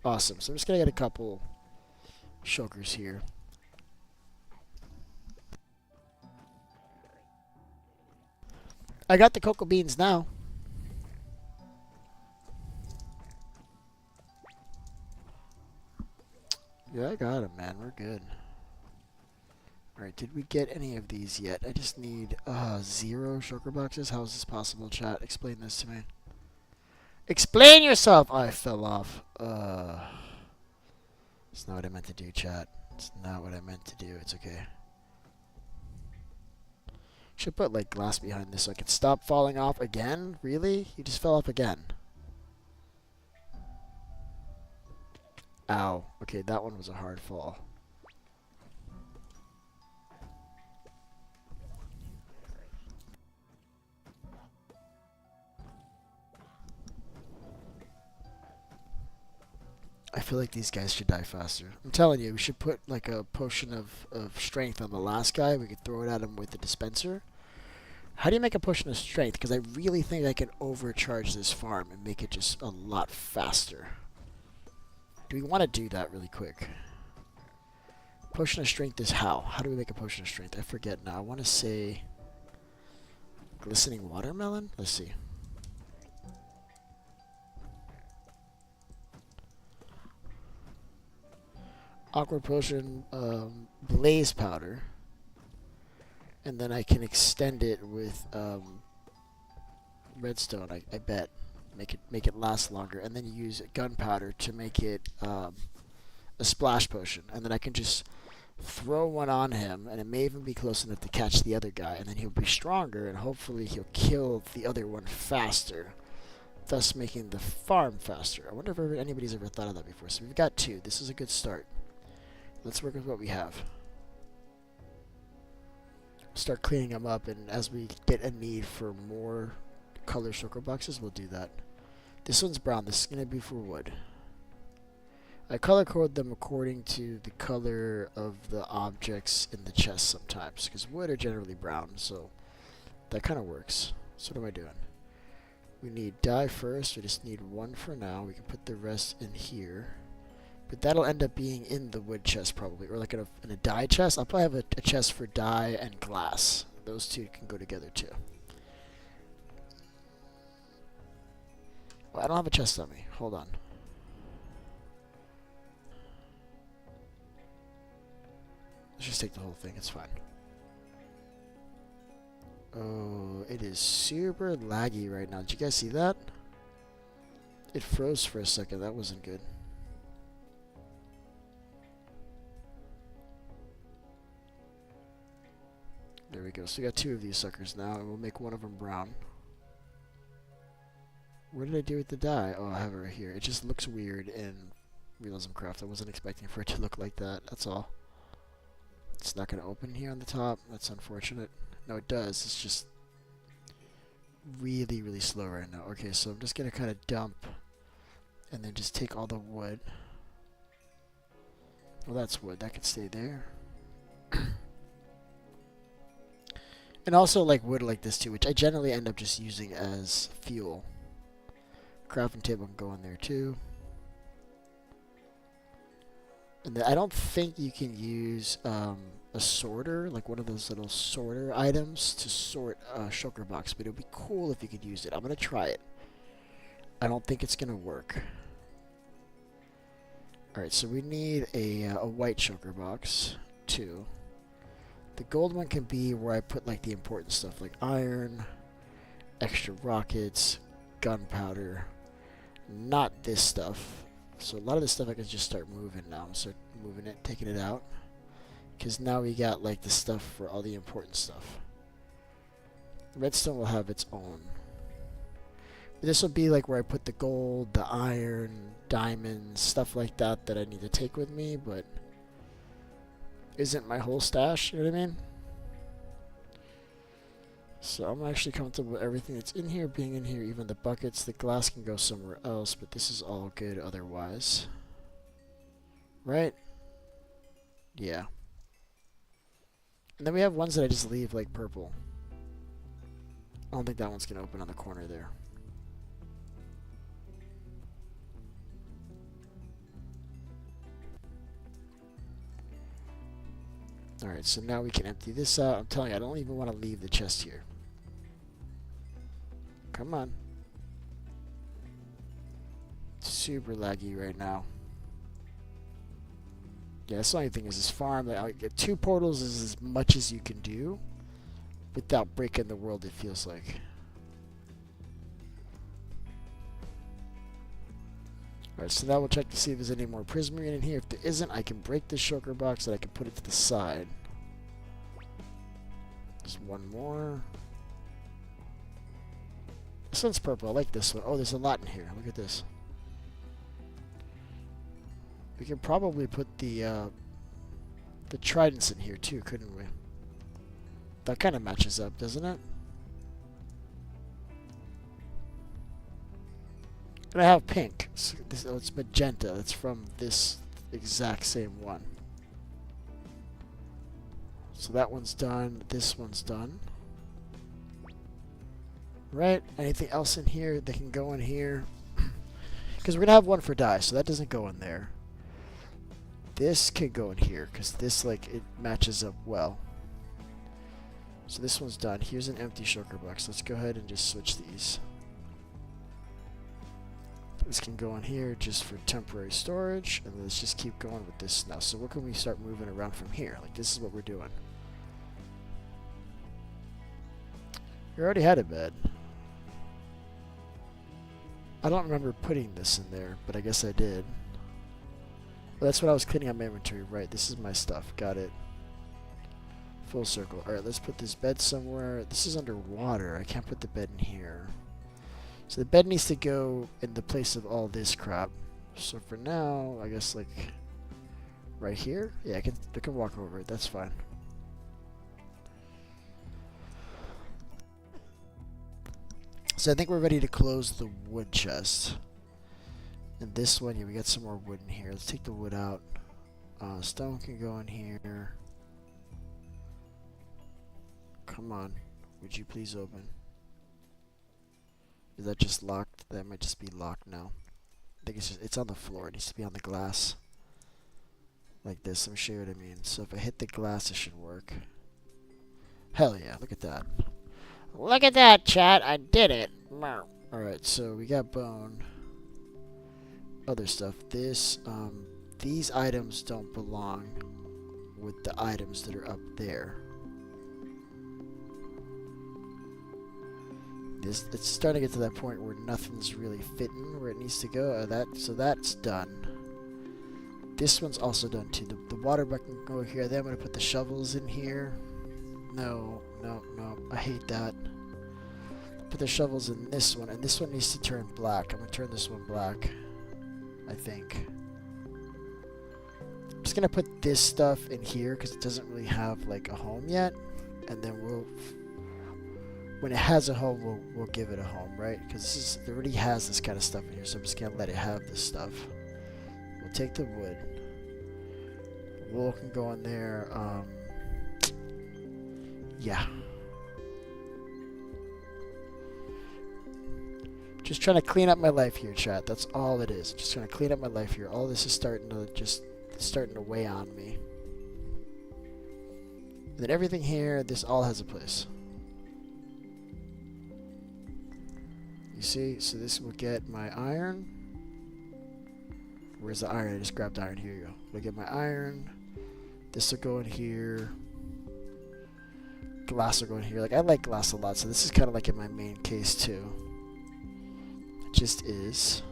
Awesome. So I'm just gonna get a couple shulkers here. I got the cocoa beans now. Yeah, I got him, man. We're good. Alright, did we get any of these yet? I just need 0 shulker boxes. How is this possible, chat? Explain this to me. Explain yourself! Oh, I fell off. It's not what I meant to do, chat. It's not what I meant to do. It's okay. Should put like glass behind this so I can stop falling off again? Really? You just fell off again. Ow. Okay, that one was a hard fall. I feel like these guys should die faster. I'm telling you, we should put like a potion of strength on the last guy. We could throw it at him with the dispenser. How do you make a potion of strength? Because I really think I can overcharge this farm and make it just a lot faster. Do we want to do that really quick? Potion of strength is how? How do we make a potion of strength? I forget now. I want to say glistening watermelon? Let's see. Awkward potion, blaze powder. And then I can extend it with redstone, I bet. Make it last longer. And then use gunpowder to make it a splash potion. And then I can just throw one on him, and it may even be close enough to catch the other guy. And then he'll be stronger, and hopefully he'll kill the other one faster, thus making the farm faster. I wonder if anybody's ever thought of that before. So we've got 2. This is a good start. Let's work with what we have. Start cleaning them up, and as we get a need for more color shulker boxes, we'll do that. This one's brown. This is going to be for wood. I color code them according to the color of the objects in the chest sometimes, because wood are generally brown, so that kind of works. So what am I doing? We need dye first. We just need 1 for now. We can put the rest in here. But that'll end up being in the wood chest probably, or like in a dye chest. I'll probably have a chest for dye and glass. Those 2 can go together too. Well, I don't have a chest on me. Hold on. Let's just take the whole thing. It's fine. Oh, it is super laggy right now. Did you guys see that? It froze for a second. That wasn't good. There we go. So we got 2 of these suckers now, and we'll make one of them brown. Where did I do with the dye? Oh, I have it right here. It just looks weird in Realism Craft. I wasn't expecting for it to look like that. That's all. It's not going to open here on the top. That's unfortunate. No, it does. It's just really, really slow right now. Okay, so I'm just going to kind of dump and then just take all the wood. Well, that's wood. That could stay there. And also like wood like this too, which I generally end up just using as fuel. Crafting table can go in there too. And then I don't think you can use a sorter, like one of those little sorter items to sort a shulker box, but it would be cool if you could use it. I'm going to try it. I don't think it's going to work. Alright, so we need a white shulker box, 2. The gold one can be where I put like the important stuff like iron, extra rockets, gunpowder. Not this stuff. So a lot of this stuff I can just start moving now. Start moving it, taking it out. Because now we got like the stuff for all the important stuff. Redstone will have its own. This will be like where I put the gold, the iron, diamonds, stuff like that that I need to take with me, but isn't my whole stash, you know what I mean? So I'm actually comfortable with everything that's in here being in here, even the buckets. The glass can go somewhere else, but this is all good otherwise. Right? Yeah. And then we have ones that I just leave like purple. I don't think that one's going to open on the corner there. Alright, so now we can empty this out. I'm telling you, I don't even want to leave the chest here. Come on. It's super laggy right now. Yeah, that's the only thing is this farm. Like, 2 portals is as much as you can do without breaking the world, it feels like. Alright, so now we'll check to see if there's any more prismarine in here. If there isn't, I can break this shulker box and I can put it to the side. There's one more. This one's purple. I like this one. Oh, there's a lot in here. Look at this. We could probably put the tridents in here too, couldn't we? That kind of matches up, doesn't it? And I have pink. So it's magenta. It's from this exact same one. So that one's done. This one's done. Right? Anything else in here that can go in here? Because we're going to have one for dye, so that doesn't go in there. This can go in here, because this, like, it matches up well. So this one's done. Here's an empty shulker box. Let's go ahead and just switch these. This can go in here just for temporary storage, and let's just keep going with this now. So what can we start moving around from here? Like, this is what we're doing. We already had a bed. I don't remember putting this in there, but I guess I did. Well, that's what I was cleaning out my inventory. Right, this is my stuff. Got it. Full circle. Alright, let's put this bed somewhere. This is underwater. I can't put the bed in here. So the bed needs to go in the place of all this crap. So for now, I guess, like, right here? Yeah, I can walk over it. That's fine. So I think we're ready to close the wood chest. And this one, yeah, we got some more wood in here. Let's take the wood out. Stone can go in here. Come on. Would you please open? Is that just locked? That might just be locked now. I think it's on the floor. It needs to be on the glass. Like this. Let me show you what I mean. So if I hit the glass, it should work. Hell yeah. Look at that. Look at that, chat. I did it. Alright, so we got bone. Other stuff. These items don't belong with the items that are up there. It's starting to get to that point where nothing's really fitting where it needs to go. So that's done. This one's also done too. The water bucket can go here. Then I'm going to put the shovels in here. No. I hate that. Put the shovels in this one. And this one needs to turn black. I'm going to turn this one black. I think. I'm just going to put this stuff in here because it doesn't really have like a home yet. And then when it has a home, we'll give it a home, right? Because it already has this kind of stuff in here, so I'm just gonna let it have this stuff. We'll take the wood. Wool can go in there. Yeah. Just trying to clean up my life here, chat. That's all it is. Just trying to clean up my life here. All this is starting to weigh on me. And then everything here, this all has a place. You see? So this will get my iron. Where's the iron? I just grabbed iron. Here you go. We'll get my iron. This will go in here. Glass will go in here. Like, I like glass a lot, so this is kind of like in my main case too. It just is.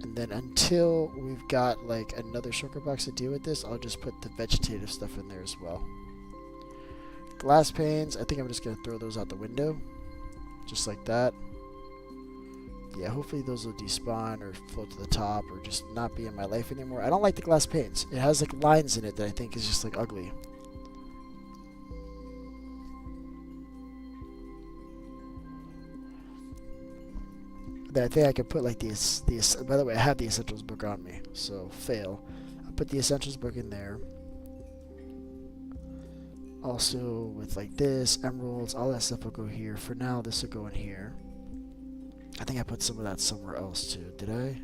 And then until we've got like another shulker box to deal with this, I'll just put the vegetative stuff in there as well. Glass panes, I think I'm just going to throw those out the window. Just like that. Yeah, hopefully those will despawn or float to the top or just not be in my life anymore. I don't like the glass panes. It has like lines in it that I think is just like ugly. Then I think I could put like this. By the way, I have the essentials book on me, so fail. I'll put the essentials book in there. Also with like this, emeralds, all that stuff will go here. For now, this will go in here. I think I put some of that somewhere else too. Did I?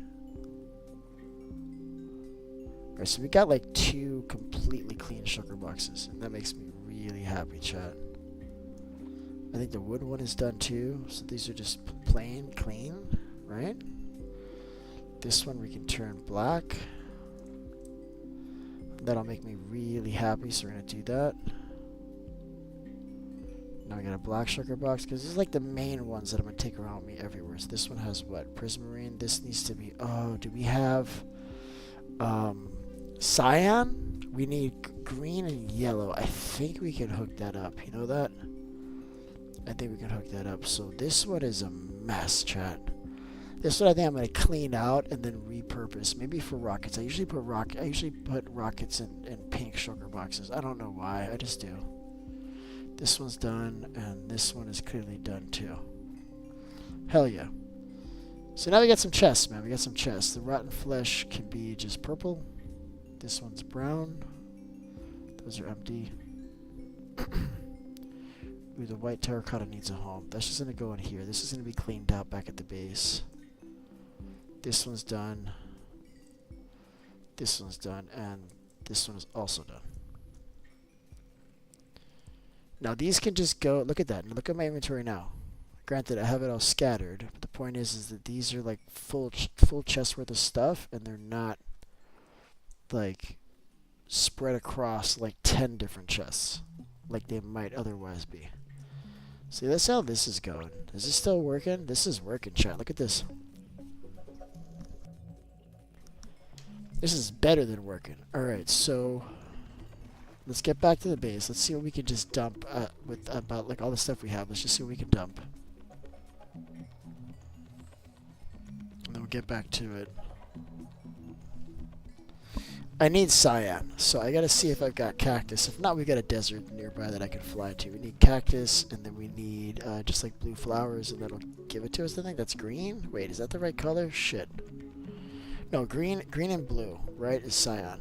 Alright, so we got like 2 completely clean shulker boxes, and that makes me really happy, chat. I think the wood one is done too, so these are just plain clean, right? This one we can turn black. That'll make me really happy, so we're gonna do that. Now we got a black sugar box, because this is like the main ones that I'm gonna take around with me everywhere. So this one has what? Prismarine. This needs to be, oh, do we have cyan? We need green and yellow. I think we can hook that up. You know that? I think we can hook that up. So this one is a mess, chat. This one I think I'm gonna clean out and then repurpose. Maybe for rockets. I usually put rockets in pink sugar boxes. I don't know why. I just do. This one's done, and this one is clearly done too. Hell yeah. So now we got some chests, man. We got some chests. The rotten flesh can be just purple. This one's brown. Those are empty. Ooh, the white terracotta needs a home. That's just going to go in here. This is going to be cleaned out back at the base. This one's done. This one's done. And this one is also done. Now these can just go, look at that, and look at my inventory now. Granted, I have it all scattered, but the point is that these are like full chest worth of stuff, and they're not like spread across like 10 different chests, like they might otherwise be. See, that's how this is going. Is this still working? This is working, chat. Look at this. This is better than working. Alright, so let's get back to the base. Let's see what we can just dump with about like all the stuff we have. Let's just see what we can dump. And then we'll get back to it. I need cyan, so I gotta see if I've got cactus. If not, we've got a desert nearby that I can fly to. We need cactus, and then we need just like blue flowers, and that'll give it to us. I think that's green. Wait, is that the right color? Shit. No, green and blue, right, is cyan.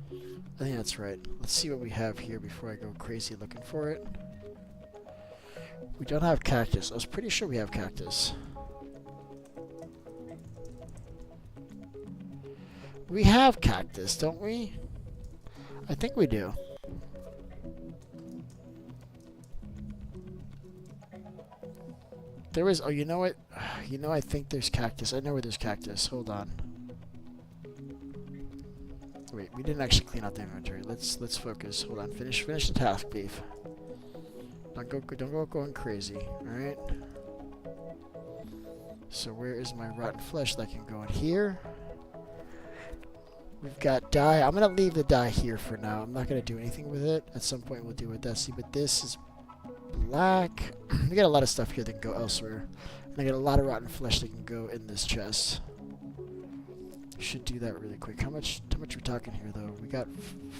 I think that's right. Let's see what we have here before I go crazy looking for it. We don't have cactus. I was pretty sure we have cactus. We have cactus, don't we? I think we do. There is, oh, you know what? You know, I think there's cactus. I know where there's cactus. Hold on. Wait, we didn't actually clean out the inventory. Let's focus. Hold on. Finish the task, beef. Don't go going crazy. All right. So where is my rotten flesh that can go in here? We've got dye. I'm gonna leave the dye here for now. I'm not gonna do anything with it. At some point we'll do with that. See, but this is black. We got a lot of stuff here that can go elsewhere. And I got a lot of rotten flesh that can go in this chest. Should do that really quick. How much we're talking here though? We got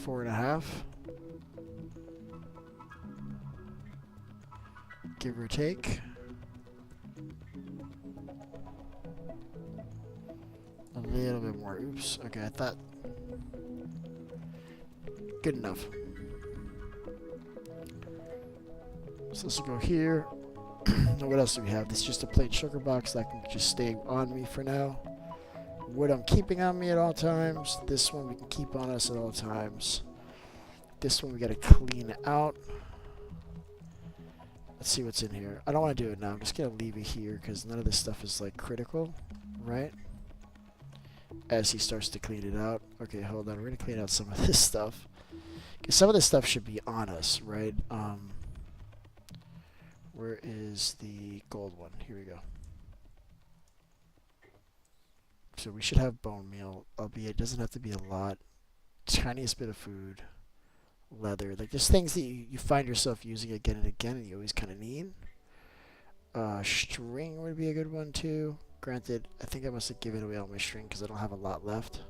4.5. Give or take. A little bit more. Oops. Okay, I thought. Good enough. So this will go here. Now what else do we have? This is just a plain sugar box that can just stay on me for now. Wood I'm keeping on me at all times. This one we can keep on us at all times. This one we gotta clean out. Let's see what's in here. I don't want to do it now. I'm just gonna leave it here because none of this stuff is like critical, right? As he starts to clean it out. Okay, hold on. We're gonna clean out some of this stuff. Because some of this stuff should be on us, right? Where is the gold one? Here we go. So we should have bone meal, albeit it doesn't have to be a lot. Tiniest bit of food. Leather. Like, there's things that you find yourself using again and again and you always kind of need. String would be a good one too. Granted, I think I must have given away all my string because I don't have a lot left.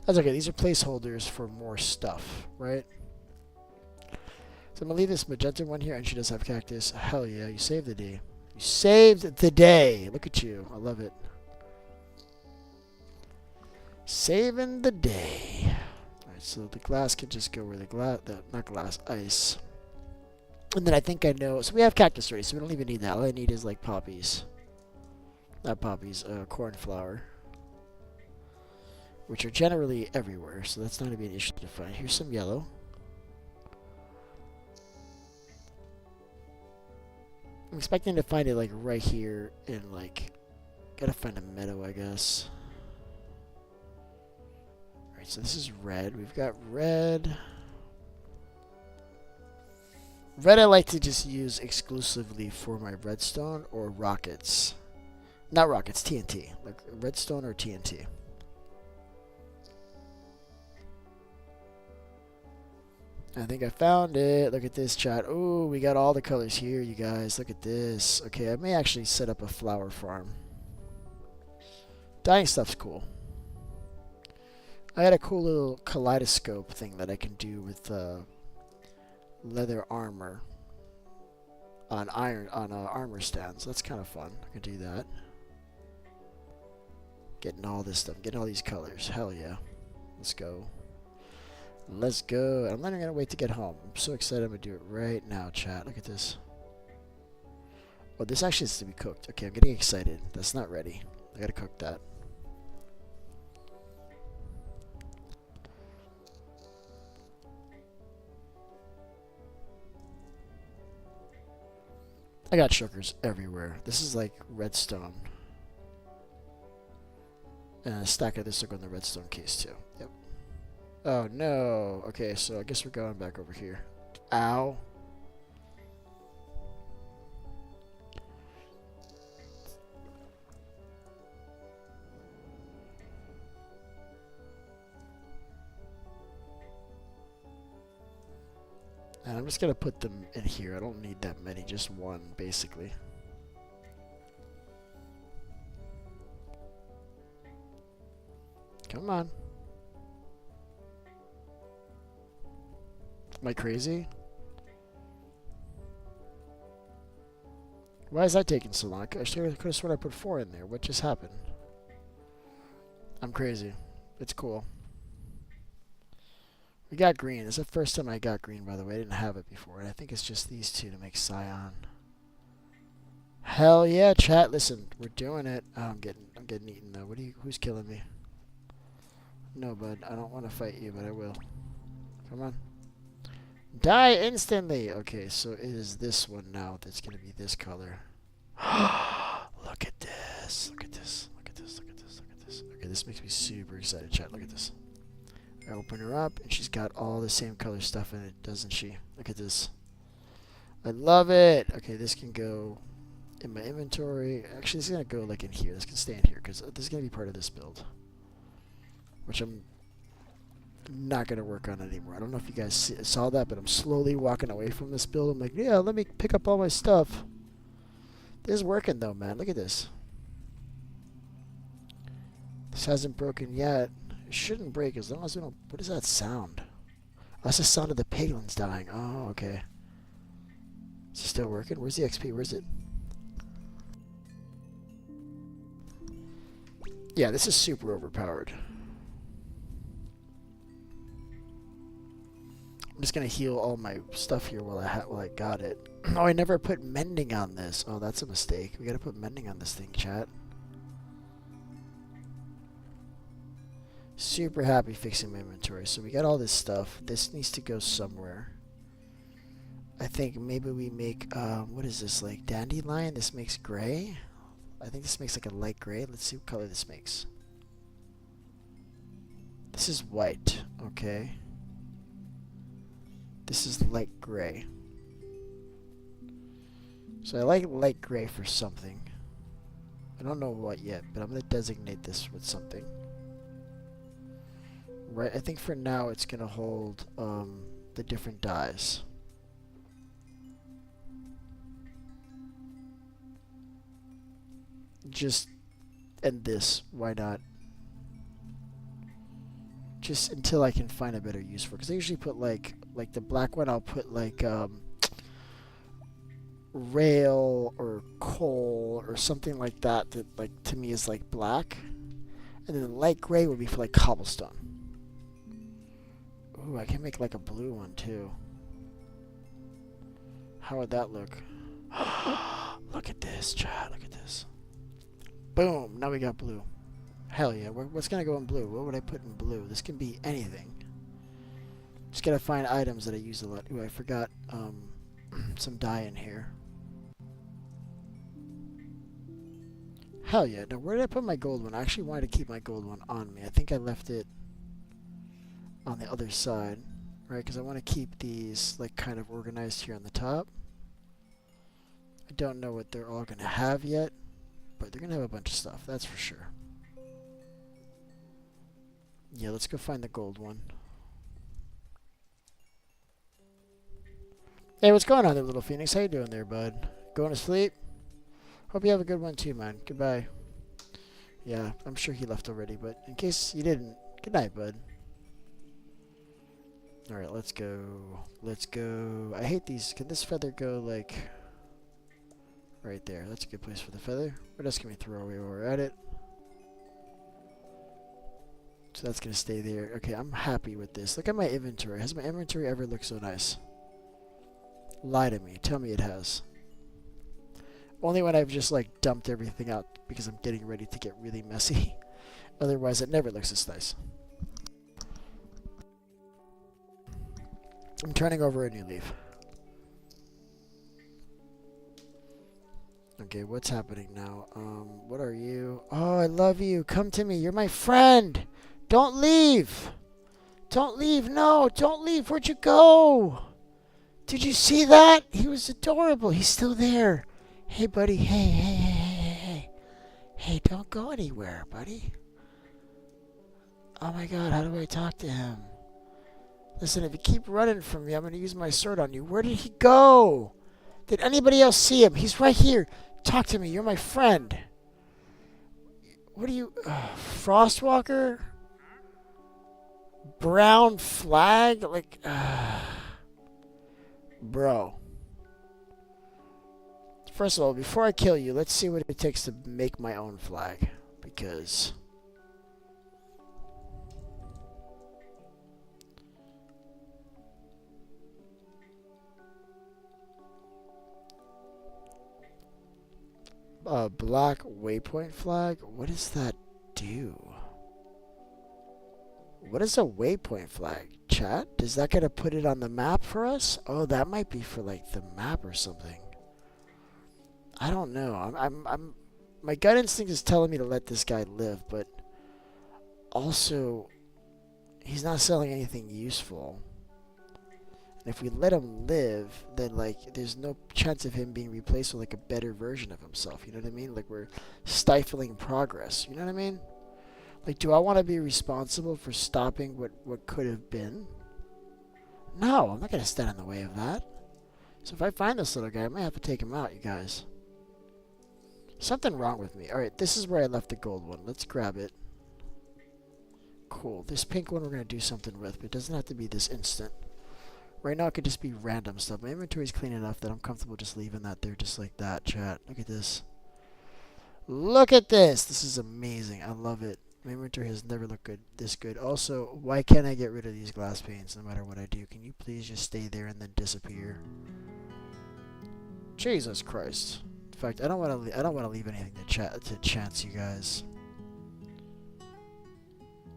That's okay. These are placeholders for more stuff, right? So I'm going to leave this magenta one here, and she does have cactus. Hell yeah, you saved the day. You saved the day. Look at you. I love it. Saving the day. Alright, so the glass can just go where the glass, not glass, ice. And then I think I know, so we have cactus already, so we don't even need that. All I need is like poppies. Not poppies, cornflower. Which are generally everywhere, so that's not going to be an issue to find. Here's some yellow. I'm expecting to find it like right here in like, gotta find a meadow, I guess. Alright, so this is red. We've got red. Red I like to just use exclusively for my redstone or rockets. Not rockets, TNT. Like redstone or TNT. I think I found it. Look at this, chat. Oh, we got all the colors here, you guys. Look at this. Okay, I may actually set up a flower farm. Dyeing stuff's cool. I had a cool little kaleidoscope thing that I can do with leather armor on armor stands. That's kind of fun. I can do that. Getting all this stuff, getting all these colors. Hell yeah. Let's go. Let's go. I'm not even gonna wait to get home. I'm so excited. I'm gonna do it right now, chat. Look at this. Oh, this actually has to be cooked. Okay, I'm getting excited. That's not ready. I gotta cook that. I got sugars everywhere. This is like redstone. And a stack of this will go in the redstone case too. Yep. Oh no. Okay, so I guess we're going back over here. Ow. And I'm just gonna put them in here. I don't need that many, just one basically. Come on. Am I crazy? Why is that taking so long? I could have sworn I put 4 in there. What just happened? I'm crazy. It's cool. We got green. This is the first time I got green, by the way. I didn't have it before. And I think it's just these two to make cyan. Hell yeah, chat. Listen, we're doing it. Oh, I'm getting eaten though. Who's killing me? No, bud. I don't want to fight you, but I will. Come on. Die instantly! Okay, so it is this one now that's going to be this color. Look at this. Look at this. Look at this. Look at this. Look at this. Okay, this makes me super excited, chat. Look at this. I open her up, and she's got all the same color stuff in it, doesn't she? Look at this. I love it! Okay, this can go in my inventory. Actually, this is going to go like in here. This can stay in here, because this is going to be part of this build. Which I'm not going to work on anymore. I don't know if you guys saw that, but I'm slowly walking away from this build. I'm like, yeah, let me pick up all my stuff. This is working though, man. Look at this. This hasn't broken yet. It shouldn't break as long as we don't... What is that sound? Oh, that's the sound of the piglins dying. Oh, okay. Is it still working? Where's the XP? Where's it? Yeah, this is super overpowered. I'm just gonna heal all my stuff here while I got it. Oh, I never put mending on this. Oh, that's a mistake. We gotta put mending on this thing, chat. Super happy fixing my inventory. So we got all this stuff. This needs to go somewhere. I think maybe we make, what is this, like dandelion? This makes gray? I think this makes like a light gray. Let's see what color this makes. This is white. Okay. This is light gray. So I like light gray for something. I don't know what yet, but I'm going to designate this with something. Right, I think for now it's going to hold the different dyes. Just end this. Why not? Just until I can find a better use for it. Because I usually put like the black one, I'll put like rail or coal or something like that like to me is like black. And then the light gray would be for like cobblestone. Ooh, I can make like a blue one too. How would that look? Look at this, chat. Look at this. Boom. Now we got blue. Hell yeah. What's going to go in blue? What would I put in blue? This can be anything. Just got to find items that I use a lot. Ooh, I forgot some dye in here. Hell yeah. Now, where did I put my gold one? I actually wanted to keep my gold one on me. I think I left it... on the other side, right? Because I want to keep these like kind of organized here on the top. I don't know what they're all going to have yet, but they're going to have a bunch of stuff, that's for sure. Yeah, let's go find the gold one. Hey, what's going on there, little Phoenix? How you doing there, bud? Going to sleep? Hope you have a good one too, man. Goodbye. Yeah, I'm sure he left already, but in case you didn't, good night, bud. Alright, let's go. Let's go. I hate these. Can this feather go, like, right there? That's a good place for the feather. What else can we throw away while we're at it? So that's going to stay there. Okay, I'm happy with this. Look at my inventory. Has my inventory ever looked so nice? Lie to me. Tell me it has. Only when I've just, like, dumped everything out because I'm getting ready to get really messy. Otherwise, it never looks this nice. I'm turning over a new leaf. Okay, what's happening now? What are you? Oh, I love you. Come to me. You're my friend. Don't leave. Don't leave. No, don't leave. Where'd you go? Did you see that? He was adorable. He's still there. Hey, buddy. Hey, hey, hey, hey, hey, hey. Hey, don't go anywhere, buddy. Oh my god, how do I talk to him? Listen, if you keep running from me, I'm going to use my sword on you. Where did he go? Did anybody else see him? He's right here. Talk to me. You're my friend. What are you... Frostwalker? Brown flag? Like... Bro. First of all, before I kill you, let's see what it takes to make my own flag. Because... black waypoint flag? What does that do? What is a waypoint flag? Chat? Is that gonna put it on the map for us? Oh, that might be for like the map or something. I don't know. I'm my gut instinct is telling me to let this guy live, but also he's not selling anything useful. And if we let him live, then like there's no chance of him being replaced with like a better version of himself. You know what I mean? Like we're stifling progress. You know what I mean? Like, do I want to be responsible for stopping what could have been? No, I'm not gonna stand in the way of that. So if I find this little guy, I might have to take him out, you guys. Something wrong with me. Alright, this is where I left the gold one. Let's grab it. Cool. This pink one we're gonna do something with, but it doesn't have to be this instant. Right now it could just be random stuff. My inventory's clean enough that I'm comfortable just leaving that there just like that, chat. Look at this. Look at this! This is amazing. I love it. My inventory has never looked this good. Also, why can't I get rid of these glass panes no matter what I do? Can you please just stay there and then disappear? Jesus Christ. In fact, I don't want to leave anything to chance, you guys.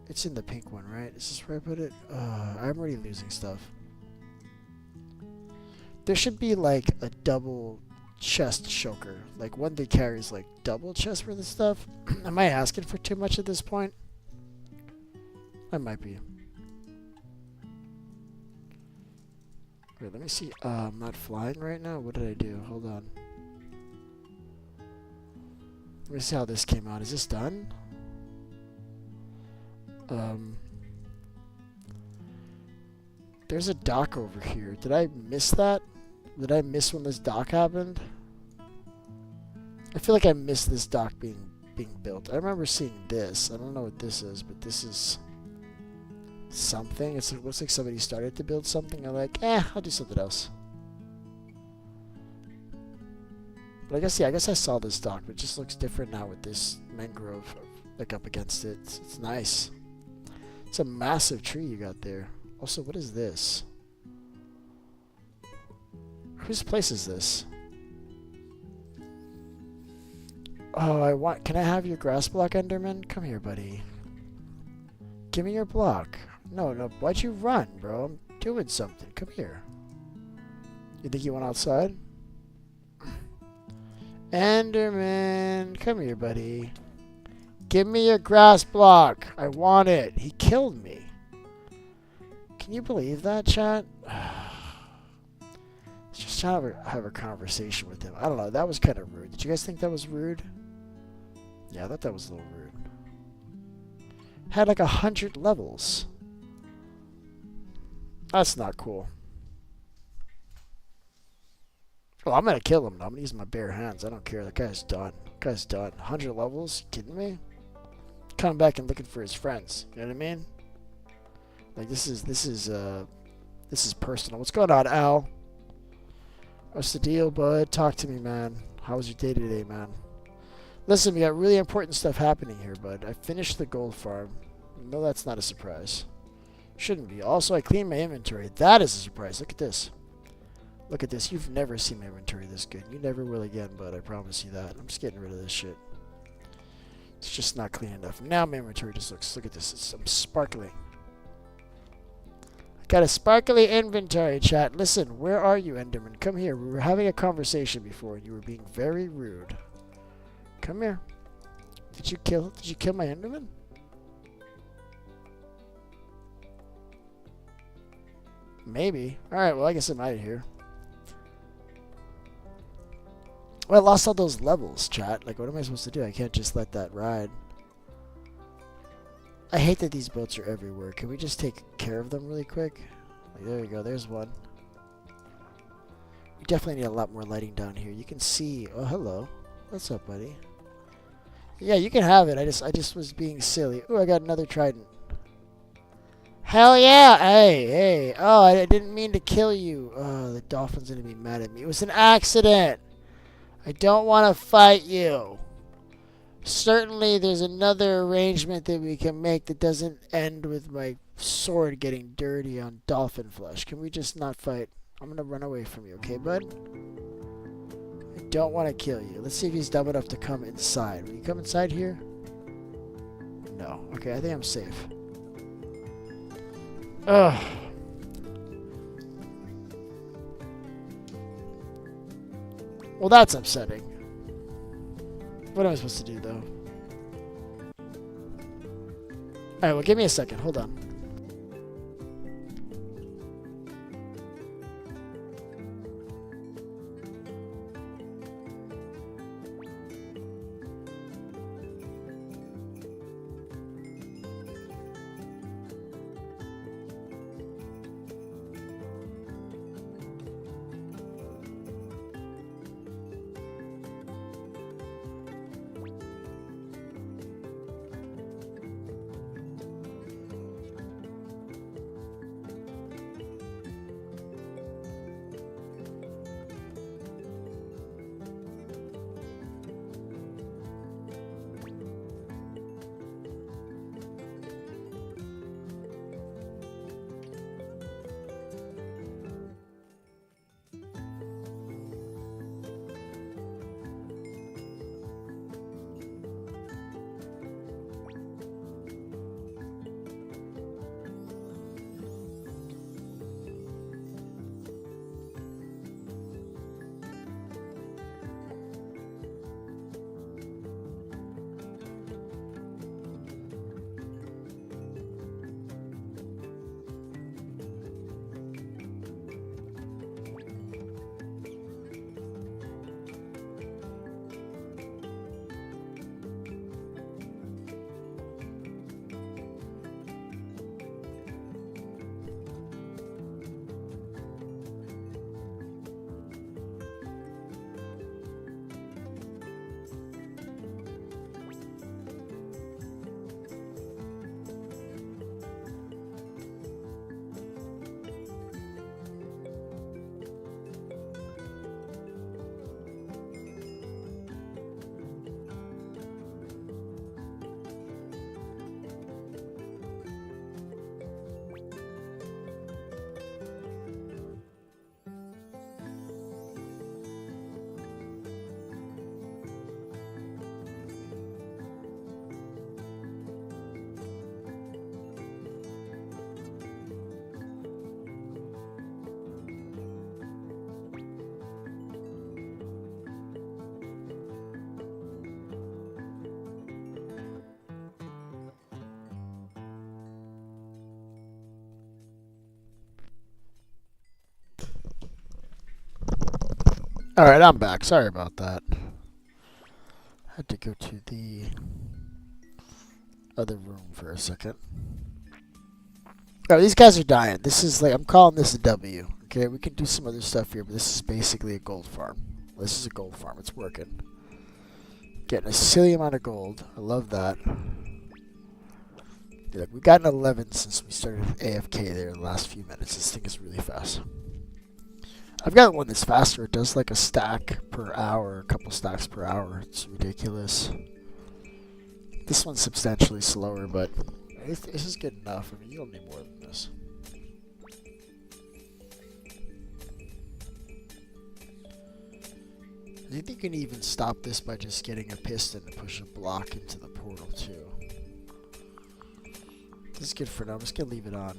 It's in the pink one, right? Is this where I put it? I'm already losing stuff. There should be like a double chest choker, like one that carries like double chest worth of stuff. Am I asking for too much at this point? I might be. Wait, let me see. I'm not flying right now. What did I do? Hold on. Let me see how this came out. Is this done? There's a dock over here. Did I miss that? Did I miss when this dock happened? I feel like I missed this dock being built. I remember seeing this. I don't know what this is, but this is something. It looks like somebody started to build something. I'm like, I'll do something else. But I guess, yeah, I guess I saw this dock, but it just looks different now with this mangrove like up against it. It's nice. It's a massive tree you got there. Also, what is this? Whose place is this? Oh, can I have your grass block, Enderman? Come here, buddy. Give me your block. No, why'd you run, bro? I'm doing something. Come here. You think you went outside? Enderman, come here, buddy. Give me your grass block. I want it. He killed me. Can you believe that, chat? Just trying to have a conversation with him. I don't know. That was kind of rude. Did you guys think that was rude? Yeah, I thought that was a little rude. Had like 100 levels. That's not cool. Well, I'm gonna kill him. I'm gonna use my bare hands. I don't care. That guy's done. That guy's done. 100 levels? You kidding me? Coming back and looking for his friends. You know what I mean? Like this is personal. What's going on, Al? What's the deal, bud? Talk to me, man. How was your day today, man? Listen, we got really important stuff happening here, bud. I finished the gold farm. No, that's not a surprise. Shouldn't be. Also, I cleaned my inventory. That is a surprise. Look at this. Look at this. You've never seen my inventory this good. You never will again, bud. I promise you that. I'm just getting rid of this shit. It's just not clean enough. Now my inventory just looks... Look at this. I'm sparkling. I got a sparkly inventory, chat. Listen, where are you, Enderman? Come here. We were having a conversation before, and you were being very rude. Come here. Did you kill my Enderman? Maybe. Alright, well, I guess I'm out of here. Well, I lost all those levels, chat. Like, what am I supposed to do? I can't just let that ride. I hate that these boats are everywhere. Can we just take care of them really quick? Like, there we go. There's one. We definitely need a lot more lighting down here. You can see... Oh, hello. What's up, buddy? Yeah, you can have it. I just was being silly. Ooh, I got another trident. Hell yeah! Hey, hey. Oh, I didn't mean to kill you. Oh, the dolphin's gonna be mad at me. It was an accident. I don't want to fight you. Certainly, there's another arrangement that we can make that doesn't end with my sword getting dirty on dolphin flesh. Can we just not fight? I'm gonna run away from you, okay, bud? I don't want to kill you. Let's see if he's dumb enough to come inside. Will you come inside here? No. Okay, I think I'm safe. Ugh. Well, that's upsetting. What am I supposed to do, though? Alright, well, give me a second. Hold on. Alright, I'm back. Sorry about that. Had to go to the other room for a second. Alright, these guys are dying. This is like, I'm calling this a W. Okay, we can do some other stuff here, but this is basically a gold farm. This is a gold farm. It's working. Getting a silly amount of gold. I love that. Look, we got an 11 since we started AFK there in the last few minutes. This thing is really fast. I've got one that's faster. It does like a stack per hour, a couple stacks per hour. It's ridiculous. This one's substantially slower, but this is good enough. I mean, you don't need more than this. I think you can even stop this by just getting a piston to push a block into the portal too. This is good for now. I'm just gonna leave it on.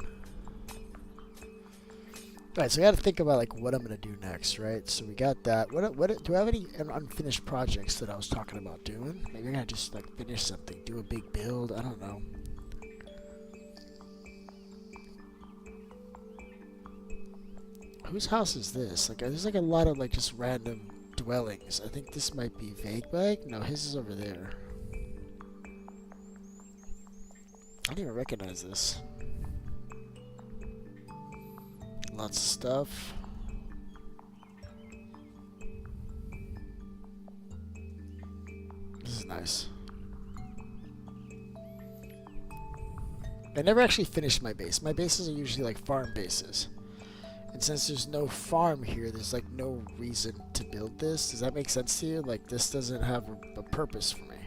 Alright, so I gotta think about like what I'm gonna do next, right? So we got that. What do I have any unfinished projects that I was talking about doing? Maybe I gotta just like finish something, do a big build. I don't know. Whose house is this? Like, there's like a lot of like just random dwellings. I think this might be Vague Bag. No, his is over there. I don't even recognize this. Lots of stuff. This is nice. I never actually finished my base. My bases are usually like farm bases. And since there's no farm here, there's like no reason to build this. Does that make sense to you? Like, this doesn't have a purpose for me.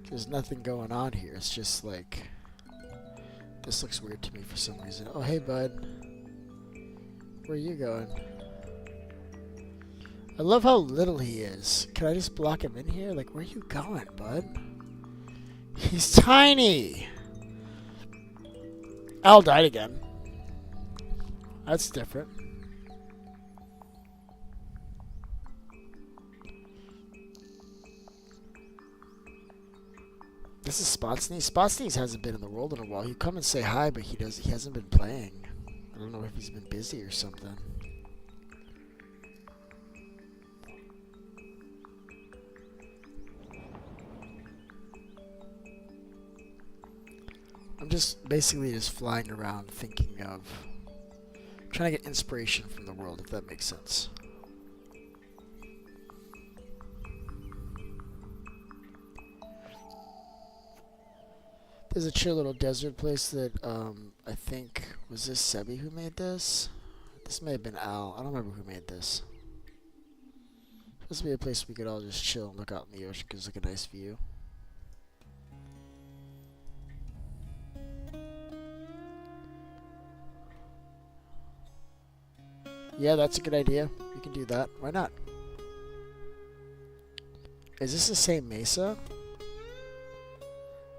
There's nothing going on here. It's just like, this looks weird to me for some reason. Oh, hey, bud. Where are you going? I love how little he is. Can I just block him in here? Like, where are you going, bud? He's tiny! Al died again. That's different. This is Spotsneeze. Spotsneeze hasn't been in the world in a while. He'd come and say hi, but he hasn't been playing. I don't know if he's been busy or something. I'm just basically just flying around thinking of trying to get inspiration from the world, if that makes sense. There's a chill little desert place that I think was this Sebi who made this. This may have been Al. I don't remember who made this. This would be a place we could all just chill and look out in the ocean because it's like a nice view. Yeah, that's a good idea. We can do that. Why not? Is this the same mesa?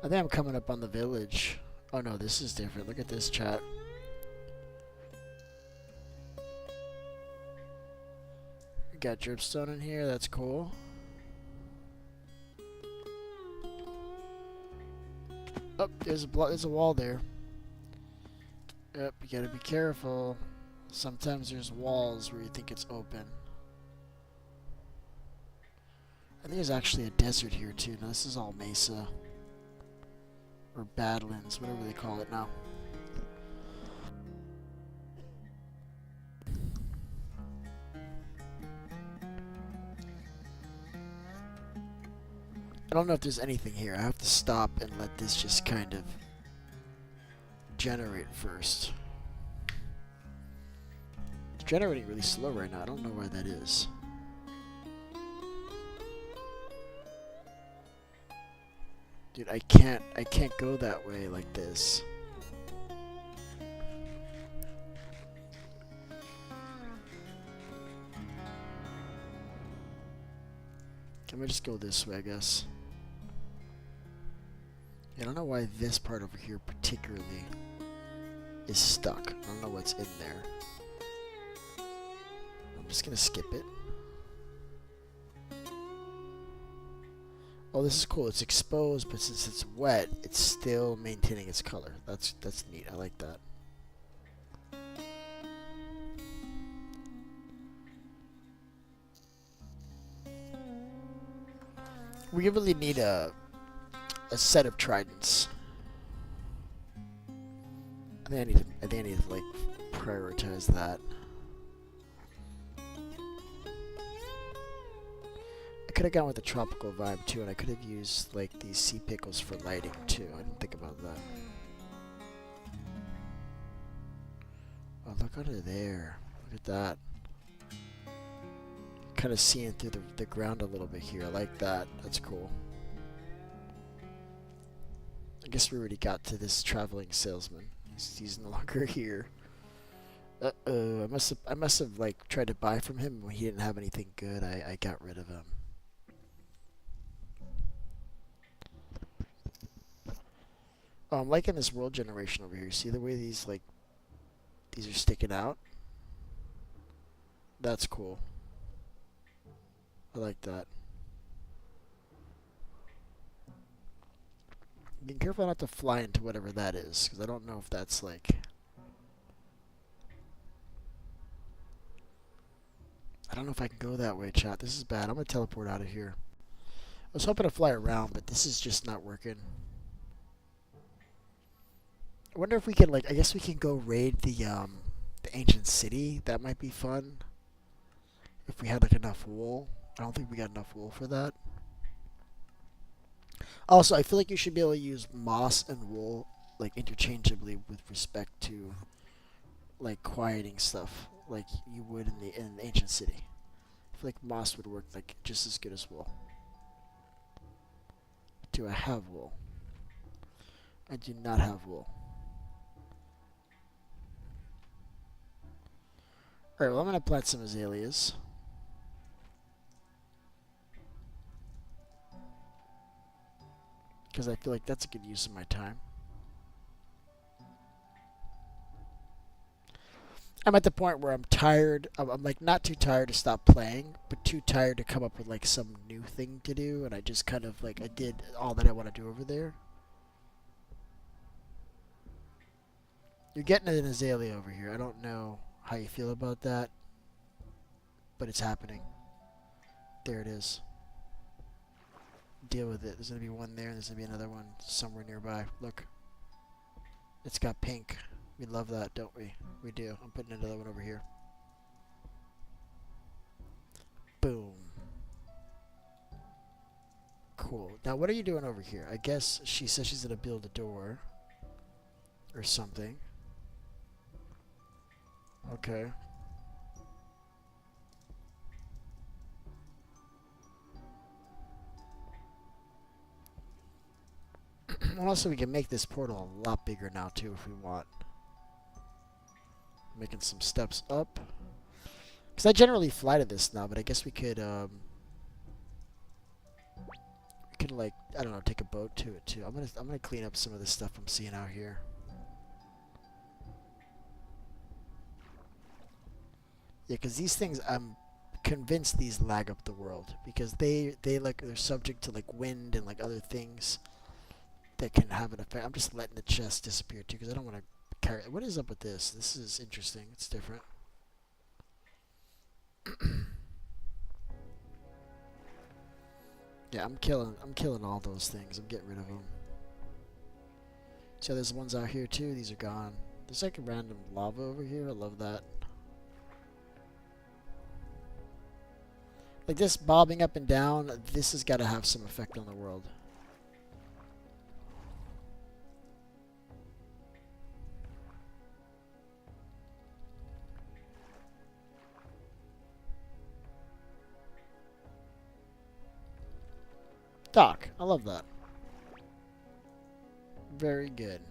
I think I'm coming up on the village. Oh no, this is different. Look at this, chat. We got dripstone in here. That's cool. Oh, there's a wall there. Yep, you gotta be careful. Sometimes there's walls where you think it's open. I think there's actually a desert here too. No, this is all mesa. Or Badlands, whatever they call it now. I don't know if there's anything here. I have to stop and let this just kind of generate first. It's generating really slow right now. I don't know why that is. Dude, I can't go that way like this. Can we just go this way, I guess? I don't know why this part over here particularly is stuck. I don't know what's in there. I'm just gonna skip it. Oh, this is cool. It's exposed, but since it's wet, it's still maintaining its color. That's neat. I like that. We really need a set of tridents. I think I need to like prioritize that. I could have gone with a tropical vibe too, and I could have used like these sea pickles for lighting too. I didn't think about that. Oh, look under there. Look at that. Kind of seeing through the ground a little bit here. I like that. That's cool. I guess we already got to this traveling salesman. He's no longer here. Uh-oh. I must have like tried to buy from him when he didn't have anything good. I got rid of him. Oh, I'm liking this world generation over here. See the way these are sticking out? That's cool. I like that. Be careful not to fly into whatever that is, because I don't know if that's like... I don't know if I can go that way, chat. This is bad. I'm going to teleport out of here. I was hoping to fly around, but this is just not working. I wonder if we can, like, I guess we can go raid the ancient city. That might be fun. If we had, like, enough wool. I don't think we got enough wool for that. Also, I feel like you should be able to use moss and wool, like, interchangeably with respect to, like, quieting stuff, like you would in the ancient city. I feel like moss would work, like, just as good as wool. Do I have wool? I do not have wool. Alright, well, I'm going to plant some azaleas. Because I feel like that's a good use of my time. I'm at the point where I'm tired. I'm like not too tired to stop playing, but too tired to come up with like some new thing to do. And I just kind of like, I did all that I want to do over there. You're getting an azalea over here. I don't know how you feel about that, but it's happening. There it is. Deal with it. There's going to be one there, and there's going to be another one somewhere nearby. Look. It's got pink. We love that, don't we? We do. I'm putting another one over here. Boom. Cool. Now, what are you doing over here? I guess she says she's going to build a door. Or something. Okay. Also, we can make this portal a lot bigger now, too, if we want. Making some steps up. Because I generally fly to this now, but I guess we could, like, I don't know, take a boat to it, too. I'm gonna clean up some of the stuff I'm seeing out here. Yeah, because these things, I'm convinced these lag up the world. Because they're subject to, like, wind and, like, other things that can have an effect. I'm just letting the chest disappear too because I don't want to carry it. What is up with this? This is interesting. It's different. Yeah, I'm killing all those things. I'm getting rid of them. So there's ones out here too. These are gone. There's like a random lava over here. I love that. Like this bobbing up and down, this has got to have some effect on the world. Doc, I love that. Very good.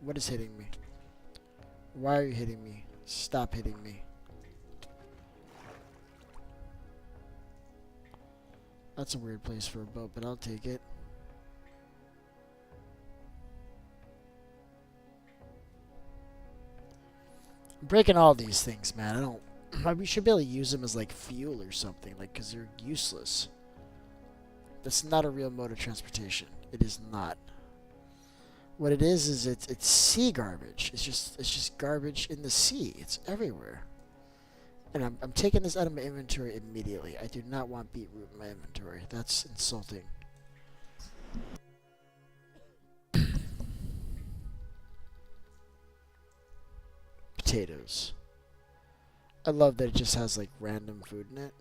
What is hitting me? Why are you hitting me? Stop hitting me. That's a weird place for a boat, but I'll take it. I'm breaking all these things, man. I don't... We should be able to use them as like fuel or something, like, because they're useless. That's not a real mode of transportation. It is not. What it is it's sea garbage. It's just garbage in the sea. It's everywhere. And I'm taking this out of my inventory immediately. I do not want beetroot in my inventory. That's insulting. Potatoes. I love that it just has like random food in it.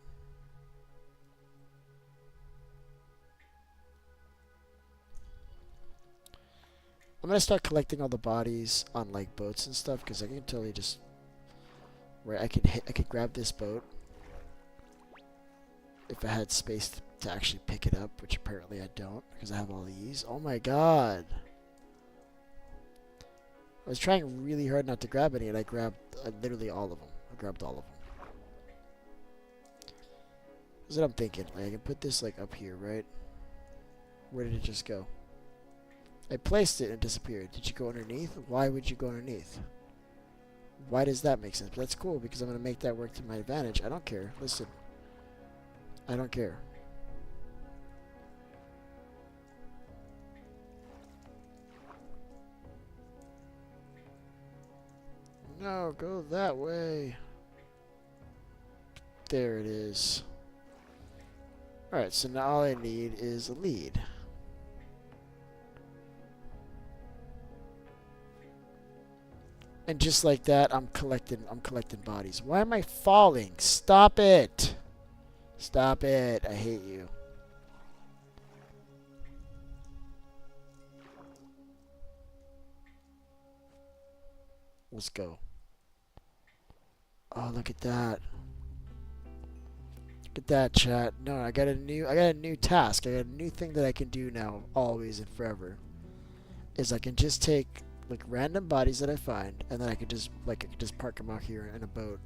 I'm gonna start collecting all the bodies on like boats and stuff because I can totally just I could grab this boat if I had space to actually pick it up, which apparently I don't because I have all these. Oh my god. I was trying really hard not to grab any and I grabbed literally all of them. I grabbed all of them. That's what I'm thinking. Like I can put this like up here, right? Where did it just go? I placed it and it disappeared. Did you go underneath? Why would you go underneath? Why does that make sense? But that's cool because I'm going to make that work to my advantage. I don't care. Listen. I don't care. No, go that way. There it is. Alright, so now all I need is a lead. And just like that, I'm collecting bodies. Why am I falling? Stop it! Stop it. I hate you. Let's go. Oh, look at that. Look at that, chat. No, I got a new task. I got a new thing that I can do now, always and forever. Is I can just take like random bodies that I find, and then I could just park them out here in a boat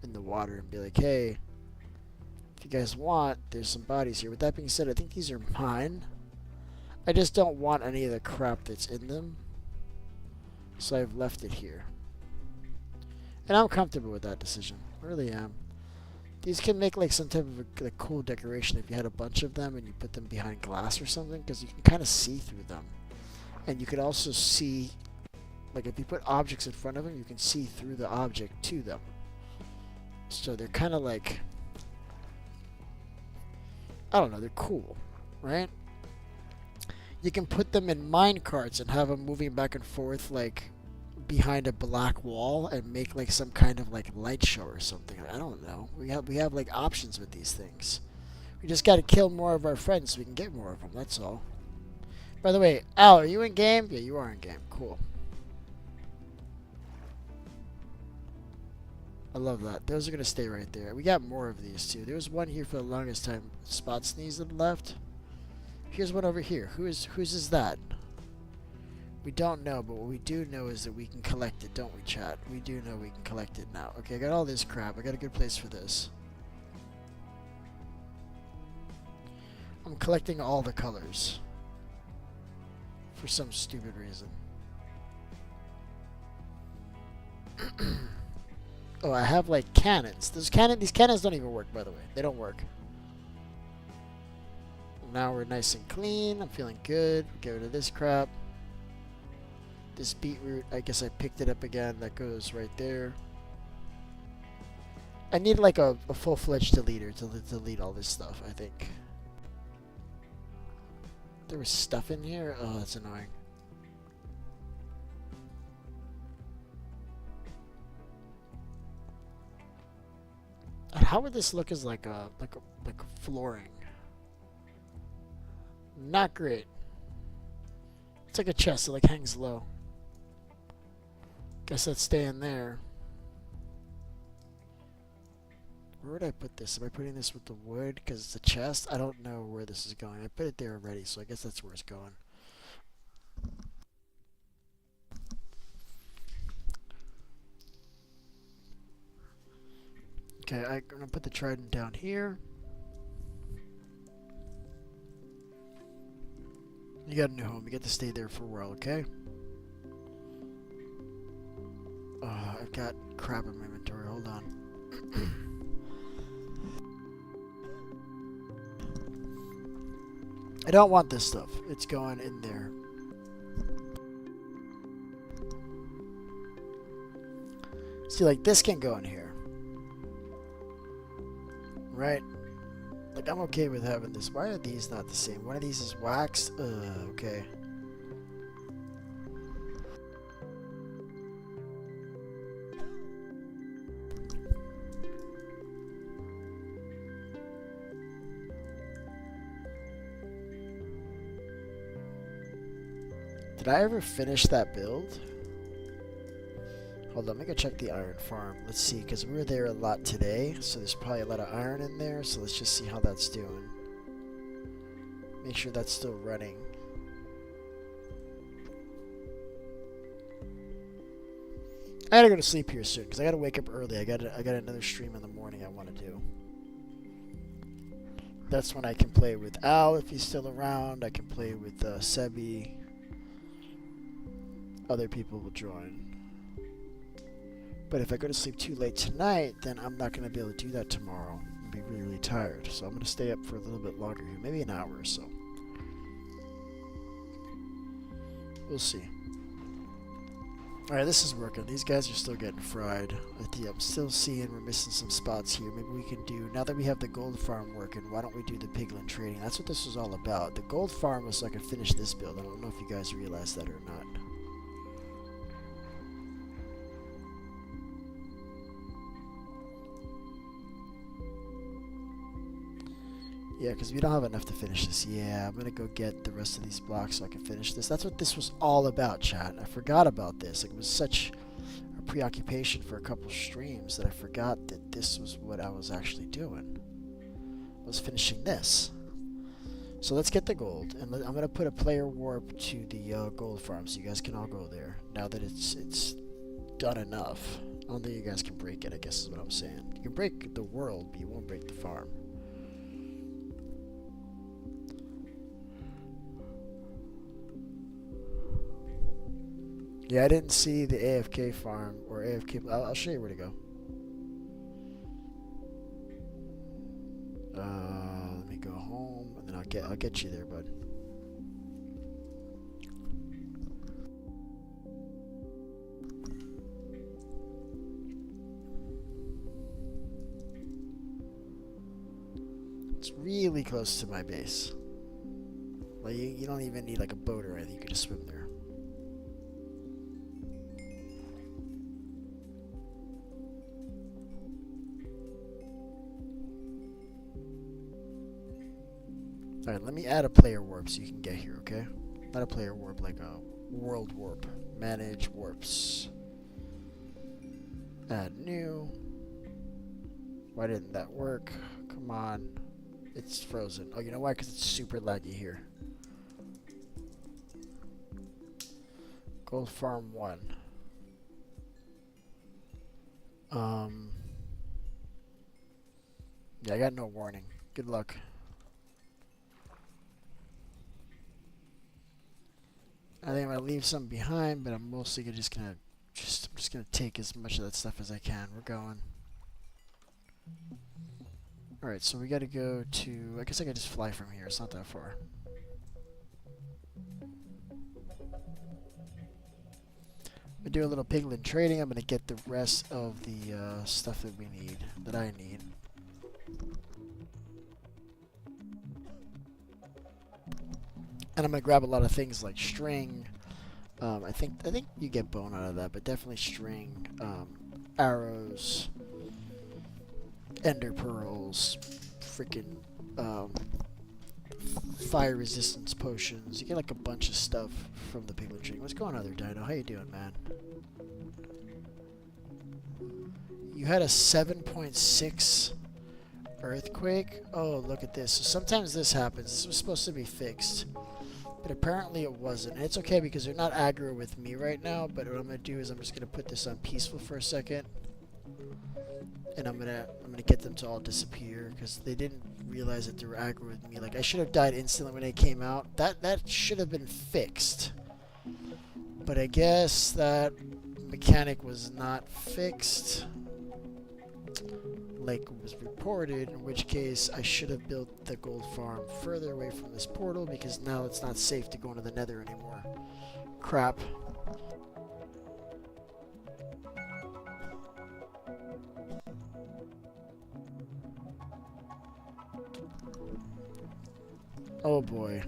in the water and be like, hey, if you guys want, there's some bodies here. With that being said, I think these are mine. I just don't want any of the crap that's in them, so I've left it here. And I'm comfortable with that decision. I really am. These can make like some type of a cool decoration if you had a bunch of them and you put them behind glass or something, because you can kind of see through them. And you could also see, like if you put objects in front of them, you can see through the object to them. So they're kind of like, I don't know, they're cool, right? You can put them in mine carts and have them moving back and forth like behind a black wall and make like some kind of like light show or something. I don't know. We have like options with these things. We just got to kill more of our friends so we can get more of them. That's all. By the way, Al, are you in game? Yeah, you are in game. Cool. I love that. Those are going to stay right there. We got more of these too. There was one here for the longest time. Spot Sneeze that left. Here's one over here. Whose is that? We don't know, but what we do know is that we can collect it, don't we, chat? We do know we can collect it now. Okay, I got all this crap. I got a good place for this. I'm collecting all the colors. For some stupid reason. Oh, I have like cannons. These cannons don't even work, by the way. They don't work. Now we're nice and clean. I'm feeling good. Get rid of this crap. This beetroot, I guess I picked it up again. That goes right there. I need like a full-fledged deleter to delete all this stuff, I think. There was stuff in here? Oh, that's annoying. And how would this look as like a flooring? Not great. It's like a chest. It like hangs low. Guess that's staying there. Where would I put this? Am I putting this with the wood because it's a chest? I don't know where this is going. I put it there already, so I guess that's where it's going. Okay, I'm gonna put the trident down here. You got a new home. You get to stay there for a while, okay? I've got crap in my inventory. Hold on. I don't want this stuff. It's going in there. See, like this can go in here. right? Like, I'm okay with having this. Why are these not the same? One of these is waxed. Okay. Did I ever finish that build? Hold on, let me go check the iron farm. Let's see, because we were there a lot today, so there's probably a lot of iron in there, so let's just see how that's doing. Make sure that's still running. I gotta go to sleep here soon, because I gotta wake up early. I got another stream in the morning I want to do. That's when I can play with Al if he's still around. I can play with Sebi. Other people will join. But if I go to sleep too late tonight, then I'm not going to be able to do that tomorrow. I'll be really, really tired. So I'm going to stay up for a little bit longer here. Maybe an hour or so. We'll see. Alright, this is working. These guys are still getting fried. I'm still seeing we're missing some spots here. Maybe we can do... Now that we have the gold farm working, why don't we do the piglin trading? That's what this was all about. The gold farm was so I could finish this build. I don't know if you guys realize that or not. Yeah, because we don't have enough to finish this. Yeah, I'm going to go get the rest of these blocks so I can finish this. That's what this was all about, chat. I forgot about this. Like, it was such a preoccupation for a couple streams that I forgot that this was what I was actually doing. I was finishing this. So let's get the gold. And I'm going to put a player warp to the gold farm so you guys can all go there. Now that it's done enough. I don't think you guys can break it, I guess is what I'm saying. You can break the world, but you won't break the farm. Yeah, I didn't see the AFK farm or AFK. I'll show you where to go. Let me go home, and then I'll get you there, bud. It's really close to my base. Like you don't even need like a boat or anything. You can just swim there. Alright, let me add a player warp so you can get here, okay? Not a player warp, like a world warp. Manage warps. Add new. Why didn't that work? Come on. It's frozen. Oh, you know why? Because it's super laggy here. Gold Farm 1. Yeah, I got no warning. Good luck. I think I'm gonna leave some behind, but I'm mostly just gonna take as much of that stuff as I can. We're going. Alright, so we gotta go to... I guess I could just fly from here. It's not that far. We do a little piglin trading. I'm gonna get the rest of the stuff that we need, that I need. And I'm gonna grab a lot of things like string. I think you get bone out of that, but definitely string, arrows, ender pearls, freaking fire resistance potions. You get like a bunch of stuff from the piglin tree. What's going on there, Dino? How you doing, man? You had a 7.6 earthquake? Oh, look at this. So sometimes this happens. This was supposed to be fixed, but apparently it wasn't. And it's okay because they're not aggro with me right now, but what I'm going to do is I'm just going to put this on peaceful for a second. And I'm gonna get them to all disappear because they didn't realize that they were aggro with me. Like, I should have died instantly when they came out. That should have been fixed. But I guess that mechanic was not fixed like was reported, in which case I should have built the gold farm further away from this portal because now it's not safe to go into the nether anymore. Crap. Oh boy.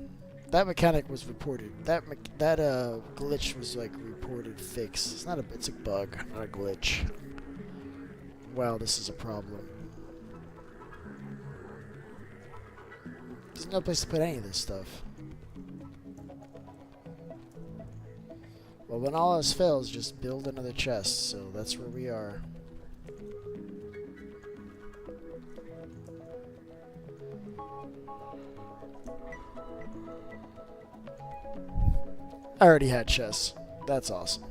That mechanic was reported. That glitch was like reported fixed. It's not a it's a bug, not a glitch. Wow, this is a problem. There's no place to put any of this stuff. Well, when all else fails, just build another chest. So that's where we are. I already had chests. That's awesome.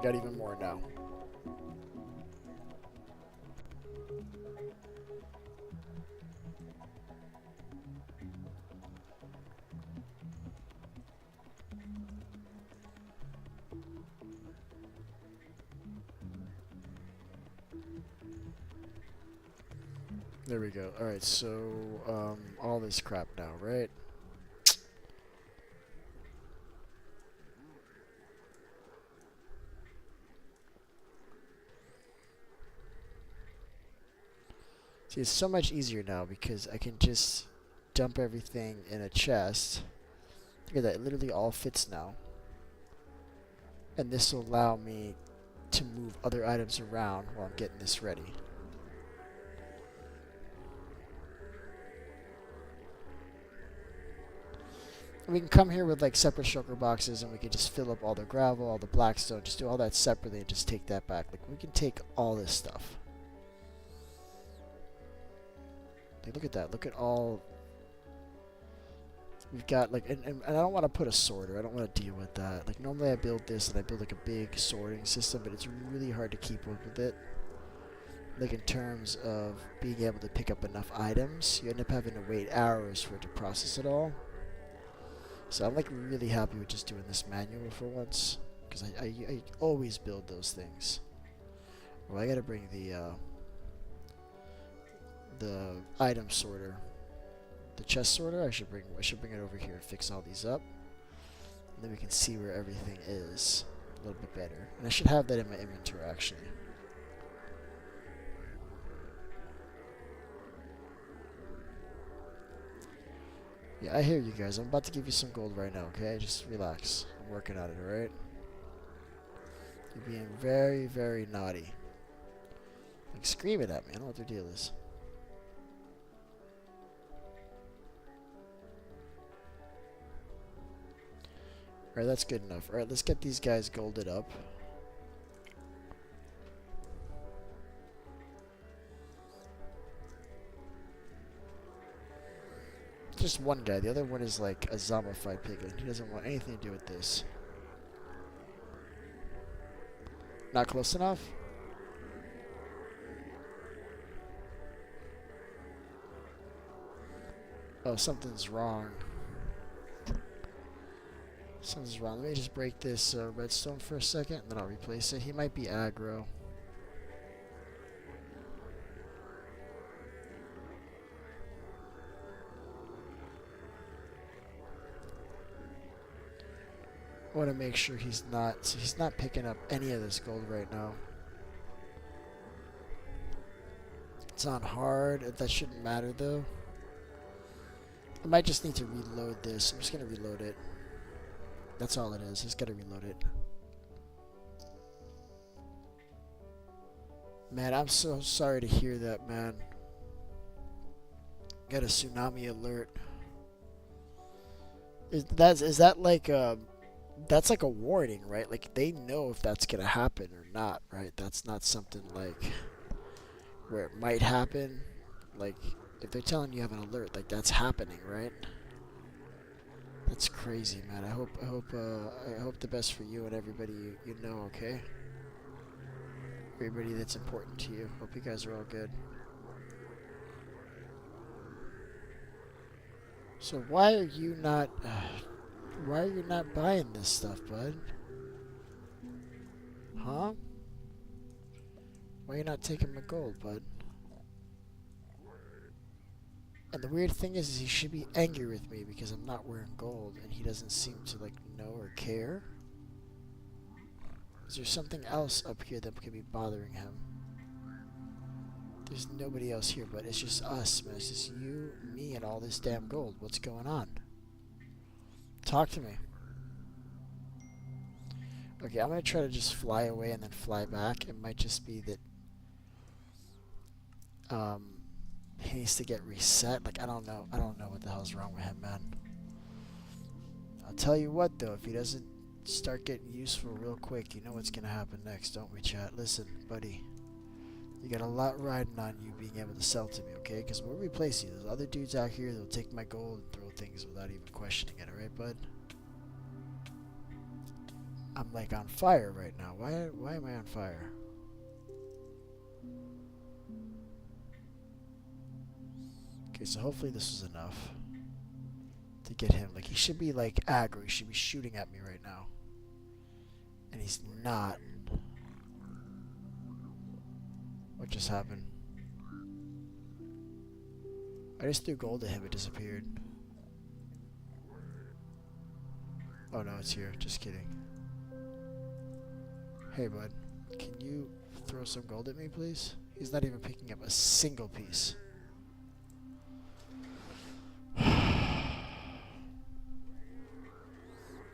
Got even more now. There we go. Alright, so, all this crap now, right? See, it's so much easier now because I can just dump everything in a chest. Look at that, it literally all fits now. And this will allow me to move other items around while I'm getting this ready. We can come here with like separate shulker boxes and we can just fill up all the gravel, all the blackstone, just do all that separately and just take that back. Like, we can take all this stuff. Like, look at that. Look at all... We've got like... And I don't want to put a sorter. I don't want to deal with that. Like, normally I build this and I build like a big sorting system, but it's really hard to keep up with it. Like, in terms of being able to pick up enough items, you end up having to wait hours for it to process it all. So I'm like really happy with just doing this manual for once, because I always build those things. Well, I gotta bring the item sorter, the chest sorter. I should bring it over here and fix all these up, and then we can see where everything is a little bit better. And I should have that in my inventory actually. Yeah, I hear you guys. I'm about to give you some gold right now, okay? Just relax. I'm working on it, alright? You're being very, very naughty. Like, scream it at me. I don't know what their deal is. Alright, that's good enough. Alright, let's get these guys golded up. Just one guy. The other one is like a zombified piglin. He doesn't want anything to do with this. Not close enough? Oh, something's wrong. Something's wrong. Let me just break this redstone for a second, and then I'll replace it. He might be aggro. I want to make sure he's not picking up any of this gold right now. It's on hard. That shouldn't matter though. I might just need to reload this. I'm just gonna reload it. That's all it is. Just gotta reload it. Man, I'm so sorry to hear that, man. Got a tsunami alert. Is that like that's like a warning, right? Like, they know if that's gonna happen or not, right? That's not something like where it might happen. Like, if they're telling you have an alert, like, that's happening, right? That's crazy, man. I hope the best for you and everybody you know, okay? Everybody that's important to you. Hope you guys are all good. So why are you not buying this stuff, bud? Huh? Why are you not taking my gold, bud? And the weird thing is he should be angry with me because I'm not wearing gold and he doesn't seem to like know or care. Is there something else up here that could be bothering him? There's nobody else here, but it's just us, man. It's just you, me, and all this damn gold. What's going on? Talk to me. Okay, I'm gonna try to just fly away and then fly back. It might just be that he needs to get reset. Like, I don't know. I don't know what the hell's wrong with him, man. I'll tell you what, though. If he doesn't start getting useful real quick, you know what's gonna happen next, don't we, chat? Listen, buddy. You got a lot riding on you being able to sell to me, okay? Because we'll replace you. There's other dudes out here that'll take my gold and throw things without even questioning it, alright, bud? I'm like on fire right now. Why am I on fire? Okay, so hopefully this is enough to get him. Like, he should be like aggro. He should be shooting at me right now. And he's not. What just happened? I just threw gold at him. It disappeared. Oh no, it's here. Just kidding. Hey, bud. Can you throw some gold at me, please? He's not even picking up a single piece.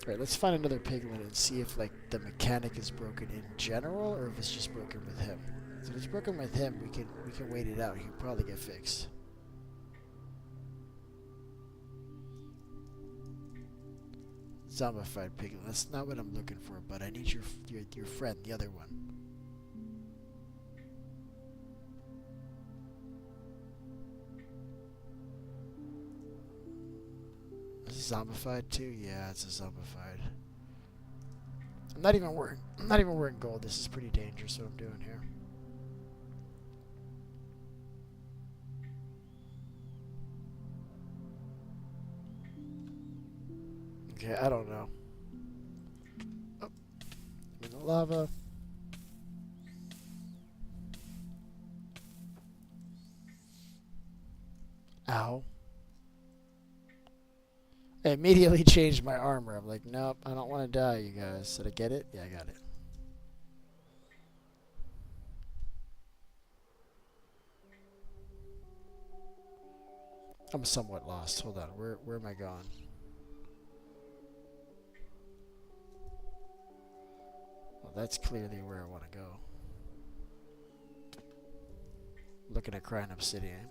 Alright, let's find another piglin and see if, like, the mechanic is broken in general or if it's just broken with him. So if it's broken with him, we can wait it out. He'll probably get fixed. Zombified piglin. That's not what I'm looking for, but I need your friend, the other one. Is it zombified too? Yeah, it's a zombified. I'm not even wearing gold. This is pretty dangerous what I'm doing here. Okay, I don't know. Oh, I'm in the lava. Ow. I immediately changed my armor. I'm like, nope, I don't want to die, you guys. Did I get it? Yeah, I got it. I'm somewhat lost. Hold on. Where am I going? Well, that's clearly where I want to go. Looking at crying obsidian.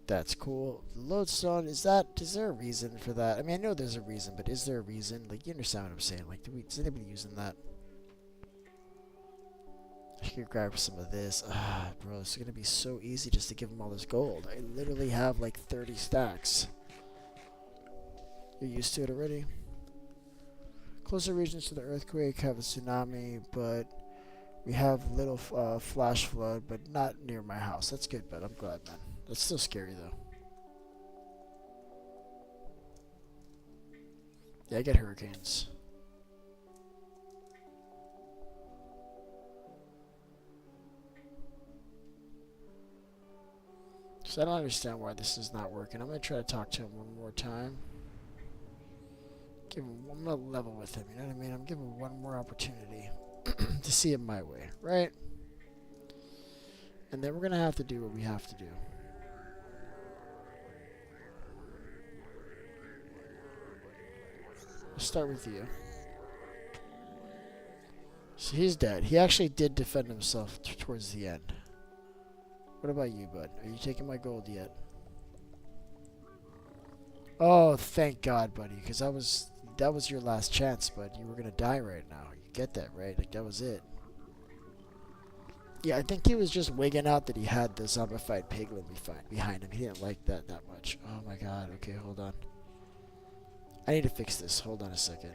That's cool. Lodestone, is there a reason for that? I mean, I know there's a reason, but is there a reason? Like, you understand what I'm saying? Like, is anybody using that? I should grab some of this. Ah, bro, it's gonna be so easy just to give them all this gold. I literally have like 30 stacks. You're used to it already? Closer regions to the earthquake have a tsunami, but we have little flash flood, but not near my house. That's good, but I'm glad, man. That's still scary, though. Yeah, I get hurricanes. So I don't understand why this is not working. I'm going to try to talk to him one more time. I'm going to level with him, you know what I mean? I'm giving him one more opportunity to see it my way, right? And then we're going to have to do what we have to do. Let's start with you. So he's dead. He actually did defend himself towards the end. What about you, bud? Are you taking my gold yet? Oh, thank God, buddy, because that was your last chance, bud. You were gonna die right now. You get that, right? Like, that was it. Yeah, I think he was just wigging out that he had the zombified piglin behind him. He didn't like that much. Oh my God. Okay, hold on. I need to fix this. Hold on a second.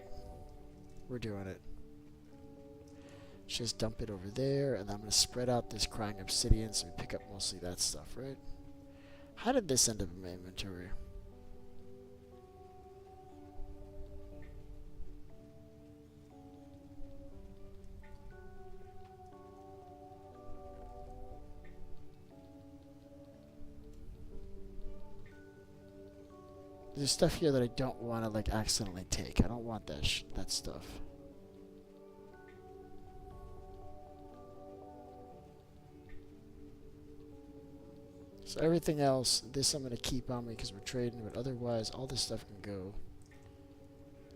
We're doing it. Just dump it over there, and I'm going to spread out this crying obsidian so we pick up mostly that stuff, right? How did this end up in my inventory? There's stuff here that I don't want to, like, accidentally take. I don't want that stuff. So everything else, this I'm going to keep on me because we're trading, but otherwise all this stuff can go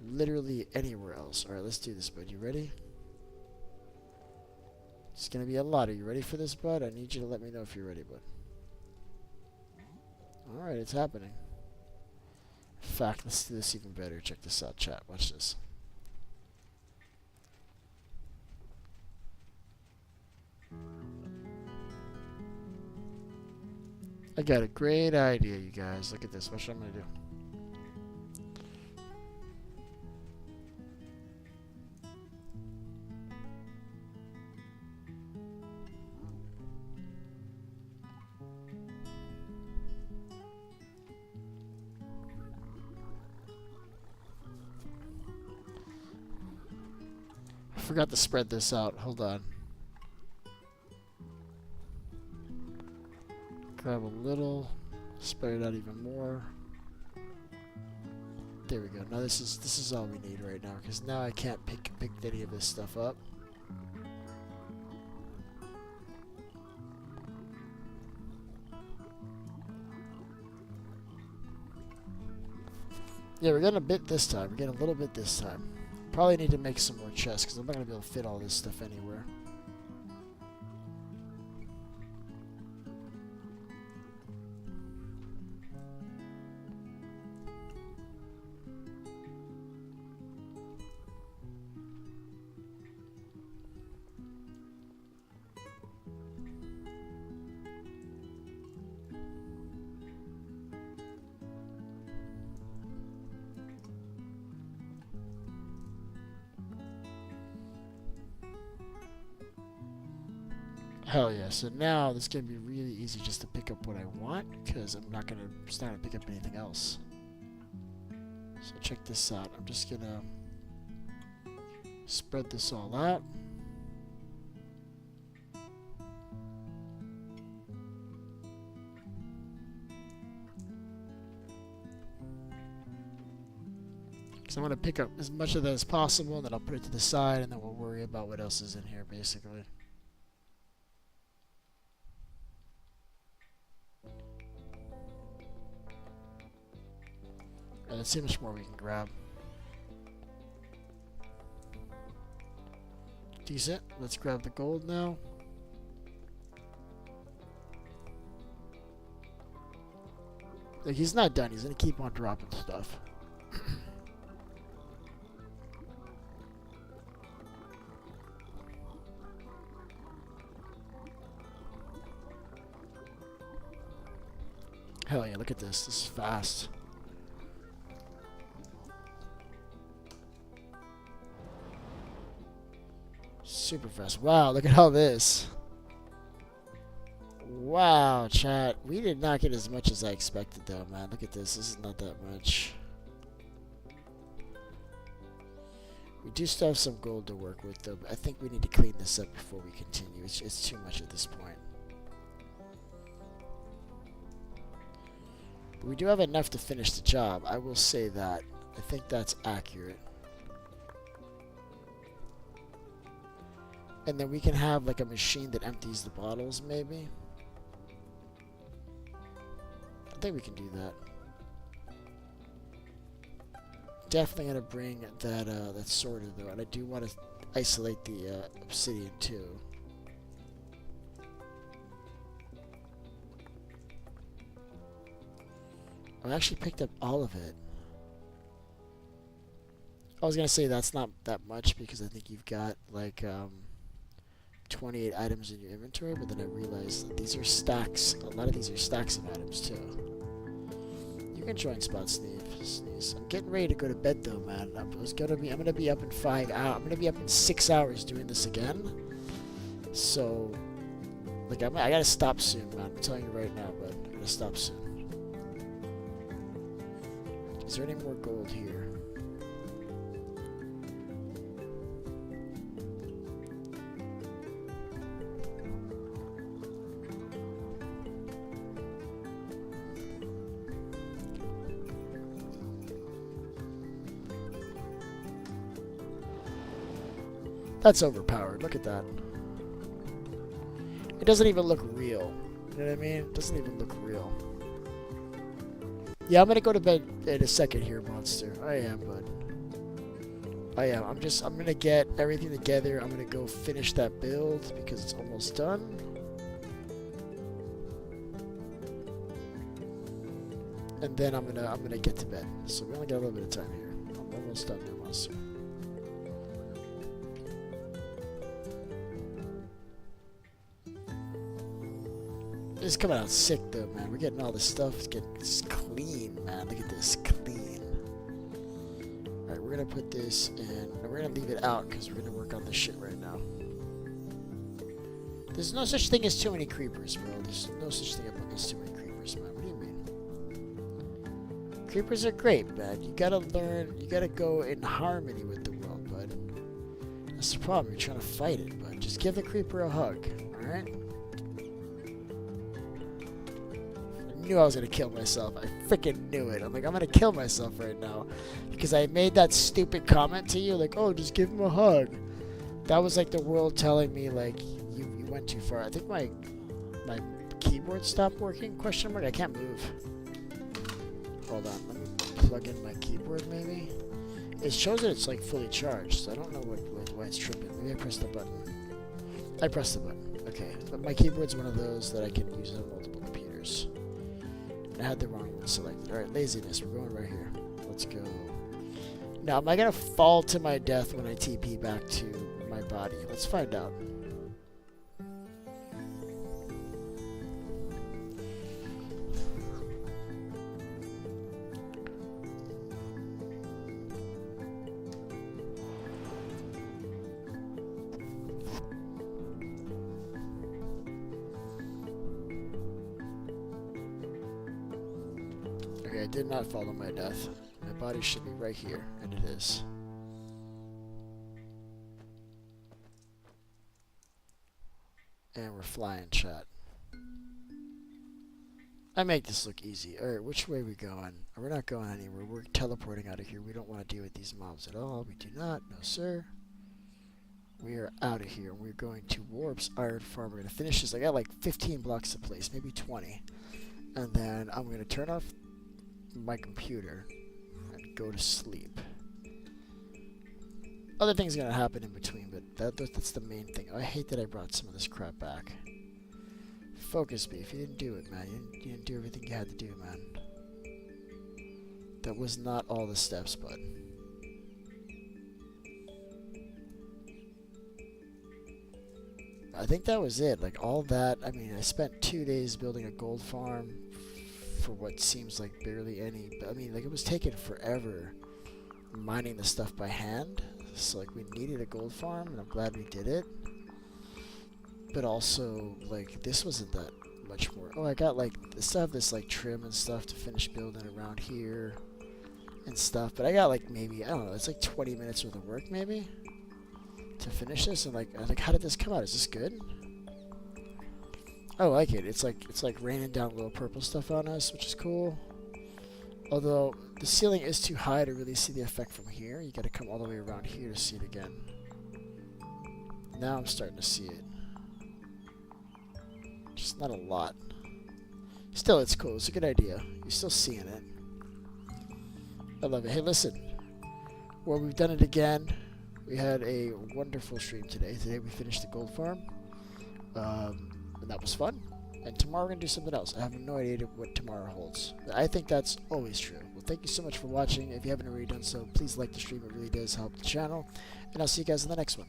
literally anywhere else. Alright, let's do this, bud. You ready? It's going to be a lot. Are you ready for this, bud? I need you to let me know if you're ready, bud. Alright, it's happening. In fact, let's do this even better. Check this out, chat. Watch this. I got a great idea, you guys. Look at this. Watch what I'm going to do. I forgot to spread this out. Hold on. Grab a little, spread it out even more. There we go. Now this is all we need right now, because now I can't pick any of this stuff up. Yeah, we're getting a bit this time. We're getting a little bit this time. Probably need to make some more chests, because I'm not going to be able to fit all this stuff anywhere. Hell yeah, so now this is going to be really easy just to pick up what I want, because I'm not going to start to pick up anything else. So check this out. I'm just going to spread this all out. Because I want to pick up as much of that as possible, and then I'll put it to the side, and then we'll worry about what else is in here, basically. Let's see how much more we can grab. Decent. Let's grab the gold now. Like, he's not done. He's going to keep on dropping stuff. Hell yeah, look at this. This is fast. Super fast. Wow, look at all this. Wow, chat. We did not get as much as I expected, though, man. Look at this. This is not that much. We do still have some gold to work with, though. But I think we need to clean this up before we continue. It's too much at this point. But we do have enough to finish the job. I will say that. I think that's accurate. And then we can have like a machine that empties the bottles, maybe. I think we can do that. Definitely gonna bring that that sorter though, and I do want to isolate the obsidian too. I actually picked up all of it. I was gonna say that's not that much because I think you've got like 28 items in your inventory, but then I realized that these are stacks. A lot of these are stacks of items too. You can join Spot Sneeze. I'm getting ready to go to bed though, man. I'm gonna be up in 5 hours. I'm gonna be up in 6 hours doing this again. So, like, I gotta stop soon, man. I'm telling you right now, but I gotta stop soon. Is there any more gold here? That's overpowered. Look at that. It doesn't even look real. You know what I mean? It doesn't even look real. Yeah, I'm gonna go to bed in a second here, monster. I am, bud. I am. I'm gonna get everything together. I'm gonna go finish that build because it's almost done. And then I'm gonna get to bed. So we only got a little bit of time here. I'm almost done there, monster. It's coming out sick though, man. We're getting all this stuff. It's clean, man. Look at this, clean. Alright, we're gonna put this in. And we're gonna leave it out because we're gonna work on this shit right now. There's no such thing as too many creepers, bro. There's no such thing as too many creepers, man. What do you mean? Creepers are great, man. You gotta learn. You gotta go in harmony with the world, bud. That's the problem. You're trying to fight it, but just give the creeper a hug, alright? I knew I was gonna kill myself. I freaking knew it. I'm like, I'm gonna kill myself right now because I made that stupid comment to you, like, oh, just give him a hug. That was like the world telling me, like, you went too far. I think my keyboard stopped working? Question mark. I can't move. Hold on. Let me plug in my keyboard. Maybe it shows that it's like fully charged. So I don't know why it's tripping. Maybe I pressed the button. I pressed the button. Okay. But my keyboard's one of those that I can use on multiple computers. I had the wrong one selected. Alright, laziness. We're going right here. Let's go. Now, am I going to fall to my death when I TP back to my body? Let's find out. Okay, I did not fall to my death. My body should be right here, and it is. And we're flying, chat. I make this look easy. Alright, which way are we going? We're not going anywhere. We're teleporting out of here. We don't want to deal with these mobs at all. We do not. No, sir. We are out of here. We're going to Warp's Iron Farm. We're going to finish this. I got like 15 blocks to place, maybe 20. And then I'm going to turn off my computer and go to sleep. Other things are gonna happen in between, but that's the main thing. Oh, I hate that I brought some of this crap back. Focus, beef. You didn't do it, man. You didn't do everything you had to do, man. That was not all the steps, bud. I think that was it. Like all that. I mean, I spent 2 days building a gold farm for what seems like barely any. I mean, like it was taking forever mining the stuff by hand. So like we needed a gold farm, and I'm glad we did it. But also, like this wasn't that much more. Oh, I got like still have this like trim and stuff to finish building around here and stuff. But I got like maybe I don't know. It's like 20 minutes worth of work maybe to finish this. And like how did this come out? Is this good? I like it. It's like raining down little purple stuff on us, which is cool. Although the ceiling is too high to really see the effect from here. You got to come all the way around here to see it again. Now I'm starting to see it. Just not a lot. Still, it's cool. It's a good idea. You're still seeing it. I love it. Hey, listen. Well, we've done it again. We had a wonderful stream today. Today we finished the gold farm. And that was fun. And tomorrow we're going to do something else. I have no idea what tomorrow holds. I think that's always true. Well, thank you so much for watching. If you haven't already done so, please like the stream. It really does help the channel. And I'll see you guys in the next one.